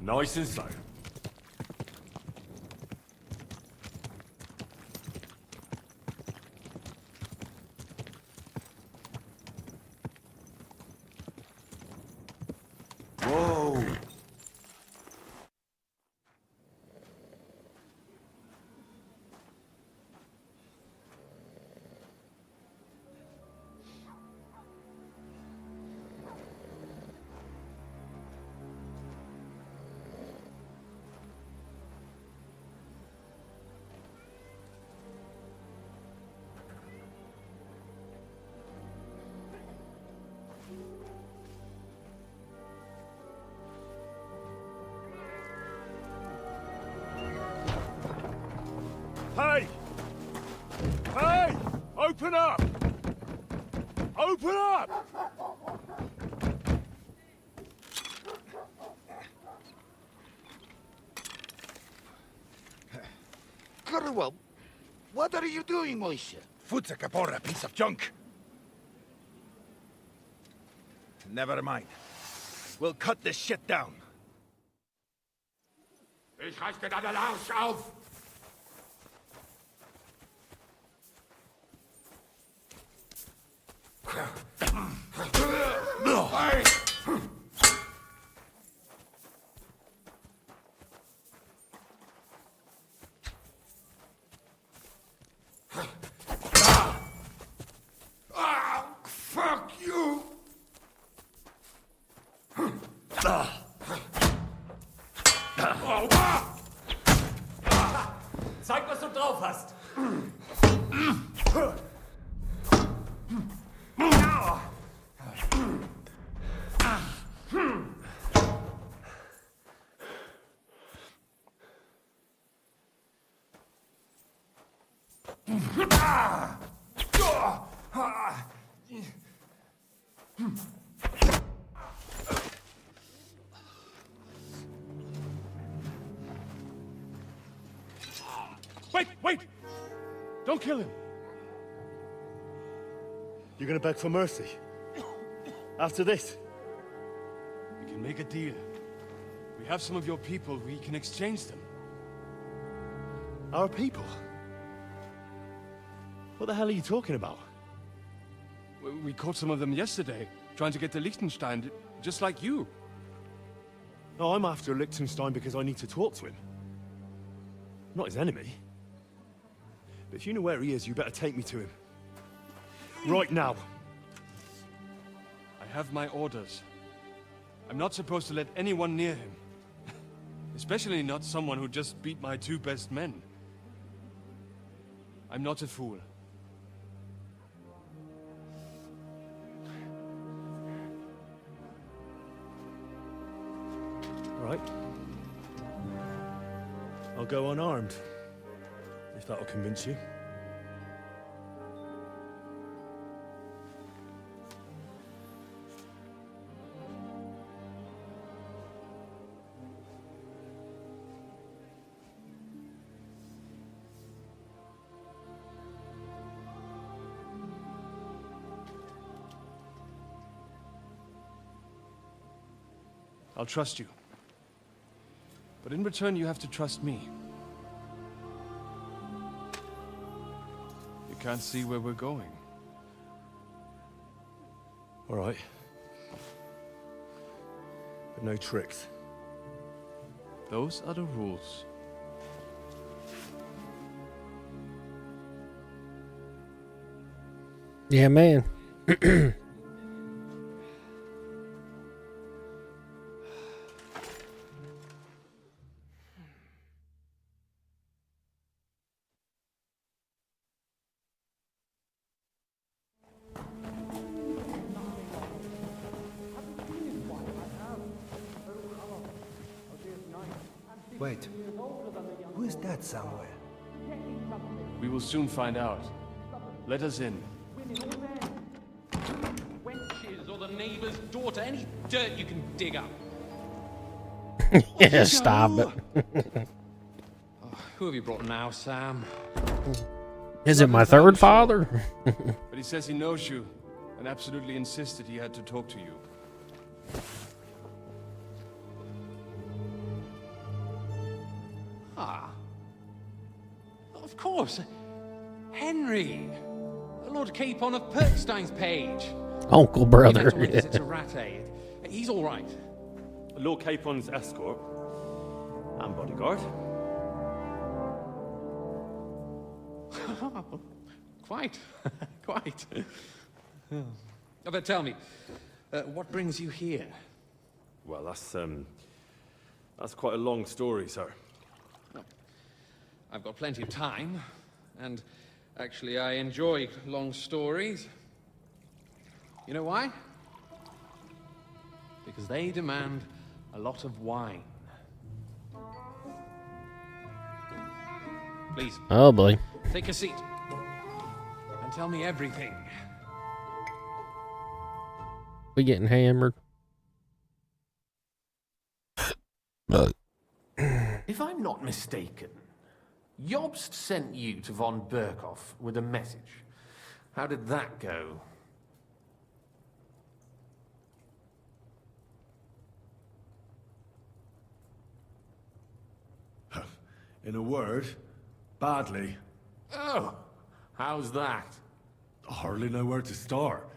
Nice and slow. Whoa! Hey! Hey! Open up! Open up! Cornwell, what are you doing, Moisha? Futsa Capora, piece of junk! Never mind. We'll cut this shit down. Ich reiß dir deinen Arsch auf! Hey! Fuck you! Zeig, was du drauf hast. Wait, wait! Don't kill him! You're gonna beg for mercy? After this? We can make a deal. We have some of your people, we can exchange them. Our people? What the hell are you talking about? We caught some of them yesterday, trying to get to Liechtenstein, just like you. No, I'm after Liechtenstein because I need to talk to him. I'm not his enemy. But if you know where he is, you better take me to him. Right now. I have my orders. I'm not supposed to let anyone near him. Especially not someone who just beat my 2 best men. I'm not a fool. Right. I'll go unarmed. If that'll convince you. I'll trust you. But in return, you have to trust me. You can't see where we're going. All right. But no tricks. Those are the rules. Yeah, man. Wait. Who is that somewhere? We will soon find out. Let us in. Wenches or the neighbor's daughter, any dirt you can dig up. Yeah, stop it. Who have you brought now, Sam? Is it my third father? But he says he knows you, and absolutely insisted he had to talk to you. course. Henry. Lord Capon of Perkstein's page. Uncle brother. He went to visit a Rattay. He's all right. Lord Capon's escort and bodyguard. Quite. Quite. But tell me, what brings you here? Well, that's quite a long story, sir. Well, I've got plenty of time, and actually I enjoy long stories. You know why? Because they demand a lot of wine. Please. Oh boy. Take a seat. And tell me everything. We getting hammered. If I'm not mistaken, Jobst sent you to von Berkhoff with a message. How did that go? In a word, badly. Oh, how's that? I hardly know where to start.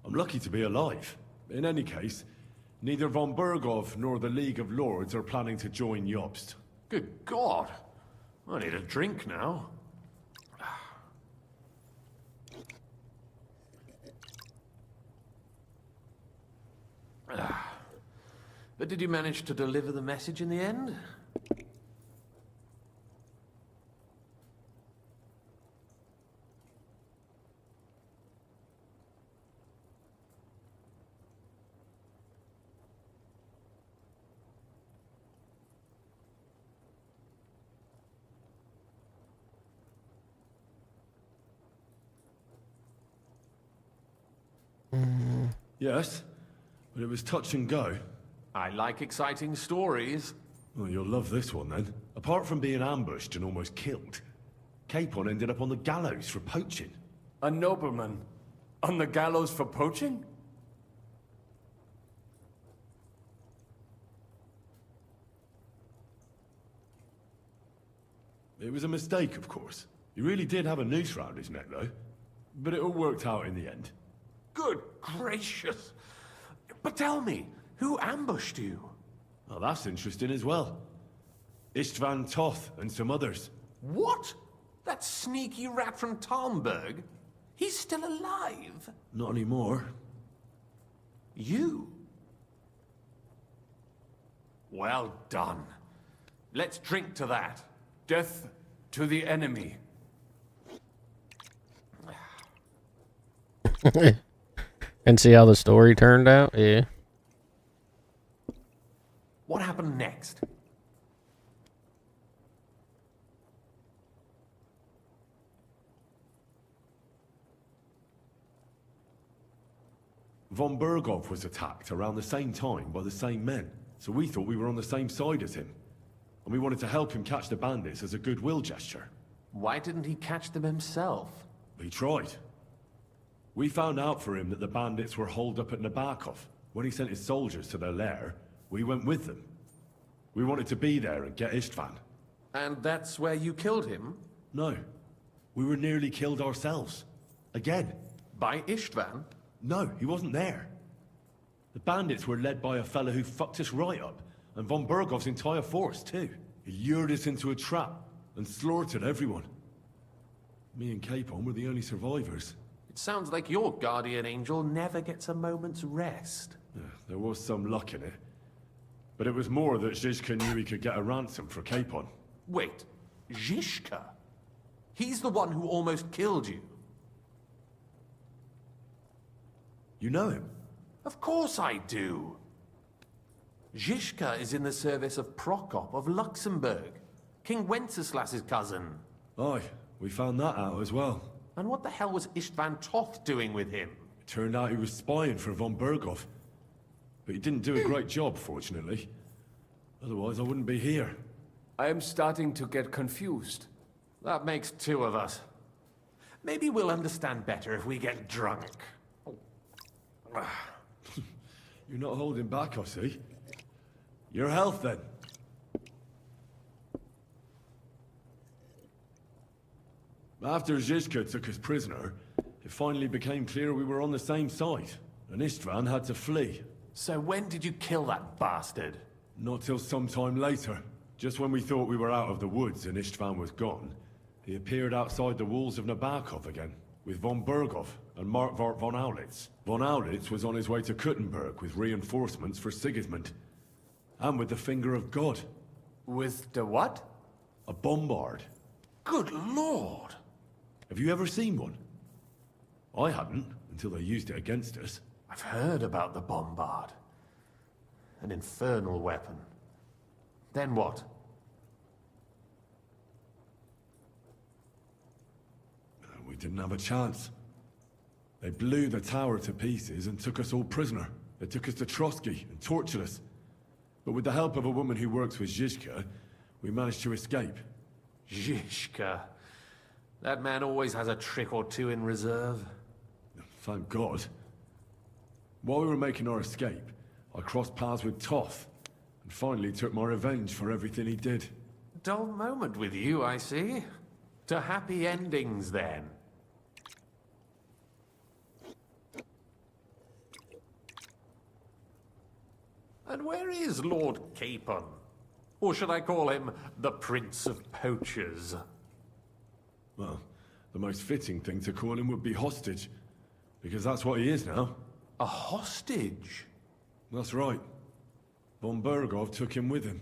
I'm lucky to be alive. In any case, neither von Berghoff nor the League of Lords are planning to join Jobst. Good God. I need a drink now. But did you manage to deliver the message in the end? Yes, but it was touch and go. I like exciting stories. Well, you'll love this one then. Apart from being ambushed and almost killed, Capon ended up on the gallows for poaching. A nobleman on the gallows for poaching? It was a mistake, of course. He really did have a noose round his neck, though. But it all worked out in the end. Good gracious. But tell me, who ambushed you? Well, that's interesting as well. Istvan Toth and some others. What? That sneaky rat from Talmberg? He's still alive? Not anymore. You? Well done. Let's drink to that. Death to the enemy. And see how the story turned out? Yeah. What happened next? Von Berghoff was attacked around the same time by the same men, so we thought we were on the same side as him. And we wanted to help him catch the bandits as a goodwill gesture. Why didn't he catch them himself? He tried. We found out for him that the bandits were holed up at Nabokov. When he sent his soldiers to their lair, we went with them. We wanted to be there and get Istvan. And that's where you killed him? No. We were nearly killed ourselves. Again. By Istvan? No, he wasn't there. The bandits were led by a fellow who fucked us right up, and von Berghoff's entire force, too. He lured us into a trap and slaughtered everyone. Me and Capon were the only survivors. It sounds like your guardian angel never gets a moment's rest. Yeah, there was some luck in it. But it was more that Zizka knew he could get a ransom for Capon. Wait, Zizka? He's the one who almost killed you. You know him? Of course I do. Zizka is in the service of Prokop of Luxembourg, King Wenceslas's cousin. Aye, we found that out as well. And what the hell was Istvan Toth doing with him? It turned out he was spying for von Berghoff. But he didn't do a great job, fortunately. Otherwise, I wouldn't be here. I am starting to get confused. That makes two of us. Maybe we'll understand better if we get drunk. You're not holding back, I see. Your health, then. After Zizka took us prisoner, it finally became clear we were on the same side, and Istvan had to flee. So when did you kill that bastard? Not till some time later. Just when we thought we were out of the woods and Istvan was gone, he appeared outside the walls of Nabokov again, with von Berghoff and Markvart von Aulitz. Von Aulitz was on his way to Kuttenberg with reinforcements for Sigismund. And with the finger of God. With the what? A bombard. Good lord! Have you ever seen one? I hadn't, until they used it against us. I've heard about the bombard. An infernal weapon. Then what? We didn't have a chance. They blew the tower to pieces and took us all prisoner. They took us to Trotsky and tortured us. But with the help of a woman who works with Zizka, we managed to escape. Zizka. That man always has a trick or two in reserve. Thank God. While we were making our escape, I crossed paths with Toth, and finally took my revenge for everything he did. Dull moment with you, I see. To happy endings, then. And where is Lord Capon? Or should I call him the Prince of Poachers? Well, the most fitting thing to call him would be hostage, because that's what he is now. A hostage? That's right. Von Berghoff took him with him.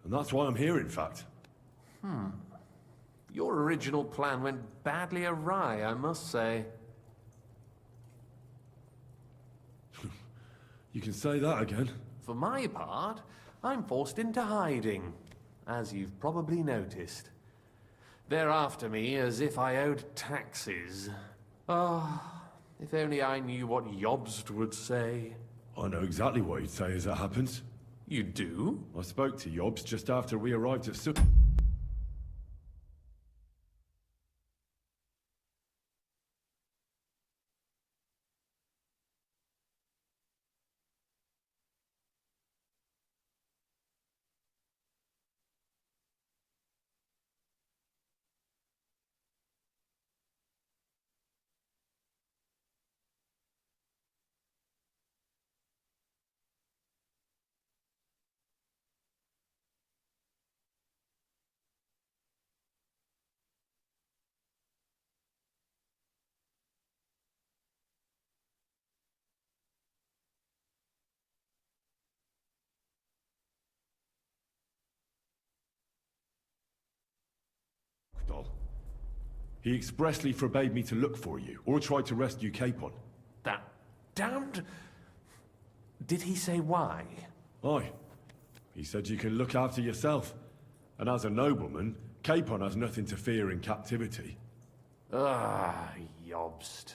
And that's why I'm here, in fact. Your original plan went badly awry, I must say. You can say that again. For my part, I'm forced into hiding, as you've probably noticed. They're after me as if I owed taxes. If only I knew what Jobst would say. I know exactly what he'd say as it happens. You do? I spoke to Jobst just after we arrived at Suk. He expressly forbade me to look for you, or try to rescue Capon. That damned... Did he say why? Aye. He said you can look after yourself. And as a nobleman, Capon has nothing to fear in captivity. Jobst.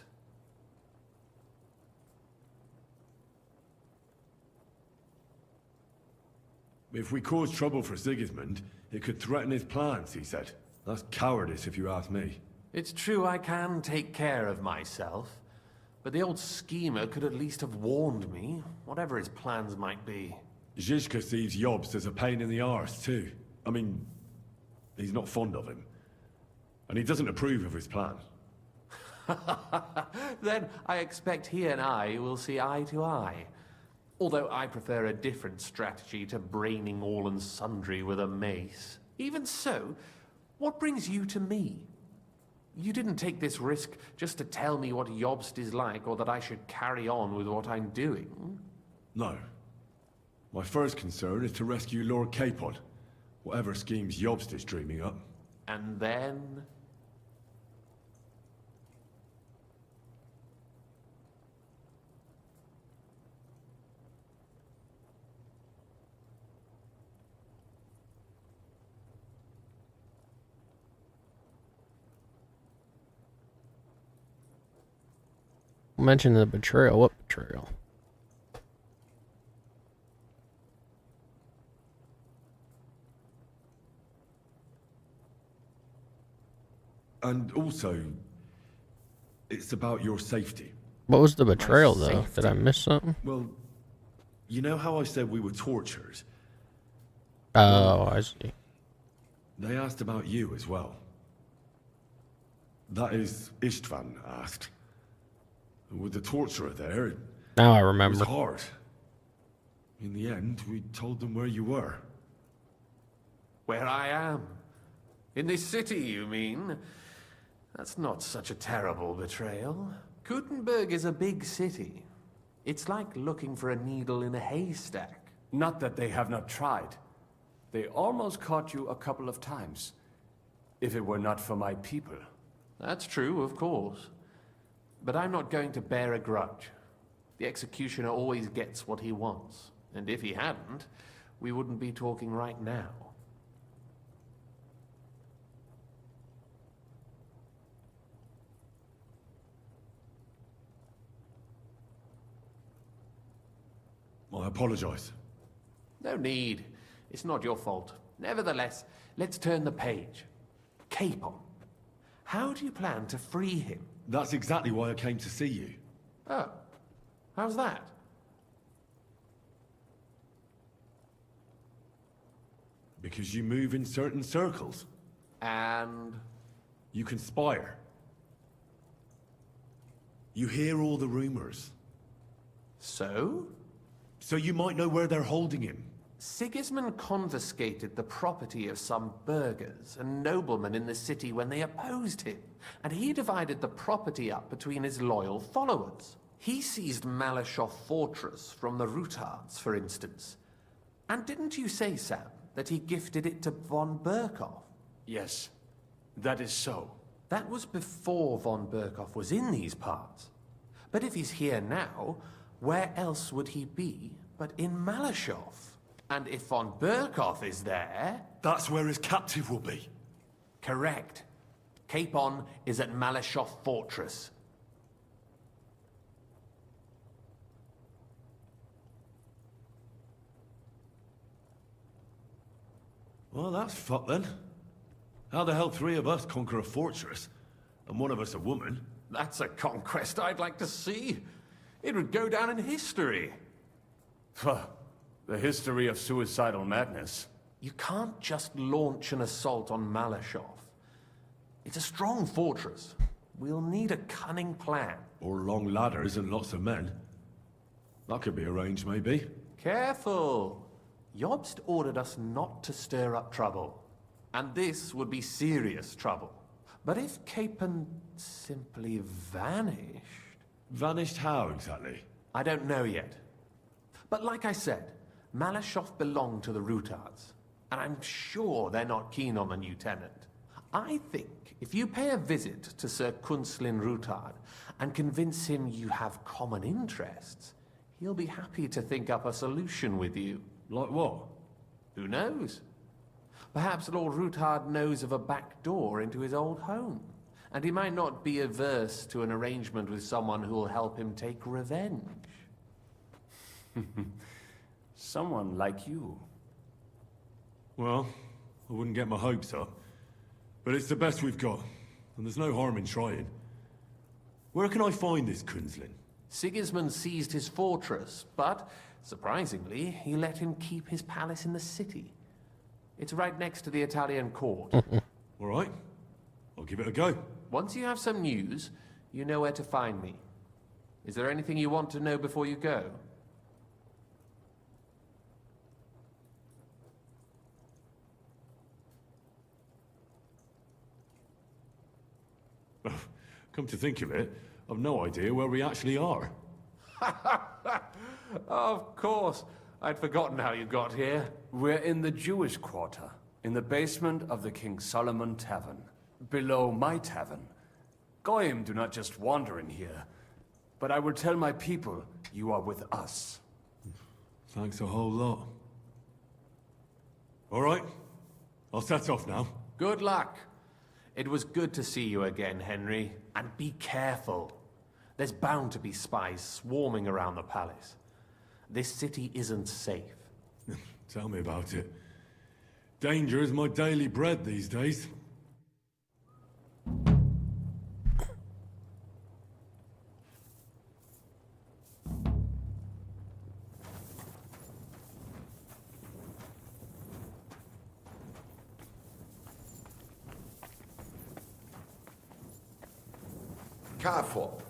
If we cause trouble for Sigismund, it could threaten his plans, he said. That's cowardice, if you ask me. It's true I can take care of myself, but the old schemer could at least have warned me, whatever his plans might be. Zizka sees Jobst as a pain in the arse, too. I mean, he's not fond of him. And he doesn't approve of his plan. Then I expect he and I will see eye to eye. Although I prefer a different strategy to braining all and sundry with a mace. Even so, what brings you to me? You didn't take this risk just to tell me what Jobst is like, or that I should carry on with what I'm doing. No. My first concern is to rescue Lord Capon, whatever schemes Jobst is dreaming up. And then... Mention the betrayal. What betrayal? And also, it's about your safety. What was the betrayal, though? Did I miss something? Well, you know how I said we were tortured? Oh, I see. They asked about you as well. That is, Istvan asked. And with the torturer there, it Now I was remember. hard. In the end, we told them where you were. Where I am? In this city, you mean? That's not such a terrible betrayal. Gutenberg is a big city. It's like looking for a needle in a haystack. Not that they have not tried. They almost caught you a couple of times. If it were not for my people. That's true, of course. But I'm not going to bear a grudge. The executioner always gets what he wants. And if he hadn't, we wouldn't be talking right now. I apologize. No need. It's not your fault. Nevertheless, let's turn the page. Capon. How do you plan to free him? That's exactly why I came to see you. Oh. How's that? Because you move in certain circles. And? You conspire. You hear all the rumors. So? So you might know where they're holding him. Sigismund confiscated the property of some burghers and noblemen in the city when they opposed him, and he divided the property up between his loyal followers. He seized Malashov Fortress from the Rutards, for instance. And didn't you say, Sam, that he gifted it to von Berkhoff? Yes, that is so. That was before von Berkhoff was in these parts. But if he's here now, where else would he be but in Malashov? And if von Berkhoff is there... That's where his captive will be. Correct. Capon is at Malashov Fortress. Well, that's fucked then. How the hell three of us conquer a fortress, and one of us a woman? That's a conquest I'd like to see. It would go down in history. The history of suicidal madness. You can't just launch an assault on Malashov. It's a strong fortress. We'll need a cunning plan. Or long ladders and lots of men. That could be arranged, maybe. Careful! Jobst ordered us not to stir up trouble. And this would be serious trouble. But if Capon simply vanished... Vanished how, exactly? I don't know yet. But like I said, Malashov belonged to the Rutards. And I'm sure they're not keen on the new tenant. I think if you pay a visit to Sir Kunslin Rutard and convince him you have common interests, he'll be happy to think up a solution with you. Like what? Who knows? Perhaps Lord Rutard knows of a back door into his old home. And he might not be averse to an arrangement with someone who'll help him take revenge. Someone like you. Well, I wouldn't get my hopes up. But it's the best we've got, and there's no harm in trying. Where can I find this Kunslin? Sigismund seized his fortress, but, surprisingly, he let him keep his palace in the city. It's right next to the Italian court. All right. I'll give it a go. Once you have some news, you know where to find me. Is there anything you want to know before you go? Come to think of it, I've no idea where we actually are. Of course. I'd forgotten how you got here. We're in the Jewish quarter, in the basement of the King Solomon Tavern, below my tavern. Goyim do not just wander in here, but I will tell my people you are with us. Thanks a whole lot. All right, I'll set off now. Good luck. It was good to see you again, Henry. And be careful. There's bound to be spies swarming around the palace. This city isn't safe. Tell me about it. Danger is my daily bread these days. Careful.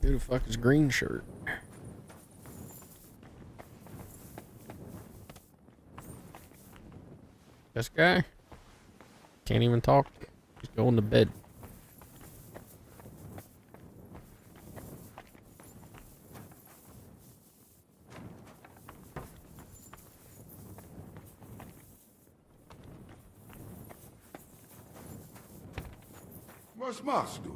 Who the fuck is green shirt? This guy? Can't even talk. He's going to bed. What's Master?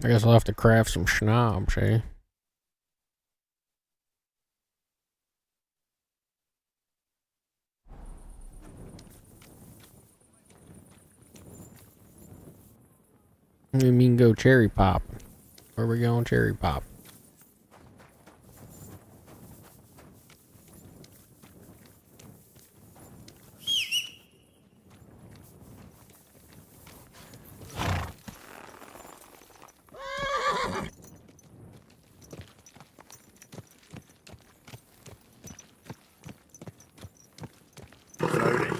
I guess I'll have to craft some schnapps, eh? You mean go cherry pop? Where we going cherry pop? Slowly.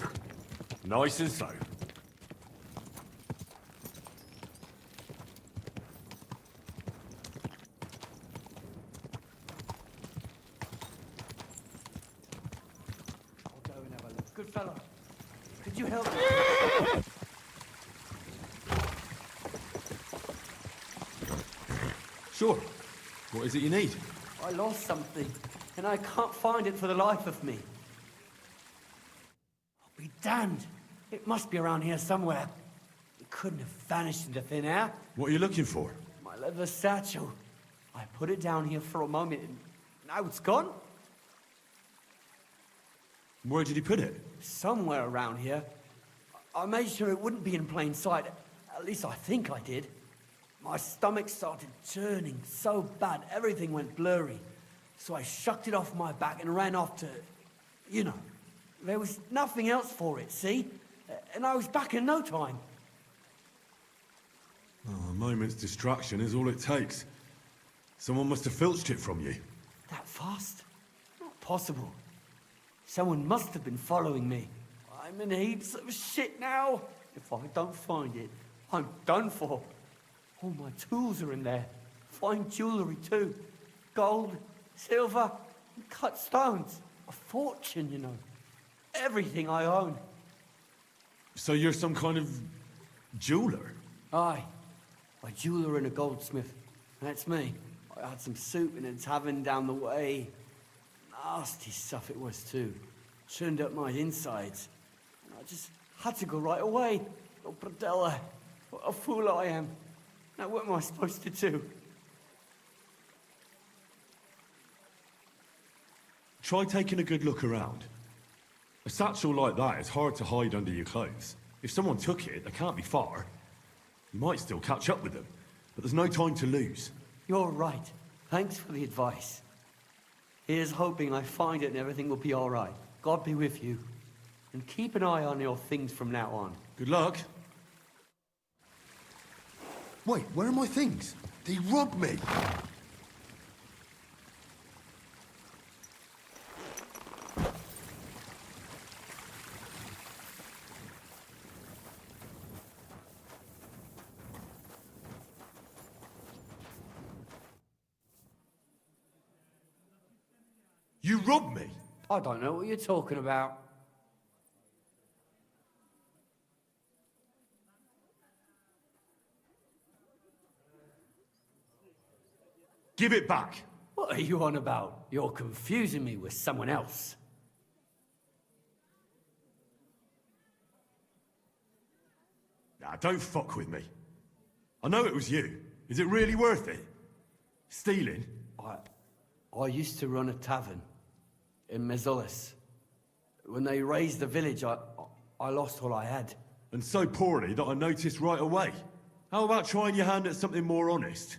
Nice and slow. I'll go and have a look. Good fellow. Could you help me? Sure. What is it you need? I lost something, and I can't find it for the life of me. I'll be damned. It must be around here somewhere. It couldn't have vanished into thin air. What are you looking for? My leather satchel. I put it down here for a moment, and now it's gone. Where did you put it? Somewhere around here. I made sure it wouldn't be in plain sight. At least I think I did. My stomach started churning so bad, everything went blurry. So I shucked it off my back and ran off to... You know, there was nothing else for it, see? And I was back in no time. Oh, a moment's distraction is all it takes. Someone must have filched it from you. That fast? Not possible. Someone must have been following me. I'm in heaps of shit now. If I don't find it, I'm done for. All my tools are in there. Fine jewellery too. Gold, silver, and cut stones. A fortune, you know. Everything I own. So you're some kind of jeweler? Aye. A jeweler and a goldsmith. That's me. I had some soup in a tavern down the way. Nasty stuff it was too. Churned up my insides. And I just had to go right away. Oh, Bradella, what a fool I am. Now what am I supposed to do? Try taking a good look around. A satchel like that is hard to hide under your clothes. If someone took it, they can't be far. You might still catch up with them, but there's no time to lose. You're right. Thanks for the advice. Here's hoping I find it and everything will be all right. God be with you. And keep an eye on your things from now on. Good luck. Wait, where are my things? They robbed me. You robbed me? I don't know what you're talking about. Give it back. What are you on about? You're confusing me with someone else. Nah, don't fuck with me. I know it was you. Is it really worth it? Stealing? I used to run a tavern in Mezolis. When they raised the village, I lost all I had. And so poorly that I noticed right away. How about trying your hand at something more honest?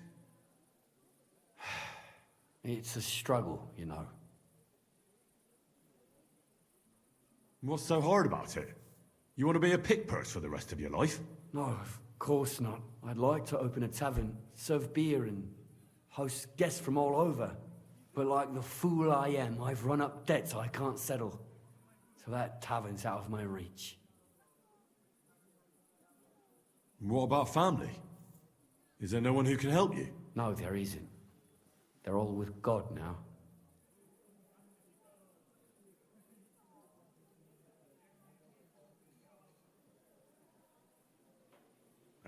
It's a struggle, you know. What's so hard about it? You want to be a pickpurse for the rest of your life? No, of course not. I'd like to open a tavern, serve beer and host guests from all over. But like the fool I am, I've run up debts I can't settle. So that tavern's out of my reach. What about family? Is there no one who can help you? No, there isn't. They're all with God now.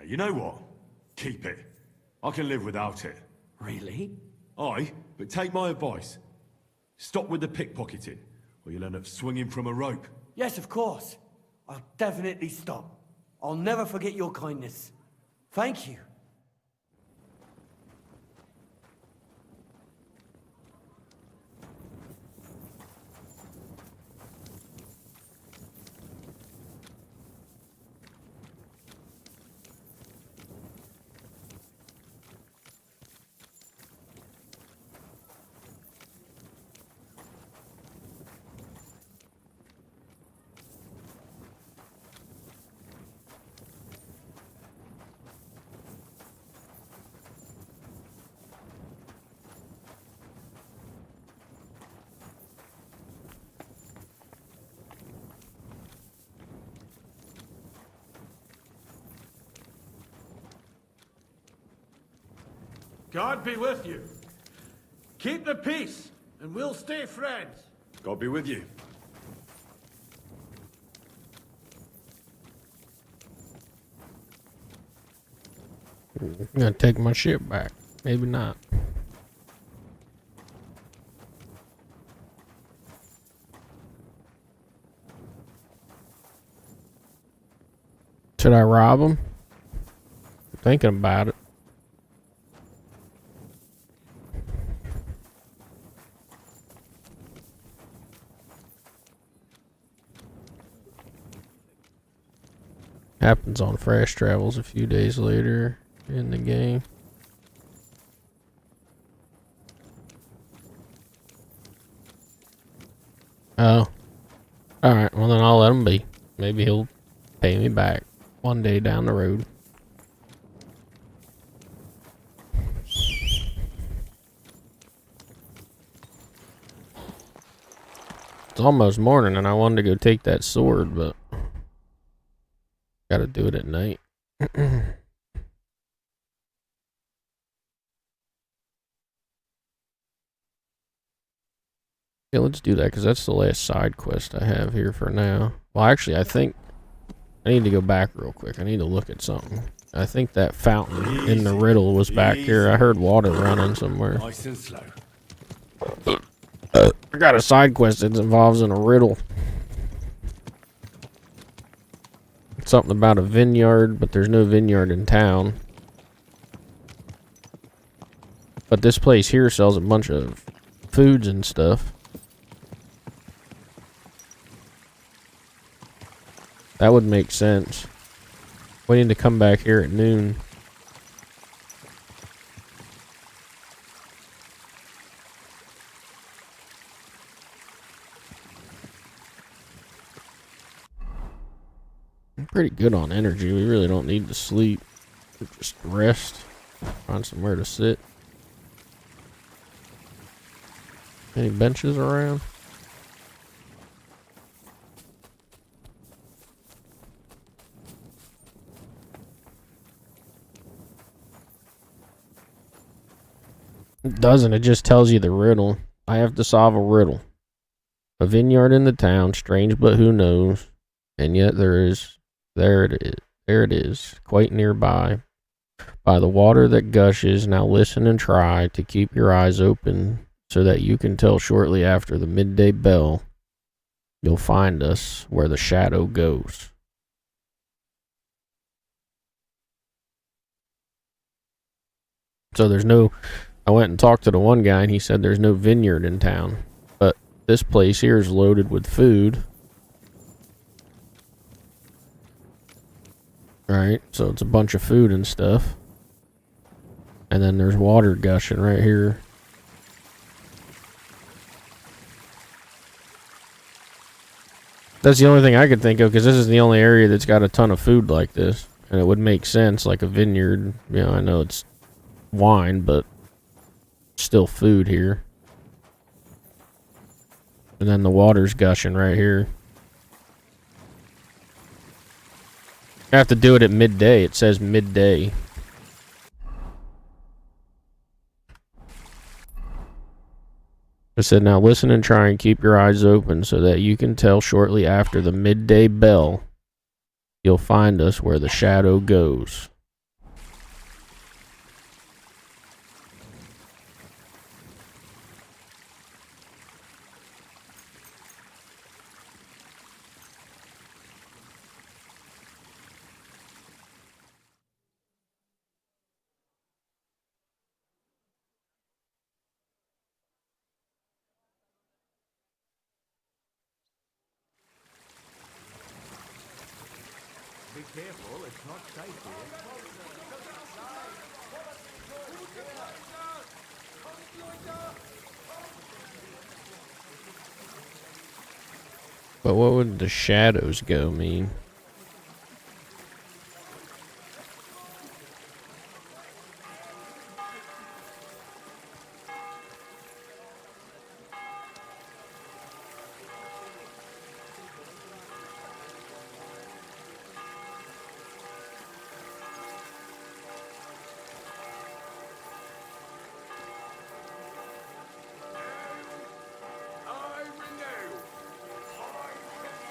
You know what? Keep it. I can live without it. Really? Aye, but take my advice. Stop with the pickpocketing, or you'll end up swinging from a rope. Yes, of course. I'll definitely stop. I'll never forget your kindness. Thank you. God be with you. Keep the peace, and we'll stay friends. God be with you. I'm gonna take my ship back. Maybe not. Should I rob him? I'm thinking about it. Happens on Fresh Travels a few days later in the game. Oh. Alright, well then I'll let him be. Maybe he'll pay me back one day down the road. It's almost morning and I wanted to go take that sword, but gotta do it at night. Yeah, let's do that because that's the last side quest I have here for now. Well, actually, I think I need to go back real quick. I need to look at something. I think that fountain in the riddle was back here. I heard water running somewhere. Nice and slow. I got a side quest that involves in a riddle. Something about a vineyard, but there's no vineyard in town. But this place here sells a bunch of foods and stuff. That would make sense. We need to come back here at noon. I'm pretty good on energy. We really don't need to sleep. Just rest. Find somewhere to sit. Any benches around? It doesn't. It just tells you the riddle. I have to solve a riddle. A vineyard in the town, strange but who knows. And yet there it is, quite nearby. By the water that gushes, now listen and try to keep your eyes open so that you can tell shortly after the midday bell. You'll find us where the shadow goes. So there's no... I went and talked to the one guy and he said there's no vineyard in town. But this place here is loaded with food. Right, so it's a bunch of food and stuff. And then there's water gushing right here. That's the only thing I could think of, because this is the only area that's got a ton of food like this. And it would make sense, like a vineyard. You know, I know it's wine, but still food here. And then the water's gushing right here. I have to do it at midday. It says midday. I said, now listen and try and keep your eyes open so that you can tell shortly after the midday bell. You'll find us where the shadow goes. Be careful, it's not safe here. But what would the shadows go mean?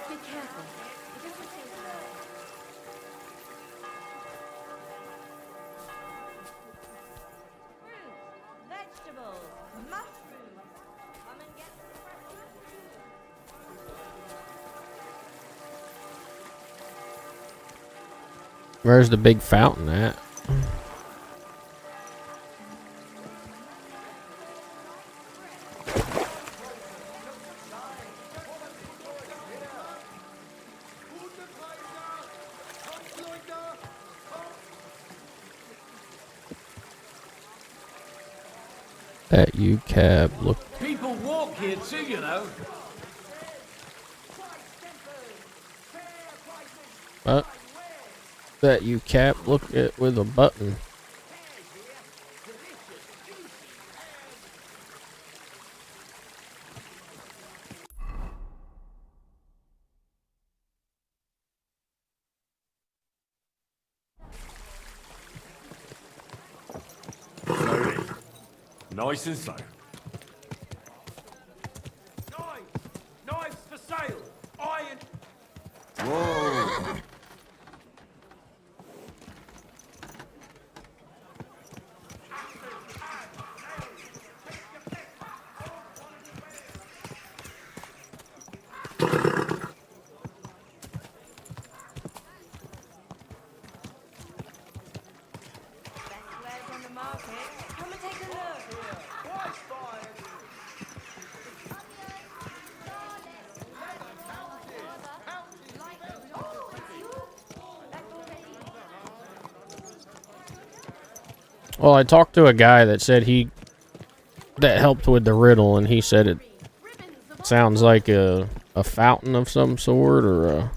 Be careful. It doesn't seem to hurt. Fruit, vegetables, mushrooms. Come and get some fresh mushrooms. Where's the big fountain at? That you cab look. People walk here too, you know. That you cap look at with a button. Slowly. Nice and slow. Knives for sale. Iron. Whoa. Well, I talked to a guy that said that helped with the riddle, and he said it sounds like a fountain of some sort, or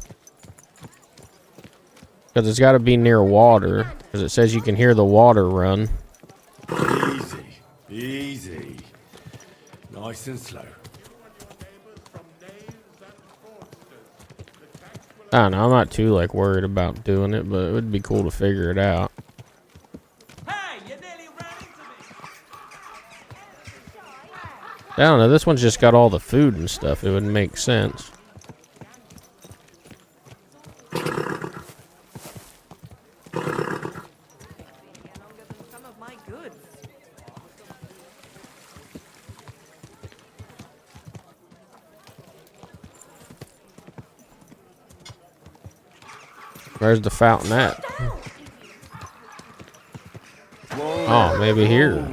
because it's got to be near water, because it says you can hear the water run. Easy, easy. Nice and slow. I don't know, I'm not too like worried about doing it, but it would be cool to figure it out. I don't know, this one's just got all the food and stuff. It would make sense. Where's the fountain at? Oh, maybe here.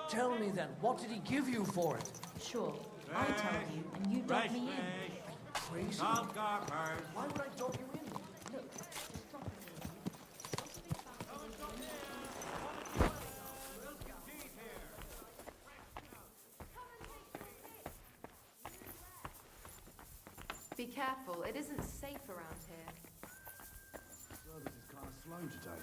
Tell me then, what did he give you for it? Sure, I told you, and you dug me in. Crazy? Why would I dog you in? Look, Be careful, it isn't safe around here. Service is kind of slow today.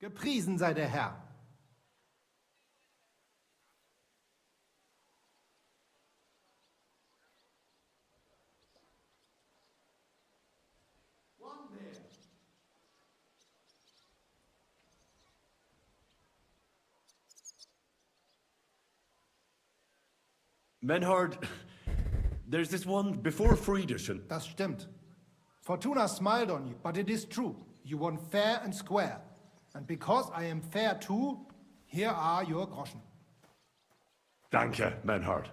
Gepriesen sei der Herr. Menhard, there's this one before Friedrich. Das stimmt. Fortuna smiled on you, but it is true. You won fair and square. And because I am fair too, here are your Groschen. Danke, Menhard.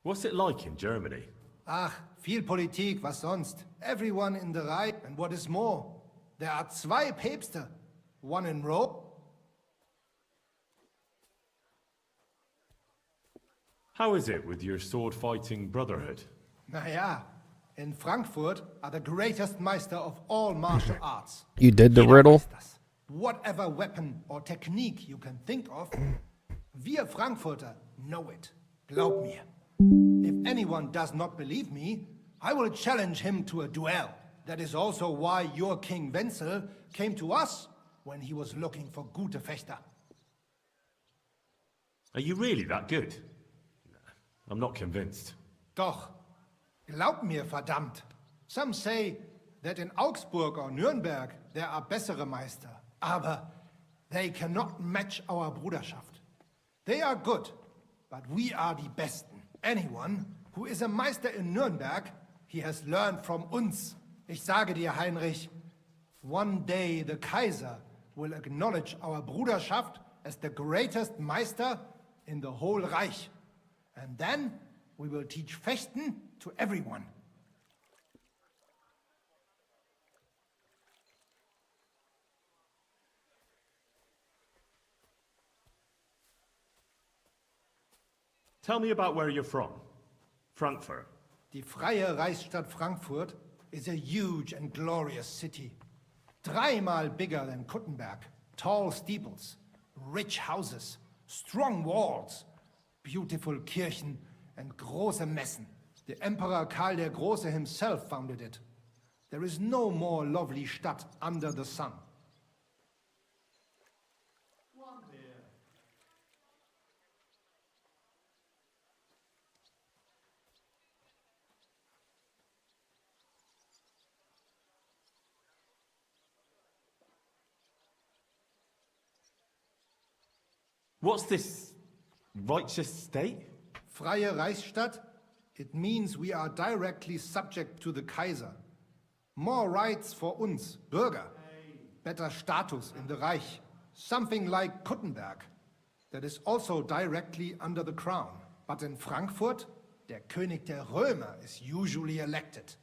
What's it like in Germany? Ach, viel Politik, was sonst? Everyone in the Reich, and what is more, there are zwei Päpste. One in Rome. How is it with your sword-fighting brotherhood? Naja, in Frankfurt are the greatest Meister of all martial arts. You did the riddle? Whatever weapon or technique you can think of, wir Frankfurter know it. Glaub mir. If anyone does not believe me, I will challenge him to a duel. That is also why your King Wenzel came to us when he was looking for gute Fechter. Are you really that good? I'm not convinced. Doch, glaub mir, verdammt. Some say that in Augsburg or Nürnberg there are bessere Meister, aber they cannot match our Bruderschaft. They are good, but we are die Besten. Anyone who is a Meister in Nürnberg, he has learned from uns. Ich sage dir, Heinrich, one day the Kaiser will acknowledge our Bruderschaft as the greatest Meister in the whole Reich. And then we will teach Fechten to everyone. Tell me about where you're from. Frankfurt. Die freie Reichsstadt Frankfurt is a huge and glorious city. 3-mal bigger than Kuttenberg. Tall steeples, rich houses, strong walls, beautiful Kirchen and große Messen. The Emperor Karl der Große himself founded it. There is no more lovely Stadt under the sun. What's this righteous state? Freie Reichsstadt It means we are directly subject to the Kaiser. More rights for uns, Bürger. Better status in the Reich. Something like Kuttenberg. That is also directly under the crown. But in Frankfurt, der König der Römer is usually elected.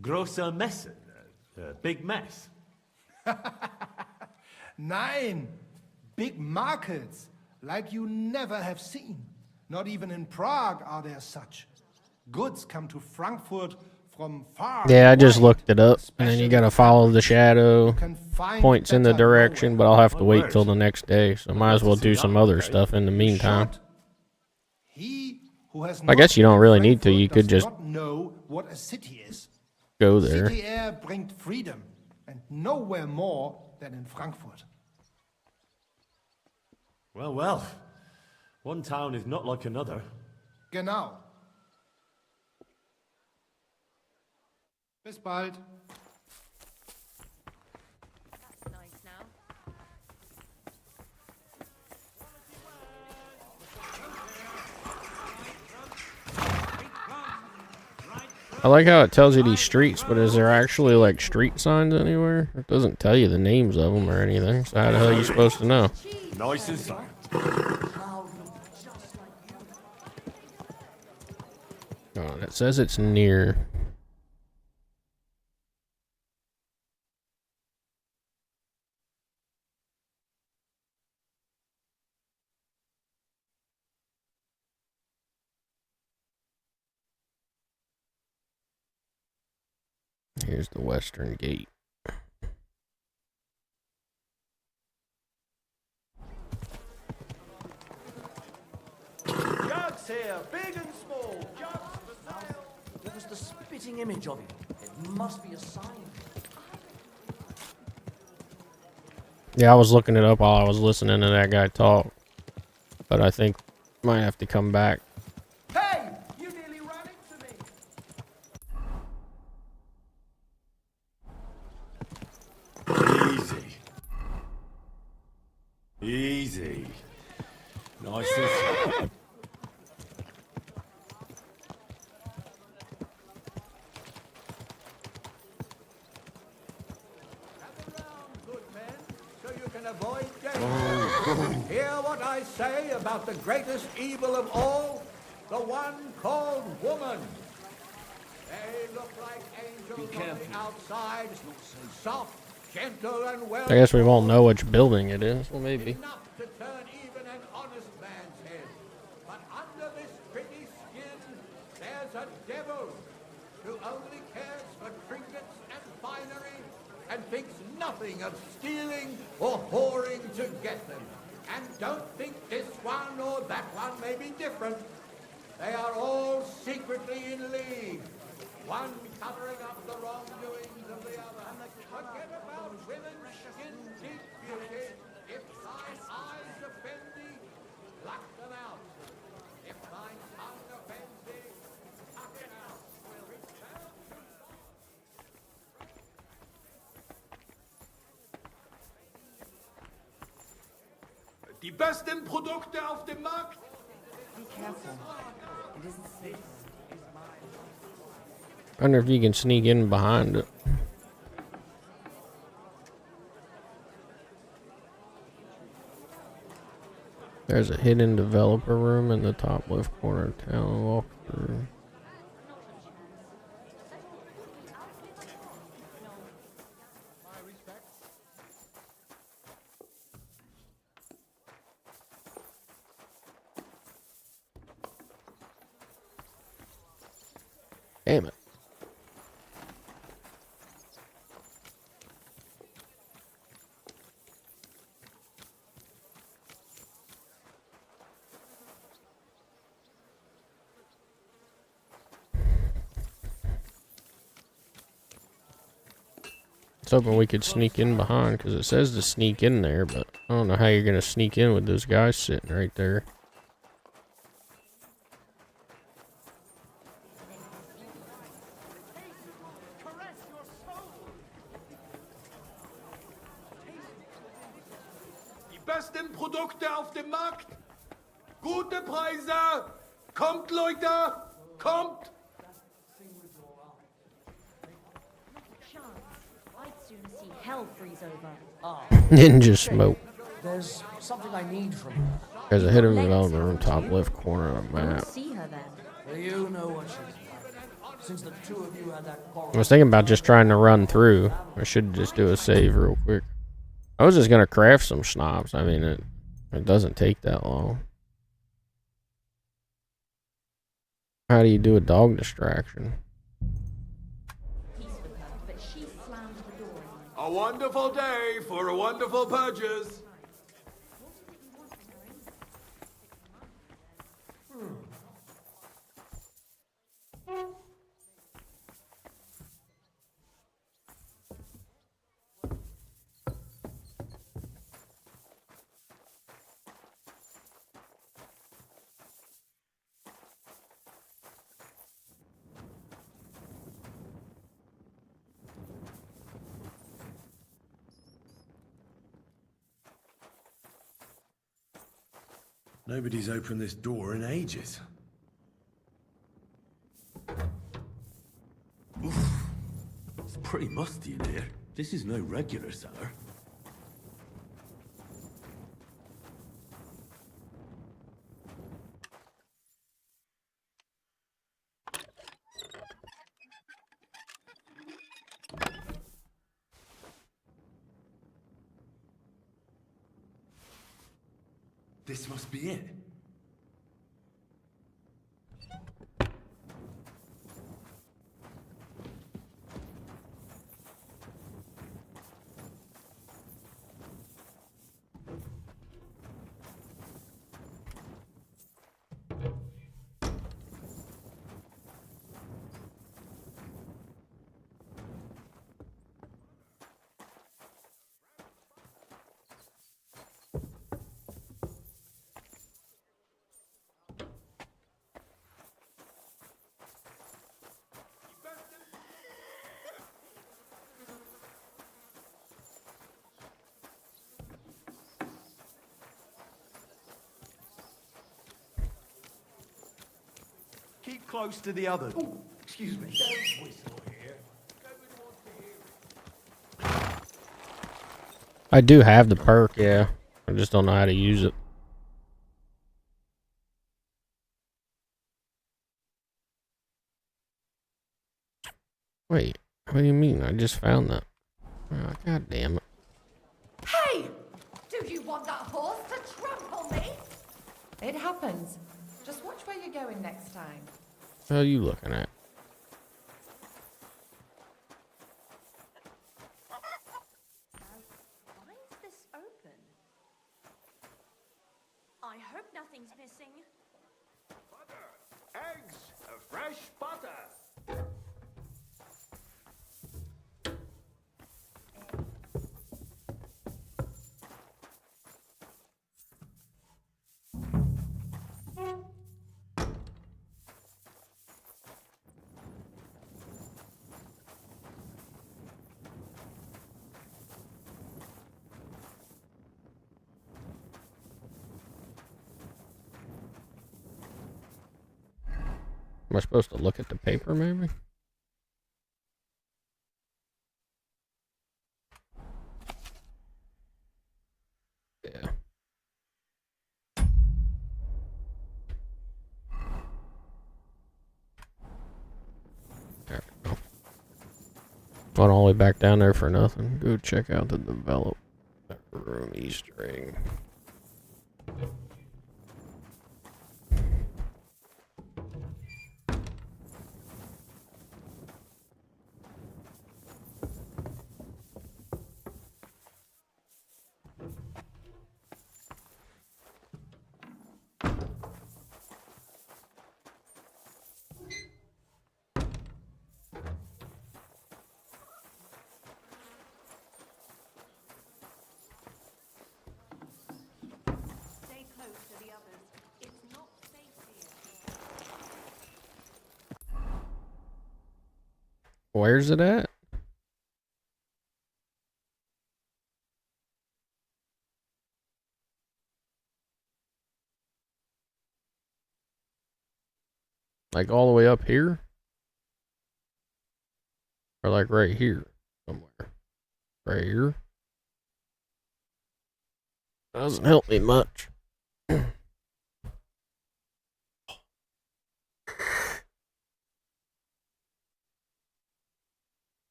Großer Messe. Big mess. Nein! Big markets, like you never have seen. Not even in Prague are there such. Goods come to Frankfurt from far. Yeah, I just looked it up, and then you gotta follow the shadow. Points in the direction, but I'll have to wait till the next day, so might as well do some other stuff in the meantime. I guess you don't really need to. You could just know what a city is. Go there. City air brings freedom, and nowhere more than in Frankfurt. Well, well. One town is not like another. Genau. Bis bald. That's nice now. I like how it tells you these streets, but is there actually like street signs anywhere? It doesn't tell you the names of them or anything, so how the hell are you supposed to know? Nice and silent. Oh, it says it's near. Here's the western gate. Jugs here, big and small. Jugs for sale. There was the spitting image of him. It must be a sign. Yeah, I was looking it up while I was listening to that guy talk, but I think might have to come back. Hey, you nearly ran into me. Easy. Easy. Nice and slow. Avoid danger. Hear what I say about the greatest evil of all, the one called woman. They look like angels on the outside, soft, gentle, and well. I guess we won't know which building it is. Well, maybe. Enough to turn even an honest man's head. But under this pretty skin, there's a devil who only cares for trinkets and finery and thinks nothing of stealing or whoring to get them. And don't think this one or that one may be different. They are all secretly in league, one covering up the wrongdoings of the other. Forget about women's skin-deep beauty. If thine eyes offend thee, pluck them out. If thine tongue offends thee, pluck it out. Die besten Produkte auf dem Markt. Be careful. It isn't safe. I wonder if you can sneak in behind it. There's a hidden developer room in the top left corner of town. Walk through. Damn it. I was hoping we could sneak in behind, because it says to sneak in there, but I don't know how you're going to sneak in with those guys sitting right there. der Preise! Kommt, Leute! Kommt! I'd soon see hell freeze over. Ninja smoke. There's something I need from you. There's a hidden development room top left corner of the We'll map. see her then. You know what she's like. Since the two of you had that quarrel. I was thinking about just trying to run through. I should just do a save real quick. I was just gonna craft some schnapps. I mean, it doesn't take that long. How do you do a dog distraction? A wonderful day for a wonderful purchase. Nobody's opened this door in ages. Oof. It's pretty musty in here. This is no regular cellar. This must be it. Keep close to the others. Oh, excuse me. Don't whistle here. I do have the perk, yeah. I just don't know how to use it. Wait, what do you mean? I just found that. Oh, God damn it. Hey! Do you want that horse to trample me? It happens. Just watch where you're going next time. What are you looking at? Why is this open? I hope nothing's missing. Eggs, fresh butter. Am I supposed to look at the paper, maybe? Yeah. There we go. Went all the way back down there for nothing. Go check out the development room Easter egg. Stay close to the others. It's not safe here. Where's it at? Like all the way up here? Or like right here somewhere? Right here? Doesn't help me much.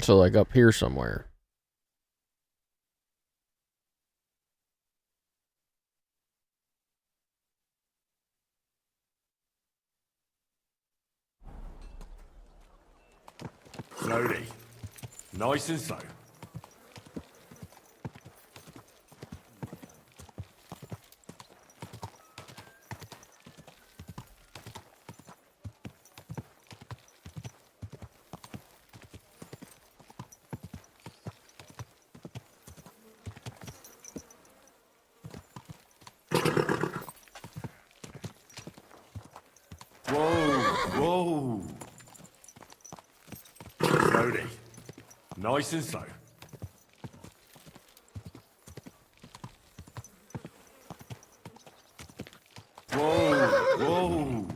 So like up here somewhere. Slowly. Nice and slow. Whoa. Slowly. Nice and slow. Whoa.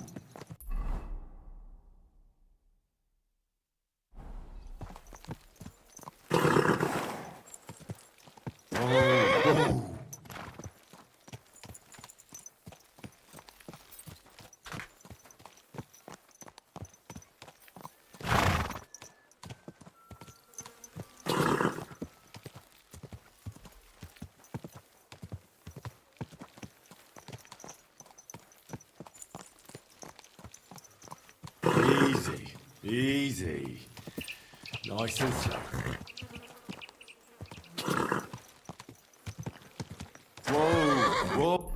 Easy. Nice and slow. Whoa.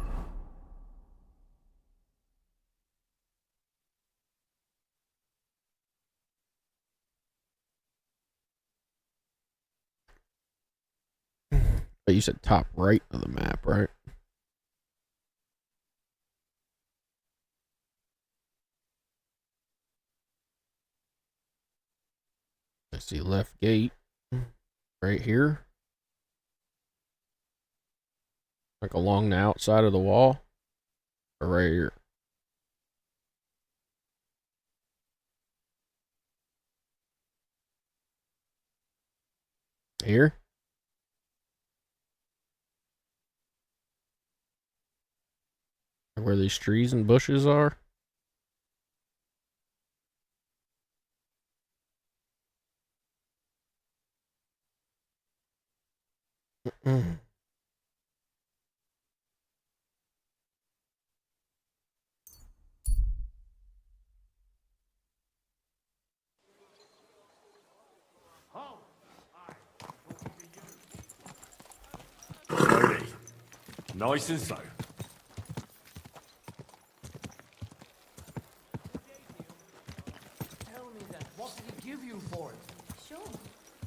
But you said top right of the map, right? I see left gate right here. Like along the outside of the wall. Or right here. Here? Where these trees and bushes are? Slowly. Nice and slow. Tell me then, what did he give you for it? Sure.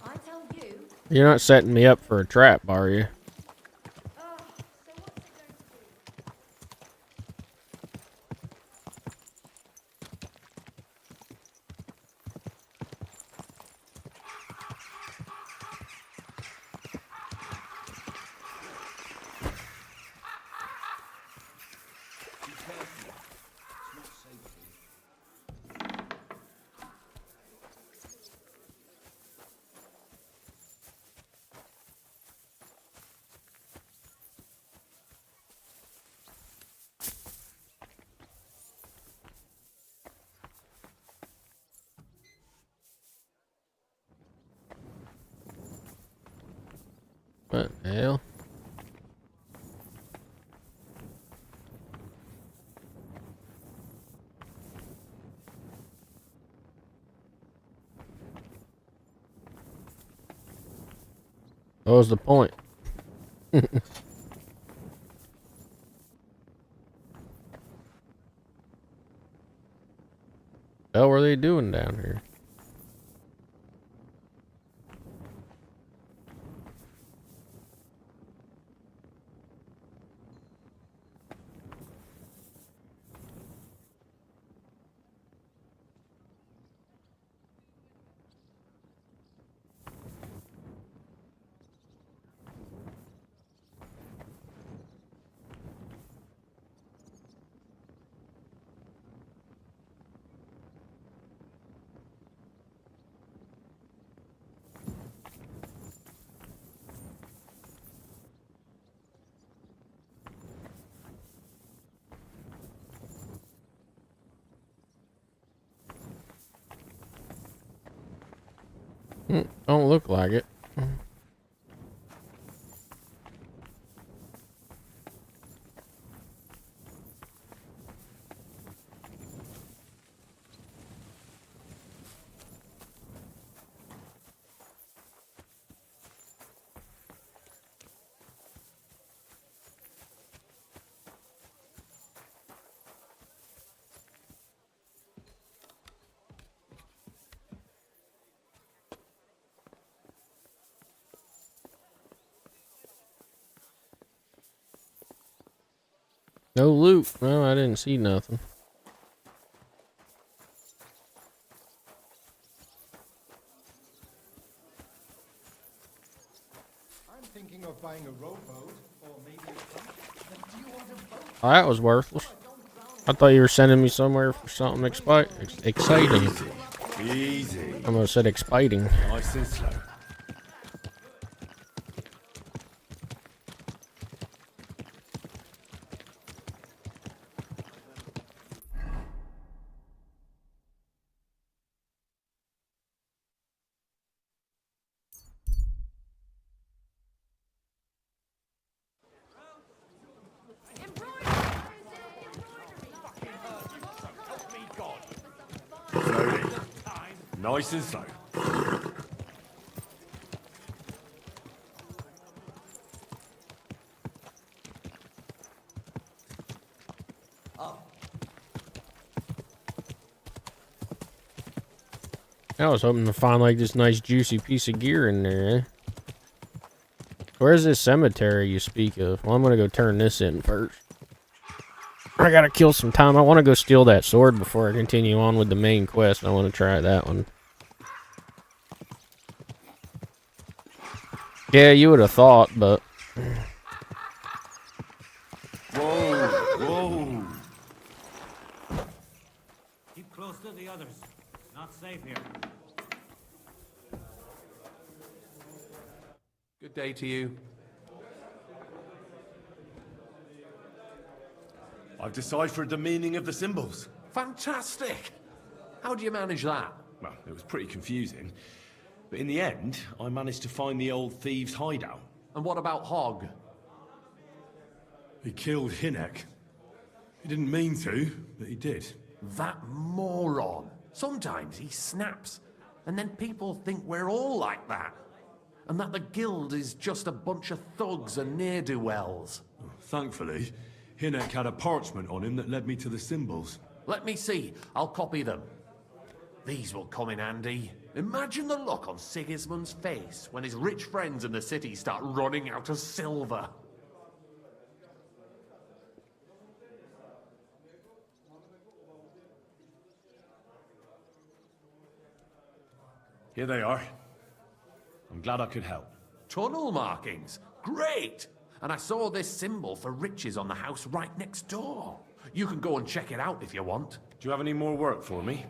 I tell you. You're not setting me up for a trap, are you? What the hell? What was the point? Hell were they doing down here? Don't look like it. No loot. No, I didn't see nothing. I'm thinking of buying a rowboat or maybe a boat. Do you want a boat? Oh, that was worthless. I thought you were sending me somewhere for something exciting. Easy. I almost said exciting. Nice and slow. Slowly. Nice and slow. I was hoping to find like this nice juicy piece of gear in there. Eh? Where's this cemetery you speak of? Well, I'm gonna go turn this in first. I gotta kill some time. I want to go steal that sword before I continue on with the main quest. I want to try that one. Yeah, you would have thought, but... Whoa, whoa. Keep close to the others. Not safe here. Good day to you. I've deciphered the meaning of the symbols. Fantastic! How do you manage that? Well, it was pretty confusing. But in the end, I managed to find the old thieves' hideout. And what about Hogg? He killed Hinek. He didn't mean to, but he did. That moron. Sometimes he snaps, and then people think we're all like that. And that the guild is just a bunch of thugs and ne'er-do-wells. Thankfully, Hinek had a parchment on him that led me to the symbols. Let me see. I'll copy them. These will come in handy. Imagine the look on Sigismund's face when his rich friends in the city start running out of silver. Here they are. I'm glad I could help. Tunnel markings. Great! And I saw this symbol for riches on the house right next door. You can go and check it out if you want. Do you have any more work for me?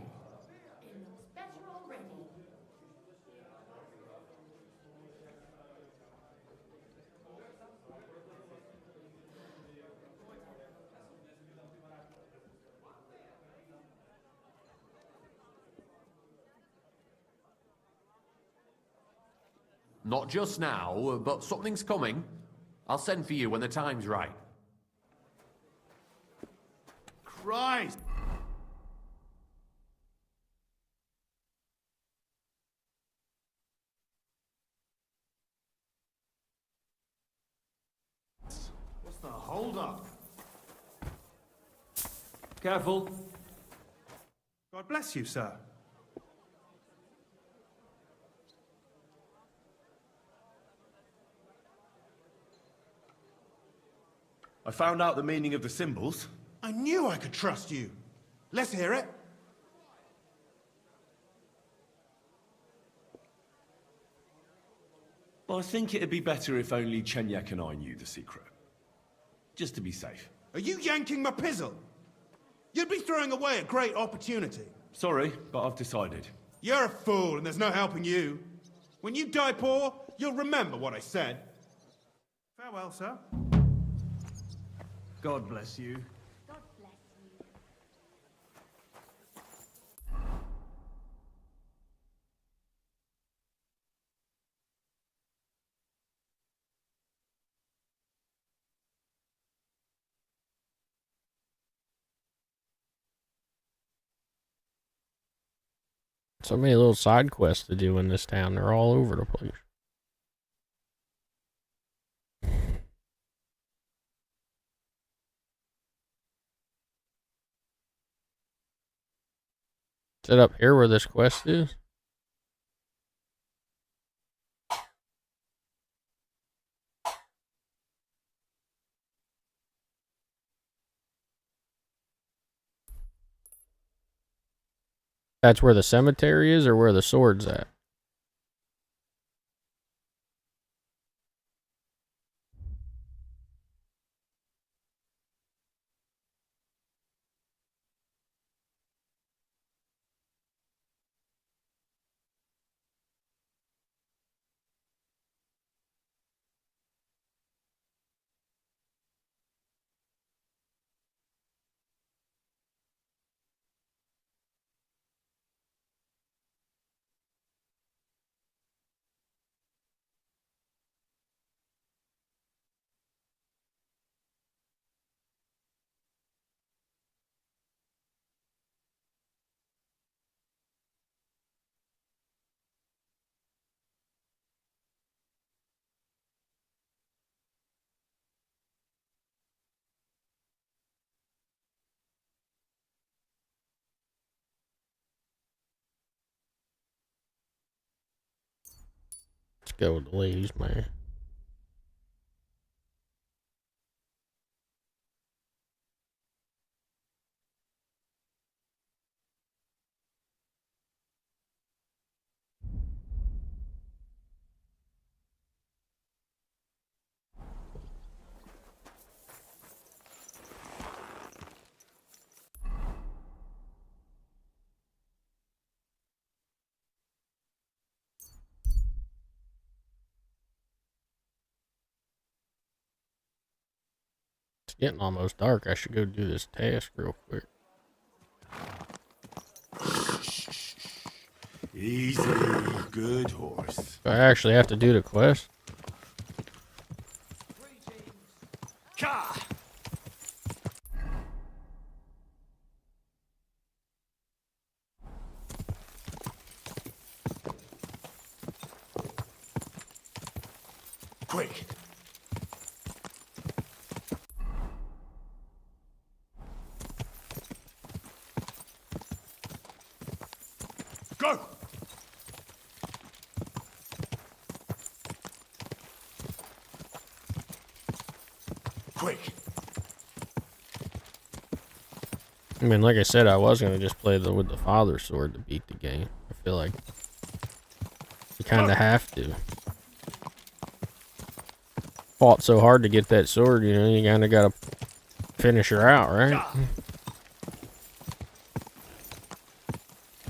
Not just now, but something's coming. I'll send for you when the time's right. Christ! What's the hold up? Careful. God bless you, sir. I found out the meaning of the symbols. I knew I could trust you. Let's hear it. Well, I think it'd be better if only Chenyek and I knew the secret. Just to be safe. Are you yanking my pizzle? You'd be throwing away a great opportunity. Sorry, but I've decided. You're a fool, and there's no helping you. When you die poor, you'll remember what I said. Farewell, sir. God bless you. God bless you. So many little side quests to do in this town. They're all over the place. Is it up here where this quest is? That's where the cemetery is, or where the sword's at? Let's go with the ladies, man. It's getting almost dark. I should go do this task real quick. Easy, good horse. I actually have to do the quest. Quick. Go. Quick. I mean, like I said, I was gonna just play with the father sword to beat the game. I feel like you kind of have to. Fought so hard to get that sword, you know, you kind of gotta finish her out, right?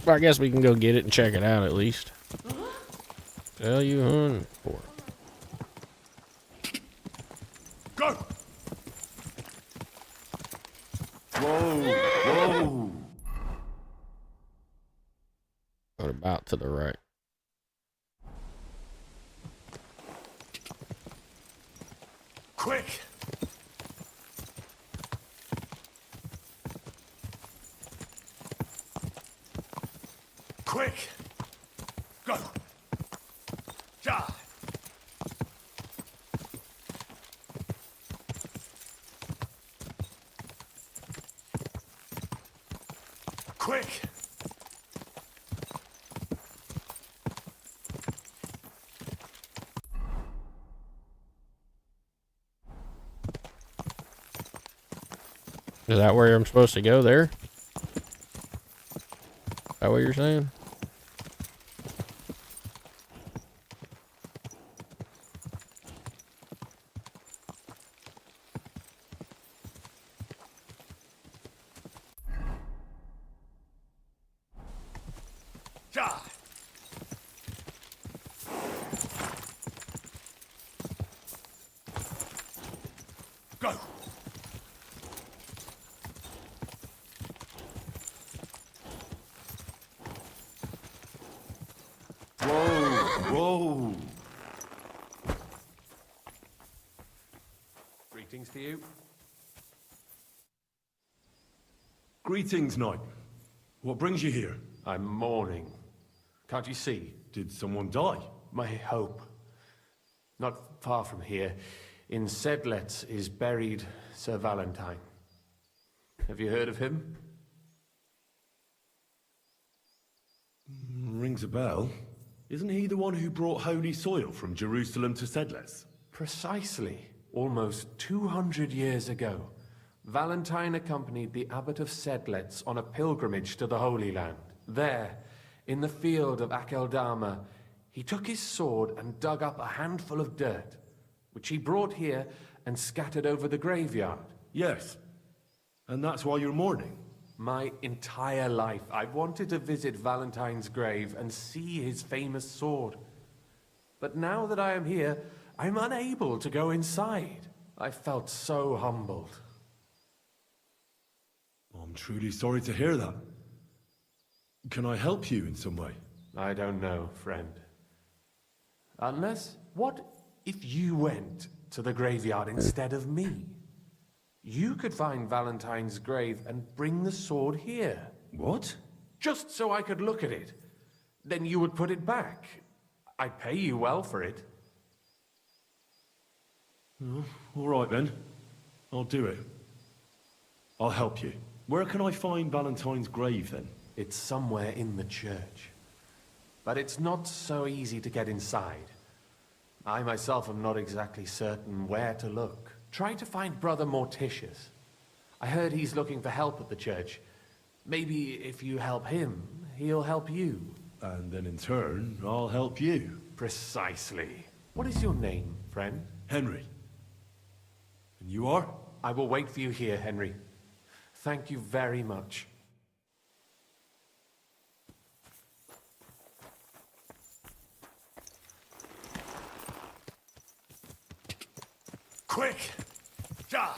But I guess we can go get it and check it out at least. Tell you hunting for. Go. Whoa, whoa. What about to the right? Quick. Quick. Go. Ja. Quick. Is that where I'm supposed to go there? Is that what you're saying? Ja. Go. Whoa. Greetings to you. Greetings, knight. What brings you here? I'm mourning. Can't you see? Did someone die? My hope. Not far from here, in Sedlets, is buried Sir Valentine. Have you heard of him? Rings a bell. Isn't he the one who brought holy soil from Jerusalem to Sedlets? Precisely. Almost 200 years ago, Valentine accompanied the abbot of Sedlets on a pilgrimage to the Holy Land. There, in the field of Akeldama, he took his sword and dug up a handful of dirt, which he brought here and scattered over the graveyard. Yes. And that's why you're mourning? My entire life, I've wanted to visit Valentine's grave and see his famous sword. But now that I am here, I'm unable to go inside. I felt so humbled. I'm truly sorry to hear that. Can I help you in some way? I don't know, friend. Unless, what if you went to the graveyard instead of me? You could find Valentine's grave and bring the sword here. What? Just so I could look at it. Then you would put it back. I'd pay you well for it. Oh, all right then. I'll do it. I'll help you. Where can I find Valentine's grave then? It's somewhere in the church. But it's not so easy to get inside. I myself am not exactly certain where to look. Try to find Brother Morticius. I heard he's looking for help at the church. Maybe if you help him, he'll help you. And then in turn, I'll help you. Precisely. What is your name, friend? Henry. And you are? I will wait for you here, Henry. Thank you very much. Quick! Ja!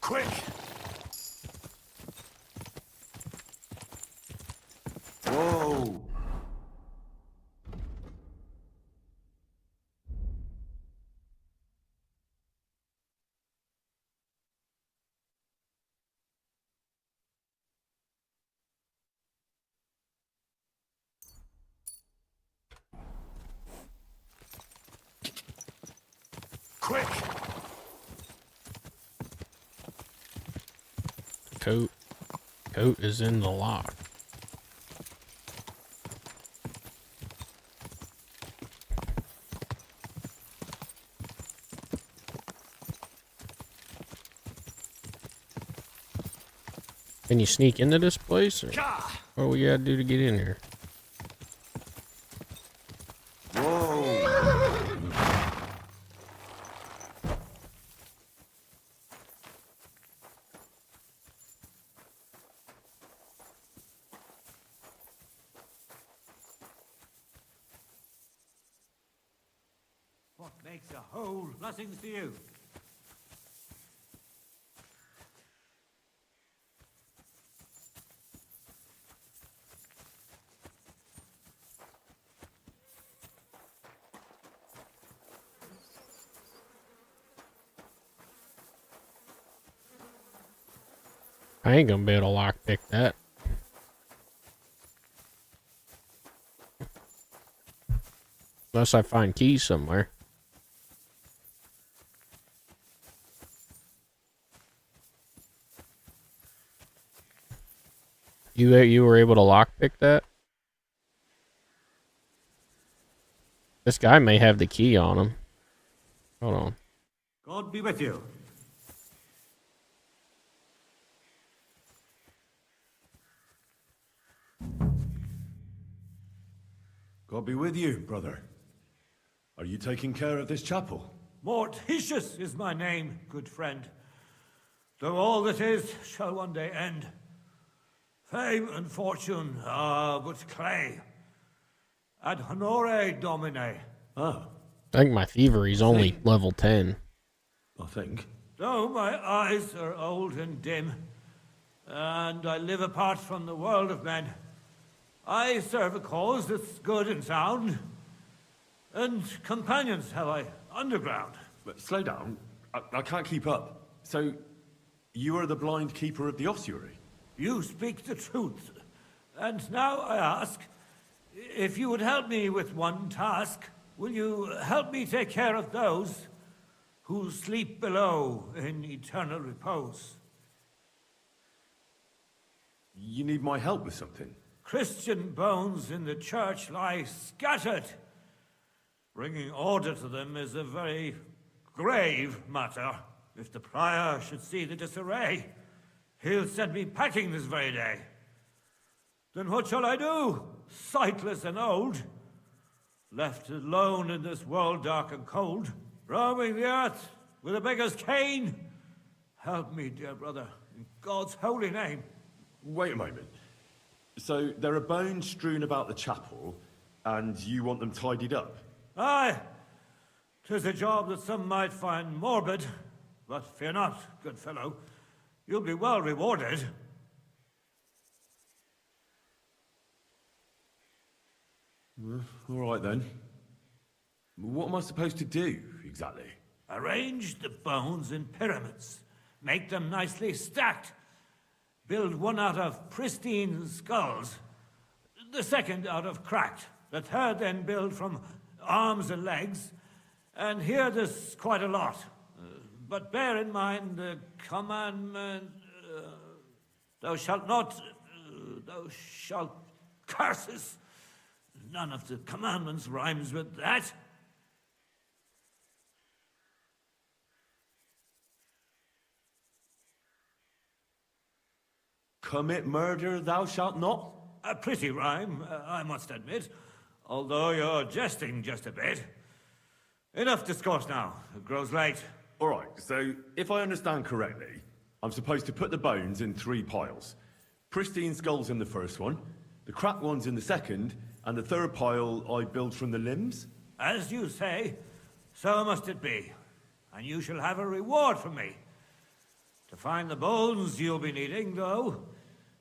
Quick! Whoa! Quick! Coat is in the lock. Can you sneak into this place? Or what we gotta do to get in here? What makes a hole? Blessings to you. I ain't gonna be able to lockpick that. Unless I find keys somewhere. You were able to lockpick that? This guy may have the key on him. Hold on. God be with you. God be with you, brother. Are you taking care of this chapel? Morticius is my name, good friend. Though all that is shall one day end. Fame and fortune are but clay. Ad honore domine. Ah. I think my thievery's only level 10. I think. Though my eyes are old and dim, and I live apart from the world of men, I serve a cause that's good and sound, and companions have I underground. But slow down. I can't keep up. So, you are the blind keeper of the ossuary? You speak the truth. And now I ask, If you would help me with one task, will you help me take care of those who sleep below in eternal repose? You need my help with something? Christian bones in the church lie scattered. Bringing order to them is a very grave matter. If the prior should see the disarray, he'll send me packing this very day. Then what shall I do, sightless and old? Left alone in this world dark and cold, roaming the earth with a beggar's cane? Help me, dear brother, in God's holy name. Wait a moment. So there are bones strewn about the chapel, and you want them tidied up? Aye, 'tis a job that some might find morbid, but fear not, good fellow. You'll be well rewarded. All right then. What am I supposed to do, exactly? Arrange the bones in pyramids. Make them nicely stacked. Build one out of pristine skulls, the second out of cracked, the third then build from arms and legs, and here there's quite a lot. But bear in mind the commandment, thou shalt not, thou shalt curses. None of the commandments rhymes with that. Commit murder, thou shalt not? A pretty rhyme, I must admit, although you're jesting just a bit. Enough discourse now. It grows late. All right, so if I understand correctly, I'm supposed to put the bones in 3 piles. Pristine skulls in the first one, the cracked ones in the second, and the third pile I build from the limbs? As you say, so must it be. And you shall have a reward from me. To find the bones you'll be needing, though,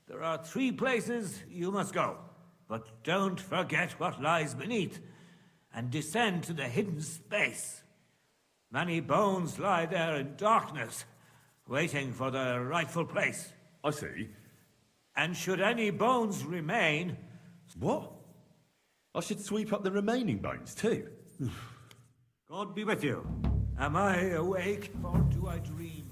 there are 3 places you must go. But don't forget what lies beneath, and descend to the hidden space. Many bones lie there in darkness, waiting for their rightful place. I see. And should any bones remain... What? I should sweep up the remaining bones, too. God be with you. Am I awake, or do I dream?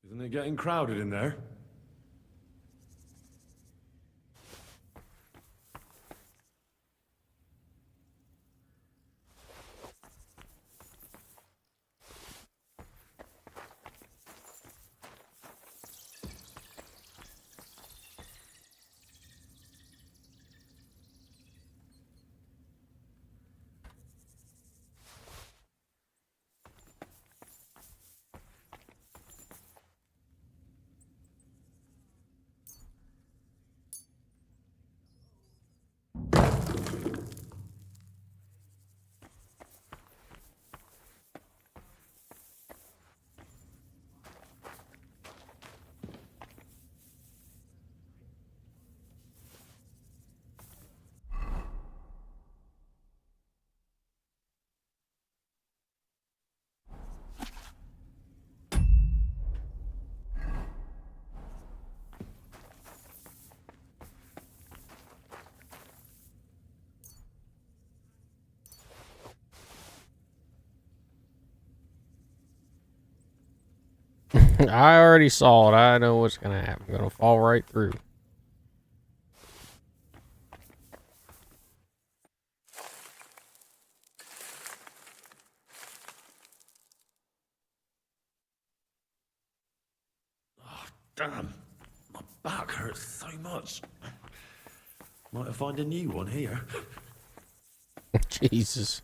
Isn't it getting crowded in there? I already saw it. I know what's gonna happen. I'm gonna fall right through. Oh, damn. My back hurts so much. Might have found a new one here. Jesus.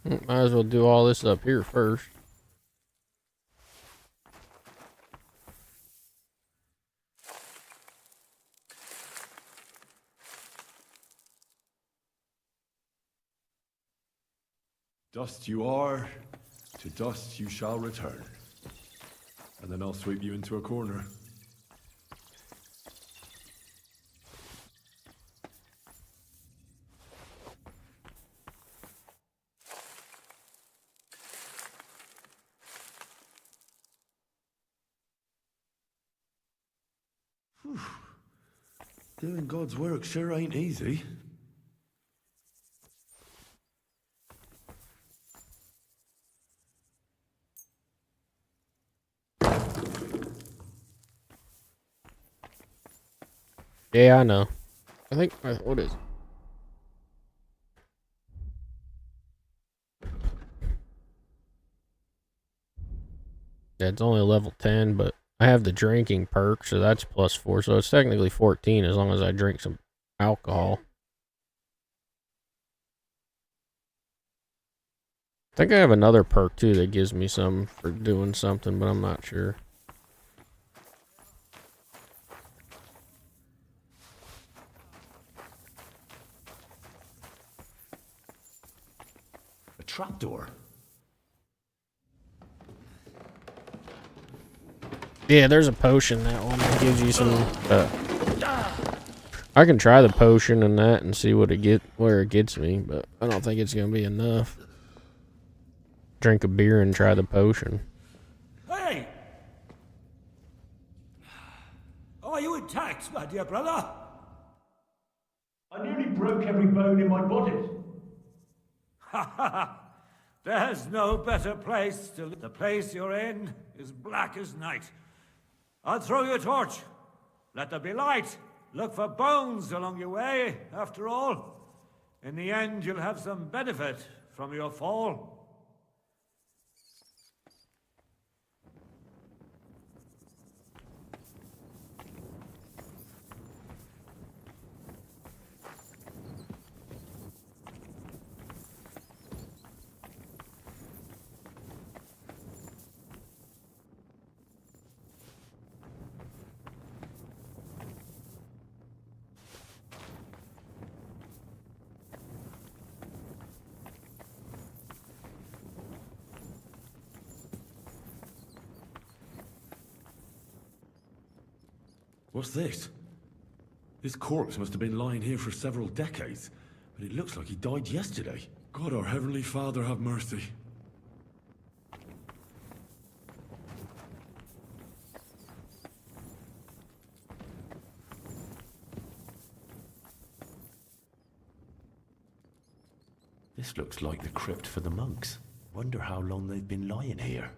Might as well do all this up here first. Dust you are, to dust you shall return. And then I'll sweep you into a corner. Whew. Doing God's work sure ain't easy. Yeah, I know. I think, what is it? Yeah, it's only level 10, but I have the drinking perk, so that's +4, so it's technically 14 as long as I drink some alcohol. I think I have another perk too that gives me some for doing something, but I'm not sure. A trapdoor? Yeah, there's a potion, that one that gives you some, I can try the potion and that and see what where it gets me, but I don't think it's gonna be enough. Drink a beer and try the potion. Hey! Are you intact, my dear brother? I nearly broke every bone in my body. Ha ha ha! There's no better place to live. The place you're in is black as night. I'll throw you a torch. Let there be light. Look for bones along your way, after all. In the end, you'll have some benefit from your fall. What's this? This corpse must have been lying here for several decades, but it looks like he died yesterday. God, our Heavenly Father, have mercy. This looks like the crypt for the monks. Wonder how long they've been lying here.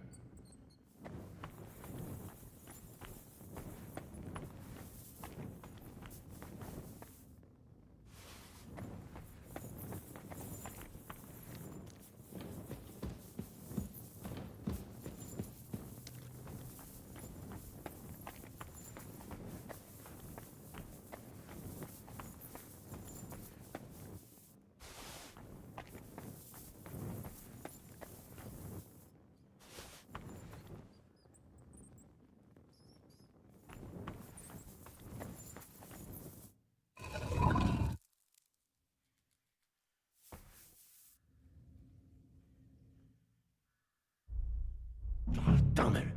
Damn it!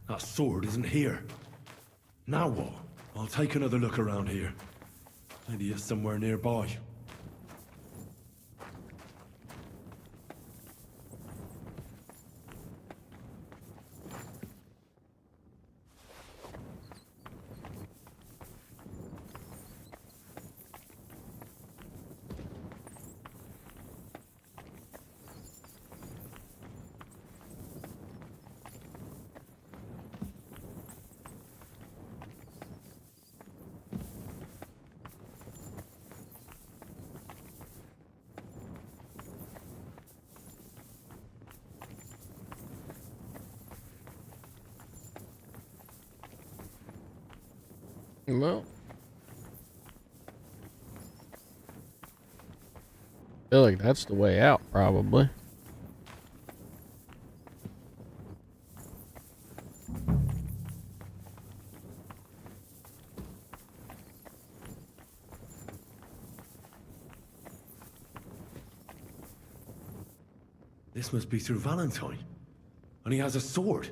That sword isn't here. Now what? I'll take another look around here. Maybe it's somewhere nearby. Well, I feel like that's the way out, probably. This must be Sir Valentine. And he has a sword.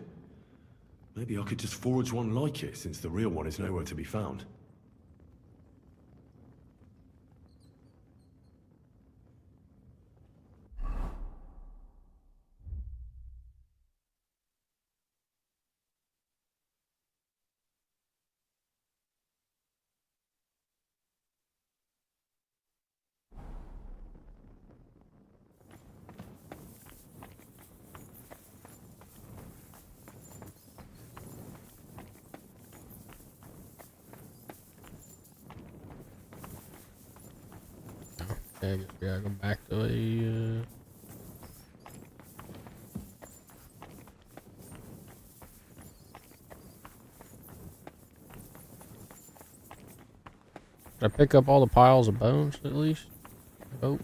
Maybe I could just forge one like it, since the real one is nowhere to be found. Okay, I guess we gotta go back to a. Did I pick up all the piles of bones at least? Oh.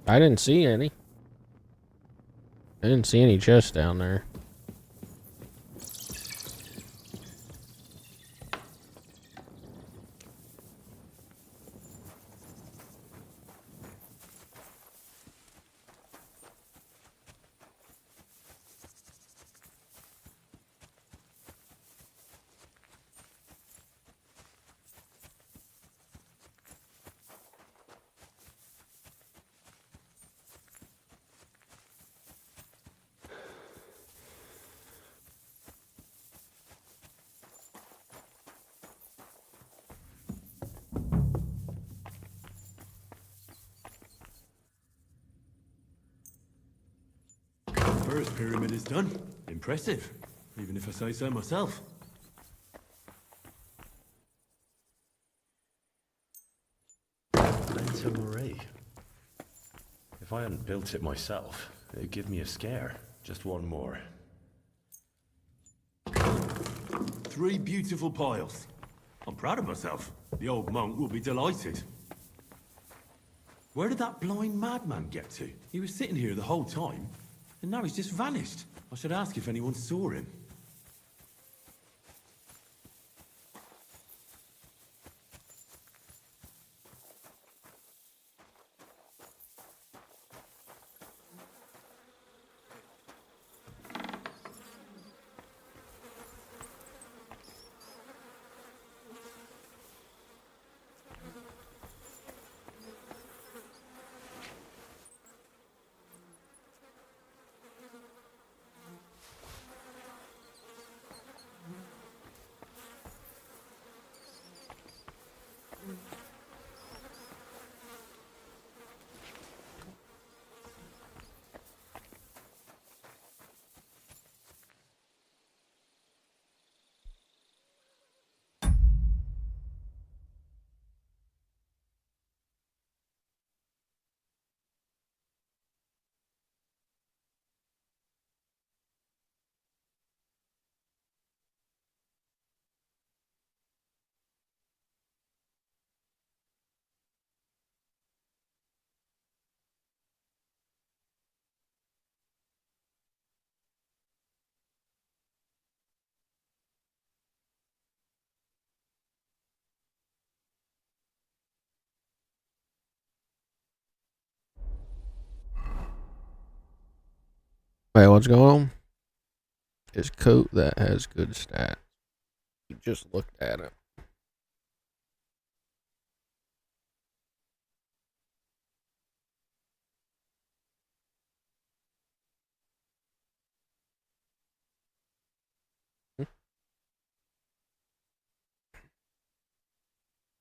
I didn't see any. I didn't see any chests down there. First pyramid is done. Impressive, even if I say so myself. Lento Marie. If I hadn't built it myself, it'd give me a scare. Just one more. 3 beautiful piles. I'm proud of myself. The old monk will be delighted. Where did that blind madman get to? He was sitting here the whole time, and now he's just vanished. I should ask if anyone saw him. Wait, what's going on? His coat that has good stats. You just looked at it.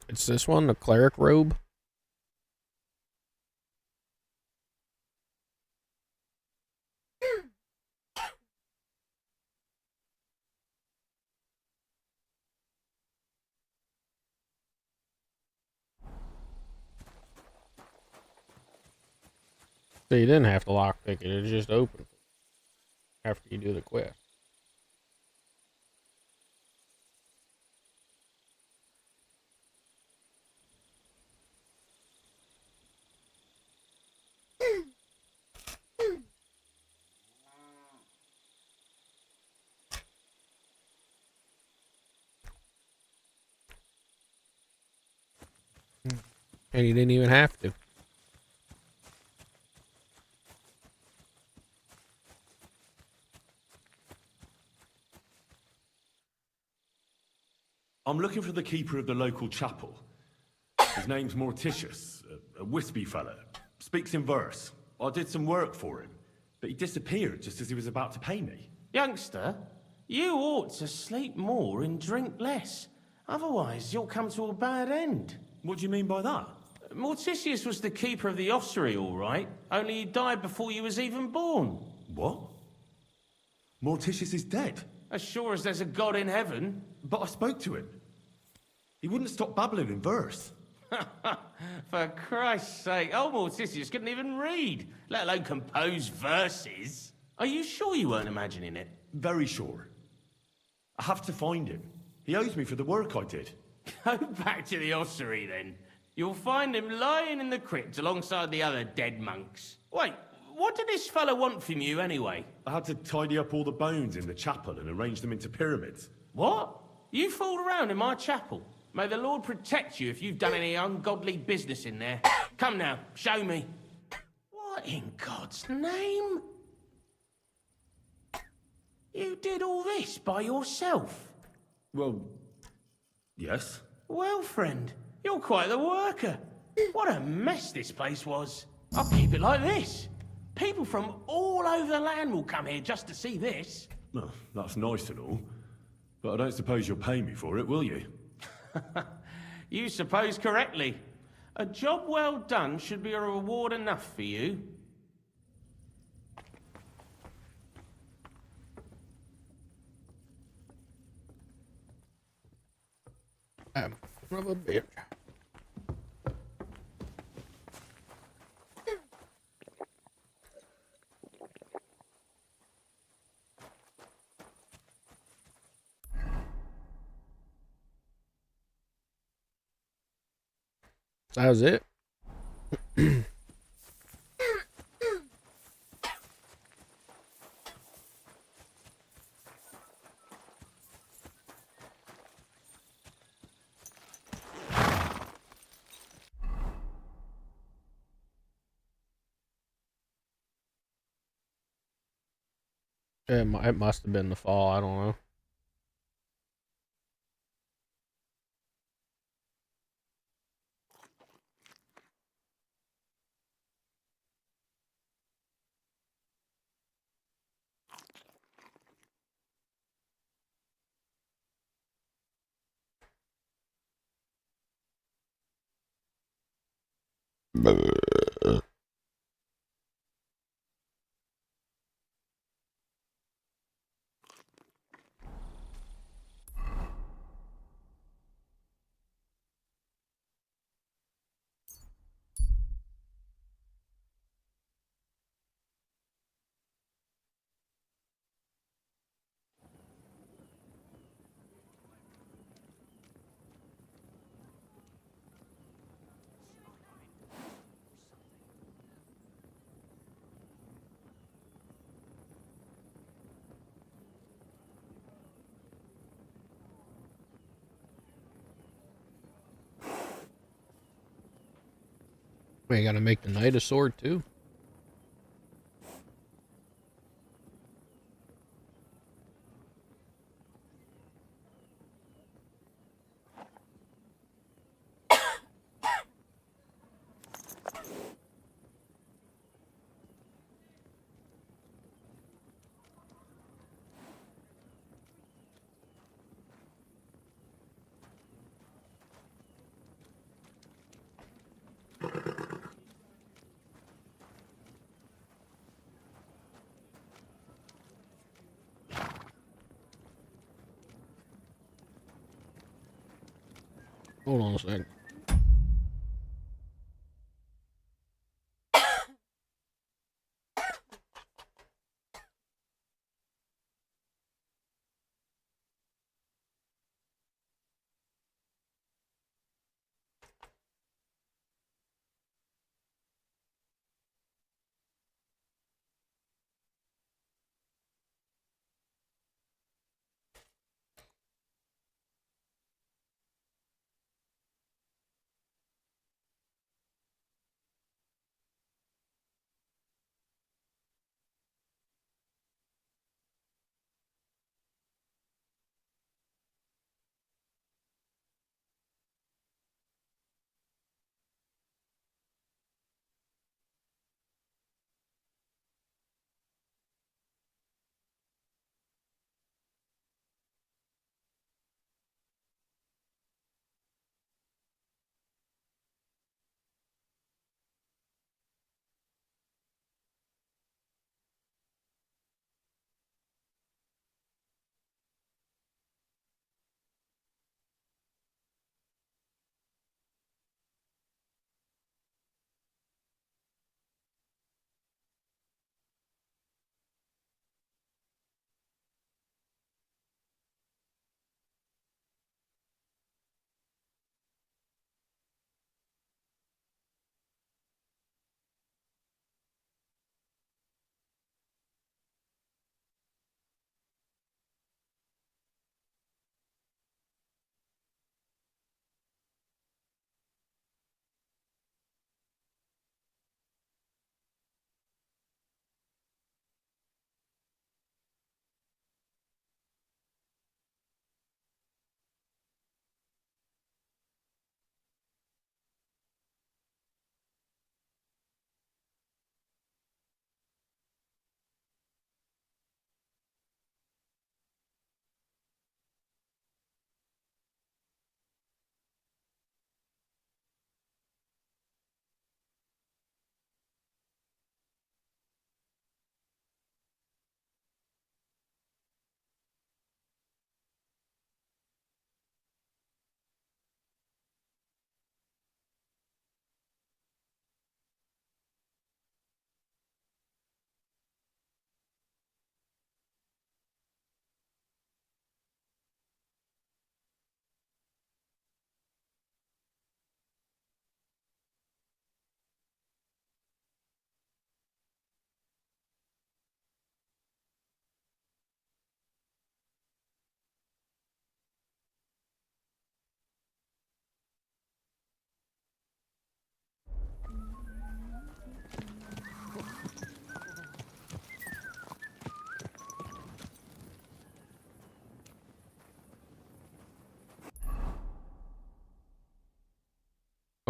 It's this one, the cleric robe. So you didn't have to lockpick it, it's just open after you do the quest. And he didn't even have to. I'm looking for the keeper of the local chapel. His name's Morticius, a wispy fella. Speaks in verse. I did some work for him, but he disappeared just as he was about to pay me. Youngster, you ought to sleep more and drink less. Otherwise, you'll come to a bad end. What do you mean by that? Morticius was the keeper of the ossuary, all right. Only he died before you was even born. What? Morticius is dead? As sure as there's a God in heaven. But I spoke to him. He wouldn't stop babbling in verse. For Christ's sake, old Morticius couldn't even read, let alone compose verses. Are you sure you weren't imagining it? Very sure. I have to find him. He owes me for the work I did. Go back to the ossuary, then. You'll find him lying in the crypt alongside the other dead monks. Wait, what did this fellow want from you, anyway? I had to tidy up all the bones in the chapel and arrange them into pyramids. What? You fooled around in my chapel? May the Lord protect you if you've done any ungodly business in there. Come now, show me. What in God's name? You did all this by yourself? Well, yes. Well, friend, you're quite the worker. What a mess this place was. I'll keep it like this. People from all over the land will come here just to see this. Well, that's nice and all. But I don't suppose you'll pay me for it, will you? You suppose correctly. A job well done should be a reward enough for you. Son of a bitch. That was it. It must have been the fall. I don't know. We gotta make the knight a sword too. Hold on a second.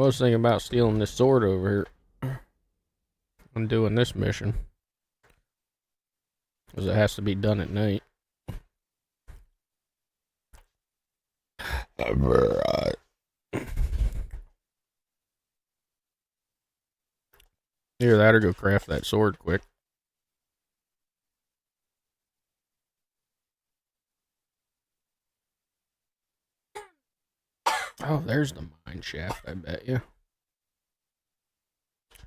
was thinking about stealing this sword over here and doing this mission. Because it has to be done at night. Right. Either that or go craft that sword quick. Oh, there's the mine shaft, I bet you.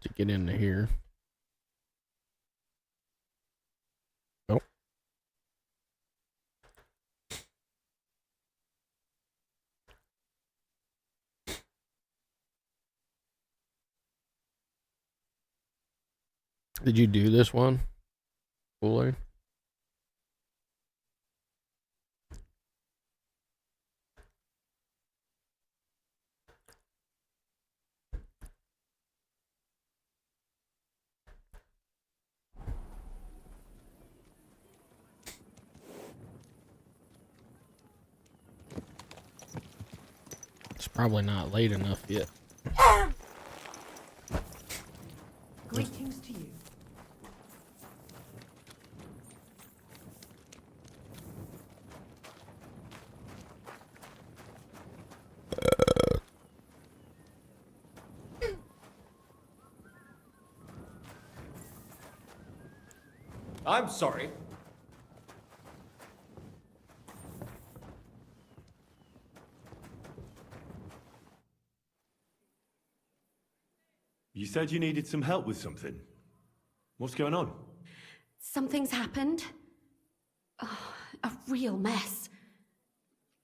To get into here. Nope. Did you do this one, Kool-Aid? It's probably not late enough yet. Greetings to you. I'm sorry. You said you needed some help with something. What's going on? Something's happened. Oh, a real mess.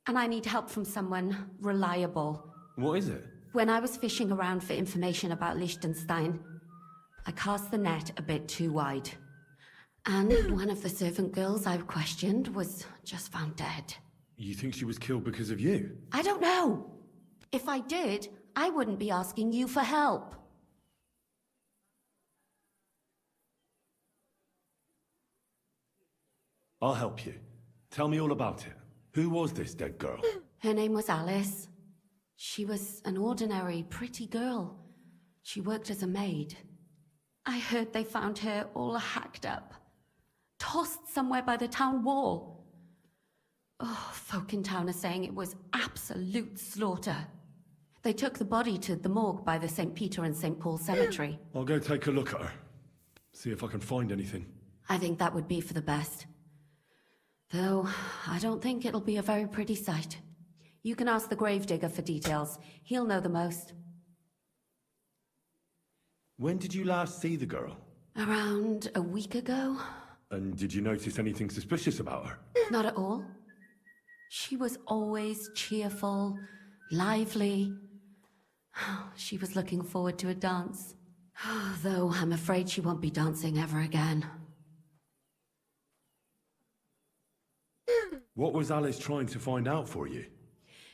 And I need help from someone reliable. What is it? When I was fishing around for information about Liechtenstein, I cast the net a bit too wide. And one of the servant girls I questioned was just found dead. You think she was killed because of you? I don't know. If I did, I wouldn't be asking you for help. I'll help you. Tell me all about it. Who was this dead girl? Her name was Alice. She was an ordinary, pretty girl. She worked as a maid. I heard they found her all hacked up, tossed somewhere by the town wall. Oh, folk in town are saying it was absolute slaughter. They took the body to the morgue by the St. Peter and St. Paul cemetery. I'll go take a look at her. See if I can find anything. I think that would be for the best. Though, I don't think it'll be a very pretty sight. You can ask the gravedigger for details. He'll know the most. When did you last see the girl? Around a week ago? And did you notice anything suspicious about her? Not at all. She was always cheerful, lively. She was looking forward to a dance. Though I'm afraid she won't be dancing ever again. What was Alice trying to find out for you?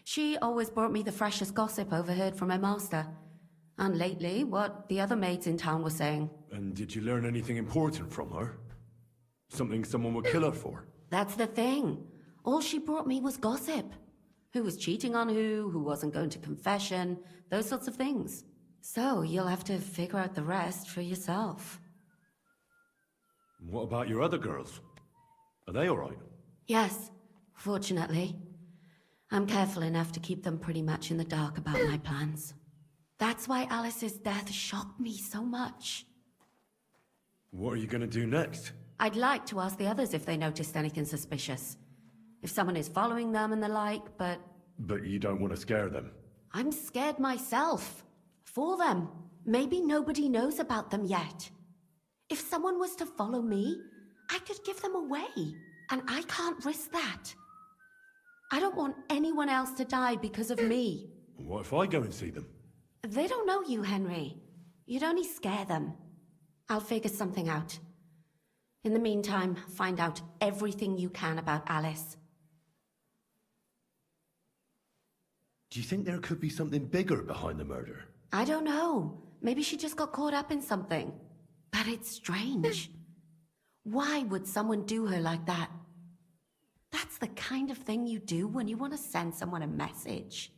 She always brought me the freshest gossip overheard from her master. And lately, what the other maids in town were saying. And did you learn anything important from her? Something someone would kill her for? That's the thing. All she brought me was gossip. Who was cheating on who wasn't going to confession, those sorts of things. So you'll have to figure out the rest for yourself. What about your other girls? Are they all right? Yes, fortunately. I'm careful enough to keep them pretty much in the dark about my plans. That's why Alice's death shocked me so much. What are you going to do next? I'd like to ask the others if they noticed anything suspicious. If someone is following them and the like, but... But you don't want to scare them. I'm scared myself. For them. Maybe nobody knows about them yet. If someone was to follow me, I could give them away. And I can't risk that. I don't want anyone else to die because of me. What if I go and see them? They don't know you, Henry. You'd only scare them. I'll figure something out. In the meantime, find out everything you can about Alice. Do you think there could be something bigger behind the murder? I don't know. Maybe she just got caught up in something. But it's strange. Why would someone do her like that? That's the kind of thing you do when you want to send someone a message.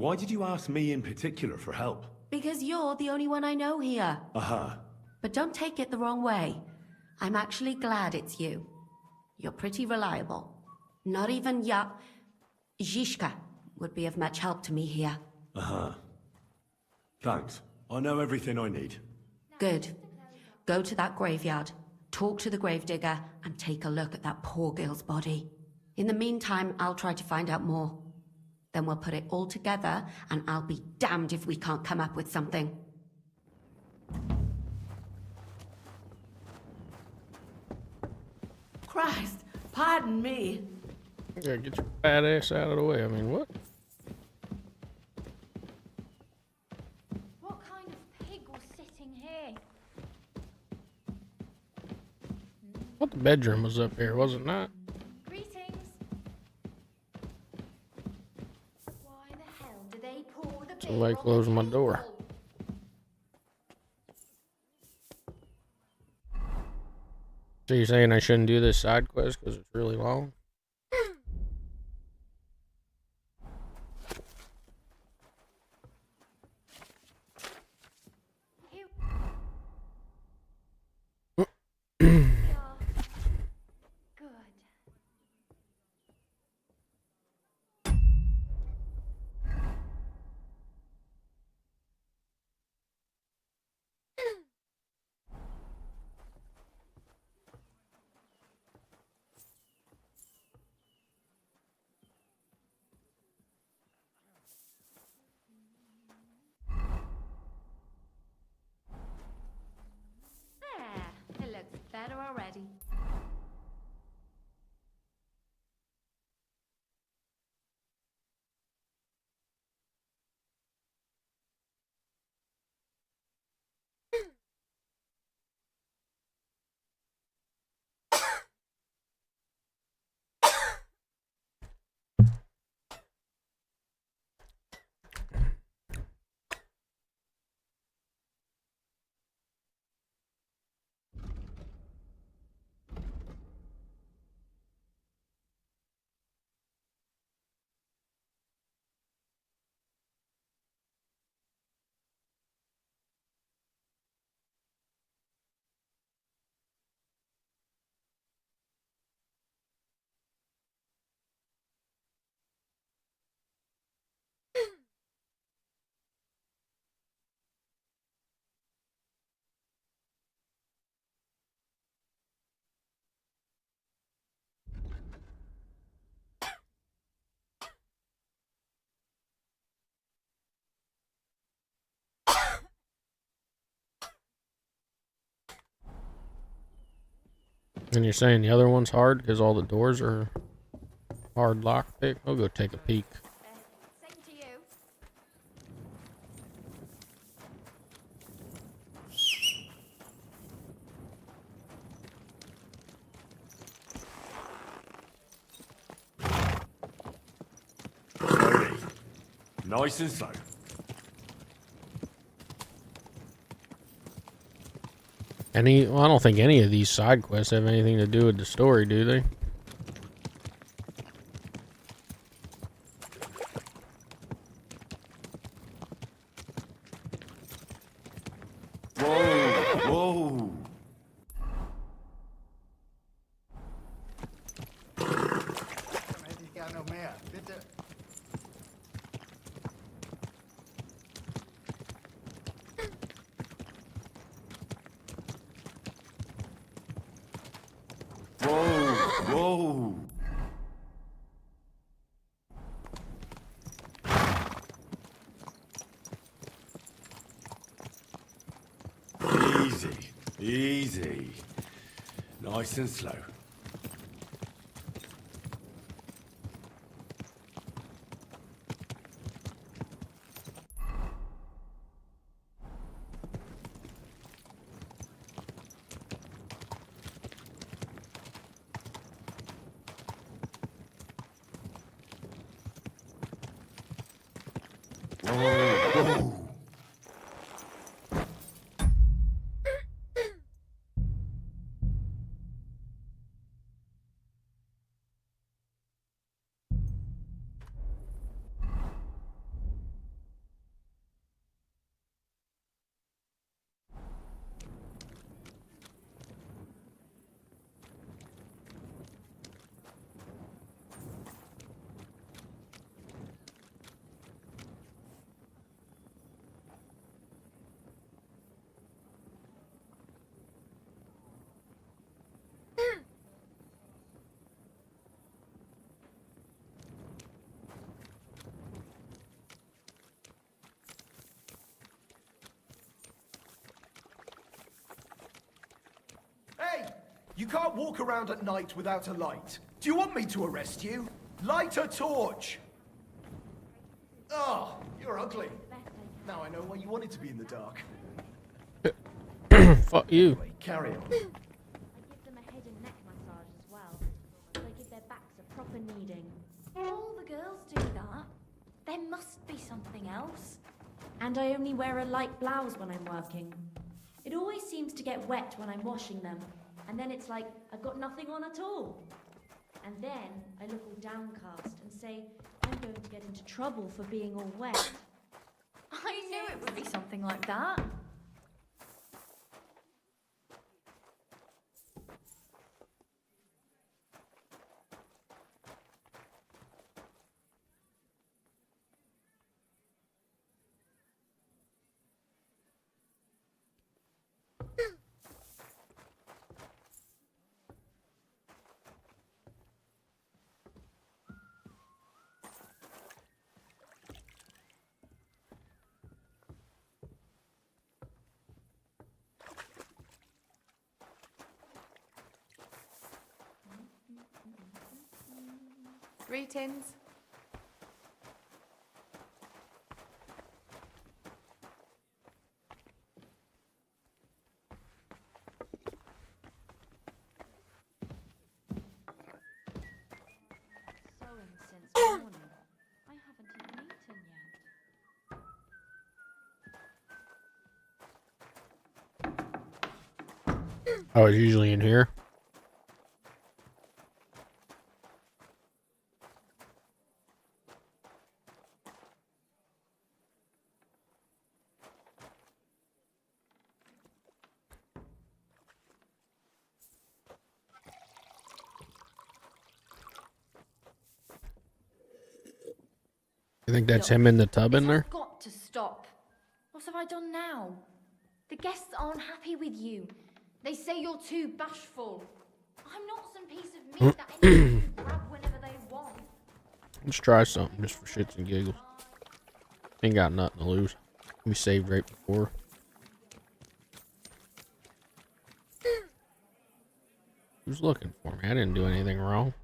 Why did you ask me in particular for help? Because you're the only one I know here. Uh-huh. But don't take it the wrong way. I'm actually glad it's you. You're pretty reliable. Not even Zhishka would be of much help to me here. Uh-huh. Thanks. I know everything I need. Good. Go to that graveyard, talk to the gravedigger, and take a look at that poor girl's body. In the meantime, I'll try to find out more. Then we'll put it all together, and I'll be damned if we can't come up with something. Christ, pardon me. Yeah, get your fat ass out of the way. I mean, what? What kind of pig was sitting here? What, the bedroom was up here, was it not? Greetings. Why the hell do they pour the Somebody closed my door. So you're saying I shouldn't do this side quest because it's really long? There, it looks better already. And you're saying the other one's hard because all the doors are hard lockpick? I'll go take a peek. Same to you. Slowly. Nice and slow. Well, I don't think any of these side quests have anything to do with the story, do they? Whoa! Hätte ich gern noch mehr. Bitte. Whoa! Easy, easy. Nice and slow. Whoa! You can't walk around at night without a light. Do you want me to arrest you? Light a torch! Oh, you're ugly. Now I know why you wanted to be in the dark. Fuck you. Anyway, carry on. I give them a head and neck massage as well. So I give their backs a proper kneading. All the girls do that. There must be something else. And I only wear a light blouse when I'm working. It always seems to get wet when I'm washing them. And then it's like, I've got nothing on at all. And then I look all downcast and say, I'm going to get into trouble for being all wet. I knew it would be something like that. Greetings. Sewing since morning. I haven't even eaten yet. Oh, it's usually in here. You think that's him in the tub in there? I've got to stop. What have I done now? The guests aren't happy with you. They say you're too bashful. I'm not some piece of meat that anyone can grab whenever they want. Let's try something just for shits and giggles. Ain't got nothing to lose. We saved right before. Who's looking for me? I didn't do anything wrong.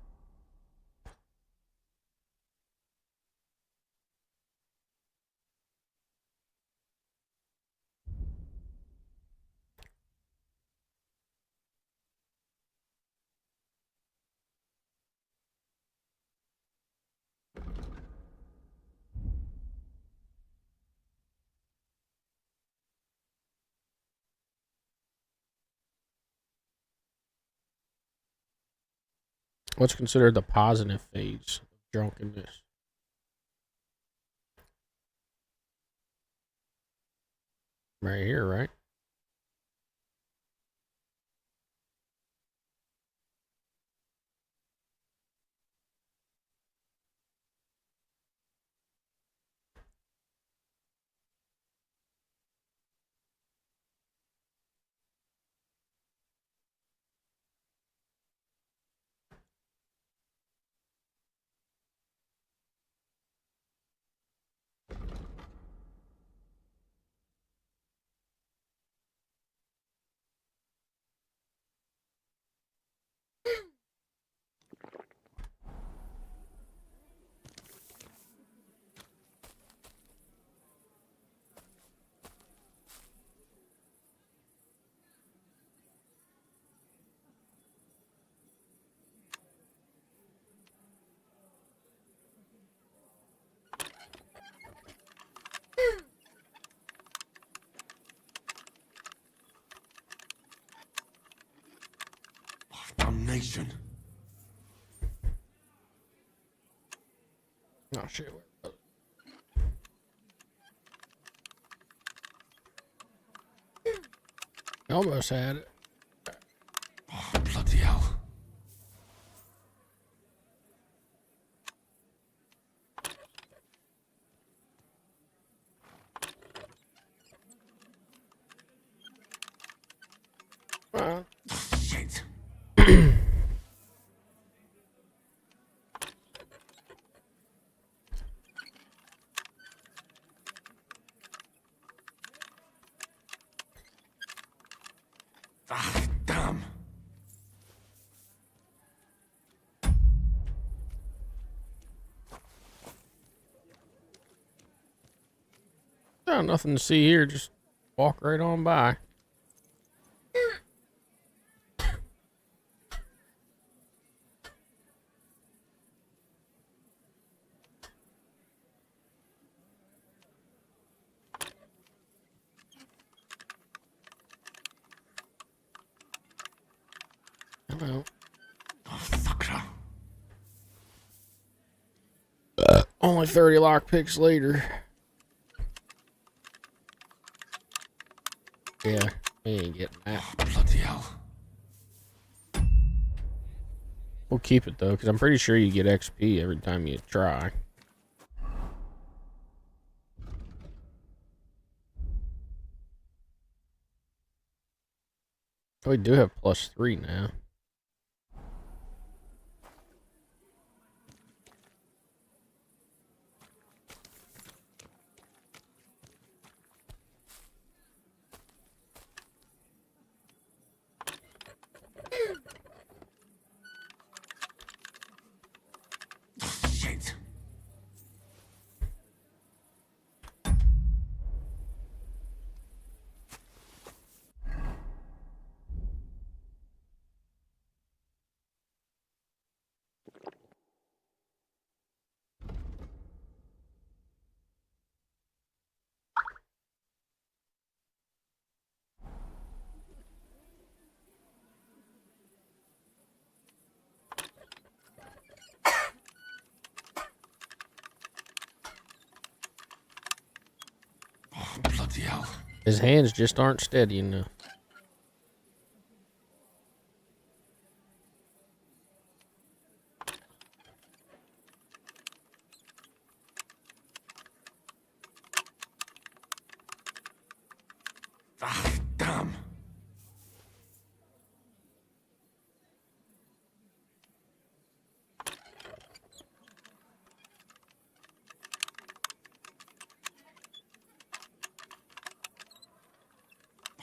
What's considered the positive phase of drunkenness? Right here, right? Damnation. Oh shit. Almost had it. Oh, bloody hell. Shit. Oh, nothing to see here. Just walk right on by. Hello. Only 30 lockpicks later. Yeah, we ain't getting that. Bloody hell. We'll keep it though, because I'm pretty sure you get XP every time you try. Oh, we do have +3 now. Shit. Bloody hell. His hands just aren't steady enough. Ah, damn.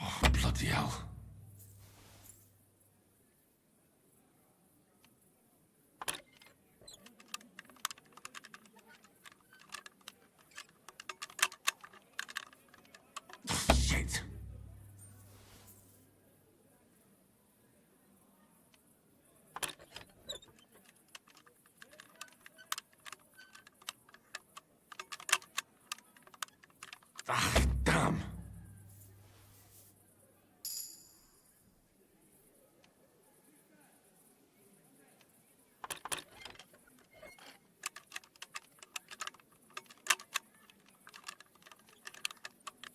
Oh, bloody hell. Shit. Ah, damn.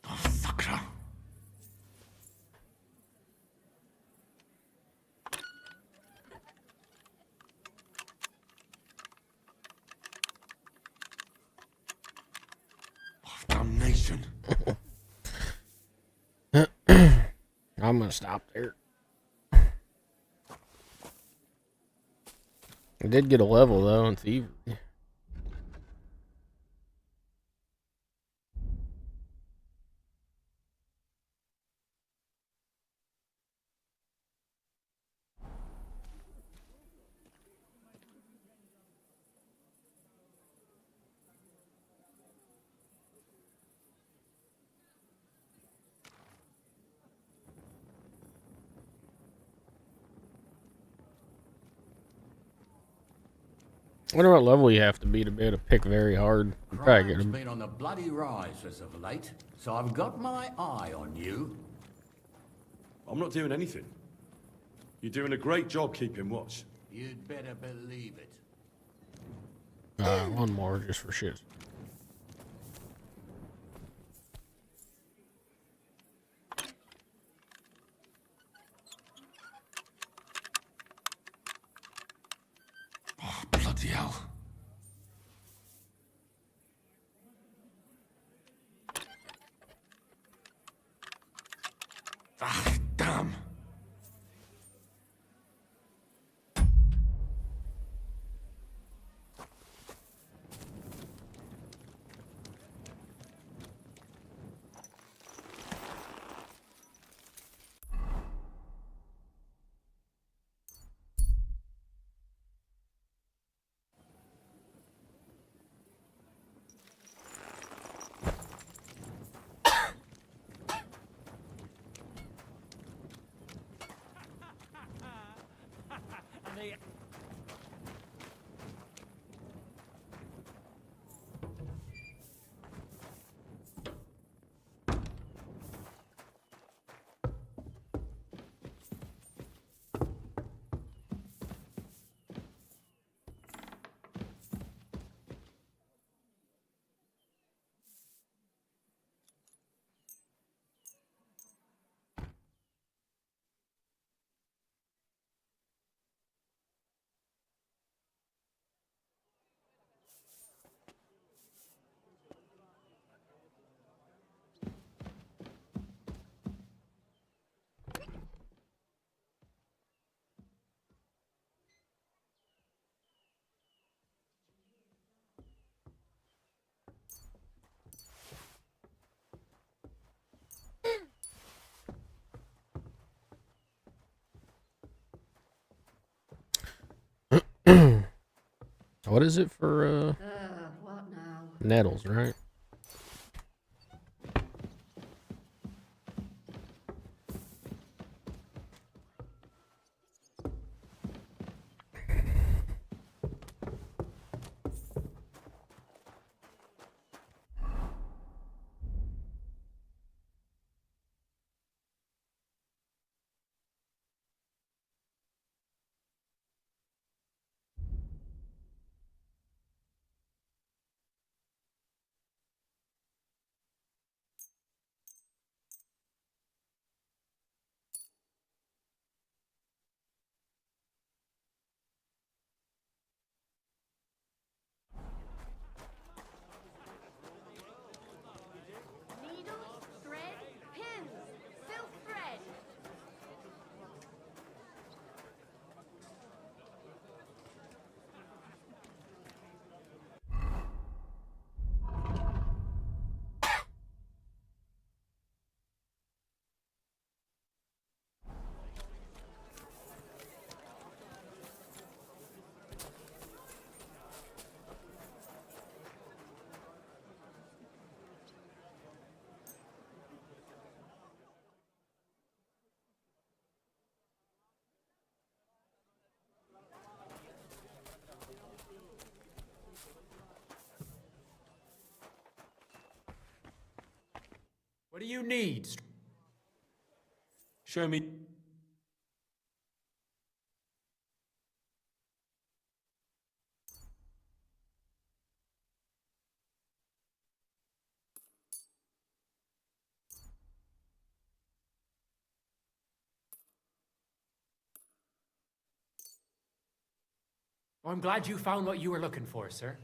Oh, fucker. Oh, damnation. I'm gonna stop there. I did get a level though in thievery. I wonder what level you have to be able to pick very hard. Probably Crime's get been on the bloody rise as of late, so I've got my eye on you. I'm not doing anything. You're doing a great job keeping watch. You'd better believe it. one more just for shit. Oh, bloody hell. Ah, damn. me. What is it for, what now? nettles, right? Needles, thread, pins, silk thread. What do you need? Show me. I'm glad you found what you were looking for, sir.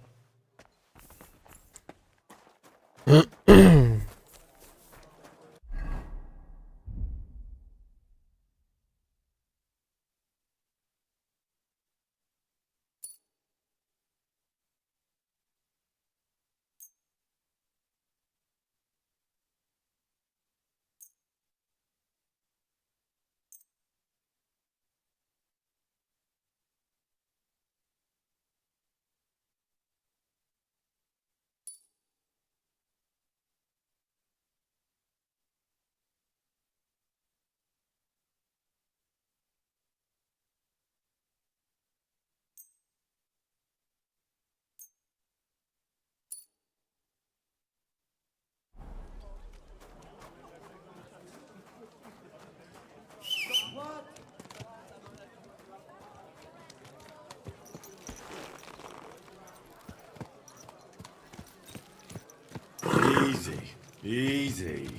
Easy, easy.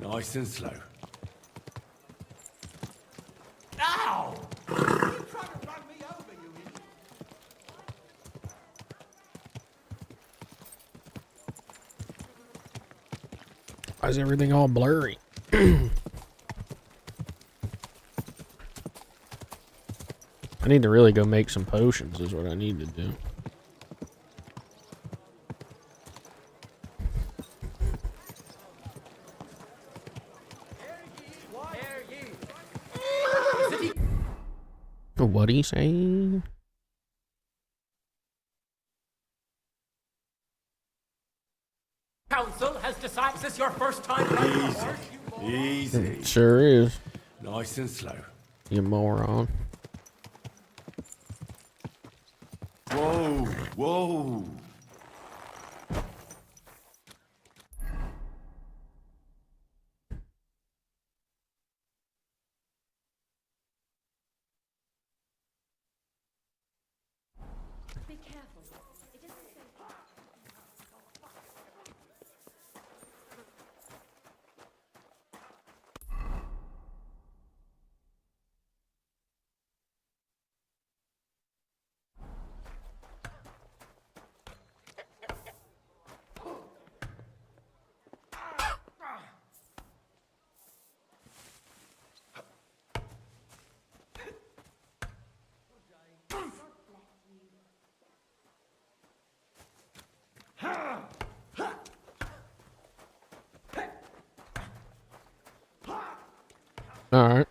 Nice and slow. Ow! You trying to run me over, you idiot? Why is everything all blurry? I need to really go make some potions is what I need to do. What are you saying? Council has decided. Is this your first time riding a horse? Easy. It sure is. Nice and slow. You moron. Whoa, whoa. Be careful. It doesn't say. All right.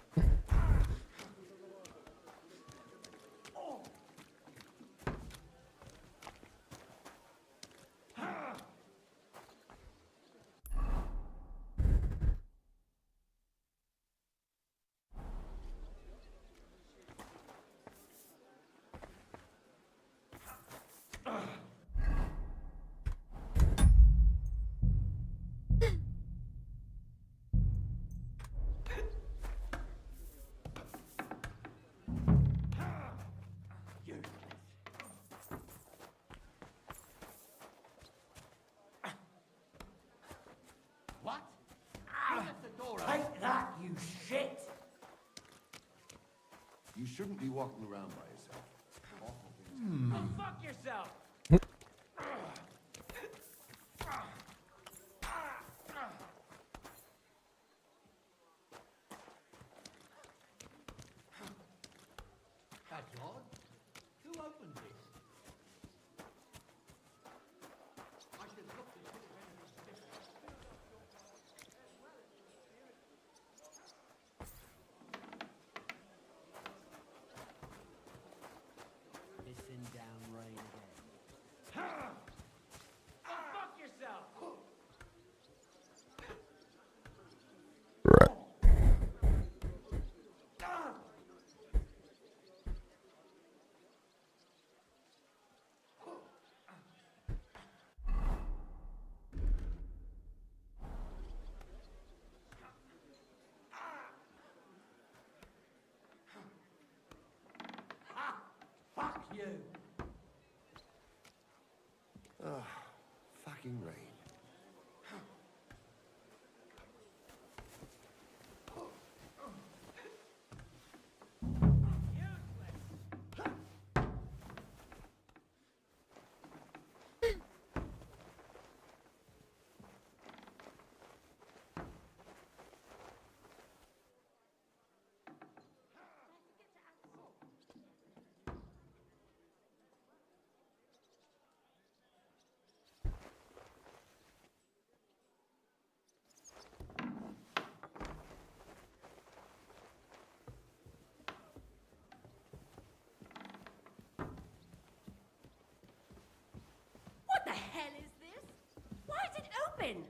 What? Take that, you shit! You shouldn't be walking around by yourself. Awful things. Oh, fuck yourself! That's odd. Who opened this? I should look and see if anything's different. Listen down right again. Oh, fuck yourself! Fuck you! Oh, fucking rain. What the hell is this? Why is it open?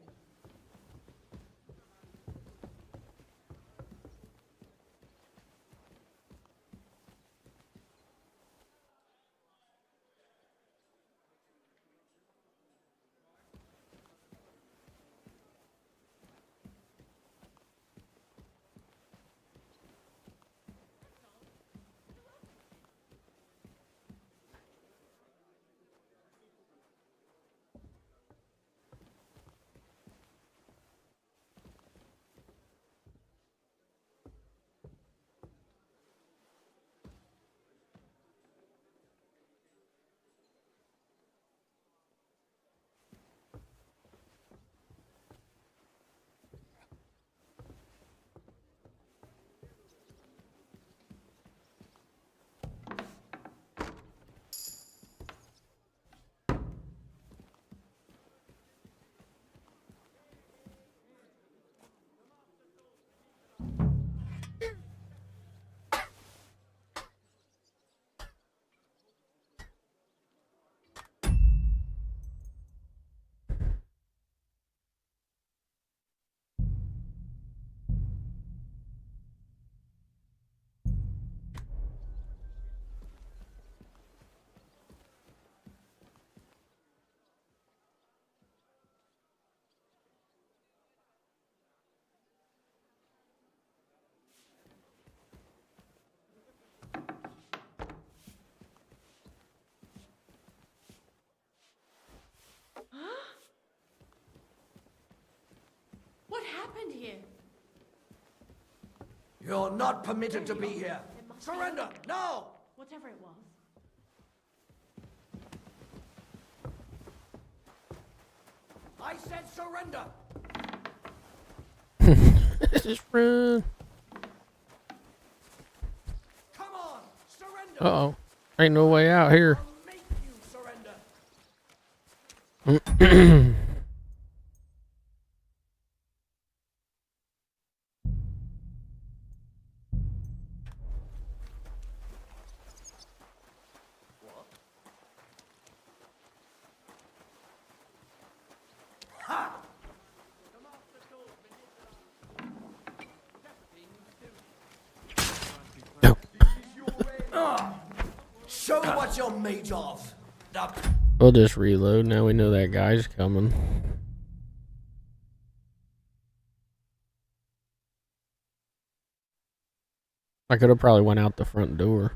happened here? You're not permitted to be here. Surrender, now! Whatever it was. I said surrender! Just run. Come on, surrender! Uh-oh. Ain't no way out here. Make you surrender! Ha! Show what you're made of. We'll just reload. Now we know that guy's coming. I could have probably went out the front door.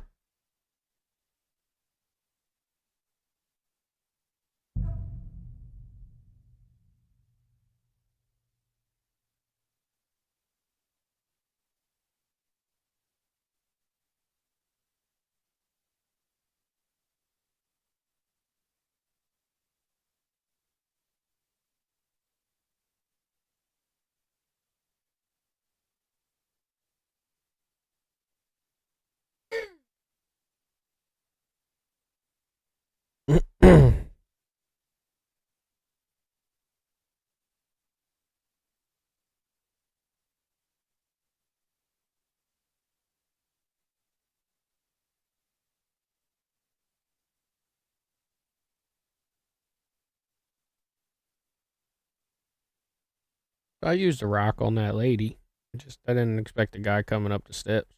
I used a rock on that lady. I didn't expect a guy coming up the steps.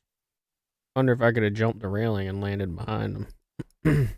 Wonder if I could have jumped the railing and landed behind him.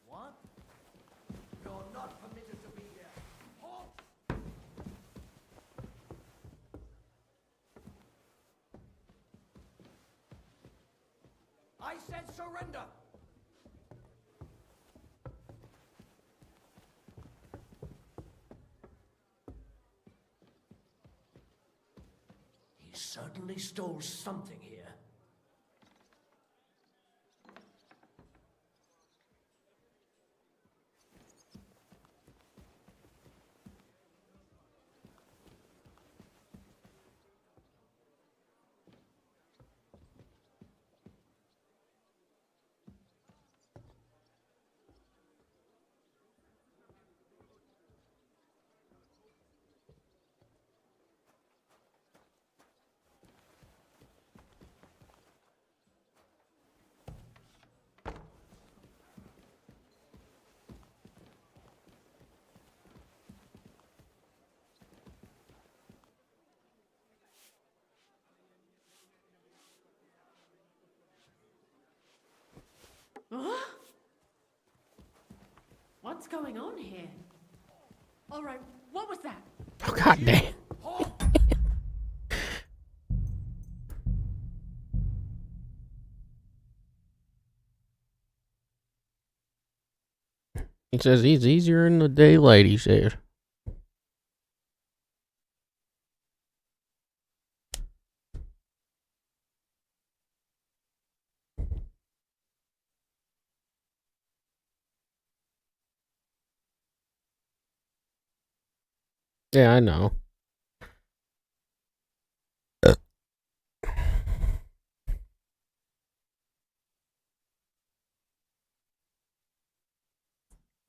What? You're not permitted to be here. Halt! I said surrender! He certainly stole something here. Huh? What's going on here? All right, what was that? Oh, god damn. He says he's easier in the daylight, he says. Yeah, I know.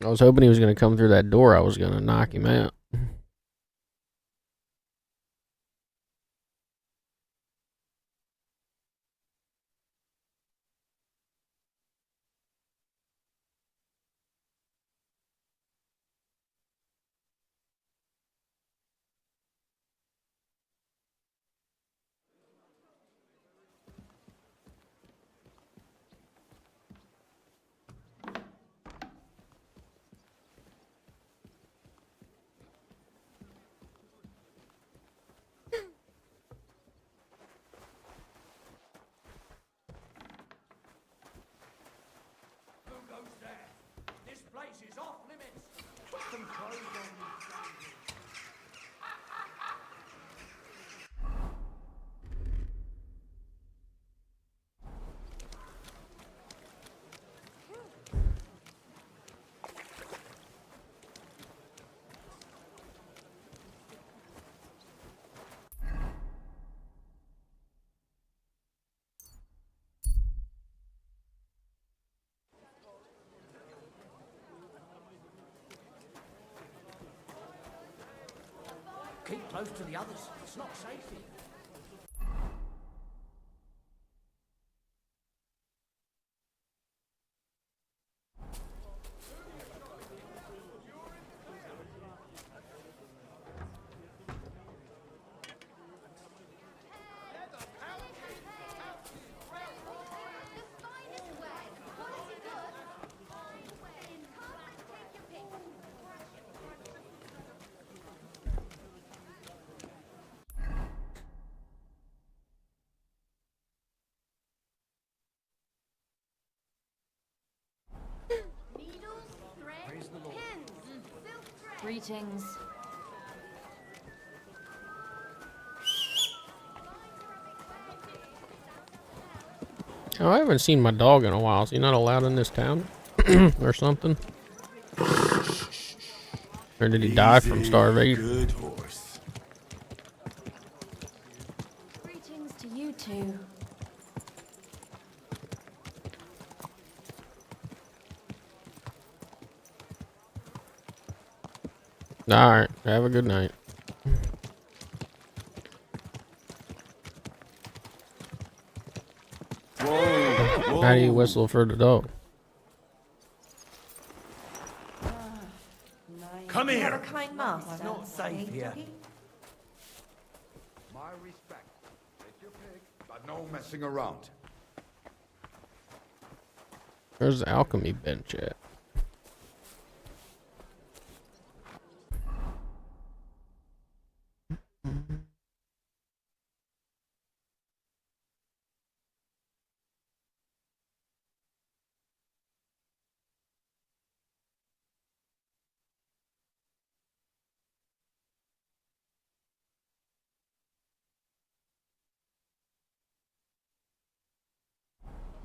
I was hoping he was going to come through that door. I was going to knock him out. Who goes there? This place is off limits. Put some clothes on you, strangers. Keep close to the others. It's not safe here. Greetings. Oh, I haven't seen my dog in a while. Is he not allowed in this town? Or something? Or did he die from starvation? Good horse. Greetings to you two. Alright, have a good night. Whoa. How do you whistle for the dog? Come You here. have a kind master. It's not safe eh, here. doggy? My respect. Take your pick, but no messing around. Where's the alchemy bench at?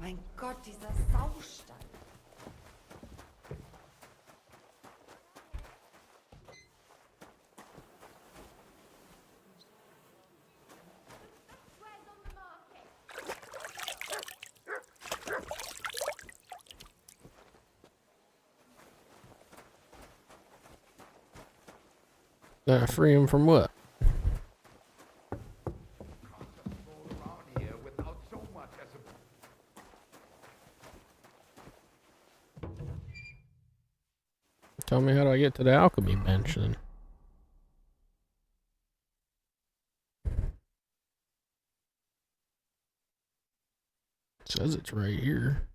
Mein Gott, dieser Saustall. Free him from what? Tell me, how do I get to the alchemy bench then? It says it's right here.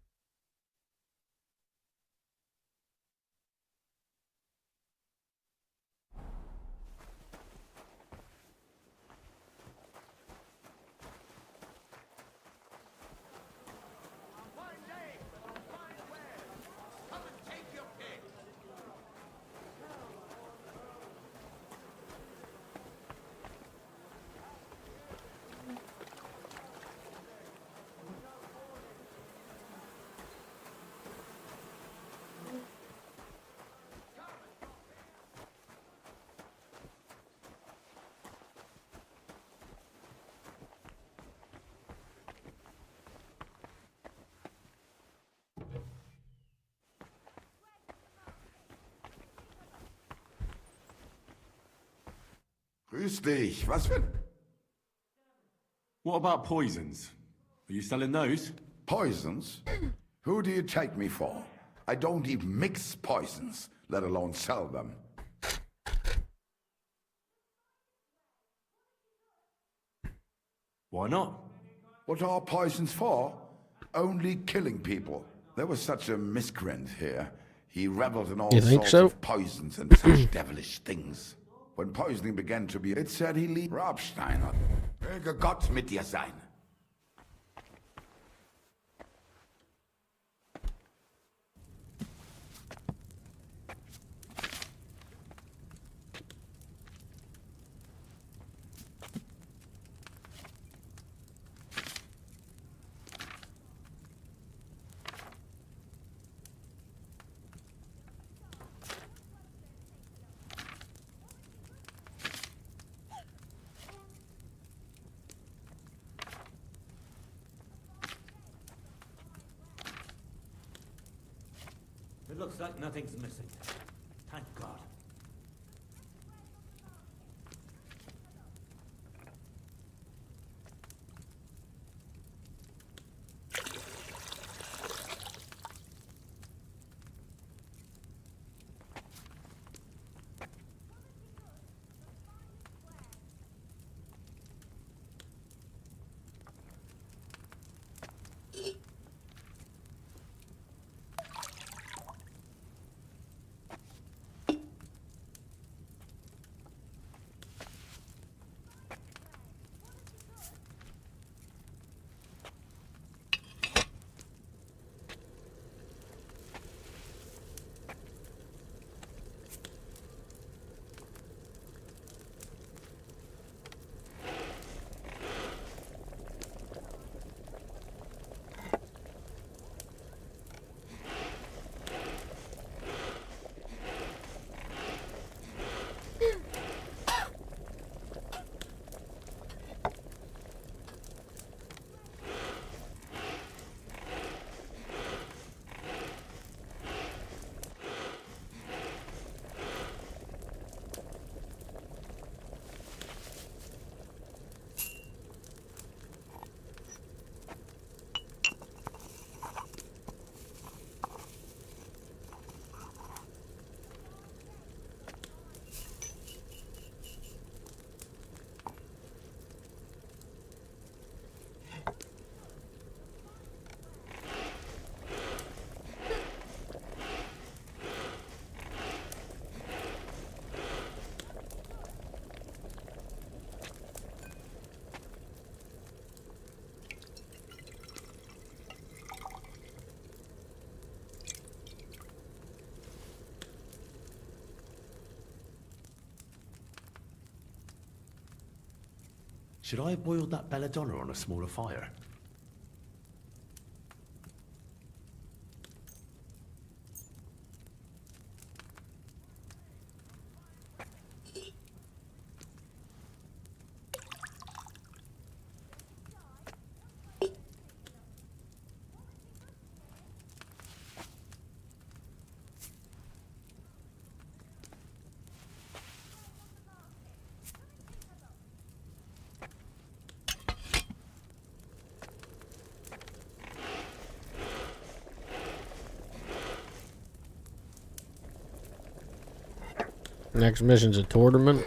Grüß dich. Was für... What about poisons? Are you selling those? Poisons? Who do you take me for? I don't even mix poisons, let alone sell them. Why not? What are poisons for? Only killing people. There was such a miscreant here. He reveled in all sorts of poisons and such devilish things. When poisoning began to be, it said he lead Rabsteiner. Möge Gott mit dir sein. It looks like nothing's missing. Thank God. Should I have boiled that belladonna on a smaller fire? Next mission's a tournament.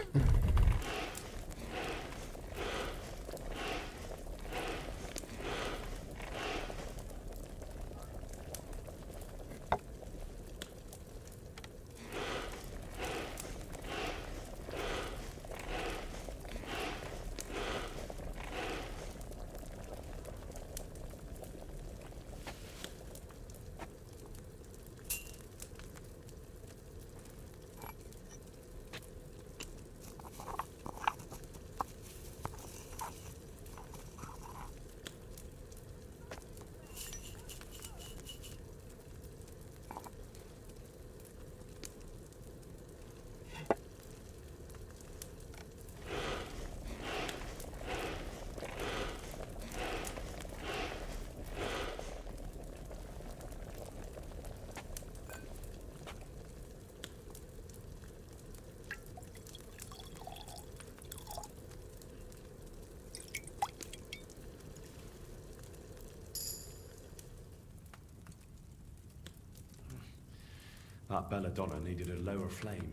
That belladonna needed a lower flame.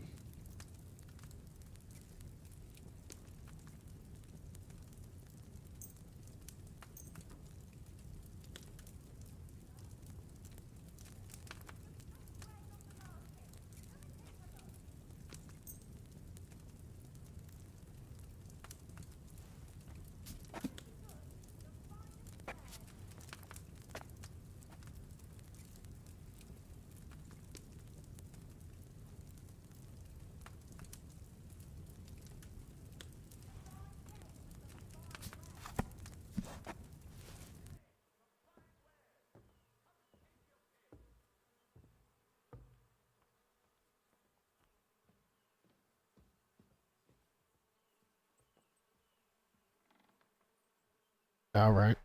All right.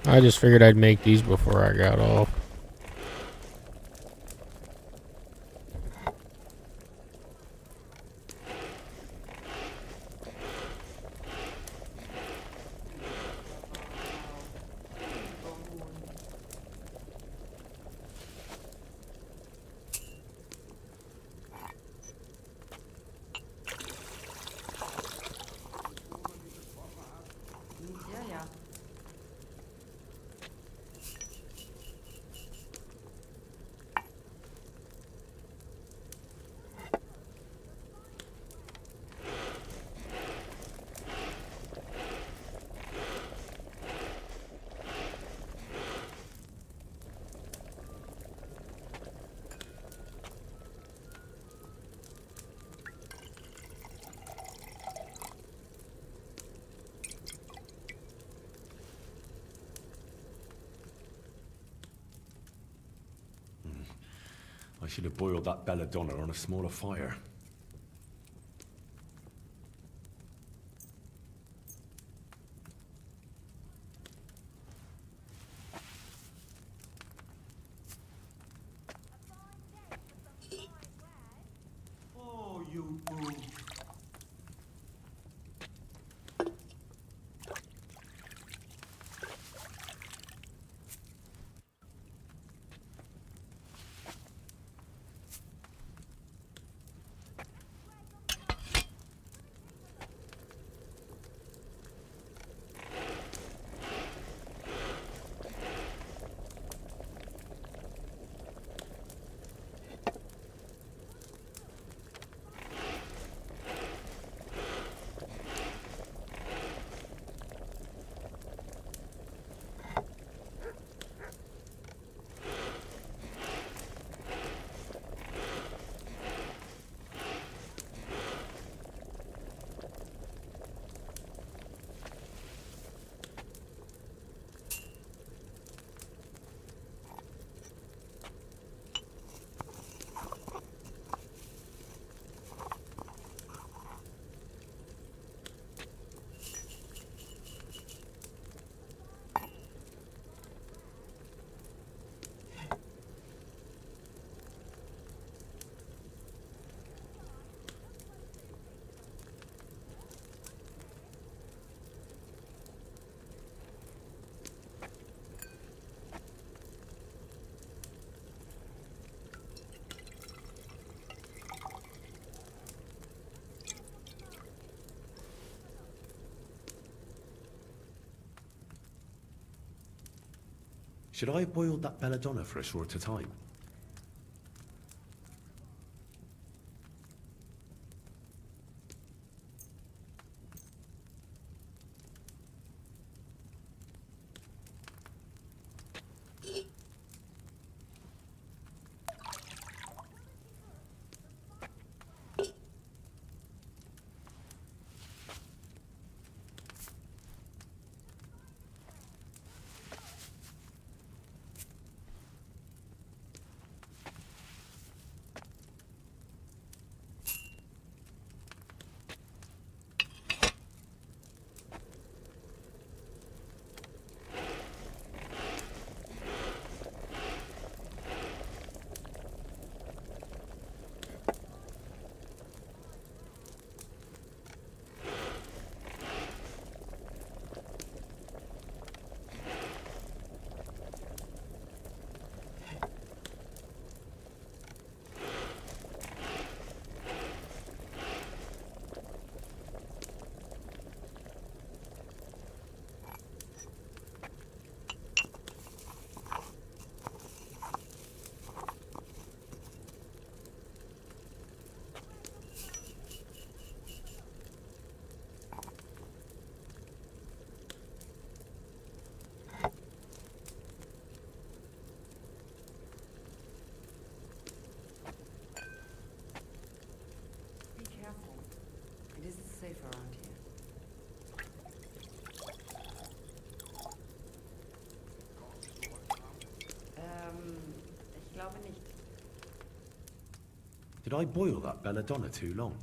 I just figured I'd make these before I got off. Ja. I should have boiled that belladonna on a smaller fire. Oh, you fool. Should I have boiled that belladonna for a shorter time? Ich glaube nicht. Did I boil that belladonna too long?